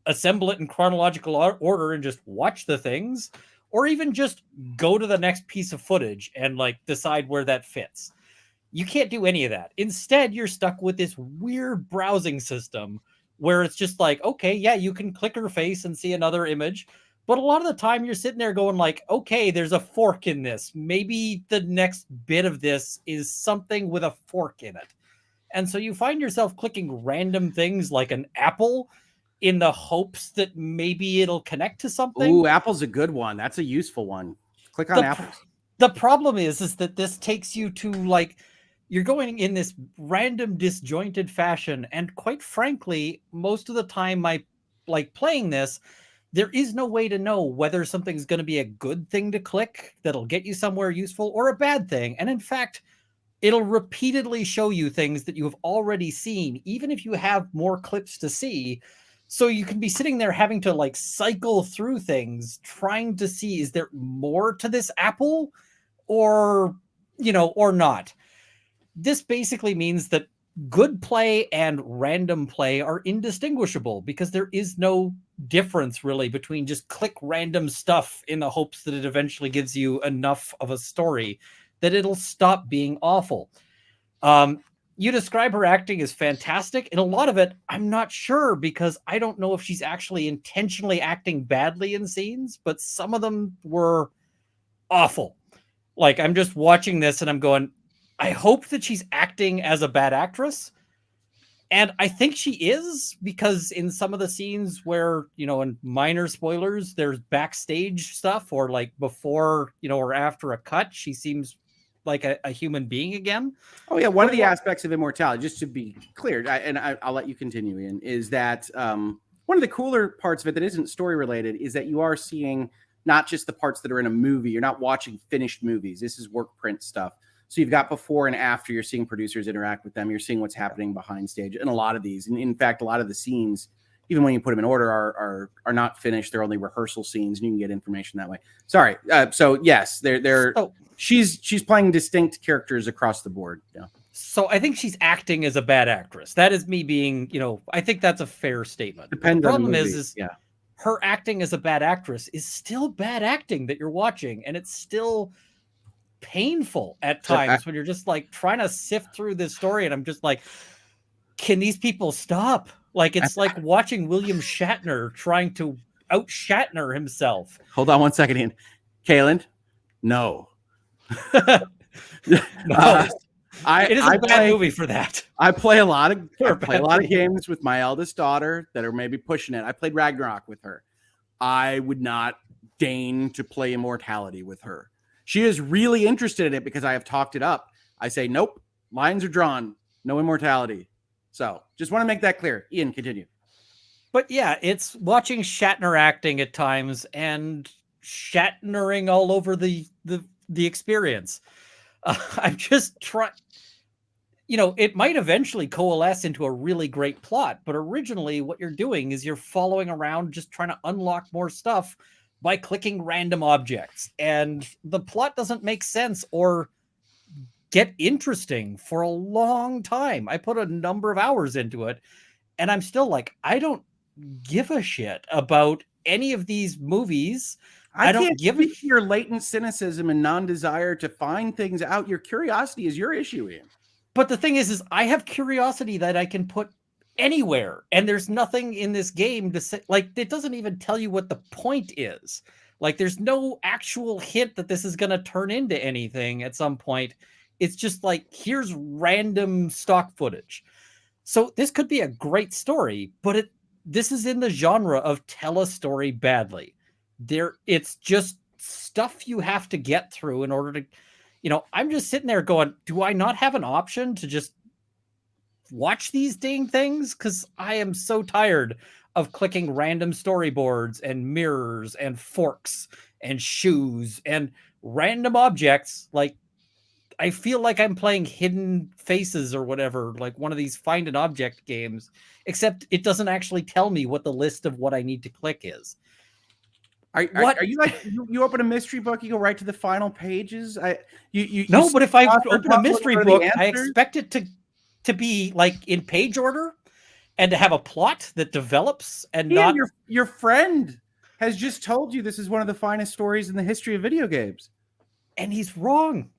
assemble it in chronological order and just watch the things, or even just go to the next piece of footage and like decide where that fits. You can't do any of that. Instead, you're stuck with this weird browsing system where it's just like, okay, yeah, you can click her face and see another image. But a lot of the time you're sitting there going like, okay, there's a fork in this. Maybe the next bit of this is something with a fork in it. And so you find yourself clicking random things like an apple in the hopes that maybe it'll connect to something. Ooh, apple's a good one. That's a useful one. Click on apples. The problem is that this takes you to like, you're going in this random disjointed fashion. And quite frankly, most of the time playing this, there is no way to know whether something's going to be a good thing to click that'll get you somewhere useful or a bad thing. And in fact, it'll repeatedly show you things that you have already seen, even if you have more clips to see, So you can be sitting there having to like cycle through things, trying to see, is there more to this apple or, or not? This basically means that good play and random play are indistinguishable because there is no difference really between just click random stuff in the hopes that it eventually gives you enough of a story that it'll stop being awful. You describe her acting as fantastic, and a lot of it, I'm not sure, because I don't know if she's actually intentionally acting badly in scenes, but some of them were awful. Like, I'm just watching this and I'm going, I hope that she's acting as a bad actress. And I think she is, because in some of the scenes where, in minor spoilers, there's backstage stuff or like before, or after a cut, she seems like a human being again. Oh yeah, one of the aspects of immortality, just to be clear, I'll let you continue, Ian, is that one of the cooler parts of it that isn't story related is that you are seeing not just the parts that are in a movie. You're not watching finished movies. This is work print stuff. So you've got before and after. You're seeing producers interact with them. You're seeing what's happening behind stage. And a lot of these, and in fact, a lot of the scenes, even when you put them in order, are not finished. They're only rehearsal scenes, and you can get information that way. Sorry. So yes, they're she's playing distinct characters across the board. Yeah. So I think she's acting as a bad actress. That is me being, I think that's a fair statement. Depends the problem on the movie. is yeah, her acting as a bad actress is still bad acting that you're watching, and it's still painful at times when you're just like trying to sift through this story, and I'm just like, can these people stop? Like, it's like watching William Shatner trying to out Shatner himself. Hold on one second, Ian. Kayland, no. No. It is a bad movie for that. I play a lot of games with my eldest daughter that are maybe pushing it. I played Ragnarok with her. I would not deign to play Immortality with her. She is really interested in it because I have talked it up. I say, nope, lines are drawn, no Immortality. So just want to make that clear. Ian, continue. But yeah, it's watching Shatner acting at times and Shatnering all over the experience. I'm just trying, it might eventually coalesce into a really great plot, but originally what you're doing is you're following around just trying to unlock more stuff by clicking random objects, and the plot doesn't make sense or get interesting for a long time. I put a number of hours into it, and I'm still like, I don't give a shit about any of these movies. I don't give a your latent cynicism and non-desire to find things out. Your curiosity is your issue, Ian. But the thing is I have curiosity that I can put anywhere, and there's nothing in this game to say, like, it doesn't even tell you what the point is. Like, there's no actual hint that this is going to turn into anything at some point. It's just like, here's random stock footage. So this could be a great story, but this is in the genre of tell a story badly. It's just stuff you have to get through in order to, I'm just sitting there going, do I not have an option to just watch these dang things? Because I am so tired of clicking random storyboards and mirrors and forks and shoes and random objects. Like, I feel like I'm playing Hidden Faces or whatever, like one of these find an object games, except it doesn't actually tell me what the list of what I need to click is. Are you like, you open a mystery book, you go right to the final pages? But if I open a mystery book, I expect it to be like in page order and to have a plot that develops and Ian, not your friend has just told you this is one of the finest stories in the history of video games. And he's wrong.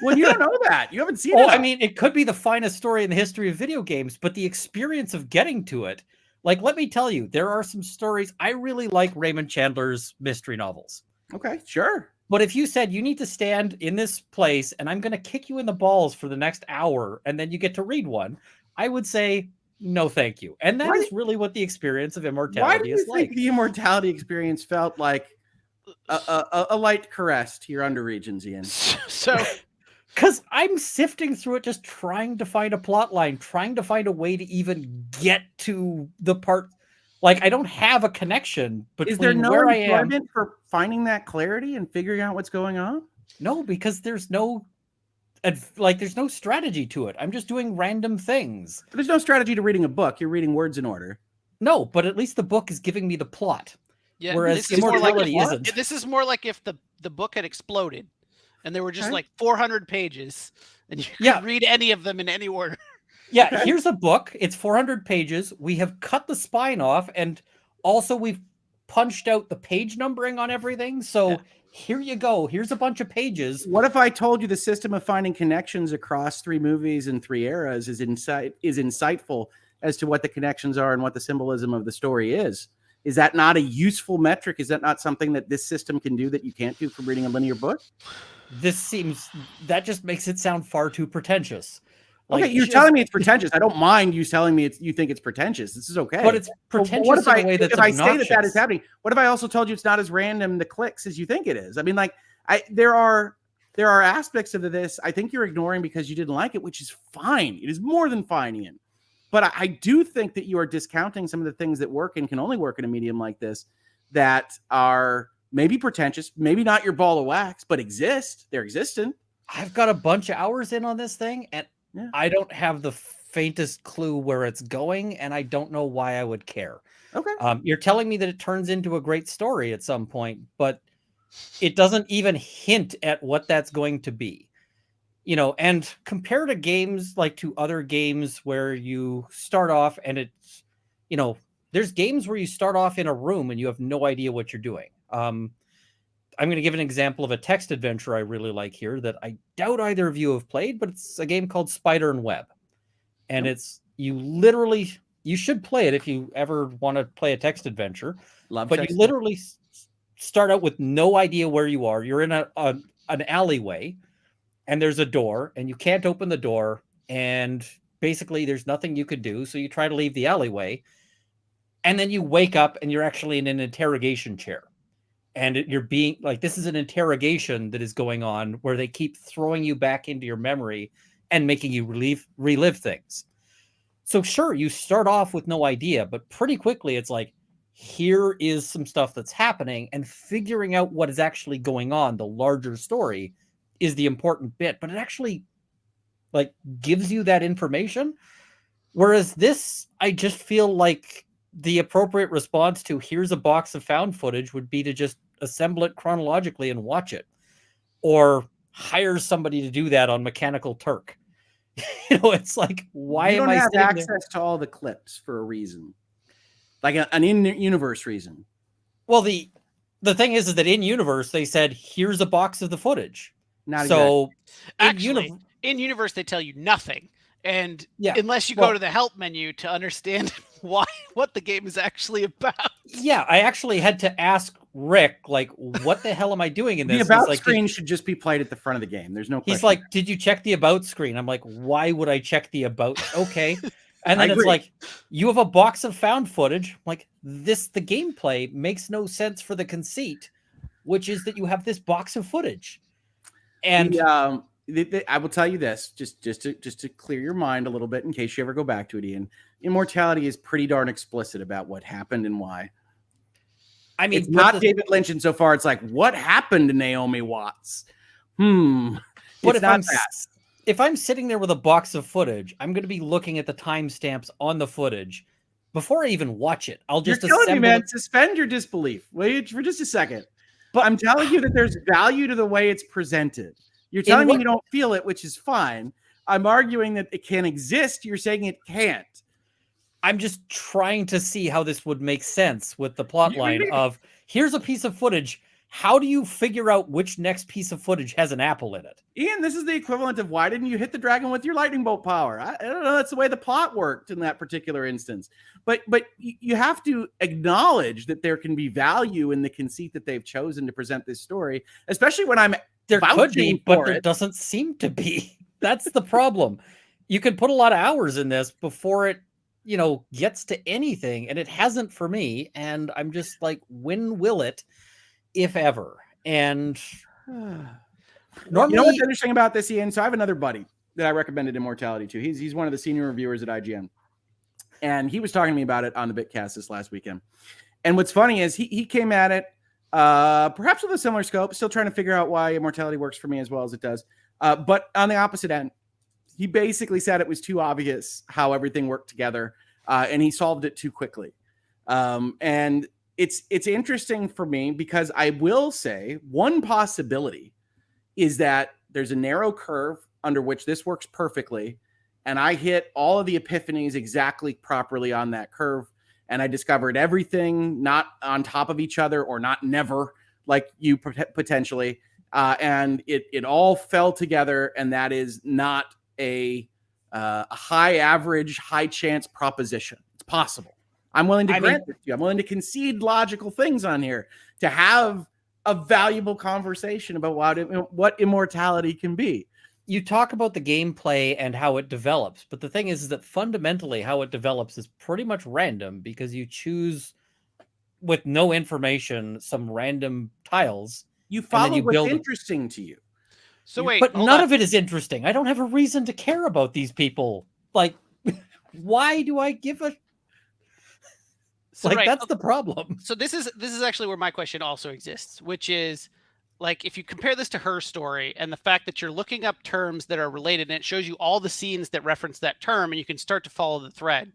Well, you don't know that. You haven't seen it. I mean, it could be the finest story in the history of video games, but the experience of getting to it, like, let me tell you, there are some stories. I really like Raymond Chandler's mystery novels. Okay, sure. But if you said you need to stand in this place and I'm going to kick you in the balls for the next hour and then you get to read one, I would say, no, thank you. And that is really what the experience of Immortality is like. Why do you think the Immortality experience felt like a light caress to your underregions, Ian? So, because I'm sifting through it, just trying to find a plot line, trying to find a way to even get to the part. Like, I don't have a connection between Is there no where I am for finding that clarity and figuring out what's going on? No, because there's no there's no strategy to it. I'm just doing random things. But there's no strategy to reading a book. You're reading words in order. No, but at least the book is giving me the plot. Yeah, Whereas this is more like Immortality isn't. This is more like if the book had exploded, and there were just Okay. like 400 pages, and you could Yeah. read any of them in any order. Yeah, here's a book. It's 400 pages. We have cut the spine off, and also we've punched out the page numbering on everything. So Yeah. here you go. Here's a bunch of pages. What if I told you the system of finding connections across 3 movies and 3 eras is insightful as to what the connections are and what the symbolism of the story is? Is that not a useful metric? Is that not something that this system can do that you can't do from reading a linear book? That just makes it sound far too pretentious. Okay, you're telling me it's pretentious. I don't mind you telling me you think it's pretentious. This is okay. But it's pretentious what if in a way that's if I obnoxious. say that is happening? What if I also told you it's not as random the clicks as you think it is? I mean, like, there are aspects of this I think you're ignoring because you didn't like it, which is fine. It is more than fine, Ian. But I do think that you are discounting some of the things that work and can only work in a medium like this that are maybe pretentious, maybe not your ball of wax, but exist. They're existent. I've got a bunch of hours in on this thing, and Yeah. I don't have the faintest clue where it's going, and I don't know why I would care. Okay. You're telling me that it turns into a great story at some point, but it doesn't even hint at what that's going to be. And compared to games like to other games where you start off and it's, there's games where you start off in a room and you have no idea what you're doing. I'm going to give an example of a text adventure I really like here that I doubt either of you have played, but it's a game called Spider and Web. And you should play it if you ever want to play a text adventure. But you literally start out with no idea where you are. You're in an alleyway and there's a door and you can't open the door. And basically there's nothing you could do. So you try to leave the alleyway and then you wake up and you're actually in an interrogation chair. And you're being like, this is an interrogation that is going on where they keep throwing you back into your memory and making you relive things. So sure, you start off with no idea, but pretty quickly it's like, here is some stuff that's happening, and figuring out what is actually going on, the larger story, is the important bit. But it actually like gives you that information. Whereas this, I just feel like the appropriate response to here's a box of found footage would be to just assemble it chronologically and watch it, or hire somebody to do that on Mechanical Turk. It's like, why you am don't I have sitting access there? to all the clips for a reason, like an in-universe reason? Well, the thing is that in universe they said here's a box of the footage. Not So Actually, in universe they tell you nothing, and Yeah, unless you well- go to the help menu to understand what the game is actually about. Yeah, I actually had to ask Rick, like, what the hell am I doing in this? The He's about like, screen should just be played at the front of the game. There's no question. He's like, did you check the about screen? I'm like, why would I check the about? Okay. And I then it's agree. like, you have a box of found footage. I'm like, the gameplay makes no sense for the conceit, which is that you have this box of footage. And I will tell you this, just to clear your mind a little bit in case you ever go back to it, Ian. Immortality is pretty darn explicit about what happened and why. I mean, It's not David Lynch insofar. It's like, what happened to Naomi Watts? But It's if I'm sitting there with a box of footage, I'm going to be looking at the timestamps on the footage before I even watch it. I'll just You're telling me, assemble man, it. suspend your disbelief. Wait for just a second. But I'm telling you that there's value to the way it's presented. You're telling me you don't feel it, which is fine. I'm arguing that it can exist. You're saying it can't. I'm just trying to see how this would make sense with the plot line of here's a piece of footage. How do you figure out which next piece of footage has an apple in it? Ian, this is the equivalent of why didn't you hit the dragon with your lightning bolt power? I don't know. That's the way the plot worked in that particular instance. But you have to acknowledge that there can be value in the conceit that they've chosen to present this story, especially when There could be, vouching but for there it. doesn't seem to be. That's the problem. You can put a lot of hours in this before it, gets to anything, and it hasn't for me. And I'm just like, when will it, if ever? And normally, You know what's interesting about this, Ian? So I have another buddy that I recommended Immortality to. He's one of the senior reviewers at IGN. And he was talking to me about it on the Bitcast this last weekend. And what's funny is he came at it perhaps with a similar scope, still trying to figure out why Immortality works for me as well as it does. But on the opposite end, he basically said it was too obvious how everything worked together, and he solved it too quickly. And it's interesting for me because I will say one possibility is that there's a narrow curve under which this works perfectly, and I hit all of the epiphanies exactly properly on that curve, and I discovered everything not on top of each other or not never like you potentially, and it all fell together, and that is not a high average, high chance proposition. It's possible. I'm willing to grant this to you. I'm willing to concede logical things on here to have a valuable conversation about what immortality can be. You talk about the gameplay and how it develops, but the thing is that fundamentally how it develops is pretty much random because you choose with no information some random tiles. You follow what's interesting to you. So wait, but none of it is interesting. I don't have a reason to care about these people. Like, why do I give a... So that's the problem. So this is actually where my question also exists, which is, like, if you compare this to her story and the fact that you're looking up terms that are related and it shows you all the scenes that reference that term and you can start to follow the thread.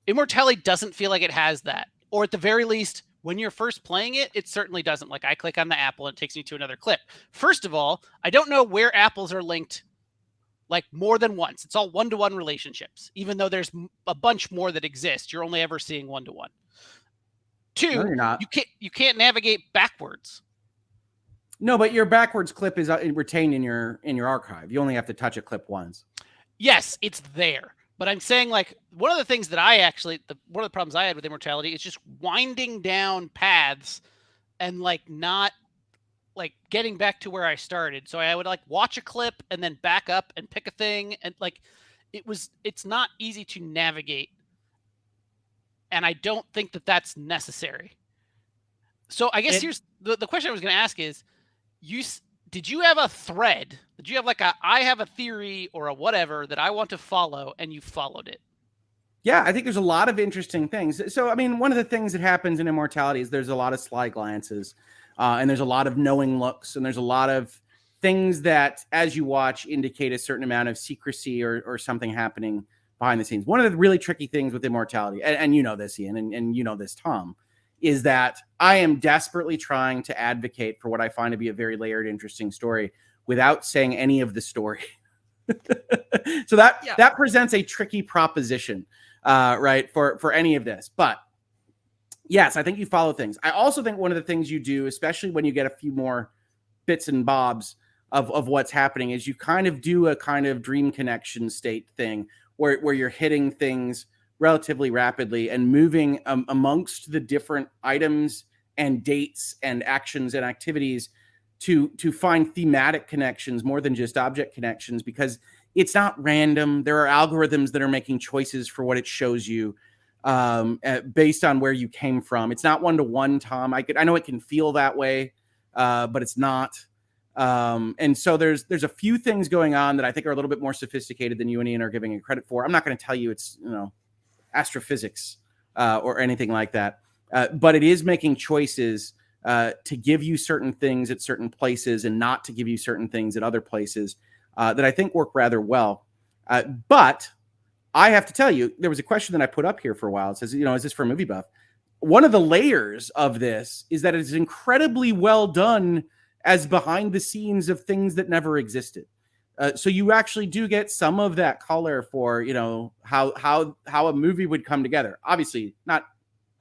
Immortality doesn't feel like it has that. Or at the very least, when you're first playing it, it certainly doesn't. Like, I click on the apple and it takes me to another clip. First of all, I don't know where apples are linked like more than once. It's all one-to-one relationships, even though there's a bunch more that exist. You're only ever seeing one-to-one. Two, no, you're not. You can't navigate backwards. No, but your backwards clip is retained in your archive. You only have to touch a clip once. Yes, it's there. But I'm saying, like, one of the things that one of the problems I had with Immortality is just winding down paths and like not like getting back to where I started. So I would like watch a clip and then back up and pick a thing. And like, it's not easy to navigate. And I don't think that that's necessary. So I guess here's the question I was going to ask is, did you have a thread? Did you have like I have a theory or a whatever that I want to follow and you followed it? Yeah, I think there's a lot of interesting things. So, I mean, one of the things that happens in Immortality is there's a lot of sly glances and there's a lot of knowing looks and there's a lot of things that as you watch indicate a certain amount of secrecy or something happening behind the scenes. One of the really tricky things with Immortality, and you know this, Ian, and you know this, Tom, is that I am desperately trying to advocate for what I find to be a very layered, interesting story without saying any of the story. So that presents a tricky proposition, right, for any of this. But yes, I think you follow things. I also think one of the things you do, especially when you get a few more bits and bobs of what's happening, is you kind of do a kind of dream connection state thing where you're hitting things relatively rapidly and moving amongst the different items and dates and actions and activities to find thematic connections more than just object connections, because it's not random. There are algorithms that are making choices for what it shows you based on where you came from. It's not one-to-one, Tom. I know it can feel that way, but it's not. And so there's a few things going on that I think are a little bit more sophisticated than you and Ian are giving it credit for. I'm not going to tell you it's, astrophysics or anything like that. But it is making choices to give you certain things at certain places and not to give you certain things at other places that I think work rather well. But I have to tell you, there was a question that I put up here for a while. It says, is this for Movie Buff? One of the layers of this is that it's incredibly well done as behind the scenes of things that never existed. So you actually do get some of that color for, how a movie would come together. Obviously not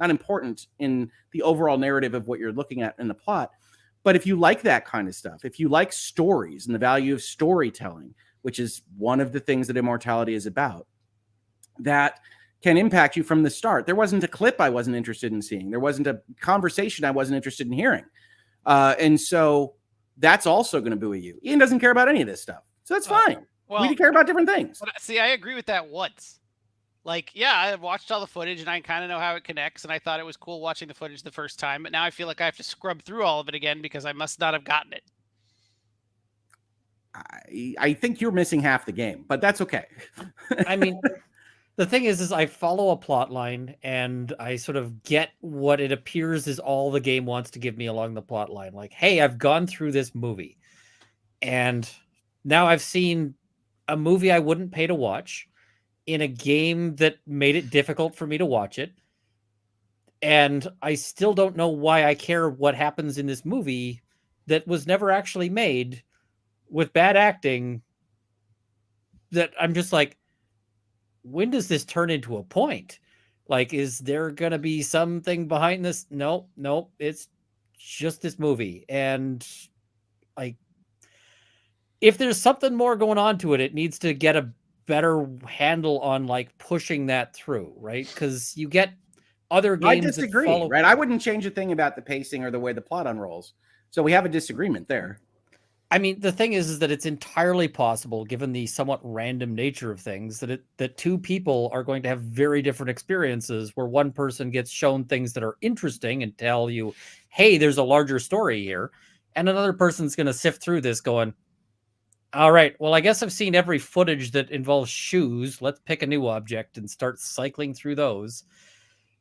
important in the overall narrative of what you're looking at in the plot. But if you like that kind of stuff, if you like stories and the value of storytelling, which is one of the things that Immortality is about, that can impact you from the start. There wasn't a clip I wasn't interested in seeing. There wasn't a conversation I wasn't interested in hearing. And so that's also going to buoy you. Ian doesn't care about any of this stuff. So that's fine. Well, we do care about different things. See, I agree with that once. Like, yeah, I watched all the footage and I kind of know how it connects. And I thought it was cool watching the footage the first time. But now I feel like I have to scrub through all of it again because I must not have gotten it. I think you're missing half the game, but that's okay. I mean, the thing is I follow a plot line and I sort of get what it appears is all the game wants to give me along the plot line. Like, hey, I've gone through this movie and now I've seen a movie I wouldn't pay to watch in a game that made it difficult for me to watch it. And I still don't know why I care what happens in this movie that was never actually made with bad acting, that I'm just like, when does this turn into a point? Like, is there going to be something behind this? Nope. It's just this movie. And like, if there's something more going on to it, it needs to get a better handle on like pushing that through, right? Because you get other games I disagree, that follow. right? I wouldn't change a thing about the pacing or the way the plot unrolls. So we have a disagreement there. I mean, the thing is that it's entirely possible, given the somewhat random nature of things, that two people are going to have very different experiences, where one person gets shown things that are interesting and tell you, hey, there's a larger story here, and another person's going to sift through this going, all right, well, I guess I've seen every footage that involves shoes. Let's pick a new object and start cycling through those.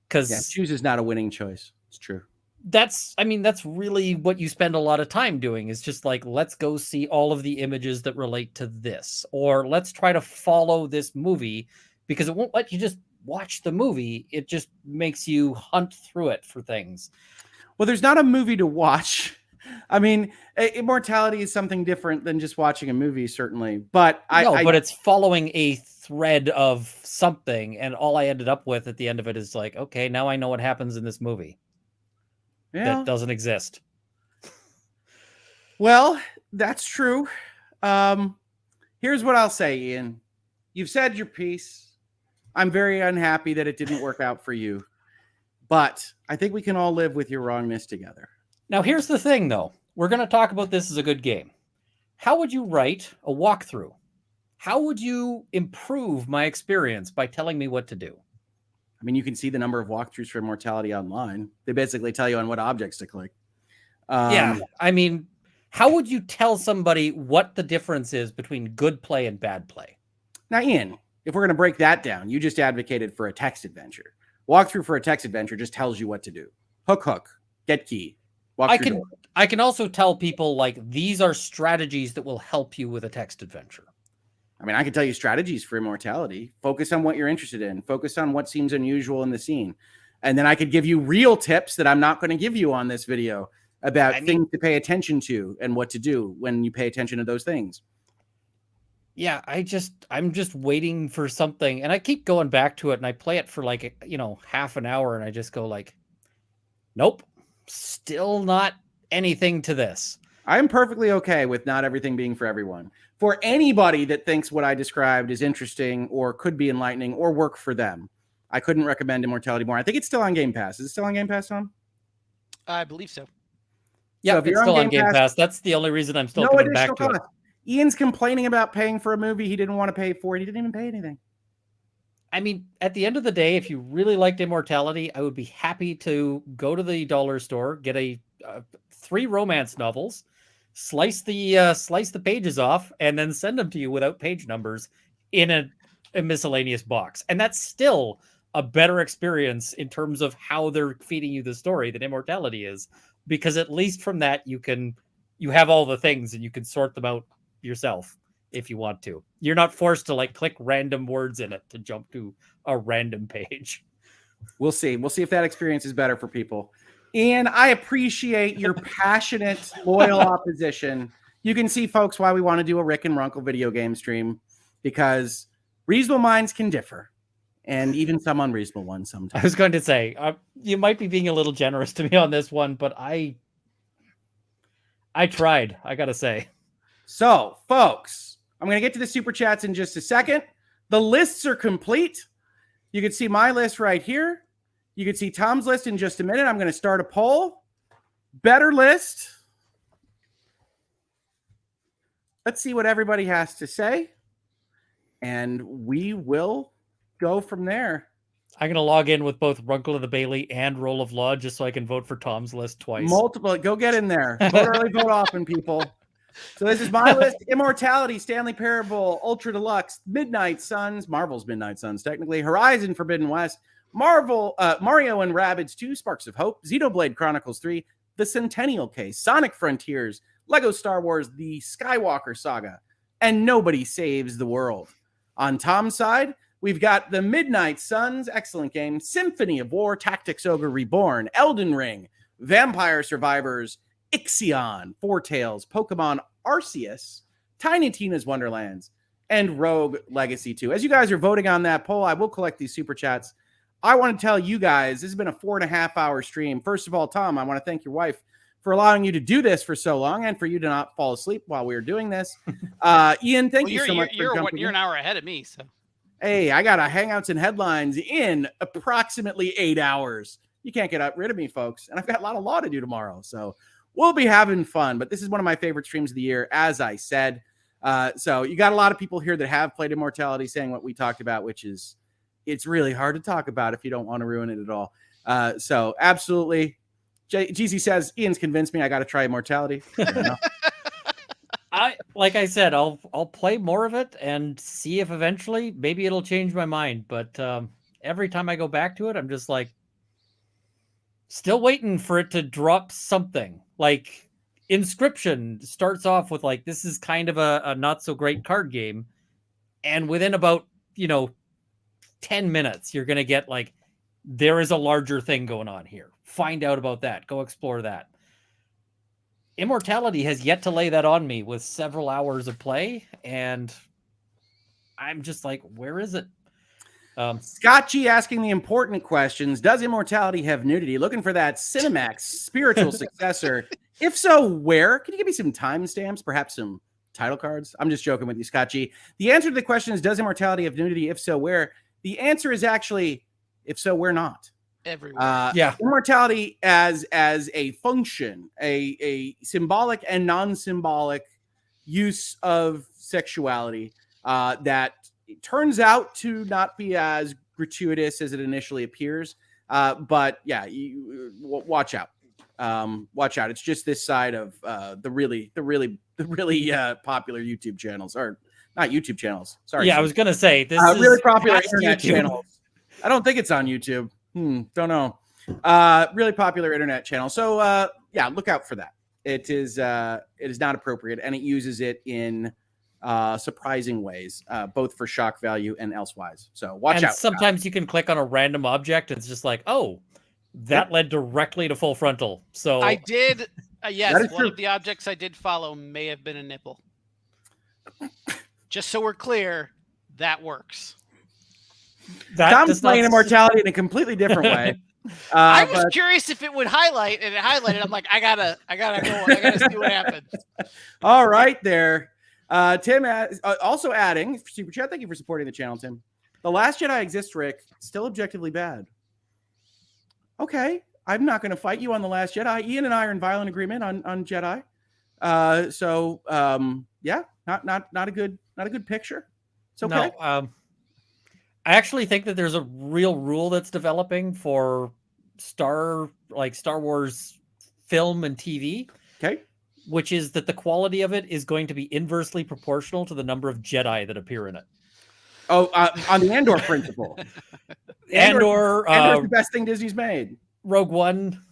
Because shoes is not a winning choice. It's true. That's really what you spend a lot of time doing, is just like, let's go see all of the images that relate to this, or let's try to follow this movie, because it won't let you just watch the movie. It just makes you hunt through it for things. Well, there's not a movie to watch. I mean, immortality is something different than just watching a movie, certainly. But but it's following a thread of something, and all I ended up with at the end of it is like, okay, now I know what happens in this movie. Yeah. That doesn't exist. Well, that's true. Here's what I'll say, Ian. You've said your piece. I'm very unhappy that it didn't work out for you. But I think we can all live with your wrongness together. Now, here's the thing, though. We're going to talk about this as a good game. How would you write a walkthrough? How would you improve my experience by telling me what to do? I mean, you can see the number of walkthroughs for immortality online. They basically tell you on what objects to click. Yeah, I mean, how would you tell somebody what the difference is between good play and bad play? Now, Ian, if we're going to break that down, you just advocated for a text adventure. Walkthrough for a text adventure just tells you what to do. Hook, get key. I can also tell people, like, these are strategies that will help you with a text adventure. I mean, I can tell you strategies for immortality. Focus on what you're interested in. Focus on what seems unusual in the scene. And then I could give you real tips that I'm not going to give you on this video about things to pay attention to and what to do when you pay attention to those things. Yeah, I'm just waiting for something, and I keep going back to it, and I play it for like, half an hour, and I just go like, nope, still not anything to this. I'm perfectly okay with not everything being for everyone. For anybody that thinks what I described is interesting or could be enlightening or work for them, I couldn't recommend Immortality more. I think it's still on Game Pass. Is it still on Game Pass, Tom? I believe so. Yeah, it's still on Game Pass. That's the only reason I'm still coming back to it. Ian's complaining about paying for a movie he didn't want to pay for, and he didn't even pay anything. I mean, at the end of the day, if you really liked Immortality, I would be happy to go to the dollar store, get 3 romance novels, slice the pages off, and then send them to you without page numbers in a miscellaneous box. And that's still a better experience in terms of how they're feeding you the story than Immortality is, because at least from that you have all the things and you can sort them out yourself if you want to. You're not forced to like click random words in it to jump to a random page. We'll see if that experience is better for people. Ian, I appreciate your passionate, loyal opposition. You can see, folks, why we want to do a Rick and Runkle video game stream, because reasonable minds can differ, and even some unreasonable ones sometimes. I was going to say, you might be being a little generous to me on this one, but I tried, I got to say. So, folks, I'm going to get to the super chats in just a second. The lists are complete. You can see my list right here. You can see Tom's list in just a minute. I'm going to start a poll. Better list. Let's see what everybody has to say. And we will go from there. I'm going to log in with both Runkle of the Bailey and Roll of Law just so I can vote for Tom's list twice. Multiple. Go get in there. Vote early, vote often, people. So this is my list. Immortality, Stanley Parable, Ultra Deluxe, Midnight Suns, Marvel's Midnight Suns, technically, Horizon Forbidden West, Mario and Rabbids 2, Sparks of Hope, Xenoblade Chronicles 3, The Centennial Case, Sonic Frontiers, Lego Star Wars, The Skywalker Saga, and Nobody Saves the World. On Tom's side, We've got The Midnight Suns, excellent game. Symphony of War, Tactics Ogre Reborn, Elden Ring, Vampire Survivors, Ixion, Four Tales, Pokemon Arceus, Tiny Tina's Wonderlands, and Rogue Legacy 2. As you guys are voting on that poll, I will collect these super chats. I want to tell you guys, this has been a 4.5-hour stream. First of all, Tom, I want to thank your wife for allowing you to do this for so long and for you to not fall asleep while we were doing this. Ian, thank you so much for jumping You're in. an hour ahead of me, so. Hey, I got a Hangouts and Headlines in approximately 8 hours. You can't get rid of me, folks. And I've got a lot of law to do tomorrow. So we'll be having fun. But this is one of my favorite streams of the year, as I said. So you got a lot of people here that have played Immortality saying what we talked about, which is it's really hard to talk about if you don't want to ruin it at all. So absolutely. GZ says, Ian's convinced me I got to try Immortality. Like I said, I'll play more of it and see if eventually maybe it'll change my mind. But every time I go back to it, I'm just like still waiting for it to drop something. Like Inscription starts off with like, this is kind of a not so great card game. And within about, 10 minutes, you're going to get like, there is a larger thing going on here. Find out about that. Go explore that. Immortality has yet to lay that on me with several hours of play, and I'm just like, where is it? Scott G asking the important questions. Does Immortality have nudity? Looking for that Cinemax spiritual successor. If so, where? Can you give me some timestamps? Perhaps some title cards? I'm just joking with you, Scott G. The answer to the question is, does Immortality have nudity? If so, where? The answer is actually, if so, where not? Everywhere. Immortality as a function, a symbolic and non-symbolic use of sexuality that turns out to not be as gratuitous as it initially appears. But yeah, watch out. Watch out. It's just this side of the really popular YouTube channels, or not YouTube channels. Sorry. Yeah, I was gonna say this is really popular internet YouTube channels. I don't think it's on YouTube. Don't know. Really popular internet channel. So yeah, look out for that. It is not appropriate, and it uses it in surprising ways, both for shock value and elsewise. So watch out. Sometimes you can click on a random object, and it's just like, oh, that led directly to full frontal. So I did. Yes, That is one true. of the objects I did follow may have been a nipple. Just so we're clear, that works. Tom's playing Immortality in a completely different way. I was curious if it would highlight, and it highlighted. I'm like, I gotta see what happens. All right, there. Tim also adding super chat. Thank you for supporting the channel, Tim. The Last Jedi exists, Rick. Still objectively bad. Okay, I'm not going to fight you on The Last Jedi. Ian and I are in violent agreement on Jedi. Yeah, not a good picture. It's okay. No, I actually think that there's a real rule that's developing for Star Wars film and TV. Okay. Which is that the quality of it is going to be inversely proportional to the number of Jedi that appear in it. Oh, on the Andor principle. Andor's the best thing Disney's made. Rogue One.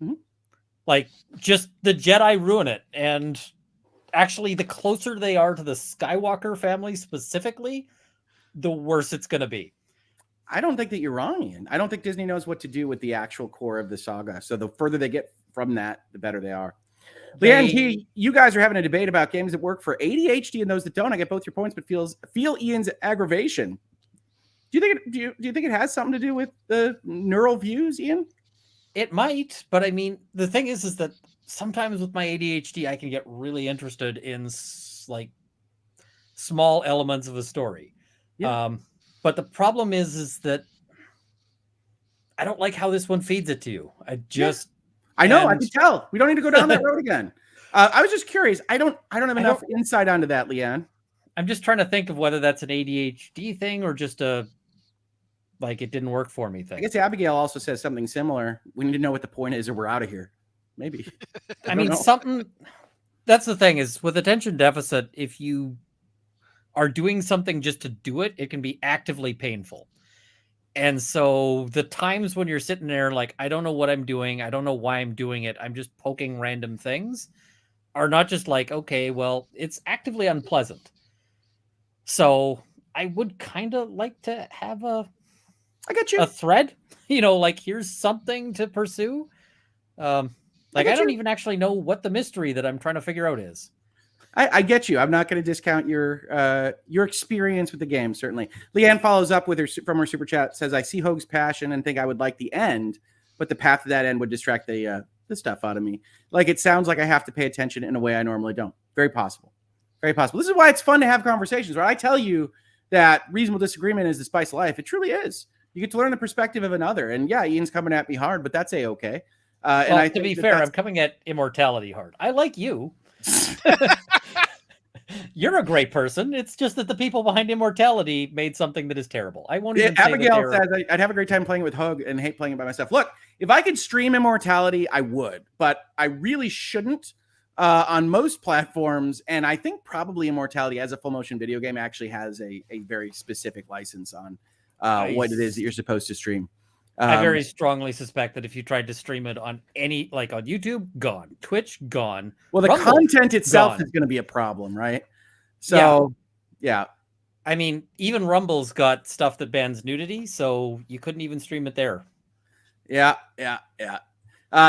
Mm-hmm. Like, just the Jedi ruin it. And actually, the closer they are to the Skywalker family specifically, the worse it's going to be. I don't think that you're wrong, Ian. I don't think Disney knows what to do with the actual core of the saga. So the further they get from that, the better they are. Leanne T, you guys are having a debate about games that work for ADHD and those that don't. I get both your points, but feel Ian's aggravation. Do you think it has something to do with the neural views, Ian? It might, but I mean, the thing is that sometimes with my ADHD, I can get really interested in like small elements of a story. Yeah. But the problem is that I don't like how this one feeds it to you. I know. I can tell. We don't need to go down that road again. I was just curious. I don't have enough insight onto that, Leanne. I'm just trying to think of whether that's an ADHD thing or just it didn't work for me thing. I guess Abigail also says something similar. We need to know what the point is, or we're out of here. Maybe. I mean, something. That's the thing is with attention deficit. If you are doing something just to do it, it can be actively painful. And so the times when you're sitting there like, I don't know what I'm doing. I don't know why I'm doing it. I'm just poking random things are not just like, okay, well, it's actively unpleasant. So I would kind of like to have I get you. a thread, like here's something to pursue. I don't even actually know what the mystery that I'm trying to figure out is. I get you. I'm not going to discount your experience with the game. Certainly, Leanne follows up with from her super chat. Says, "I see Hoeg's passion and think I would like the end, but the path to that end would distract the stuff out of me. Like it sounds like I have to pay attention in a way I normally don't. Very possible. Very possible. This is why it's fun to have conversations where I tell you that reasonable disagreement is the spice of life. It truly is. You get to learn the perspective of another. And yeah, Ian's coming at me hard, but that's a-okay. And to be fair, I'm coming at immortality hard. I like you. You're a great person. It's just that the people behind immortality made something that is terrible. I won't even say Abigail says I'd have a great time playing with Hoeg and hate playing it by myself. Look, if I could stream immortality, I would, but I really shouldn't on most platforms. And I think probably immortality as a full motion video game actually has a very specific license on what it is that you're supposed to stream. I very strongly suspect that if you tried to stream it on any, like on YouTube, gone. Twitch, gone. Well, the Rumble, content itself gone. is going to be a problem, right? So, yeah. I mean, even Rumble's got stuff that bans nudity, so you couldn't even stream it there. Yeah.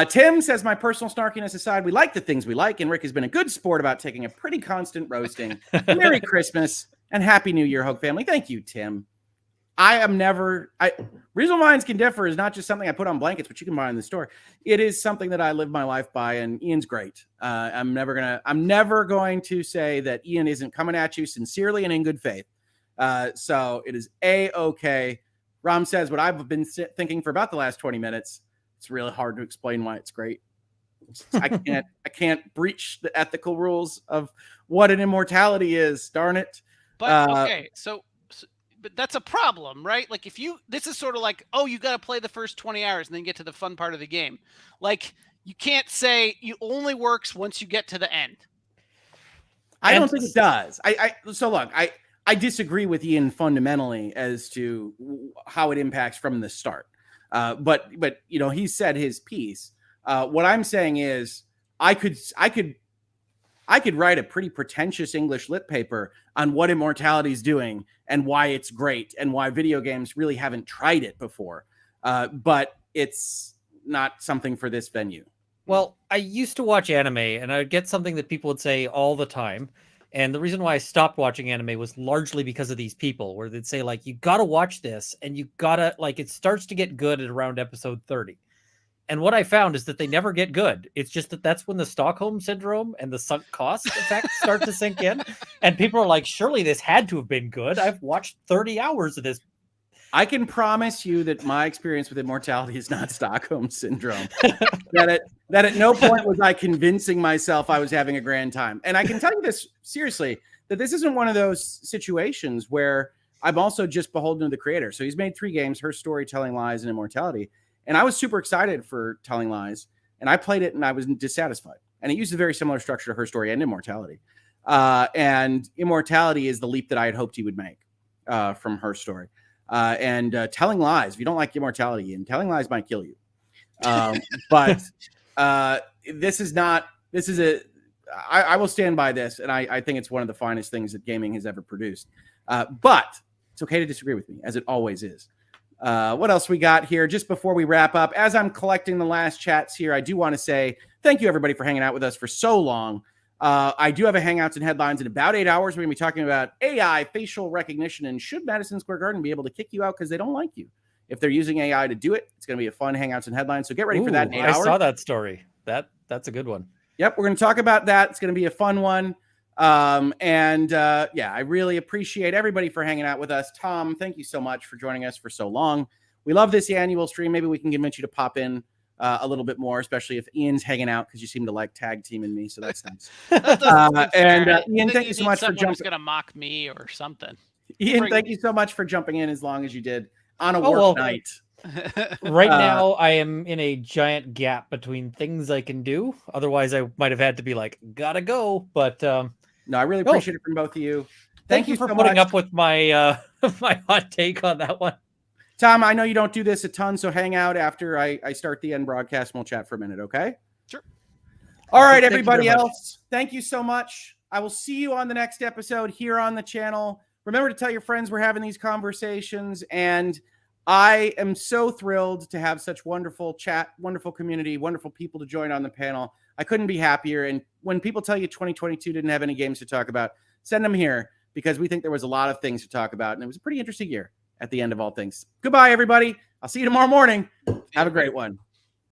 Tim says, my personal snarkiness aside, we like the things we like, and Rick has been a good sport about taking a pretty constant roasting. Merry Christmas and Happy New Year, Hoeg family. Thank you, Tim. Reasonable minds can differ is not just something I put on blankets, which you can buy in the store. It is something that I live my life by, and Ian's great. I'm never going to say that Ian isn't coming at you sincerely and in good faith. So it is a-okay. Ram says what I've been thinking for about the last 20 minutes. It's really hard to explain why it's great. I can't breach the ethical rules of what an immortality is. Darn it. But okay, but that's a problem, right? Like this is sort of like, oh, you got to play the first 20 hours and then get to the fun part of the game. Like you can't say it only works once you get to the end. I don't think it does. So look, I disagree with Ian fundamentally as to how it impacts from the start. But he said his piece. What I'm saying is I could write a pretty pretentious English lit paper on what immortality is doing and why it's great and why video games really haven't tried it before. But it's not something for this venue. Well, I used to watch anime and I'd get something that people would say all the time. And the reason why I stopped watching anime was largely because of these people where they'd say like, you got to watch this and you gotta it starts to get good at around episode 30. And what I found is that they never get good. It's just that's when the Stockholm syndrome and the sunk cost effect start to sink in. And people are like, surely this had to have been good. I've watched 30 hours of this. I can promise you that my experience with immortality is not Stockholm syndrome. that at no point was I convincing myself I was having a grand time. And I can tell you this seriously, that this isn't one of those situations where I'm also just beholden to the creator. So he's made 3 games, Her Story, Telling Lies, and Immortality. And I was super excited for Telling Lies, and I played it and I was dissatisfied. And it used a very similar structure to Her Story and Immortality. And Immortality is the leap that I had hoped he would make from Her Story. And Telling Lies, if you don't like Immortality, and Telling Lies might kill you. But I will stand by this, and I think it's one of the finest things that gaming has ever produced. But it's okay to disagree with me, as it always is. What else we got here? Just before we wrap up, as I'm collecting the last chats here, I do want to say thank you, everybody, for hanging out with us for so long. I do have a Hangouts and Headlines in about 8 hours. We're going to be talking about AI, facial recognition, and should Madison Square Garden be able to kick you out because they don't like you? If they're using AI to do it, it's going to be a fun Hangouts and Headlines. So get ready for that in 8 hours. I saw that story. That's a good one. Yep, we're going to talk about that. It's going to be a fun one. I really appreciate everybody for hanging out with us. Tom, thank you so much for joining us for so long. We love this annual stream. Maybe we can convince you to pop in a little bit more, especially if Ian's hanging out, because you seem to like tag teaming me, so that's nice. Ian, thank you so much for jumping. Going to mock me or something. Ian, thank you so much for jumping in as long as you did on a work night. Right now, I am in a giant gap between things I can do. Otherwise, I might have had to be like, gotta go. But no, I really appreciate it from both of you. Thank you for so putting much. up with my my hot take on that one. Tom, I know you don't do this a ton, so hang out after I start the end broadcast and we'll chat for a minute, okay? Sure. All right, everybody else, thank you so much. I will see you on the next episode here on the channel. remember to tell your friends we're having these conversations. And I am so thrilled to have such wonderful chat, wonderful community, wonderful people to join on the panel. I couldn't be happier. And when people tell you 2022 didn't have any games to talk about, send them here, because we think there was a lot of things to talk about. And it was a pretty interesting year at the end of all things. Goodbye, everybody. I'll see you tomorrow morning. Have a great one.